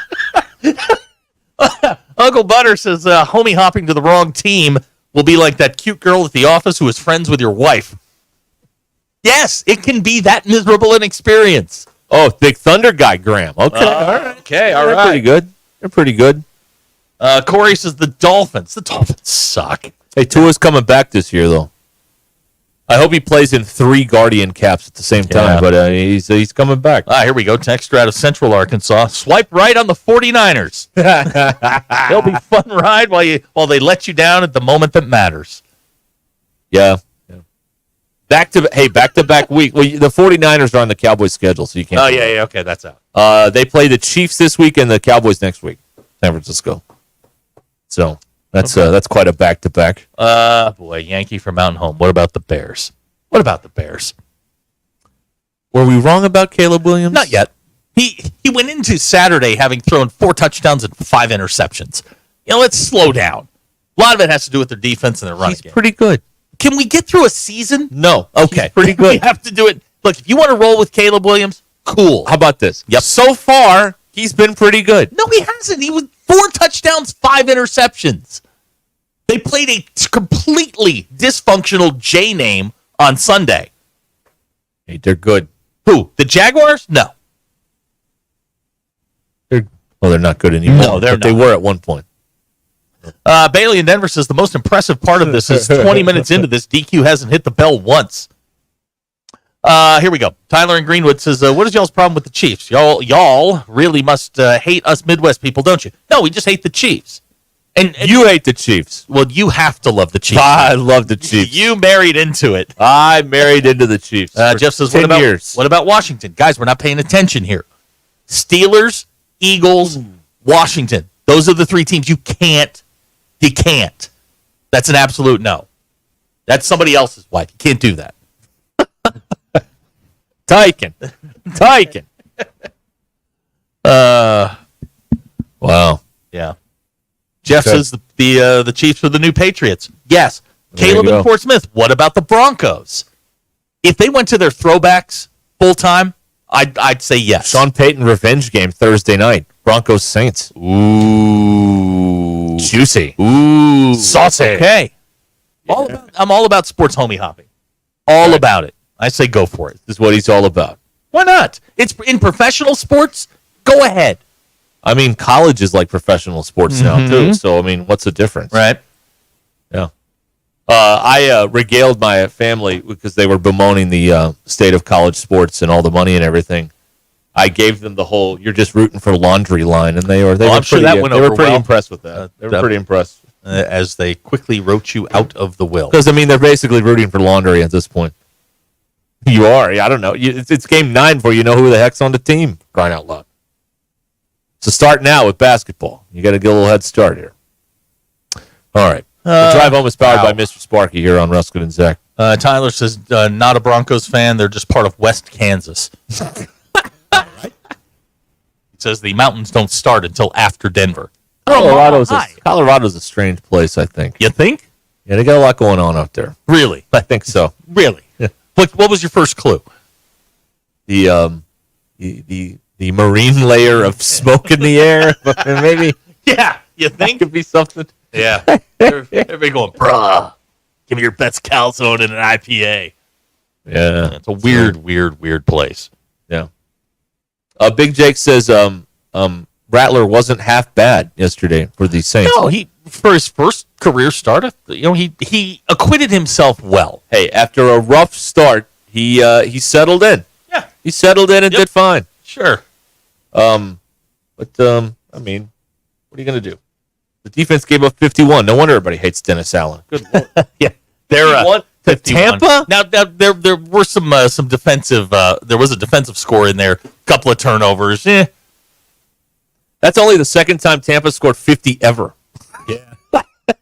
Uncle Butter says, homie hopping to the wrong team will be like that cute girl at the office who is friends with your wife. Yes, it can be that miserable an experience. Oh, big Thunder guy, Graham. Okay. All right. Okay, all They're right. pretty good. They're pretty good. Corey says the Dolphins. The Dolphins suck. Hey, Tua's coming back this year, though. I hope he plays in 3 Guardian caps at the same time, but he's coming back. Here we go. Text out of Central Arkansas. Swipe right on the 49ers. It'll be a fun ride while they let you down at the moment that matters. Yeah. Back-to-back week. Well, the 49ers are on the Cowboys schedule, so you can't. Oh, yeah. Okay, that's out. They play the Chiefs this week and the Cowboys next week. San Francisco. So that's quite a back-to-back. Boy, Yankee from Mountain Home. What about the Bears? What about the Bears? Were we wrong about Caleb Williams? Not yet. He went into Saturday having thrown 4 touchdowns and 5 interceptions. Let's slow down. A lot of it has to do with their defense and their running game. He's pretty good. Can we get through a season? No. Okay. He's pretty good. We have to do it. Look, if you want to roll with Caleb Williams, cool. How about this? Yep. So far, he's been pretty good. No, he hasn't. He was 4 touchdowns, 5 interceptions. They played a completely dysfunctional J name on Sunday. Hey, they're good. Who? The Jaguars? No. Well, they're not good anymore. No, they're but they not. were at one point. Bailey in Denver says the most impressive part of this is 20 minutes into this, DQ hasn't hit the bell once. Here we go. Tyler in Greenwood says, what is y'all's problem with the Chiefs? Y'all really must hate us Midwest people, don't you? No, we just hate the Chiefs. And you hate the Chiefs. Well, you have to love the Chiefs. I love the Chiefs. You married into it. I married into the Chiefs. Jeff says, what about Washington? Guys, we're not paying attention here. Steelers, Eagles, Washington. Those are the three teams you can't. That's an absolute no. That's somebody else's wife. You can't do that. Tyken. Wow. Yeah. Jeff Okay. says the Chiefs are the new Patriots. Yes. There Caleb you in go. Fort Smith. What about the Broncos? If they went to their throwbacks full time, I'd say yes. Sean Payton revenge game Thursday night. Broncos Saints. Ooh. Juicy. Ooh. Saucy. Okay. I'm all about sports homie hopping. All about it. I say go for it. This is what he's all about. Why not? It's in professional sports. Go ahead. I mean, college is like professional sports now, too. So, I mean, what's the difference? Right. Yeah. I regaled my family because they were bemoaning the state of college sports and all the money and everything. I gave them the whole "you're just rooting for laundry" line, and they were I'm sure that went they over were pretty well. impressed with that. They were pretty impressed as they quickly wrote you out of the will. because I mean they're basically rooting for laundry at this point. You are. I don't know. It's game 9 before you know who the heck's on the team. Crying out loud. So start now with basketball. You got to get a little head start here. All right. The drive home is powered by Mr. Sparky here on Ruscin and Zach. Tyler says, not a Broncos fan. They're just part of West Kansas. He says the mountains don't start until after Denver. Colorado's a strange place, I think. You think? Yeah, they got a lot going on out there. Really? I think so. Really? Yeah. What was your first clue? The marine layer of smoke in the air. Maybe. Yeah, you think? Could be something. Yeah. Everybody going, bruh, give me your best calzone and an IPA. Yeah. It's a weird place. Yeah. Big Jake says Rattler wasn't half bad yesterday for the Saints. No, for his first career start, he acquitted himself well. Hey, after a rough start, he settled in. Yeah. He settled in and did fine. Sure. I mean, what are you going to do? The defense gave up 51. No wonder everybody hates Dennis Allen. Good Lord. Yeah. They're to Tampa? Now there were some defensive there was a defensive score in there, couple of turnovers. That's only the second time Tampa scored 50 ever. Yeah.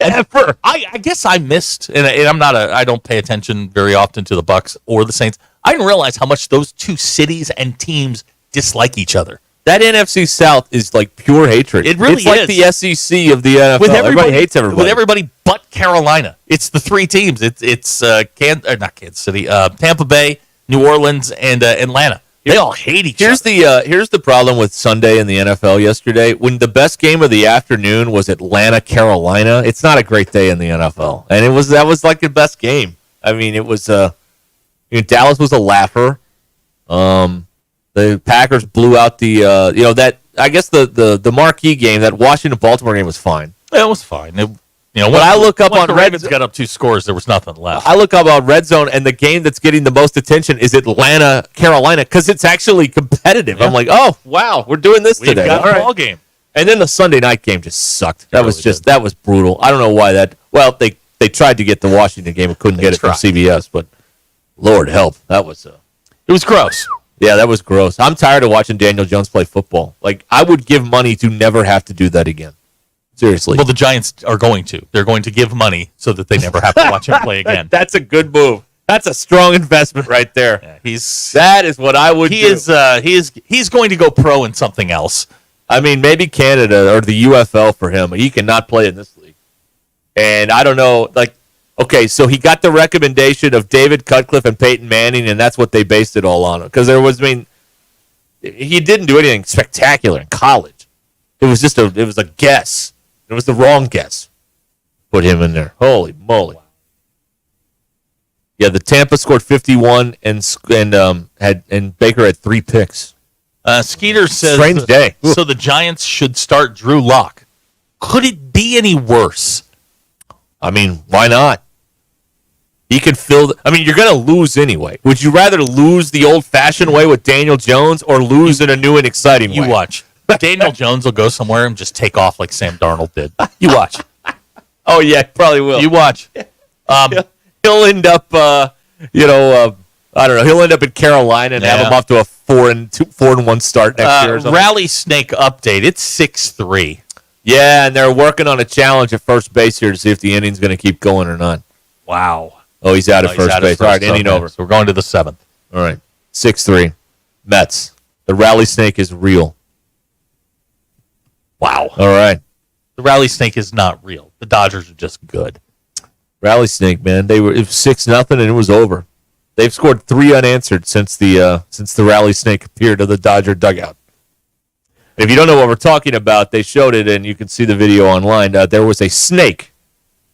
Ever. I guess I missed, and I don't pay attention very often to the Bucks or the Saints. I didn't realize how much those two cities and teams dislike each other. That NFC South is like pure hatred. It really it's like the SEC of the NFL. Everybody hates everybody. With everybody but Carolina. It's the three teams. It's not Kansas City, Tampa Bay, New Orleans, and Atlanta. They all hate each other. Here's the problem with Sunday in the NFL yesterday. When the best game of the afternoon was Atlanta, Carolina, it's not a great day in the NFL. And that was like the best game. I mean, it was Dallas was a laugher. The Packers blew out the the marquee game, that Washington-Baltimore game was fine. Yeah, it was fine. When I look up on the Ravens got up 2 scores, there was nothing left. I look up on Red Zone, and the game that's getting the most attention is Atlanta, Carolina, because it's actually competitive. Yeah. I'm like, oh wow, we're doing this today. We've got a ball game. And then the Sunday night game just sucked. That was brutal. I don't know why that. Well, they tried to get the Washington game and couldn't get it from CBS, but Lord help, that was it was gross. Yeah, that was gross. I'm tired of watching Daniel Jones play football. Like, I would give money to never have to do that again. Seriously. Well, the Giants are going to. They're going to give money so that they never have to watch him play again. That's a good move. That's a strong investment right there. Yeah, that is what I would do. He's going to go pro in something else. I mean, maybe Canada or the UFL for him. He cannot play in this league. And I don't know, okay, so he got the recommendation of David Cutcliffe and Peyton Manning, and that's what they based it all on. Because he didn't do anything spectacular in college. It was just it was a guess. It was the wrong guess. Put him in there. Holy moly! Yeah, the Tampa scored 51, and Baker had 3 picks. Skeeter says, Strange day. So the Giants should start Drew Lock. Could it be any worse? I mean, why not? He could fill. You're going to lose anyway. Would you rather lose the old-fashioned way with Daniel Jones or lose in a new and exciting way? You watch. Daniel Jones will go somewhere and just take off like Sam Darnold did. You watch. Oh, yeah, probably will. You watch. He'll end up, I don't know. He'll end up in Carolina and have him off to a 4-1 start next year or something. Rally Snake update. It's 6-3. Yeah, and they're working on a challenge at first base here to see if the inning's going to keep going or not. Wow. Oh, he's out at first base. All right, inning over. So we're going to the 7th. All right, 6-3. Mets. The Rally Snake is real. Wow. All right. The Rally Snake is not real. The Dodgers are just good. Rally Snake, man. It was 6-0 and it was over. They've scored 3 unanswered since the Rally Snake appeared to the Dodger dugout. If you don't know what we're talking about, they showed it, and you can see the video online. There was a snake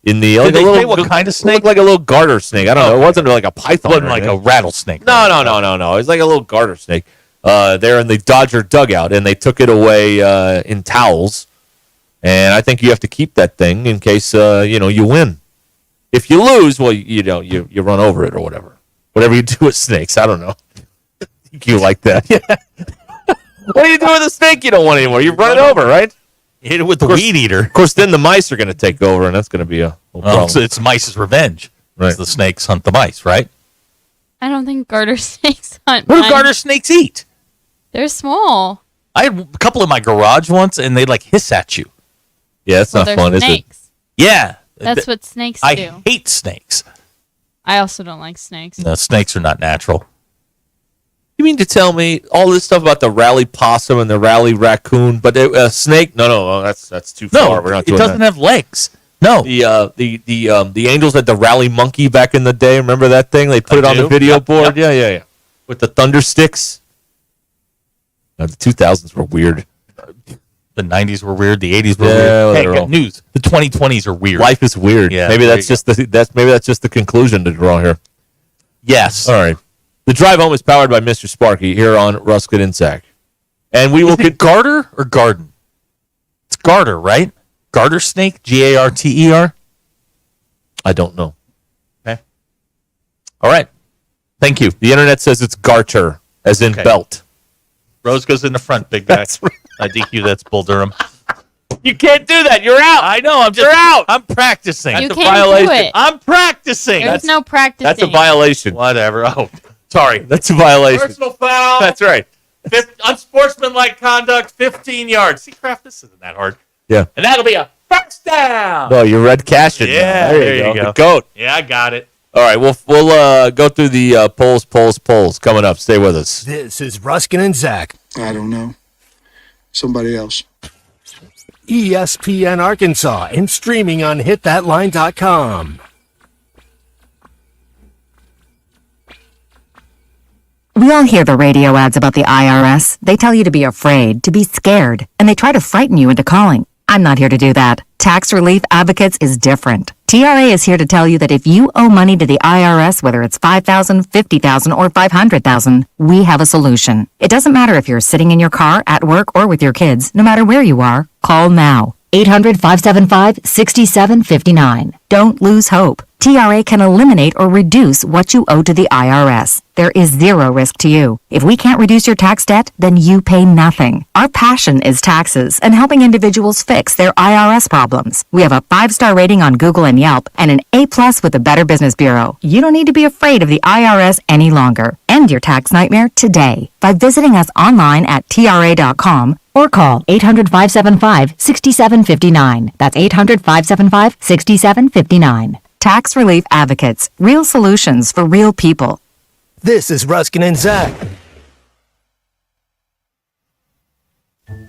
in the. Did they say what kind of snake? It looked like a little garter snake. I don't know. It wasn't like a python. It wasn't like a rattlesnake. No. It was like a little garter snake. There in the Dodger dugout, and they took it away in towels. And I think you have to keep that thing in case you win. If you lose, well, you run over it or whatever. Whatever you do with snakes, I don't know. You like that? Yeah. What do you do with a snake you don't want anymore? You run it over, right? Hit it with the weed eater. Of course, then the mice are going to take over, and that's going to be a problem. So it's mice's revenge. Right. The snakes hunt the mice, right? I don't think garter snakes hunt. What do mice. garter snakes eat? They're small. I had a couple in my garage once, and they like hiss at you. Yeah, that's not they're fun, snakes. is Yeah. That's what snakes I do. hate snakes. I also don't like snakes. No, snakes are not natural. You mean to tell me all this stuff about the rally possum and the rally raccoon, but a snake? No, that's too No, far. We're not it doing doesn't that. have legs. No. The Angels had the rally monkey back in the day. Remember that thing? They put it on the video board. Yep. Yeah. With the thunder sticks. The 2000s were weird. The 90s were weird. The 80s were Yeah, weird. Hey, they're got all- news. The 2020s are weird. Life is weird. Yeah, maybe there that's you just the conclusion to draw here. Yes. All right. The drive home is powered by Mr. Sparky here on Ruscin and Zach. And we will Is it garter or garden? It's garter, right? Garter snake? Garter? I don't know. Okay. All right. Thank you. The internet says it's garter, as in Okay. belt. Rose goes in the front, big guy. That's right. I DQ, that's Bull Durham. You can't do that. You're out. I know. I'm just You're out. I'm practicing. You That's a can't violation. do it. I'm practicing. There's no practicing. That's a violation. Whatever. Oh, sorry. That's a violation. Personal foul. That's right. Unsportsmanlike conduct, 15 yards. See, Kraft, this isn't that hard. Yeah. And that'll be a first down. No, you're red cashing. Yeah, there you go. The goat. Yeah, I got it. All right, we'll go through the polls coming up. Stay with us. This is Ruskin and Zach, I don't know. Somebody else. ESPN Arkansas, and streaming on hitthatline.com. We all hear the radio ads about the IRS. They tell you to be afraid, to be scared, and they try to frighten you into calling. I'm not here to do that. Tax Relief Advocates is different. TRA is here to tell you that if you owe money to the IRS, whether it's $5,000, $50,000, or $500,000, we have a solution. It doesn't matter if you're sitting in your car, at work, or with your kids. No matter where you are, call now. 800-575-6759. Don't lose hope. TRA can eliminate or reduce what you owe to the IRS. There is zero risk to you. If we can't reduce your tax debt, then you pay nothing. Our passion is taxes and helping individuals fix their IRS problems. We have a 5-star rating on Google and Yelp and an A+ with the Better Business Bureau. You don't need to be afraid of the IRS any longer. End your tax nightmare today by visiting us online at tra.com or call 800-575-6759. That's 800-575-6759. Tax Relief Advocates. Real solutions for real people. This is Ruskin and Zach.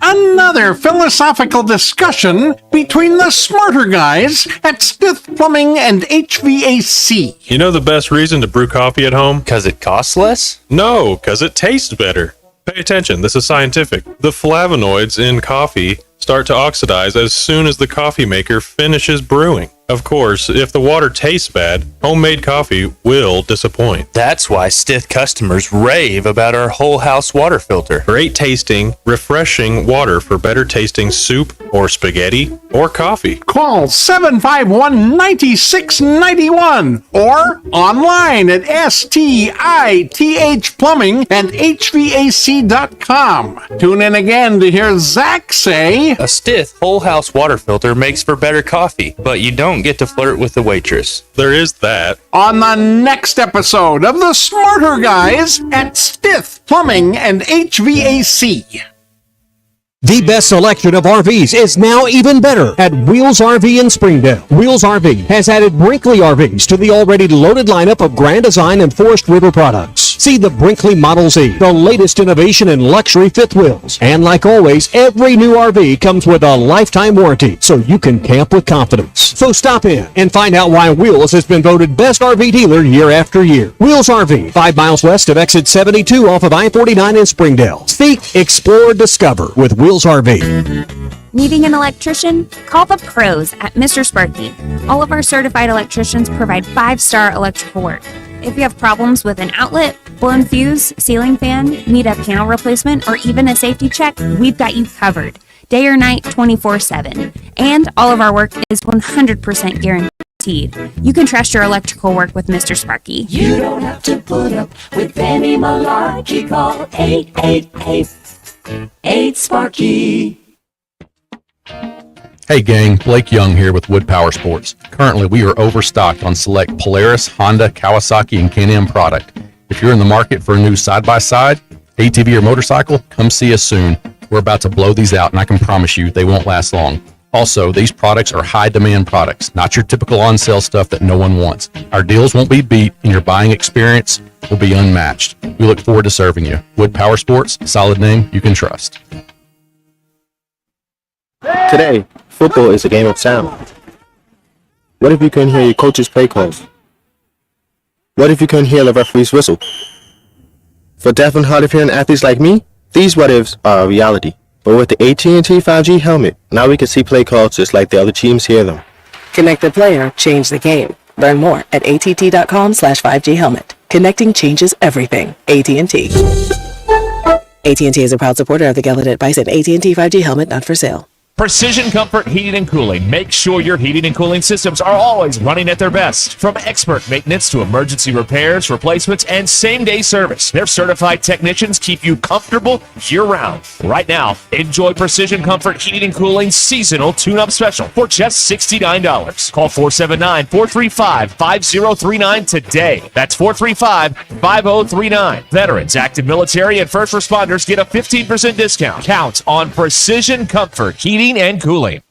Another philosophical discussion between the smarter guys at Smith Plumbing and HVAC. You know the best reason to brew coffee at home? Because it costs less? No, because it tastes better. Pay attention, this is scientific. The flavonoids in coffee start to oxidize as soon as the coffee maker finishes brewing. Of course, if the water tastes bad, homemade coffee will disappoint. That's why Stith customers rave about our whole house water filter. Great tasting, refreshing water for better tasting soup or spaghetti or coffee. Call 751-9691 or online at stithplumbingandhvac.com. Tune in again to hear Zach say, a Stith whole house water filter makes for better coffee, but you don't get to flirt with the waitress. There is that. On the next episode of The Smarter Guys at Stith Plumbing and HVAC. The best selection of RVs is now even better at Wheels RV in Springdale. Wheels RV has added Brinkley RVs to the already loaded lineup of Grand Design and Forest River products. See the Brinkley Model Z, the latest innovation in luxury fifth wheels. And like always, every new RV comes with a lifetime warranty, so you can camp with confidence. So stop in and find out why Wheels has been voted best RV dealer year after year. Wheels RV, 5 miles west of exit 72 off of I-49 in Springdale. Seek, explore, discover with Wheels RV. Needing an electrician? Call the pros at Mr. Sparky. All of our certified electricians provide 5-star electrical work. If you have problems with an outlet, blown fuse, ceiling fan, need a panel replacement, or even a safety check, we've got you covered. Day or night, 24/7. And all of our work is 100% guaranteed. You can trust your electrical work with Mr. Sparky. You don't have to put up with any malarkey. Call 888-8-SPARKY. Hey gang, Blake Young here with Wood Power Sports. Currently, we are overstocked on select Polaris, Honda, Kawasaki, and Can-Am product. If you're in the market for a new side-by-side, ATV, or motorcycle, come see us soon. We're about to blow these out, and I can promise you they won't last long. Also, these products are high-demand products, not your typical on-sale stuff that no one wants. Our deals won't be beat, and your buying experience will be unmatched. We look forward to serving you. Wood Power Sports, solid name you can trust. Today, football is a game of sound. What if you couldn't hear your coach's play calls? What if you couldn't hear the referee's whistle? For deaf and hard of hearing athletes like me, these what ifs are a reality. But with the AT&T 5G helmet, now we can see play calls just like the other teams hear them. Connect the player, change the game. Learn more at att.com/5G helmet. Connecting changes everything. AT&T. AT&T is a proud supporter of the Gallaudet Bison AT&T 5G helmet, not for sale. Precision Comfort Heating and Cooling. Make sure your heating and cooling systems are always running at their best. From expert maintenance to emergency repairs, replacements, and same-day service, their certified technicians keep you comfortable year-round. Right now, enjoy Precision Comfort Heating and Cooling Seasonal Tune-Up Special for just $69. Call 479-435-5039 today. That's 435-5039. Veterans, active military, and first responders get a 15% discount. Count on Precision Comfort Heating and Cooling.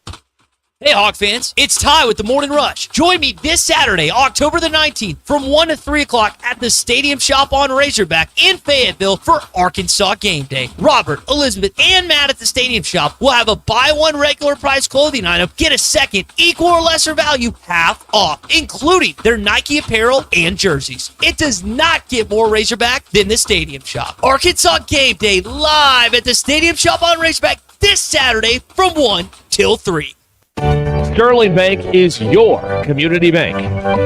Hey, Hawk fans, it's Ty with the Morning Rush. Join me this Saturday, October the 19th, from 1 to 3 o'clock at the Stadium Shop on Razorback in Fayetteville for Arkansas Game Day. Robert, Elizabeth, and Matt at the Stadium Shop will have a buy one regular price clothing item, get a second equal or lesser value half off, including their Nike apparel and jerseys. It does not get more Razorback than the Stadium Shop. Arkansas Game Day live at the Stadium Shop on Razorback this Saturday from 1 till 3. Sterling Bank is your community bank.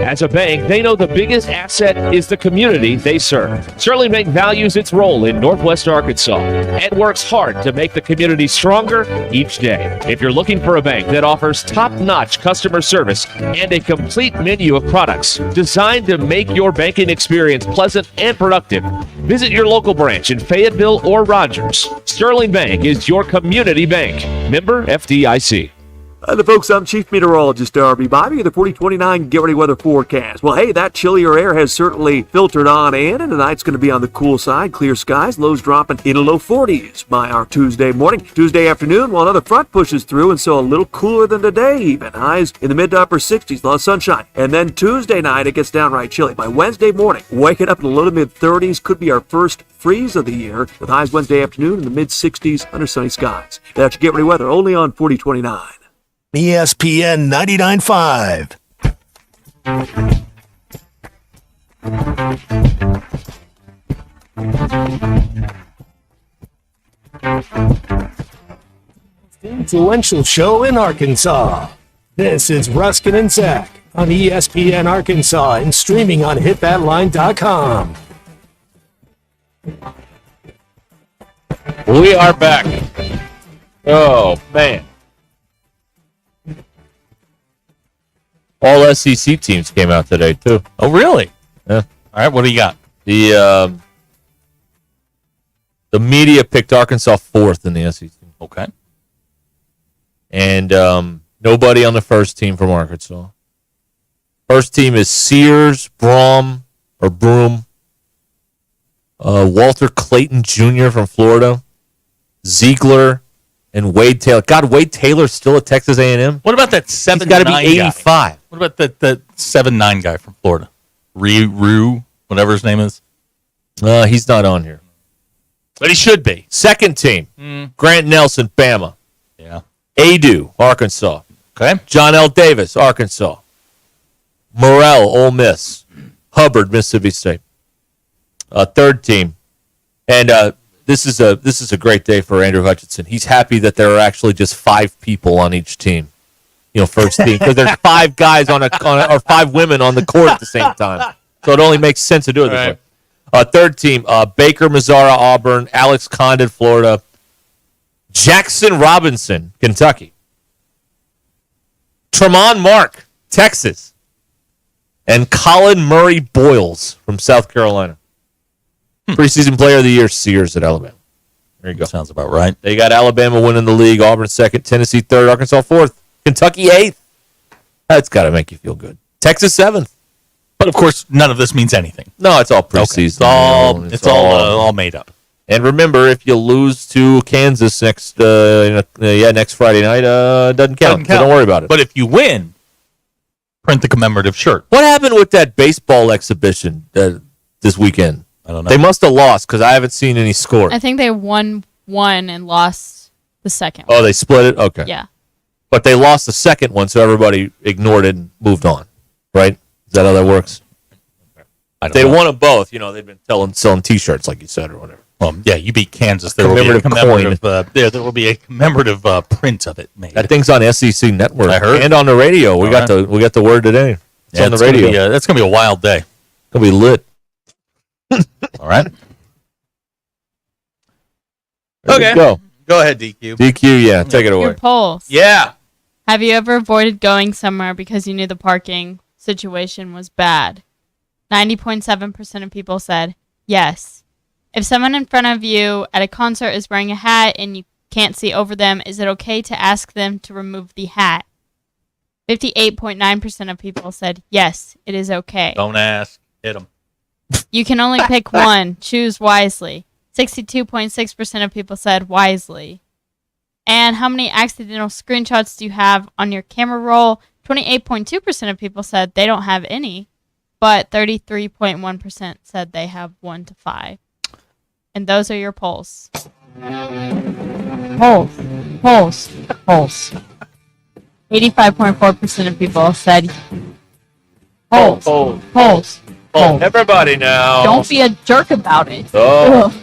As a bank, they know the biggest asset is the community they serve. Sterling Bank values its role in Northwest Arkansas and works hard to make the community stronger each day. If you're looking for a bank that offers top-notch customer service and a complete menu of products designed to make your banking experience pleasant and productive, visit your local branch in Fayetteville or Rogers. Sterling Bank is your community bank. Member FDIC. Hi, folks. I'm Chief Meteorologist Darby Bobby of the 4029 Get Ready Weather Forecast. Well, hey, that chillier air has certainly filtered on in, and tonight's going to be on the cool side. Clear skies, lows dropping in the low 40s by our Tuesday morning. Tuesday afternoon, well, another front pushes through, and so a little cooler than today even. Highs in the mid to upper 60s, a lot of sunshine. And then Tuesday night, it gets downright chilly. By Wednesday morning, waking up in the low to mid 30s, could be our first freeze of the year, with highs Wednesday afternoon in the mid 60s under sunny skies. That's your Get Ready Weather, only on 4029. ESPN 99.5. Influential show in Arkansas. This is Ruskin and Zach on ESPN Arkansas and streaming on hitthatline.com. We are back. Oh, man. All SEC teams came out today, too. Oh, really? Yeah. All right, what do you got? The media picked Arkansas 4th in the SEC. Okay. And nobody on the first team from Arkansas. First team is Sears, Broom, Walter Clayton Jr. from Florida, Ziegler, and Wade Taylor. God, Wade Taylor's still at Texas A&M? What about that 7'9" He's got to be 85. guy? What about that 7'9" guy from Florida? Rue, whatever his name is? He's not on here. But he should be. Second team, Grant Nelson, Bama. Yeah. Adu, Arkansas. Okay. John L. Davis, Arkansas. Morrell, Ole Miss. Hubbard, Mississippi State. Third team, and this is a great day for Andrew Hutchinson. He's happy that there are actually just 5 people on each team. First team, because there's 5 guys or 5 women on the court at the same time. So it only makes sense to do it this way. Third team, Baker, Mazzara, Auburn, Alex Condon, Florida, Jackson Robinson, Kentucky, Tremont Mark, Texas, and Colin Murray Boyles from South Carolina. Preseason player of the year, Sears at Alabama. There you go. Sounds about right. They got Alabama winning the league, Auburn 2nd, Tennessee 3rd, Arkansas 4th, Kentucky 8th. That's got to make you feel good. Texas 7th. But, of course, none of this means anything. No, it's all preseason. Okay. It's all made up. And remember, if you lose to Kansas next Friday night, doesn't count. So don't worry about it. But if you win, print the commemorative shirt. What happened with that baseball exhibition this weekend? I don't know. They must have lost because I haven't seen any score. I think they won one and lost the second Oh, one. they split it? Okay. Yeah. But they lost the second one, so everybody ignored it and moved on, right? Is that how that works? They won them both. They've been selling T-shirts, like you said, or whatever. Yeah, you beat Kansas. There will be a commemorative there will be a commemorative print of it made. That thing's on SEC Network. I heard. And on the radio. We got the word today. It's on the radio. That's gonna be a wild day. It's gonna be lit. All right. Okay. Go ahead, DQ. DQ, yeah. Take it away. Your polls. Yeah. Have you ever avoided going somewhere because you knew the parking situation was bad? 90.7% of people said yes. If someone in front of you at a concert is wearing a hat and you can't see over them, is it okay to ask them to remove the hat? 58.9% of people said yes, it is okay. Don't ask. Hit them. You can only pick one. Choose wisely. 62.6% of people said wisely. And how many accidental screenshots do you have on your camera roll? 28.2% of people said they don't have any, but 33.1% said they have 1 to 5. And those are your polls. Polls. 85.4% of people said polls. Everybody now. Don't be a jerk about it. Oh.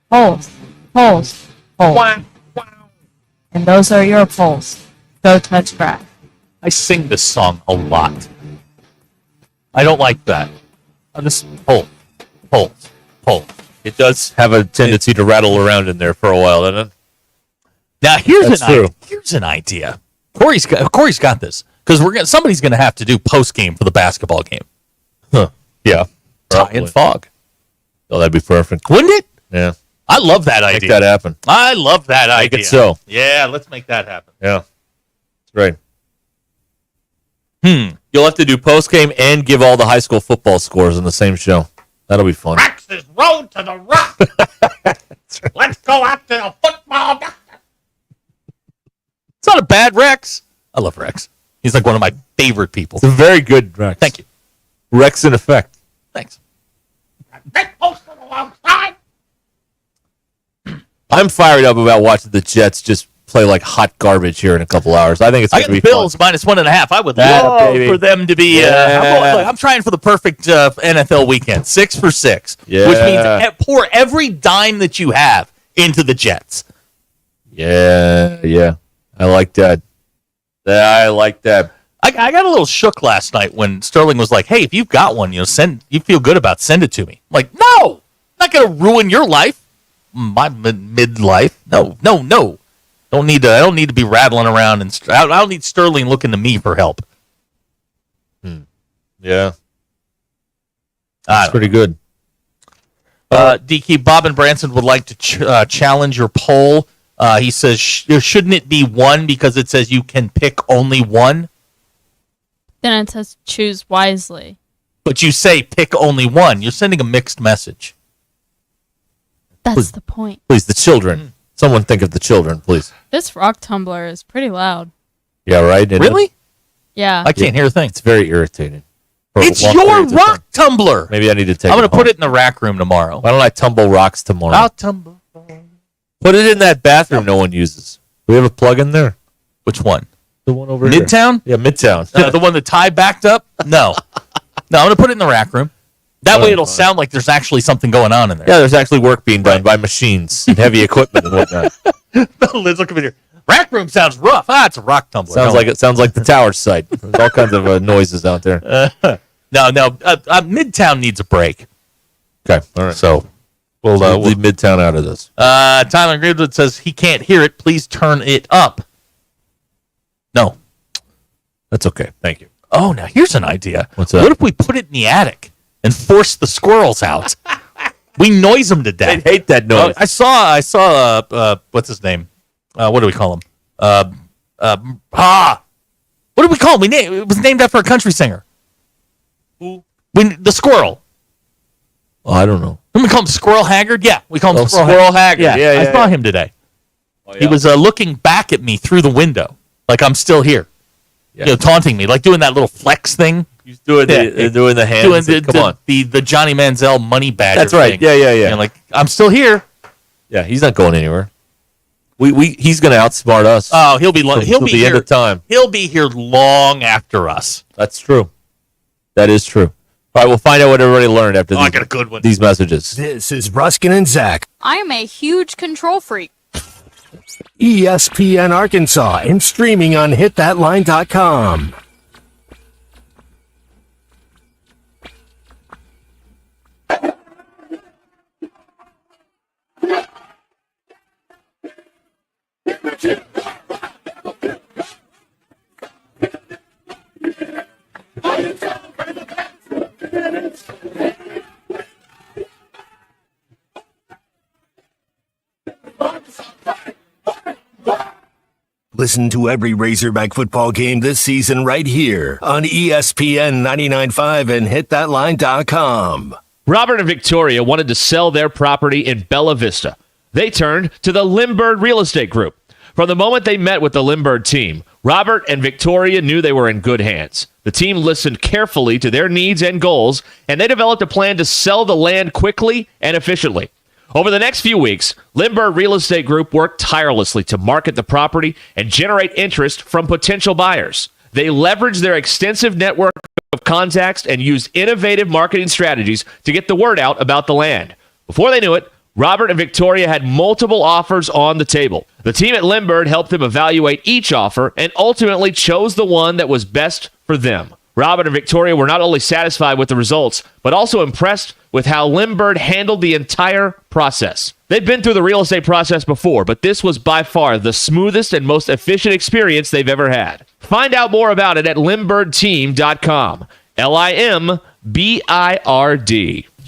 Polls. And those are your polls. Go touch grass. I sing this song a lot. I don't like that. I just polls. It does have a tendency to rattle around in there for a while, doesn't it? Now here's an idea. Corey's got this because somebody's gonna have to do post game for the basketball game. Huh? Yeah. Ty and Fog. Oh, that'd be perfect, wouldn't it? Yeah. I love that idea. Make that happen. I love that idea. Make it so. Yeah, let's make that happen. Yeah. That's right. You'll have to do post game and give all the high school football scores in the same show. That'll be fun. Rex's road to the rock. Let's go after the football. It's not a bad Rex. I love Rex. He's like one of my favorite people. It's a very good Rex. Thank you. Rex in effect. Thanks. Get posted alongside. I'm fired up about watching the Jets just play like hot garbage here in a couple hours. I think it's going to be the Bills fun. -1.5. I would love for them to be. I'm trying for the perfect NFL weekend. 6 for 6, which means pour every dime that you have into the Jets. Yeah, I like that. I like that. I got a little shook last night when Sterling was like, "Hey, if you've got one, you feel good about, send it to me." I'm like, no, I'm not going to ruin your life, my midlife. No. I don't need to be rattling around, and I don't need Sterling looking to me for help. Yeah, that's pretty good. DK Bob and Branson would like to challenge your poll. He says, shouldn't it be one because it says you can pick only one? Then it says choose wisely. But you say pick only one. You're sending a mixed message. That's the point. Please, the children. Someone think of the children, please. This rock tumbler is pretty loud. Yeah, right? Really? Yeah. I can't hear a thing. It's very irritating. It's your rock tumbler. Maybe I need to take I'm going it to put it in the rack room tomorrow. Why don't I tumble rocks tomorrow? I'll tumble. Put it in that bathroom no one uses. Do we have a plug in there? Which one? The one over Midtown? here. Yeah, Midtown. The one that Ty backed up? No. No, I'm going to put it in the rack room. That way it'll sound like there's actually something going on in there. Yeah, there's actually work being done by machines and heavy equipment and whatnot. Liz, look over here. Rack room sounds rough. It's a rock tumbler. Sounds like the tower site. There's all kinds of noises out there. No. Midtown needs a break. Okay, all right. So we'll leave Midtown out of this. Tyler Greenwood says he can't hear it. Please turn it up. No. That's okay. Thank you. Oh, now here's an idea. What's that? What if we put it in the attic and force the squirrels out? We noise them to death. They hate that noise. I saw. What's his name? What do we call him? What do we call him? It was named after a country singer. Who? The squirrel. Oh, I don't know. Didn't we call him Squirrel Haggard? Yeah, we call him Squirrel Haggard. Yeah, I saw him today. Oh, yeah. He was looking back at me through the window, like I'm still here. Yeah. Taunting me, like doing that little flex thing. He's doing the hands. Come on. The Johnny Manziel money badger. That's right. Thing. Yeah. And like I'm still here. Yeah, he's not going anywhere. He's going to outsmart us. Oh, he'll be the here. End of time. He'll be here long after us. That's true. That is true. All right, we'll find out what everybody learned after I got a good one. These messages. This is Ruskin and Zach, I am a huge control freak. ESPN Arkansas, and streaming on hitthatline.com. Listen to every Razorback football game this season right here on ESPN 99.5 and hitthatline.com. Robert and Victoria wanted to sell their property in Bella Vista. They turned to the Limbird Real Estate Group. From the moment they met with the Limbird team, Robert and Victoria knew they were in good hands. The team listened carefully to their needs and goals, and they developed a plan to sell the land quickly and efficiently. Over the next few weeks, Limbird Real Estate Group worked tirelessly to market the property and generate interest from potential buyers. They leveraged their extensive network of contacts and used innovative marketing strategies to get the word out about the land. Before they knew it, Robert and Victoria had multiple offers on the table. The team at Limbird helped them evaluate each offer and ultimately chose the one that was best for them. Robert and Victoria were not only satisfied with the results, but also impressed with how Limbird handled the entire process. They'd been through the real estate process before, but this was by far the smoothest and most efficient experience they've ever had. Find out more about it at limbirdteam.com. LIMBIRD.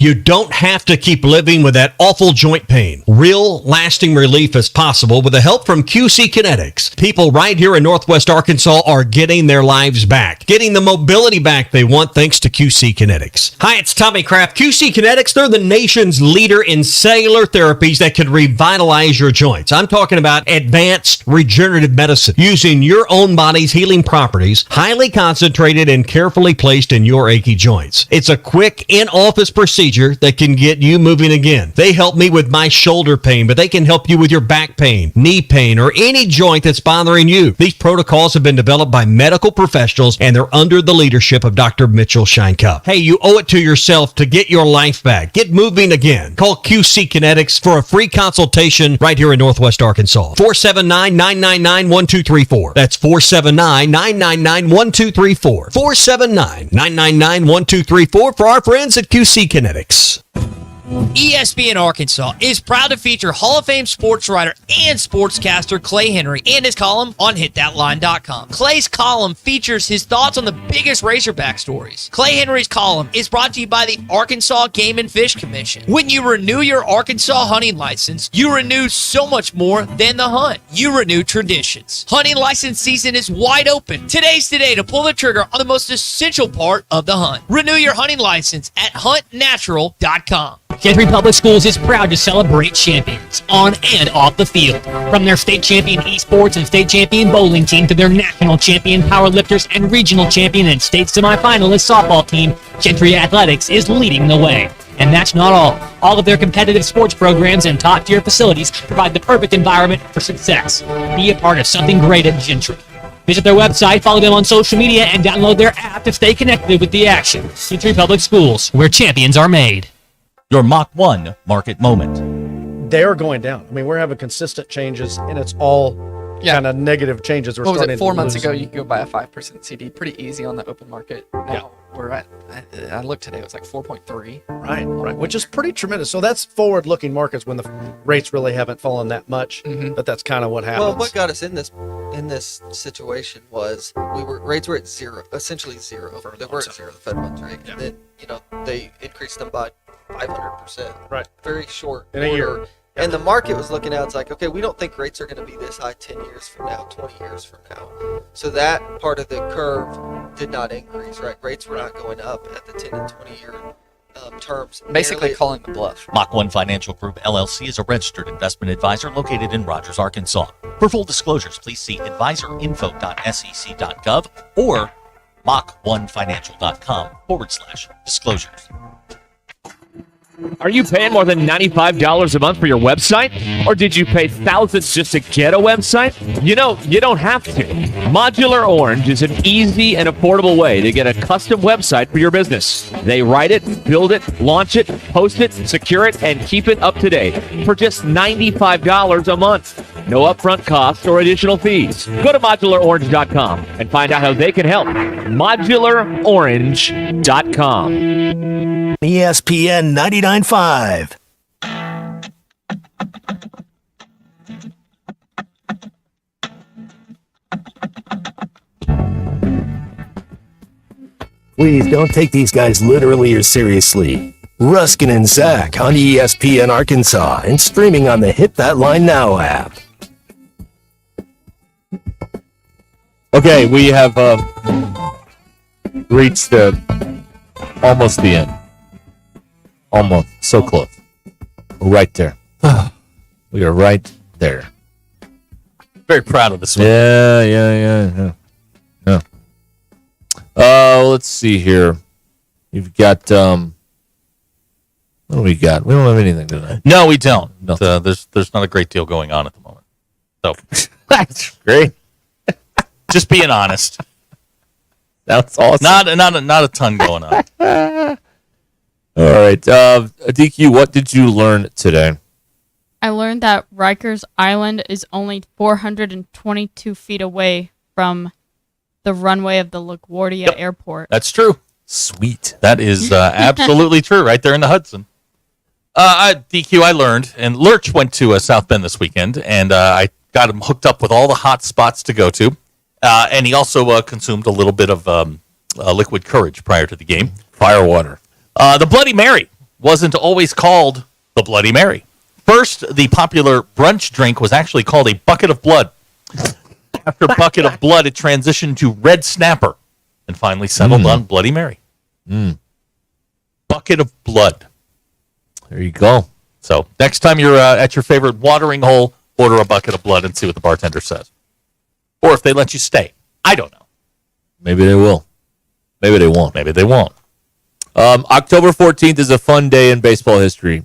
You don't have to keep living with that awful joint pain. Real lasting relief is possible with the help from QC Kinetics. People right here in Northwest Arkansas are getting their lives back, getting the mobility back they want thanks to QC Kinetics. Hi, it's Tommy Kraft. QC Kinetics, they're the nation's leader in cellular therapies that can revitalize your joints. I'm talking about advanced regenerative medicine using your own body's healing properties, highly concentrated and carefully placed in your achy joints. It's a quick in-office procedure procedure that can get you moving again. They help me with my shoulder pain, but they can help you with your back pain, knee pain, or any joint that's bothering you. These protocols have been developed by medical professionals, and they're under the leadership of Dr. Mitchell Scheinkup. Hey, you owe it to yourself to get your life back. Get moving again. Call QC Kinetics for a free consultation right here in Northwest Arkansas. 479-999-1234. That's 479-999-1234. 479-999-1234 for our friends at QC Kinetics. ESPN Arkansas is proud to feature Hall of Fame sports writer and sportscaster Clay Henry and his column on hitthatline.com. Clay's column features his thoughts on the biggest Razorback stories. Clay Henry's column is brought to you by the Arkansas Game and Fish Commission. When you renew your Arkansas hunting license, you renew so much more than the hunt. You renew traditions. Hunting license season is wide open. Today's the day to pull the trigger on the most essential part of the hunt. Renew your hunting license at huntnatural.com. Gentry Public Schools is proud to celebrate champions on and off the field. From their state champion esports and state champion bowling team to their national champion powerlifters and regional champion and state semifinalist softball team, Gentry Athletics is leading the way. And that's not all. All of their competitive sports programs and top-tier facilities provide the perfect environment for success. Be a part of something great at Gentry. Visit their website, follow them on social media, and download their app to stay connected with the action. Gentry Public Schools, where champions are made. Your Mach 1 market moment. They are going down. I mean, we're having consistent changes, and it's all kind of negative changes. We're What was starting it, 4 to months lose. ago, you could go buy a 5% CD pretty easy on the open market. Now we're at, I looked today, it was like 4.3. Right, which is pretty tremendous. So that's forward-looking markets when the rates really haven't fallen that much, but that's kind of what happens. Well, what got us in this situation was rates were at zero, essentially zero. They were at zero, the Fed funds rate, and then they increased them by 500%. Right. Very short In a year. order. And the market was looking at it's like, okay, we don't think rates are going to be this high 10 years from now, 20 years from now. So that part of the curve did not increase, right? Rates were not going up at the 10 and 20 year terms. Basically calling the bluff. Mach 1 Financial Group LLC is a registered investment advisor located in Rogers, Arkansas. For full disclosures, please see advisorinfo.sec.gov or mach1financial.com/disclosures. Are you paying more than $95 a month for your website? Or did you pay thousands just to get a website? You don't have to. Modular Orange is an easy and affordable way to get a custom website for your business. They write it, build it, launch it, post it, secure it, and keep it up to date for just $95 a month. No upfront costs or additional fees. Go to modularorange.com and find out how they can help. modularorange.com. ESPN 99.5. Please don't take these guys literally or seriously. Ruscin and Zach on ESPN Arkansas and streaming on the Hit That Line Now app. Okay, we have reached almost the end. Almost. So close. We're right there. We are right there. Very proud of this one. Yeah. Let's see here. You've got, what do we got? We don't have anything tonight. No, we don't. There's not a great deal going on at the moment. So that's great. Just being honest. That's awesome. Not a ton going on. All right. DQ, what did you learn today? I learned that Rikers Island is only 422 feet away from the runway of the LaGuardia Airport. That's true. Sweet. That is absolutely true, right there in the Hudson. DQ, I learned, and Lurch went to South Bend this weekend, and I got him hooked up with all the hot spots to go to. And he also consumed a little bit of liquid courage prior to the game. Firewater. The Bloody Mary wasn't always called the Bloody Mary. First, the popular brunch drink was actually called a bucket of blood. After bucket of blood, it transitioned to Red Snapper and finally settled on Bloody Mary. Bucket of blood. There you go. So next time you're at your favorite watering hole, order a bucket of blood and see what the bartender says. Or if they let you stay. I don't know. Maybe they will. Maybe they won't. Maybe they won't. October 14th is a fun day in baseball history.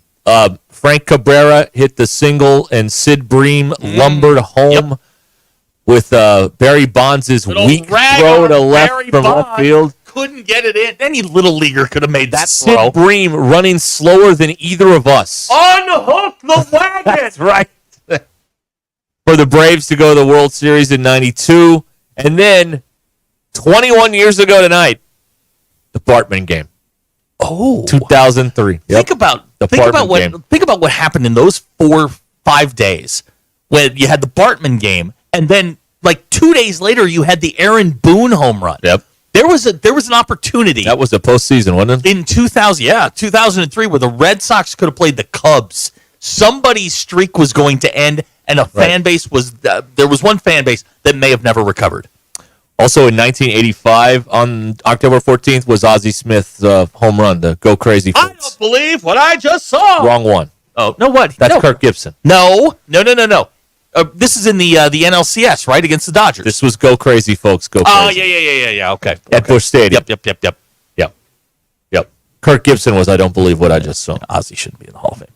Frank Cabrera hit the single, and Sid Bream lumbered home with Barry Bonds' weak throw to left from left field. Couldn't get it in. Any little leaguer could have made that Sid throw. Bream running slower than either of us. Unhook the wagon. That's right. For the Braves to go to the World Series in 92. And then 21 years ago tonight, the Bartman game. Oh, 2003. Think about what happened in those 4-5 days when you had the Bartman game, and then like 2 days later you had the Aaron Boone home run. Yep. There was an opportunity. That was the postseason, wasn't it? In 2003, where the Red Sox could have played the Cubs. Somebody's streak was going to end, and a fan base was there was one fan base that may have never recovered. Also in 1985, on October 14th, was Ozzie Smith's home run, the Go Crazy I Folks. don't believe what I just saw. Wrong one. Oh, no, what? That's no. Kirk Gibson. No. This is in the NLCS, right, against the Dodgers. This was Go Crazy Folks, Go Crazy. Oh, yeah. Okay. At Busch Stadium. Yep. Kirk Gibson was I don't believe what I just saw. Ozzie shouldn't be in the Hall of Fame.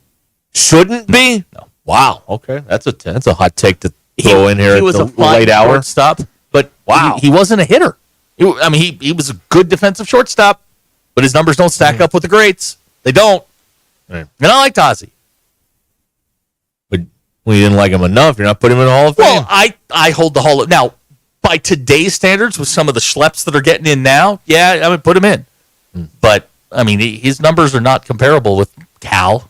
Shouldn't be? No. Wow. Okay. That's a hot take to throw in here at the fine late hour. Shortstop, but wow. he wasn't a hitter. He was a good defensive shortstop, but his numbers don't stack up with the greats. They don't. Right. And I liked Ozzie. But when you didn't like him enough, you're not putting him in the Hall of Fame. Well, I hold the Hall of Now, by today's standards, with some of the schleps that are getting in now, yeah, I would put him in. But, his numbers are not comparable with Cal.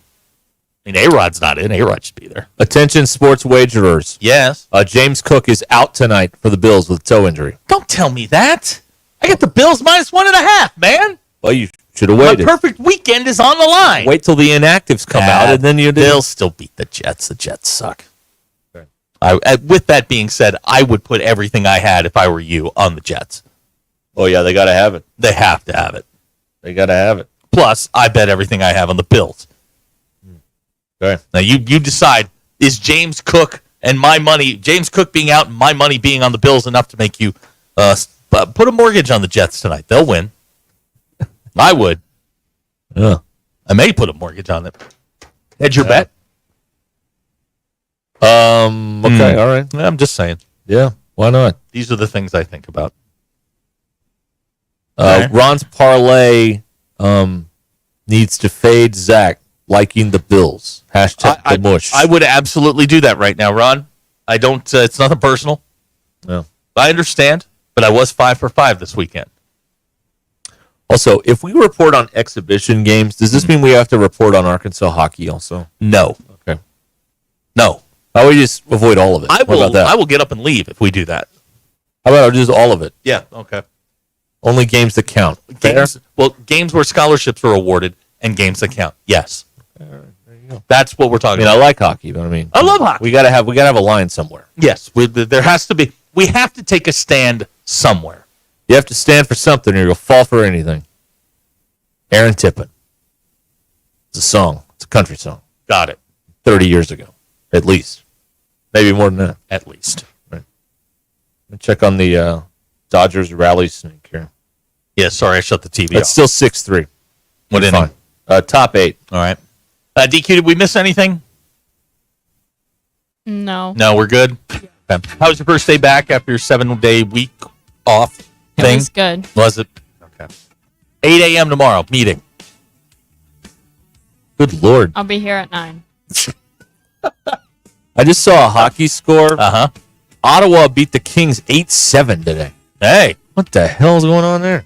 A-Rod's not in. A-Rod should be there. Attention sports wagerers. Yes. James Cook is out tonight for the Bills with toe injury. Don't tell me that. I got the Bills -1.5, man. Well, you should have waited. My perfect weekend is on the line. Wait till the inactives come out, and then they'll still beat the Jets. The Jets suck. With that being said, I would put everything I had, if I were you, on the Jets. Oh, yeah, they got to have it. They have to have it. They got to have it. Plus, I bet everything I have on the Bills. Okay. Now, you decide, is James Cook being out and my money being on the Bills enough to make you put a mortgage on the Jets tonight? They'll win. I would. Yeah. I may put a mortgage on it. Hedge your bet. Okay, all right. I'm just saying. Yeah, why not? These are the things I think about. Ron's parlay needs to fade Zach liking the Bills. Hashtag the mush. I would absolutely do that right now, Ron. I don't. It's nothing personal. No. I understand, but I was 5 for 5 this weekend. Also, if we report on exhibition games, does this mean we have to report on Arkansas hockey also? No. Okay. No. How about we just avoid all of it? I will. How about that? I will get up and leave if we do that. How about just all of it? Yeah. Okay. Only games that count. Games where scholarships are awarded and games that count. Yes. There you go. That's what we're talking I about. like hockey, but I love hockey. We gotta have a line somewhere. Yes. There has to be. We have to take a stand somewhere. You have to stand for something, or you'll fall for anything. Aaron Tippin. It's a song. It's a country song. Got it. 30 years ago, at least. Maybe more than that. At least. Right. Let me check on the Dodgers rally snake here. Yeah, sorry, I shut the TV It's off. still 6-3. What inning? Top 8. All right. DQ, did we miss anything? No. No, we're good. Okay. How was your first day back after your 7-day week off thing? It was good. Was it? Okay. 8 a.m. tomorrow, meeting. Good Lord. I'll be here at 9. I just saw a hockey score. Uh-huh. Ottawa beat the Kings 8-7 today. Hey. What the hell is going on there?